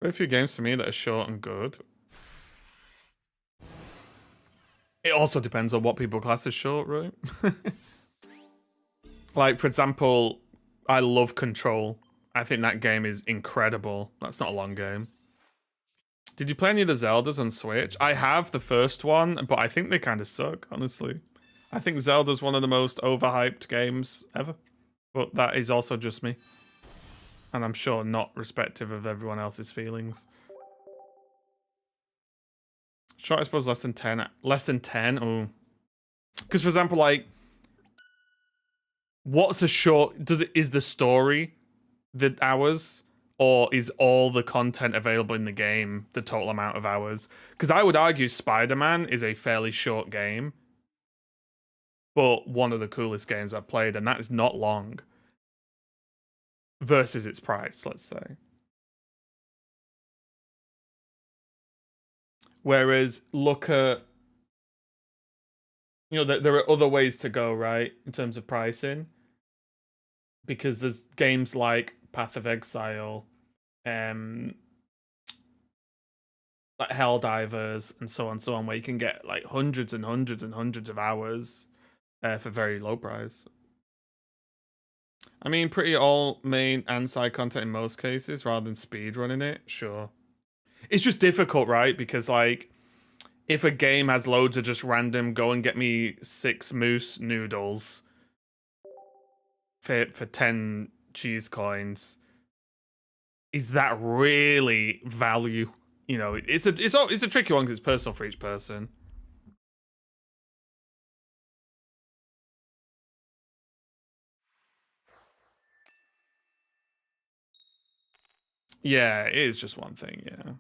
Very few games to me that are short and good. It also depends on what people class as short, right? Like, for example, I love Control. I think that game is incredible. That's not a long game. Did you play any of the Zeldas on Switch? I have the first one, but I think they kind of suck, honestly. I think Zelda's one of the most overhyped games ever. But that is also just me. And I'm sure not respective of everyone else's feelings. Short, I suppose, less than 10. Less than 10? Oh. Because, for example, like, what's a short... Is the story the hours? Or is all the content available in the game the total amount of hours? Because I would argue Spider-Man is a fairly short game. But one of the coolest games I've played, and that is not long. Versus its price, let's say. Whereas, look at... You know, there are other ways to go, right? In terms of pricing. Because there's games like Path of Exile, like Helldivers, and so on, where you can get like hundreds and hundreds and hundreds of hours for very low price. I mean, pretty all main and side content in most cases, rather than speed running it, sure. It's just difficult, right? Because like, if a game has loads of just random, go and get me 6 moose noodles for 10 cheese coins, is that really value? You know, it's a tricky one because it's personal for each person. Yeah, it is just one thing, yeah.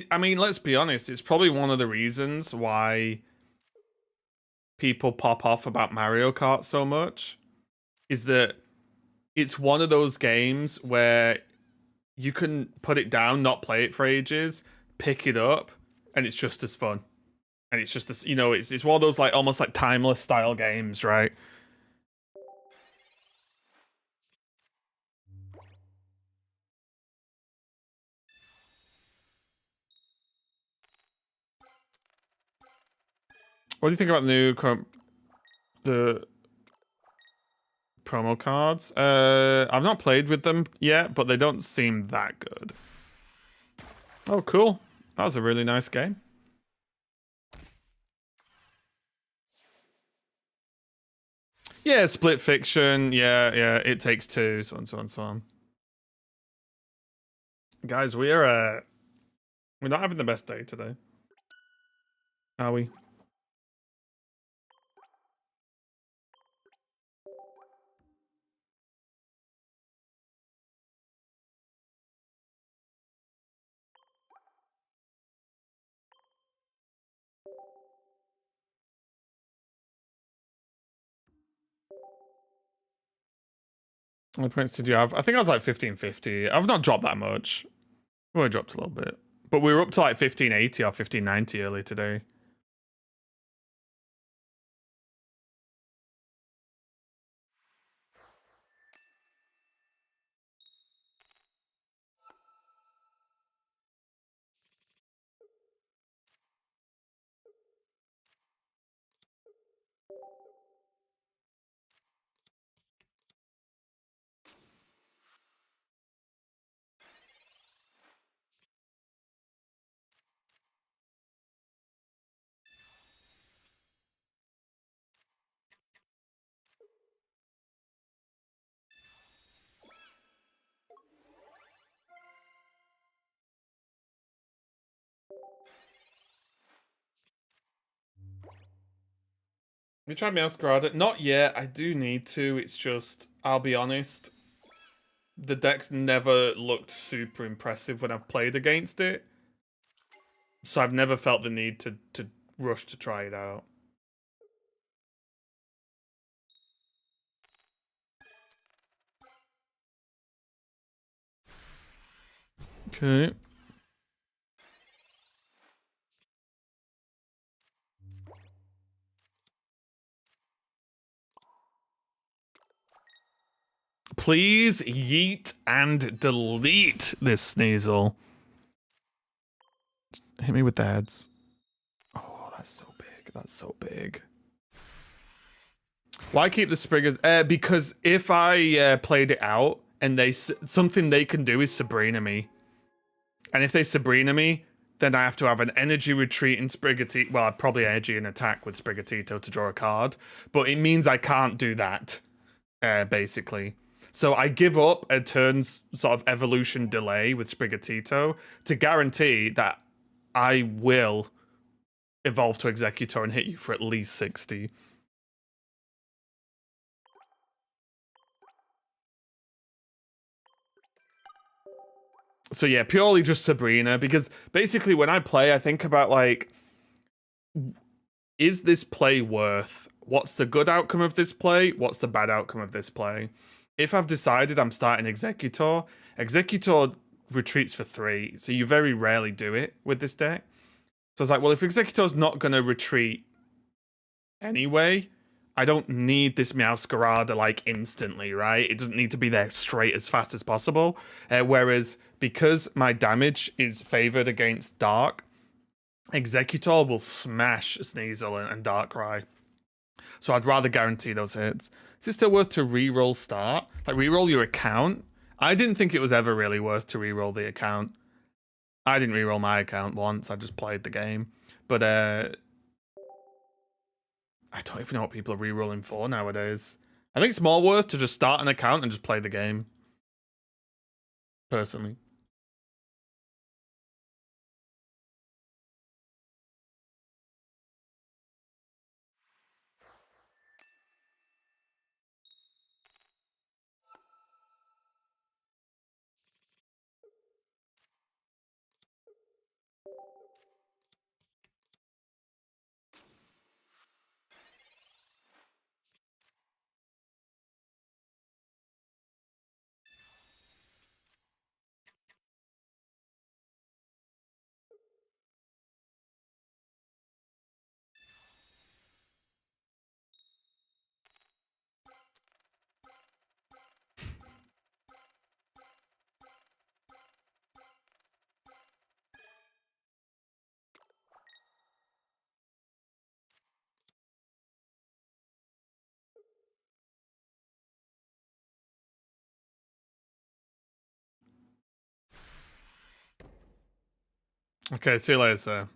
I mean, let's be honest, it's probably one of the reasons why people pop off about Mario Kart so much, is that it's one of those games where you can put it down, not play it for ages, pick it up, and it's just as fun. And it's just this, you know, it's one of those like almost like timeless style games, right? What do you think about the promo cards? I've not played with them yet, but they don't seem that good. Oh, cool. That was a really nice game. Yeah, Split Fiction. Yeah, It Takes Two, so on. Guys, we are We're not having the best day today. Are we? How many points did you have? I think I was like 1550. I've not dropped that much. Well, I dropped a little bit. But we were up to like 1580 or 1590 early today. You tried Meowscarada? Not yet. I do need to. It's just, I'll be honest, the deck's never looked super impressive when I've played against it. So I've never felt the need to rush to try it out. Okay. Please yeet and delete this Sneasel. Hit me with the heads. Oh, that's so big. That's so big. Why keep the Sprigga? Because if I played it out and something they can do is Sabrina me. And if they Sabrina me, then I have to have an energy retreat in Sprigatito. Well, I'd probably energy an attack with Sprigatito to draw a card. But it means I can't do that, basically. So I give up a turn's sort of evolution delay with Sprigatito to guarantee that I will evolve to Executor and hit you for at least 60. So yeah, purely just Sabrina, because basically when I play, I think about like, is this play worth? What's the good outcome of this play? What's the bad outcome of this play? If I've decided I'm starting Executor, Executor retreats for 3, so you very rarely do it with this deck. So it's like, well, if Executor's not going to retreat anyway, I don't need this Meowscarada like instantly, right? It doesn't need to be there straight as fast as possible. Whereas because my damage is favored against Dark, Executor will smash Sneasel and Darkrai. So I'd rather guarantee those hits. Is it still worth to reroll start? Like reroll your account? I didn't think it was ever really worth to reroll the account. I didn't reroll my account once. I just played the game. But I don't even know what people are rerolling for nowadays. I think it's more worth to just start an account and just play the game. Personally. Okay, see you later, sir.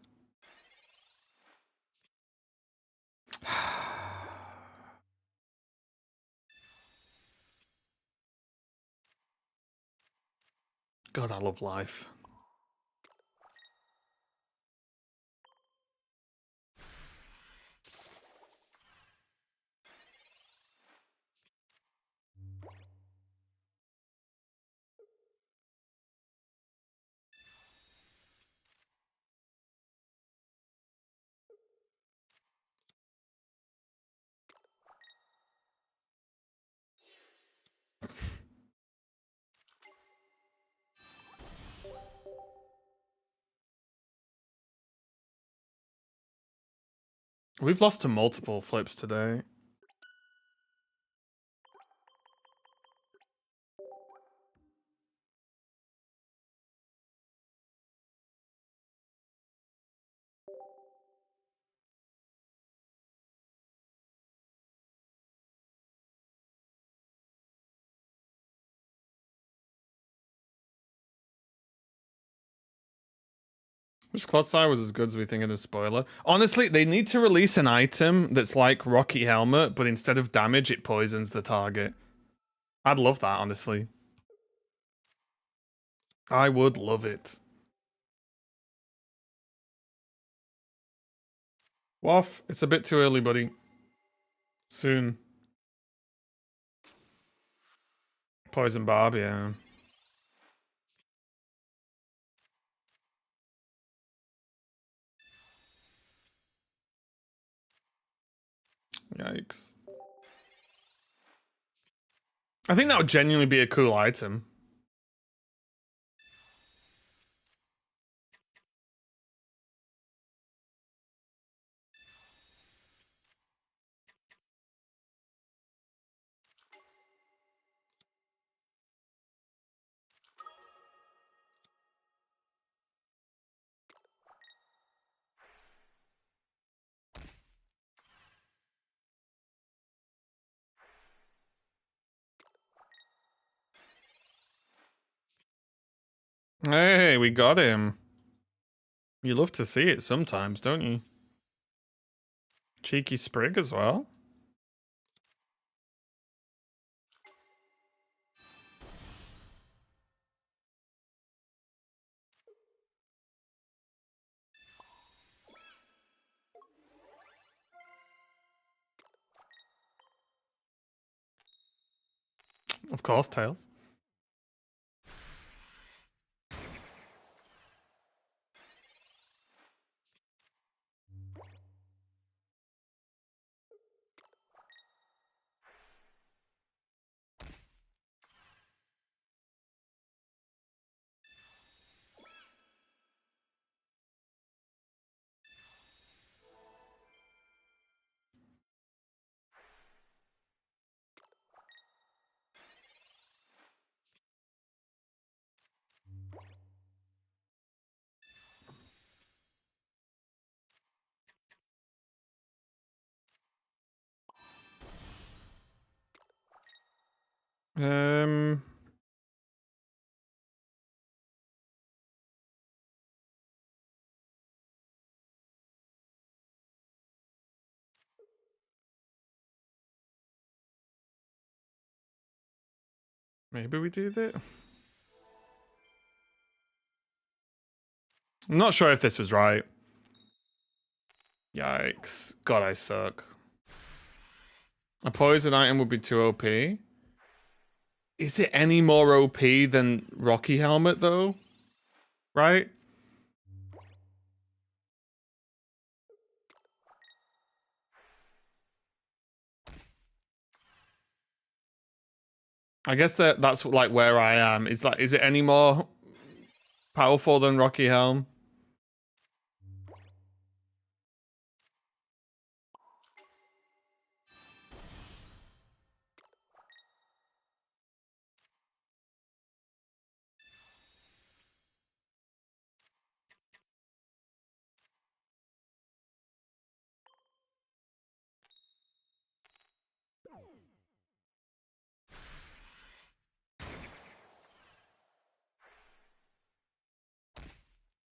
God, I love life. We've lost to multiple flips today. Which Clotsire was as good as we think in the spoiler. Honestly, they need to release an item that's like Rocky Helmet, but instead of damage, it poisons the target. I'd love that, honestly. I would love it. Waff, it's a bit too early, buddy. Soon. Poison Barb, yeah. Yikes. I think that would genuinely be a cool item. Hey, we got him. You love to see it sometimes, don't you? Cheeky Sprig as well. Of course, Tails. Um, Maybe we do that. I'm not sure if this was right. Yikes. God, I suck. A poison item would be too OP. Is it any more OP than Rocky Helmet, though? Right? I guess that's like where I am. Is it any more powerful than Rocky Helm?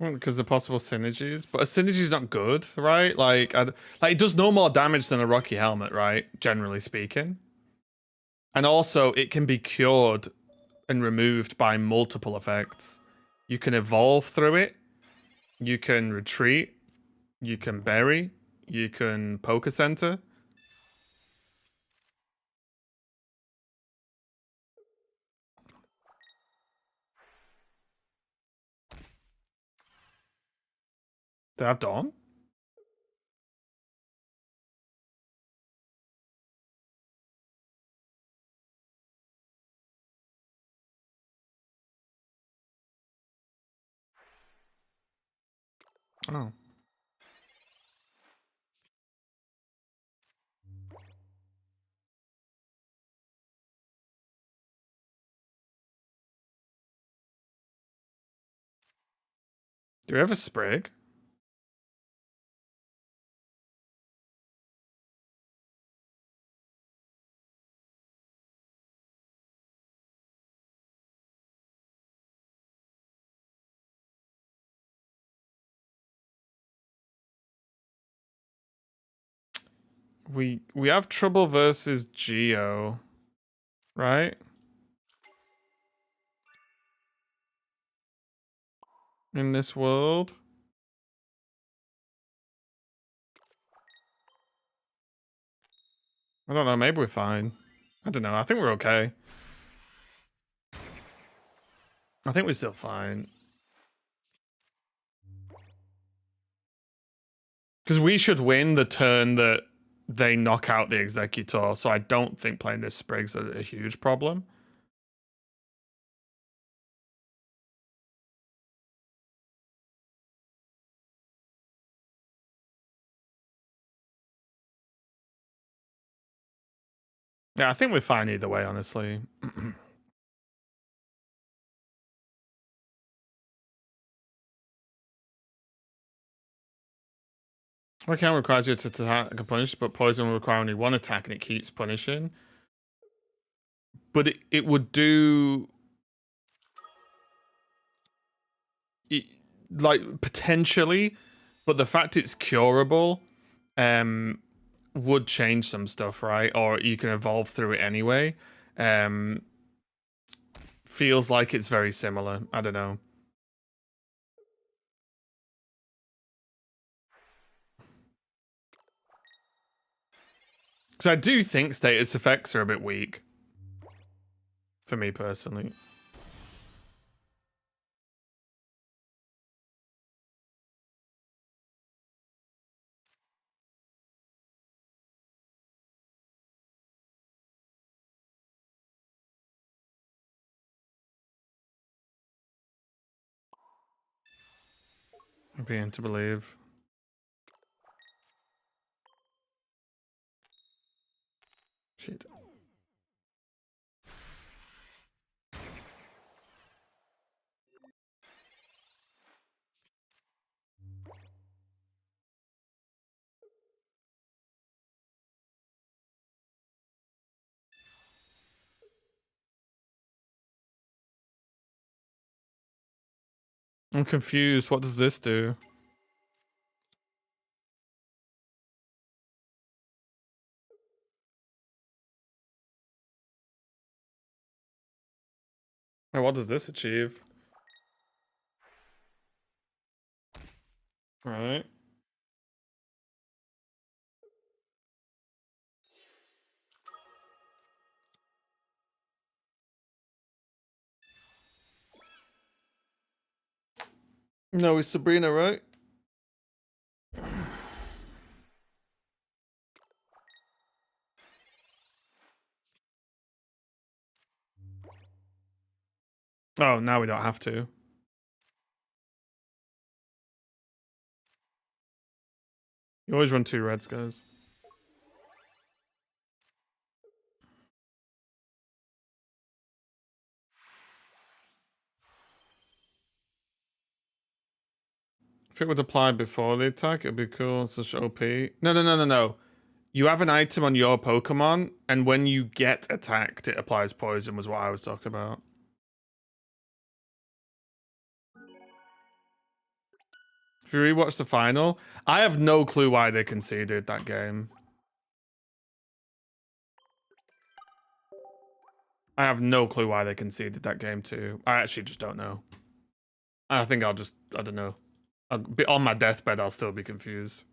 Because the possible synergies, but a synergy's not good, right? Like it does no more damage than a Rocky Helmet, right? Generally speaking. And also, it can be cured and removed by multiple effects. You can evolve through it. You can retreat. You can bury. You can poker center. They have Dawn? Oh. Do we have a Sprig? We have trouble versus Geo, right? In this world. I don't know, maybe we're fine. I don't know, I think we're okay. I think we're still fine. Because we should win the turn that they knock out the Executor, so I don't think playing this Sprig's a huge problem. Yeah, I think we're fine either way, honestly. My counter requires you to attack and punish, but poison will require only one attack and it keeps punishing. But it would do... like, potentially, but the fact it's curable would change some stuff, right? Or you can evolve through it anyway. Feels like it's very similar. I don't know. Because I do think status effects are a bit weak. For me personally. I'm beginning to believe. Shit. I'm confused. What does this do? Wait, what does this achieve? Right. No, it's Sabrina, right? Oh, now we don't have to. You always run 2 reds, guys. If it would apply before the attack, it'd be cool. It's such OP. No. You have an item on your Pokemon, and when you get attacked, it applies poison, was what I was talking about. If you rewatch the final, I have no clue why they conceded that game. I have no clue why they conceded that game too. I actually just don't know. I think I don't know. I'll be on my deathbed, I'll still be confused.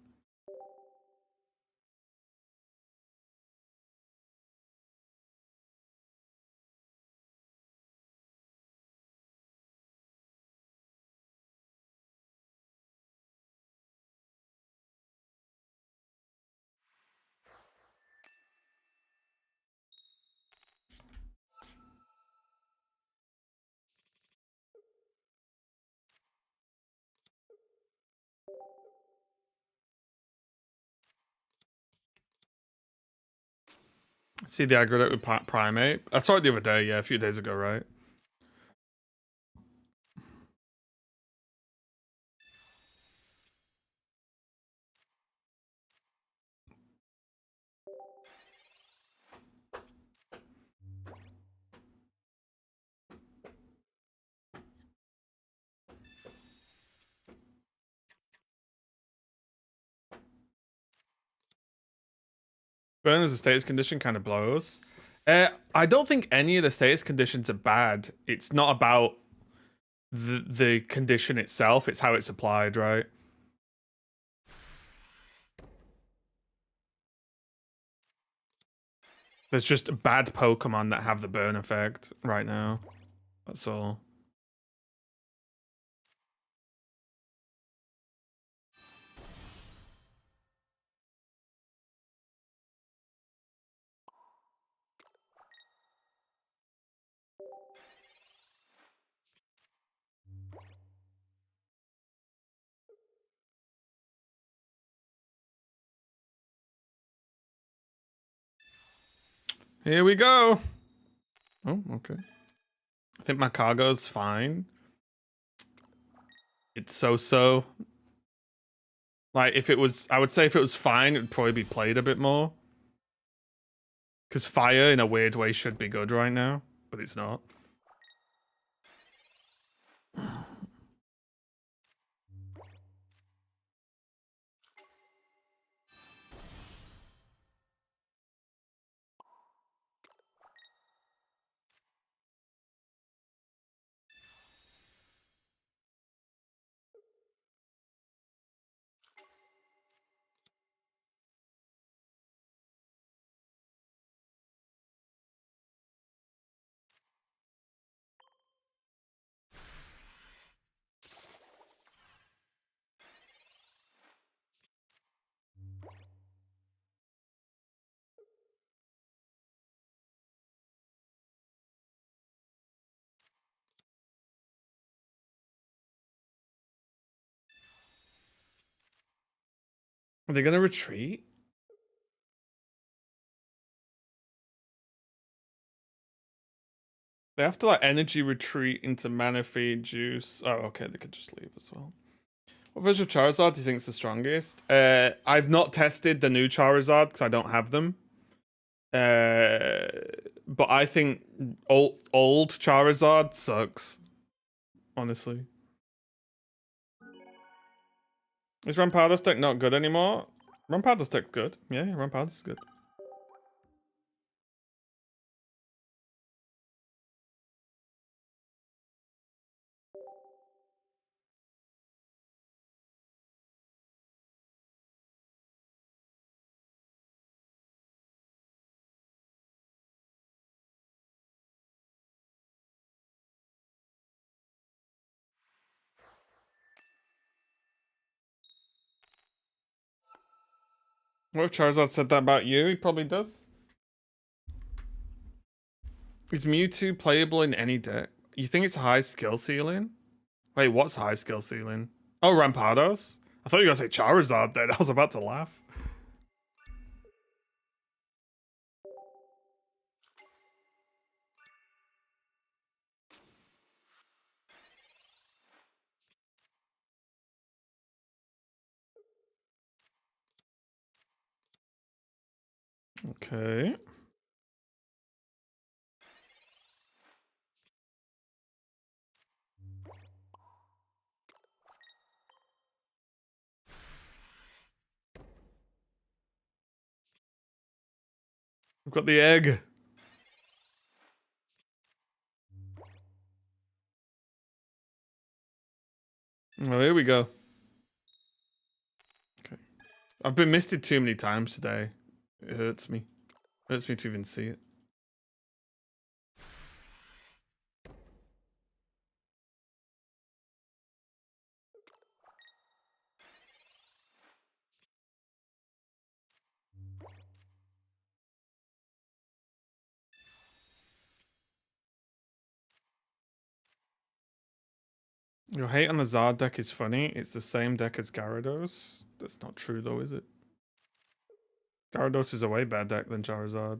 See the aggro deck with Primate? I saw it the other day, yeah, a few days ago, right? Burn as a status condition kind of blows. I don't think any of the status conditions are bad. It's not about the condition itself, it's how it's applied, right? There's just bad Pokemon that have the burn effect right now. That's all. Here we go. Oh, okay. I think my cargo's fine. It's so-so. Like, if it was, I would say if it was fine, it would probably be played a bit more. Because fire, in a weird way, should be good right now, but it's not. Are they gonna retreat? They have to like energy retreat into mana feed juice. Oh, okay, they could just leave as well. What version of Charizard do you think is the strongest? I've not tested the new Charizard because I don't have them. But I think old Charizard sucks. Honestly. Is Rampardos deck not good anymore? Rampardos deck's good. Yeah, Rampardos is good. What if Charizard said that about you? He probably does. Is Mewtwo playable in any deck? You think it's high skill ceiling? Wait, what's high skill ceiling? Oh, Rampardos? I thought you were gonna say Charizard then. I was about to laugh. Okay. We've got the egg. Oh, here we go. Okay. I've been misted too many times today. It hurts me. It hurts me to even see it. Your hate on the Zard deck is funny. It's the same deck as Gyarados. That's not true though, is it? Gyarados is a way bad deck than Charizard.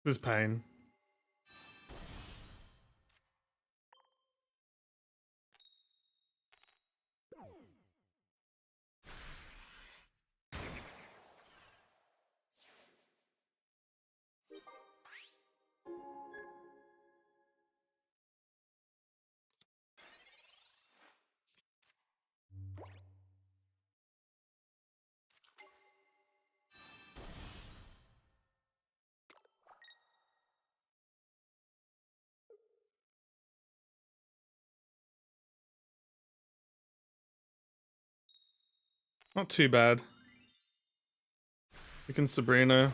This is pain. Not too bad. We can Sabrina.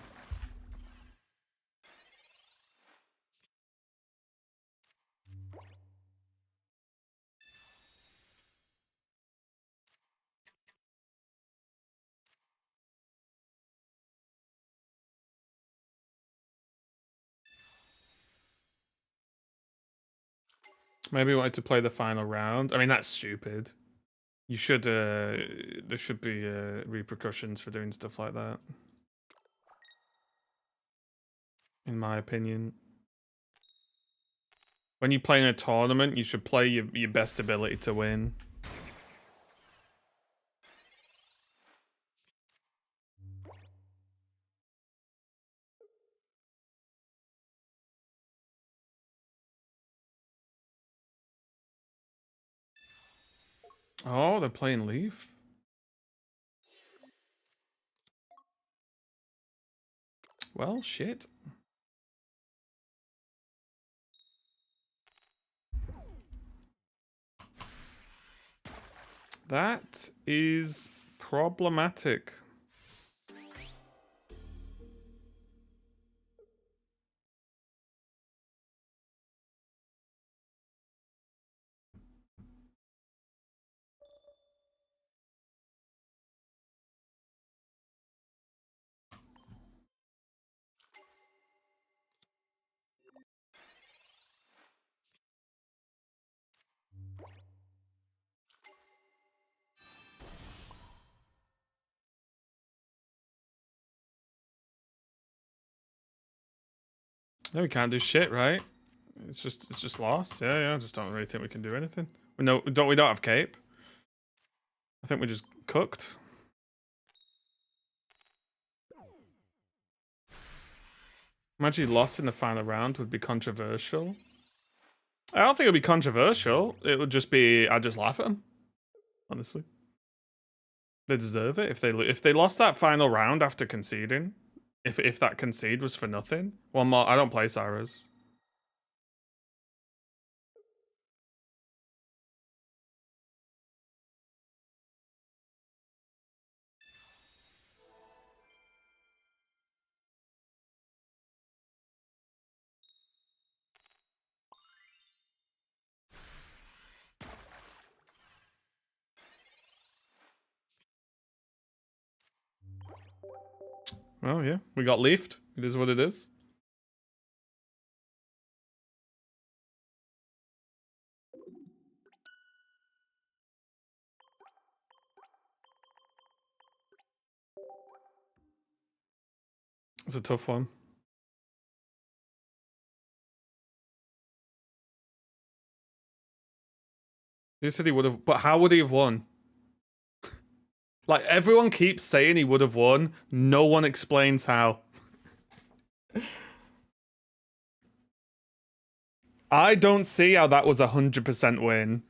Maybe we wanted to play the final round. I mean, that's stupid. You should, there should be repercussions for doing stuff like that. In my opinion. When you play in a tournament, you should play your best ability to win. Oh, they're playing Leaf. Well, shit. That is problematic. No, we can't do shit, right? It's just loss. Yeah. I just don't really think we can do anything. We don't have cape. I think we're just cooked. Imagine lost in the final round would be controversial. I don't think it would be controversial. It would just be, I'd just laugh at them. Honestly. They deserve it. If they lost that final round after conceding, if that concede was for nothing. One more, I don't play Cyrus. Oh yeah, we got leafed. It is what it is. It's a tough one. He said he would have, but how would he have won? Like, everyone keeps saying he would have won. No one explains how. I don't see how that was 100% win.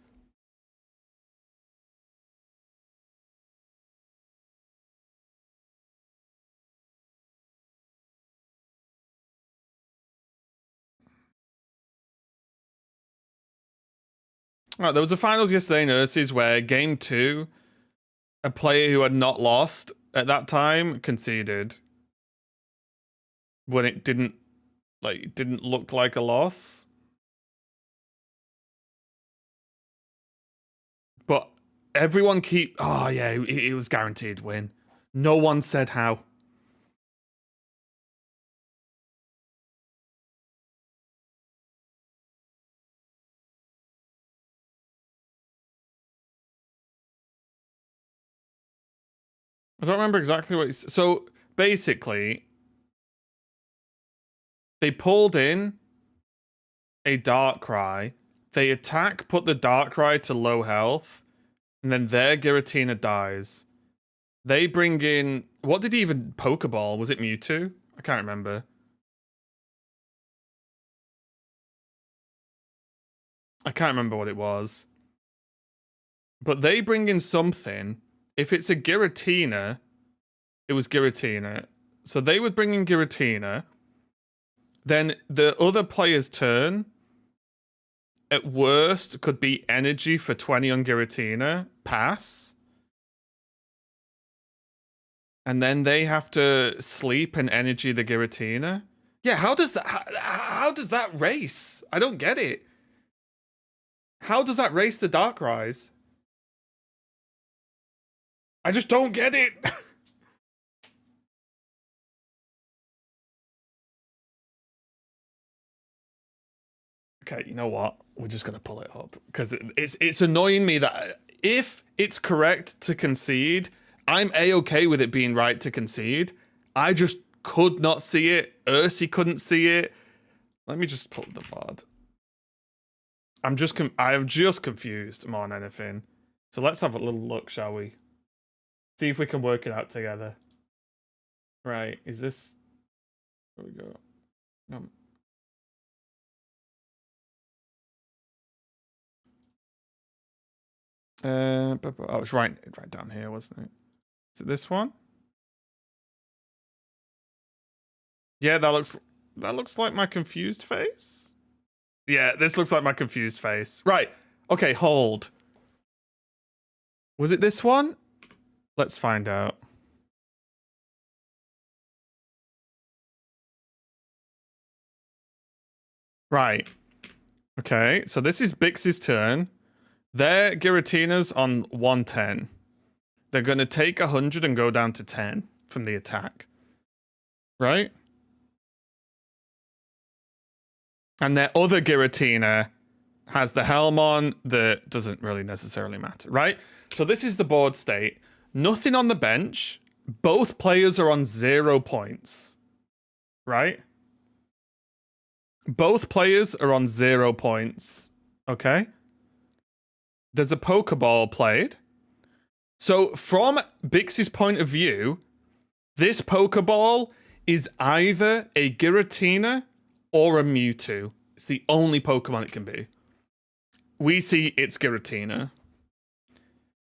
Right, there was a finals yesterday in Ursus where game 2, a player who had not lost at that time conceded when it didn't look like a loss. But everyone oh yeah, it was guaranteed win. No one said how. I don't remember exactly what so basically They pulled in a Darkrai. They attack, put the Darkrai to low health, and then their Giratina dies. They bring in... What did he even Pokeball? Was it Mewtwo? I can't remember. I can't remember what it was. But they bring in something. If it's a Giratina, it was Giratina. So they would bring in Giratina. Then the other player's turn, at worst, could be energy for 20 on Giratina. Pass. And then they have to sleep and energy the Giratina. Yeah, how does that race? I don't get it. How does that race the Darkrais? I just don't get it. Okay, you know what? We're just gonna pull it up because it's annoying me that if it's correct to concede, I'm A-okay with it being right to concede. I just could not see it. Ursi couldn't see it. Let me just pull the VOD. I'm just confused more than anything. So let's have a little look, shall we? See if we can work it out together. Right, is this... There we go. Oh, it's right down here, wasn't it? Is it this one? Yeah, that looks like my confused face. Yeah, this looks like my confused face. Right. Okay, hold. Was it this one? Let's find out. Right. Okay, so this is Bix's turn. Their Giratina's on 110. They're going to take 100 and go down to 10 from the attack. Right? And their other Giratina has the helm on that doesn't really necessarily matter, right? So this is the board state. Nothing on the bench. Both players are on 0 points. Right? Both players are on 0 points. Okay? There's a Pokeball played. So from Bix's point of view, this Pokeball is either a Giratina or a Mewtwo. It's the only Pokemon it can be. We see it's Giratina.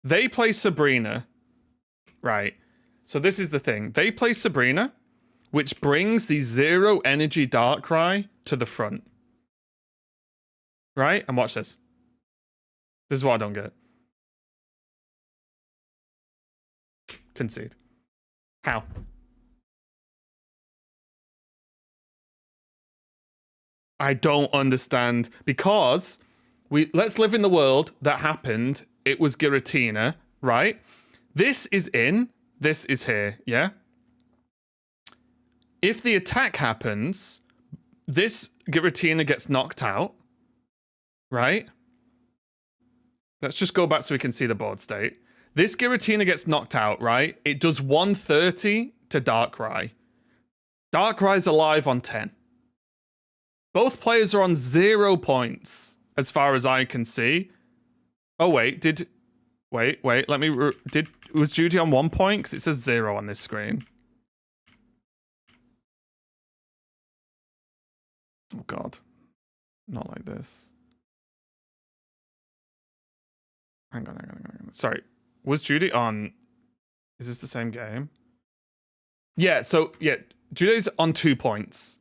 They play Sabrina. Right. So this is the thing. They play Sabrina, which brings the 0 energy Darkrai to the front. Right? And watch this. This is what I don't get. Concede. How? I don't understand. Because let's live in the world that happened. It was Giratina, right? This is in, this is here, yeah? If the attack happens, this Giratina gets knocked out, right? Let's just go back so we can see the board state. This Giratina gets knocked out, right? It does 130 to Darkrai. Darkrai's alive on 10. Both players are on 0 points, as far as I can see. Oh, wait, wait, let me... Was Judy on 1 point? Because it says 0 on this screen. Oh, God. Not like this. Hang on. Sorry. Was Judy on... Is this the same game? Yeah, so, yeah. Judy's on 2 points.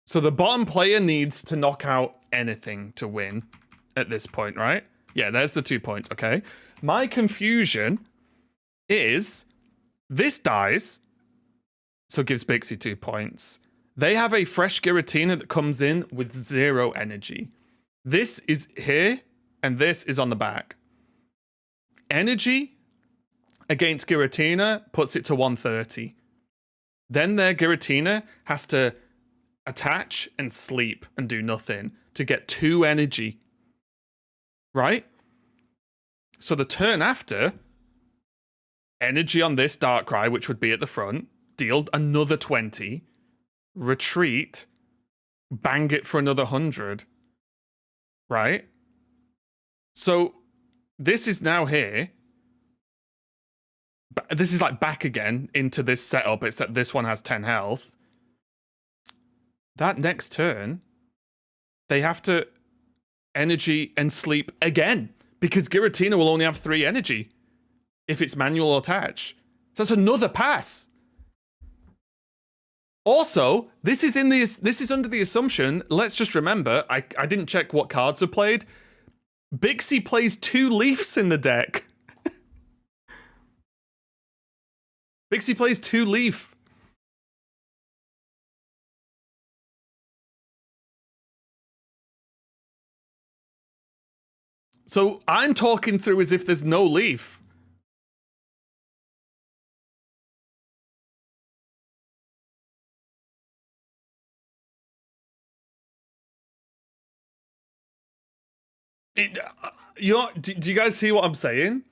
So the bottom player needs to knock out anything to win at this point, right? Yeah, there's the 2 points, okay? My confusion is this dies, so it gives Bixie 2 points. They have a fresh Giratina that comes in with 0 energy. This is here, and this is on the back. Energy against Giratina puts it to 130. Then their Giratina has to attach and sleep and do nothing to get 2 energy. Right? So the turn after, energy on this Darkrai, which would be at the front, deal another 20, retreat, bang it for another 100, right? So this is now here. This is like back again into this setup, except this one has 10 health. That next turn, they have to energy and sleep again, because Giratina will only have 3 energy if it's manual attach. So that's another pass. Also, this is under the assumption, let's just remember, I didn't check what cards are played. Bixie plays 2 Leafs in the deck. Bixie plays 2 Leaf. So I'm talking through as if there's no Leaf. Do you guys see what I'm saying?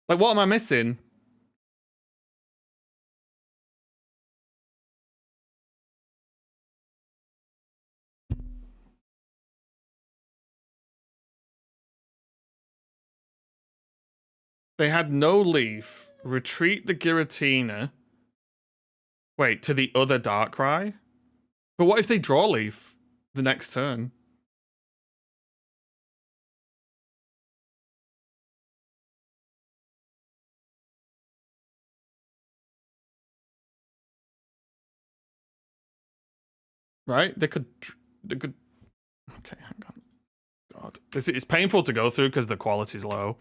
Like, what am I missing? They had no Leaf. Retreat the Giratina. Wait, to the other Darkrai? But what if they draw Leaf the next turn? Right? They could. Okay, hang on. God, it's painful to go through because the quality's low.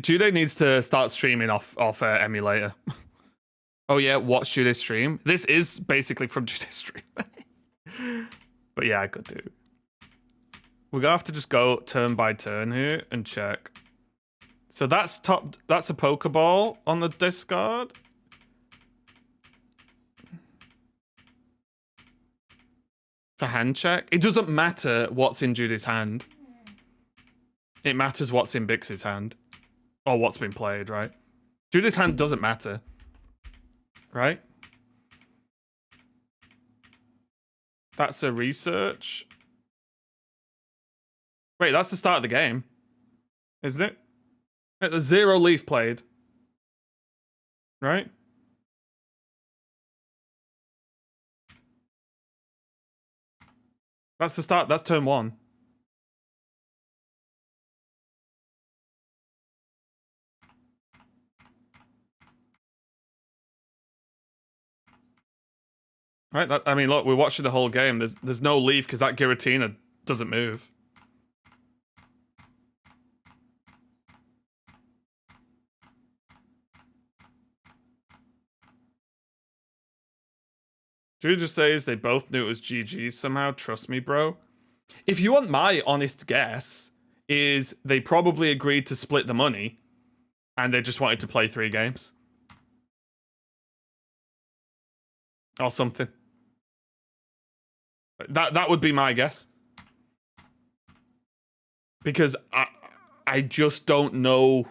Jude needs to start streaming off emulator. Oh yeah, watch Jude's stream. This is basically from Jude's stream. But yeah, I could do. We're gonna have to just go turn by turn here and check. So that's a Pokeball on the discard. For hand check. It doesn't matter what's in Judy's hand. It matters what's in Bix's hand. Or what's been played, right? Judy's hand doesn't matter. Right? That's a research. Wait, that's the start of the game. Isn't it? There's 0 Leaf played. Right? That's the start. That's turn 1. Right? I mean, look, we're watching the whole game. There's no Leaf because that Giratina doesn't move. Drew just says they both knew it was GG somehow. Trust me, bro. If you want my honest guess, is they probably agreed to split the money and they just wanted to play 3 games. Or something. That would be my guess. Because I just don't know.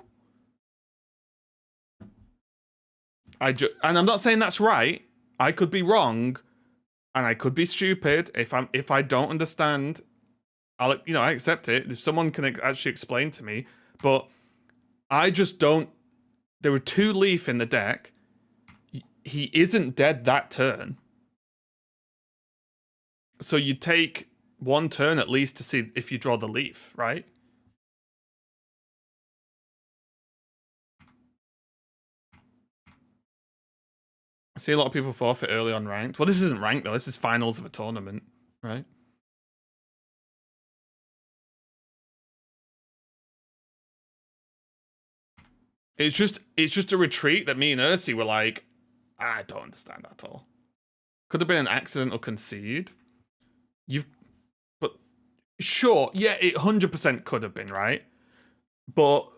And I'm not saying that's right. I could be wrong, and I could be stupid. If I don't understand, I accept it. If someone can actually explain to me, but I just don't. There were 2 Leaf in the deck. He isn't dead that turn. So you take 1 turn at least to see if you draw the Leaf, right? I see a lot of people forfeit early on ranked. Well, this isn't ranked though. This is finals of a tournament, right? It's just a retreat that me and Ursi were like, I don't understand at all. Could have been an accidental concede. But sure, yeah, it 100% could have been, right? But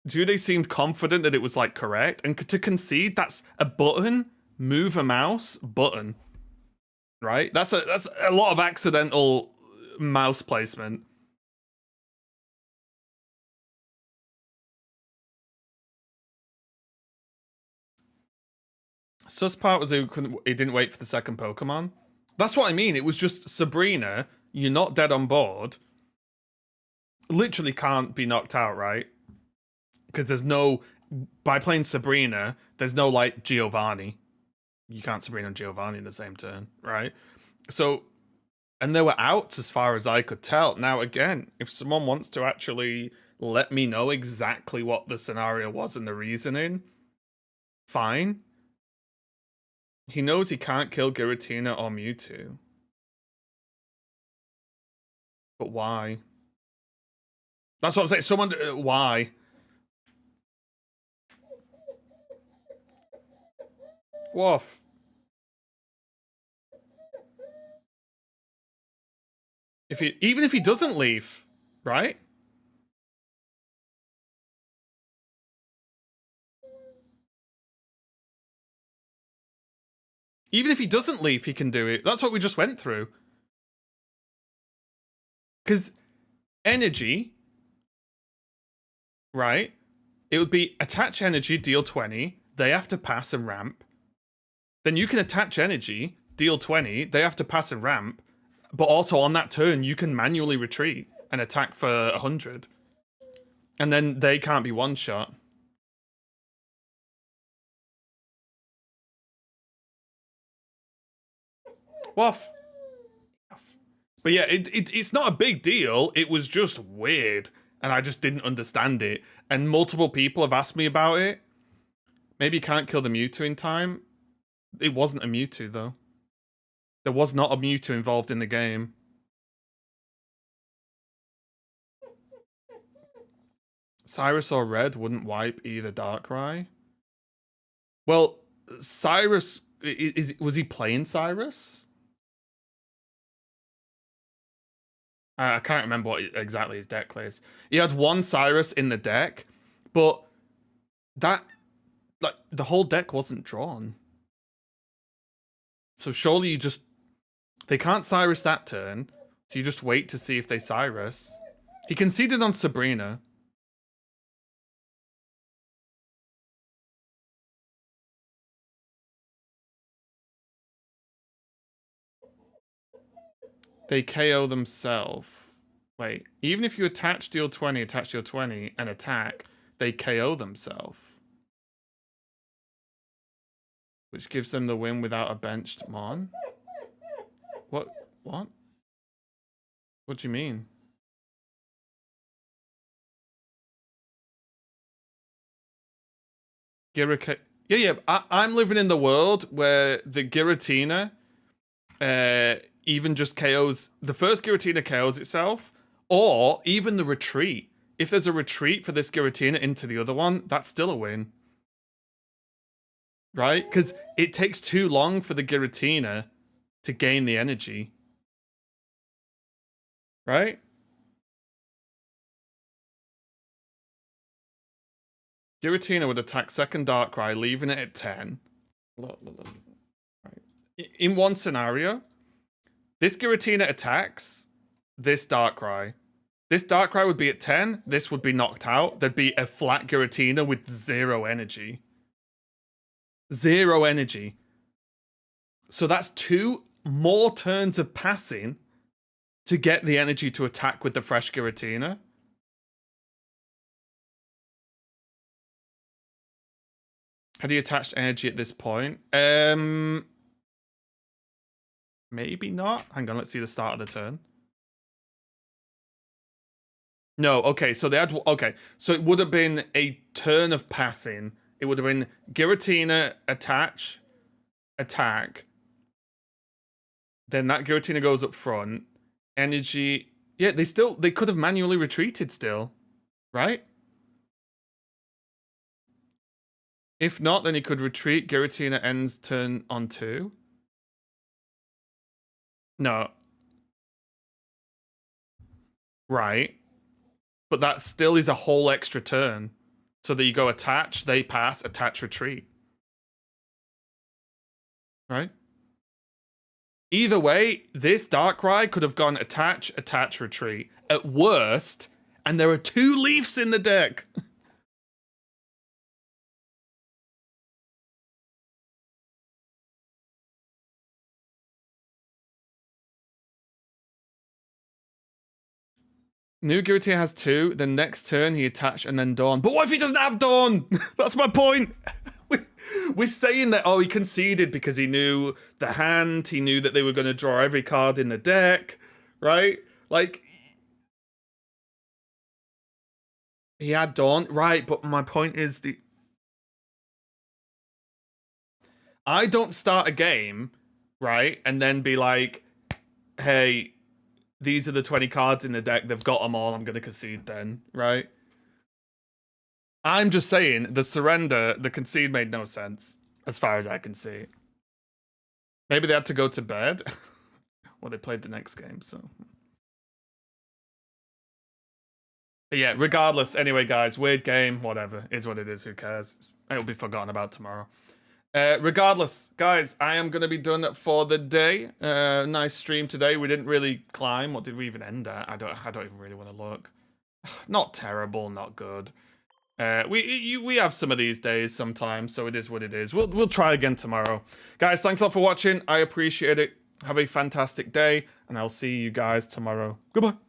Jude seemed confident that it was like correct, and to concede, that's a button, move a mouse, button, right? That's a lot of accidental mouse placement. Sus part was he didn't wait for the second Pokemon. That's what I mean. It was just Sabrina. You're not dead on board. Literally can't be knocked out, right? Because there's no, by playing Sabrina, there's no like Giovanni. You can't Sabrina and Giovanni in the same turn, right? So, and they were out as far as I could tell. Now, again, if someone wants to actually let me know exactly what the scenario was and the reasoning, fine. He knows he can't kill Giratina or Mewtwo. But why? That's what I'm saying. Someone, why? Woof. Even if he doesn't leave, right? Even if he doesn't leave, he can do it. That's what we just went through. Because energy, right? It would be attach energy, deal 20. They have to pass and ramp. Then you can attach energy, deal 20. They have to pass and ramp. But also on that turn, you can manually retreat and attack for 100. And then they can't be one shot. Woof. But yeah, it's not a big deal. It was just weird. And I just didn't understand it. And multiple people have asked me about it. Maybe you can't kill the Mewtwo in time. It wasn't a Mewtwo, though. There was not a Mewtwo involved in the game. Cyrus or Red wouldn't wipe either Darkrai. Well, Cyrus... was he playing Cyrus? I can't remember what exactly his deck is. He had one Cyrus in the deck, but that... like, the whole deck wasn't drawn. So surely you just... they can't Cyrus that turn, so you just wait to see if they Cyrus. He conceded on Sabrina. They KO themselves. Wait, even if you attach deal 20, attach deal 20, and attack, they KO themselves. Which gives them the win without a benched Mon? What? What? What do you mean? Yeah, I'm living in the world where the Giratina even just KOs... the first Giratina KOs itself, or even the retreat. If there's a retreat for this Giratina into the other one, that's still a win. Right? Because it takes too long for the Giratina to gain the energy. Right? Giratina would attack second Darkrai, leaving it at 10. In one scenario, this Giratina attacks this Darkrai. This Darkrai would be at 10. This would be knocked out. There'd be a flat Giratina with 0 energy. 0 energy. So that's 2 more turns of passing to get the energy to attack with the fresh Giratina. Had he attached energy at this point? Maybe not. Hang on, let's see the start of the turn. No, okay, so they had... okay, so it would have been a turn of passing. It would have been Giratina, attach, attack. Then that Giratina goes up front. Energy... yeah, they could have manually retreated still. Right? If not, then he could retreat. Giratina ends turn on 2. No. Right. But that still is a whole extra turn. So that you go attach, they pass, attach, retreat. Right? Either way, this Darkrai could have gone attach, attach, retreat. At worst, and there are 2 Leafs in the deck. New Giratina has 2. The next turn he attached and then Dawn. But what if he doesn't have Dawn? That's my point. We're saying that, oh, he conceded because he knew the hand. He knew that they were going to draw every card in the deck, right? Like, he had Dawn, right? But my point is I don't start a game, right? And then be like, hey, these are the 20 cards in the deck. They've got them all. I'm going to concede then, right? I'm just saying the surrender, the concede made no sense as far as I can see. Maybe they had to go to bed. Well, they played the next game, so. But yeah, regardless. Anyway, guys, weird game, whatever. Is what it is. Who cares? It'll be forgotten about tomorrow. Regardless, guys, I am going to be done for the day. Nice stream today. We didn't really climb. What did we even end at? I don't even really want to look. Not terrible, not good. We have some of these days sometimes, so it is what it is. We'll try again tomorrow. Guys, thanks a lot for watching. I appreciate it. Have a fantastic day, and I'll see you guys tomorrow. Goodbye.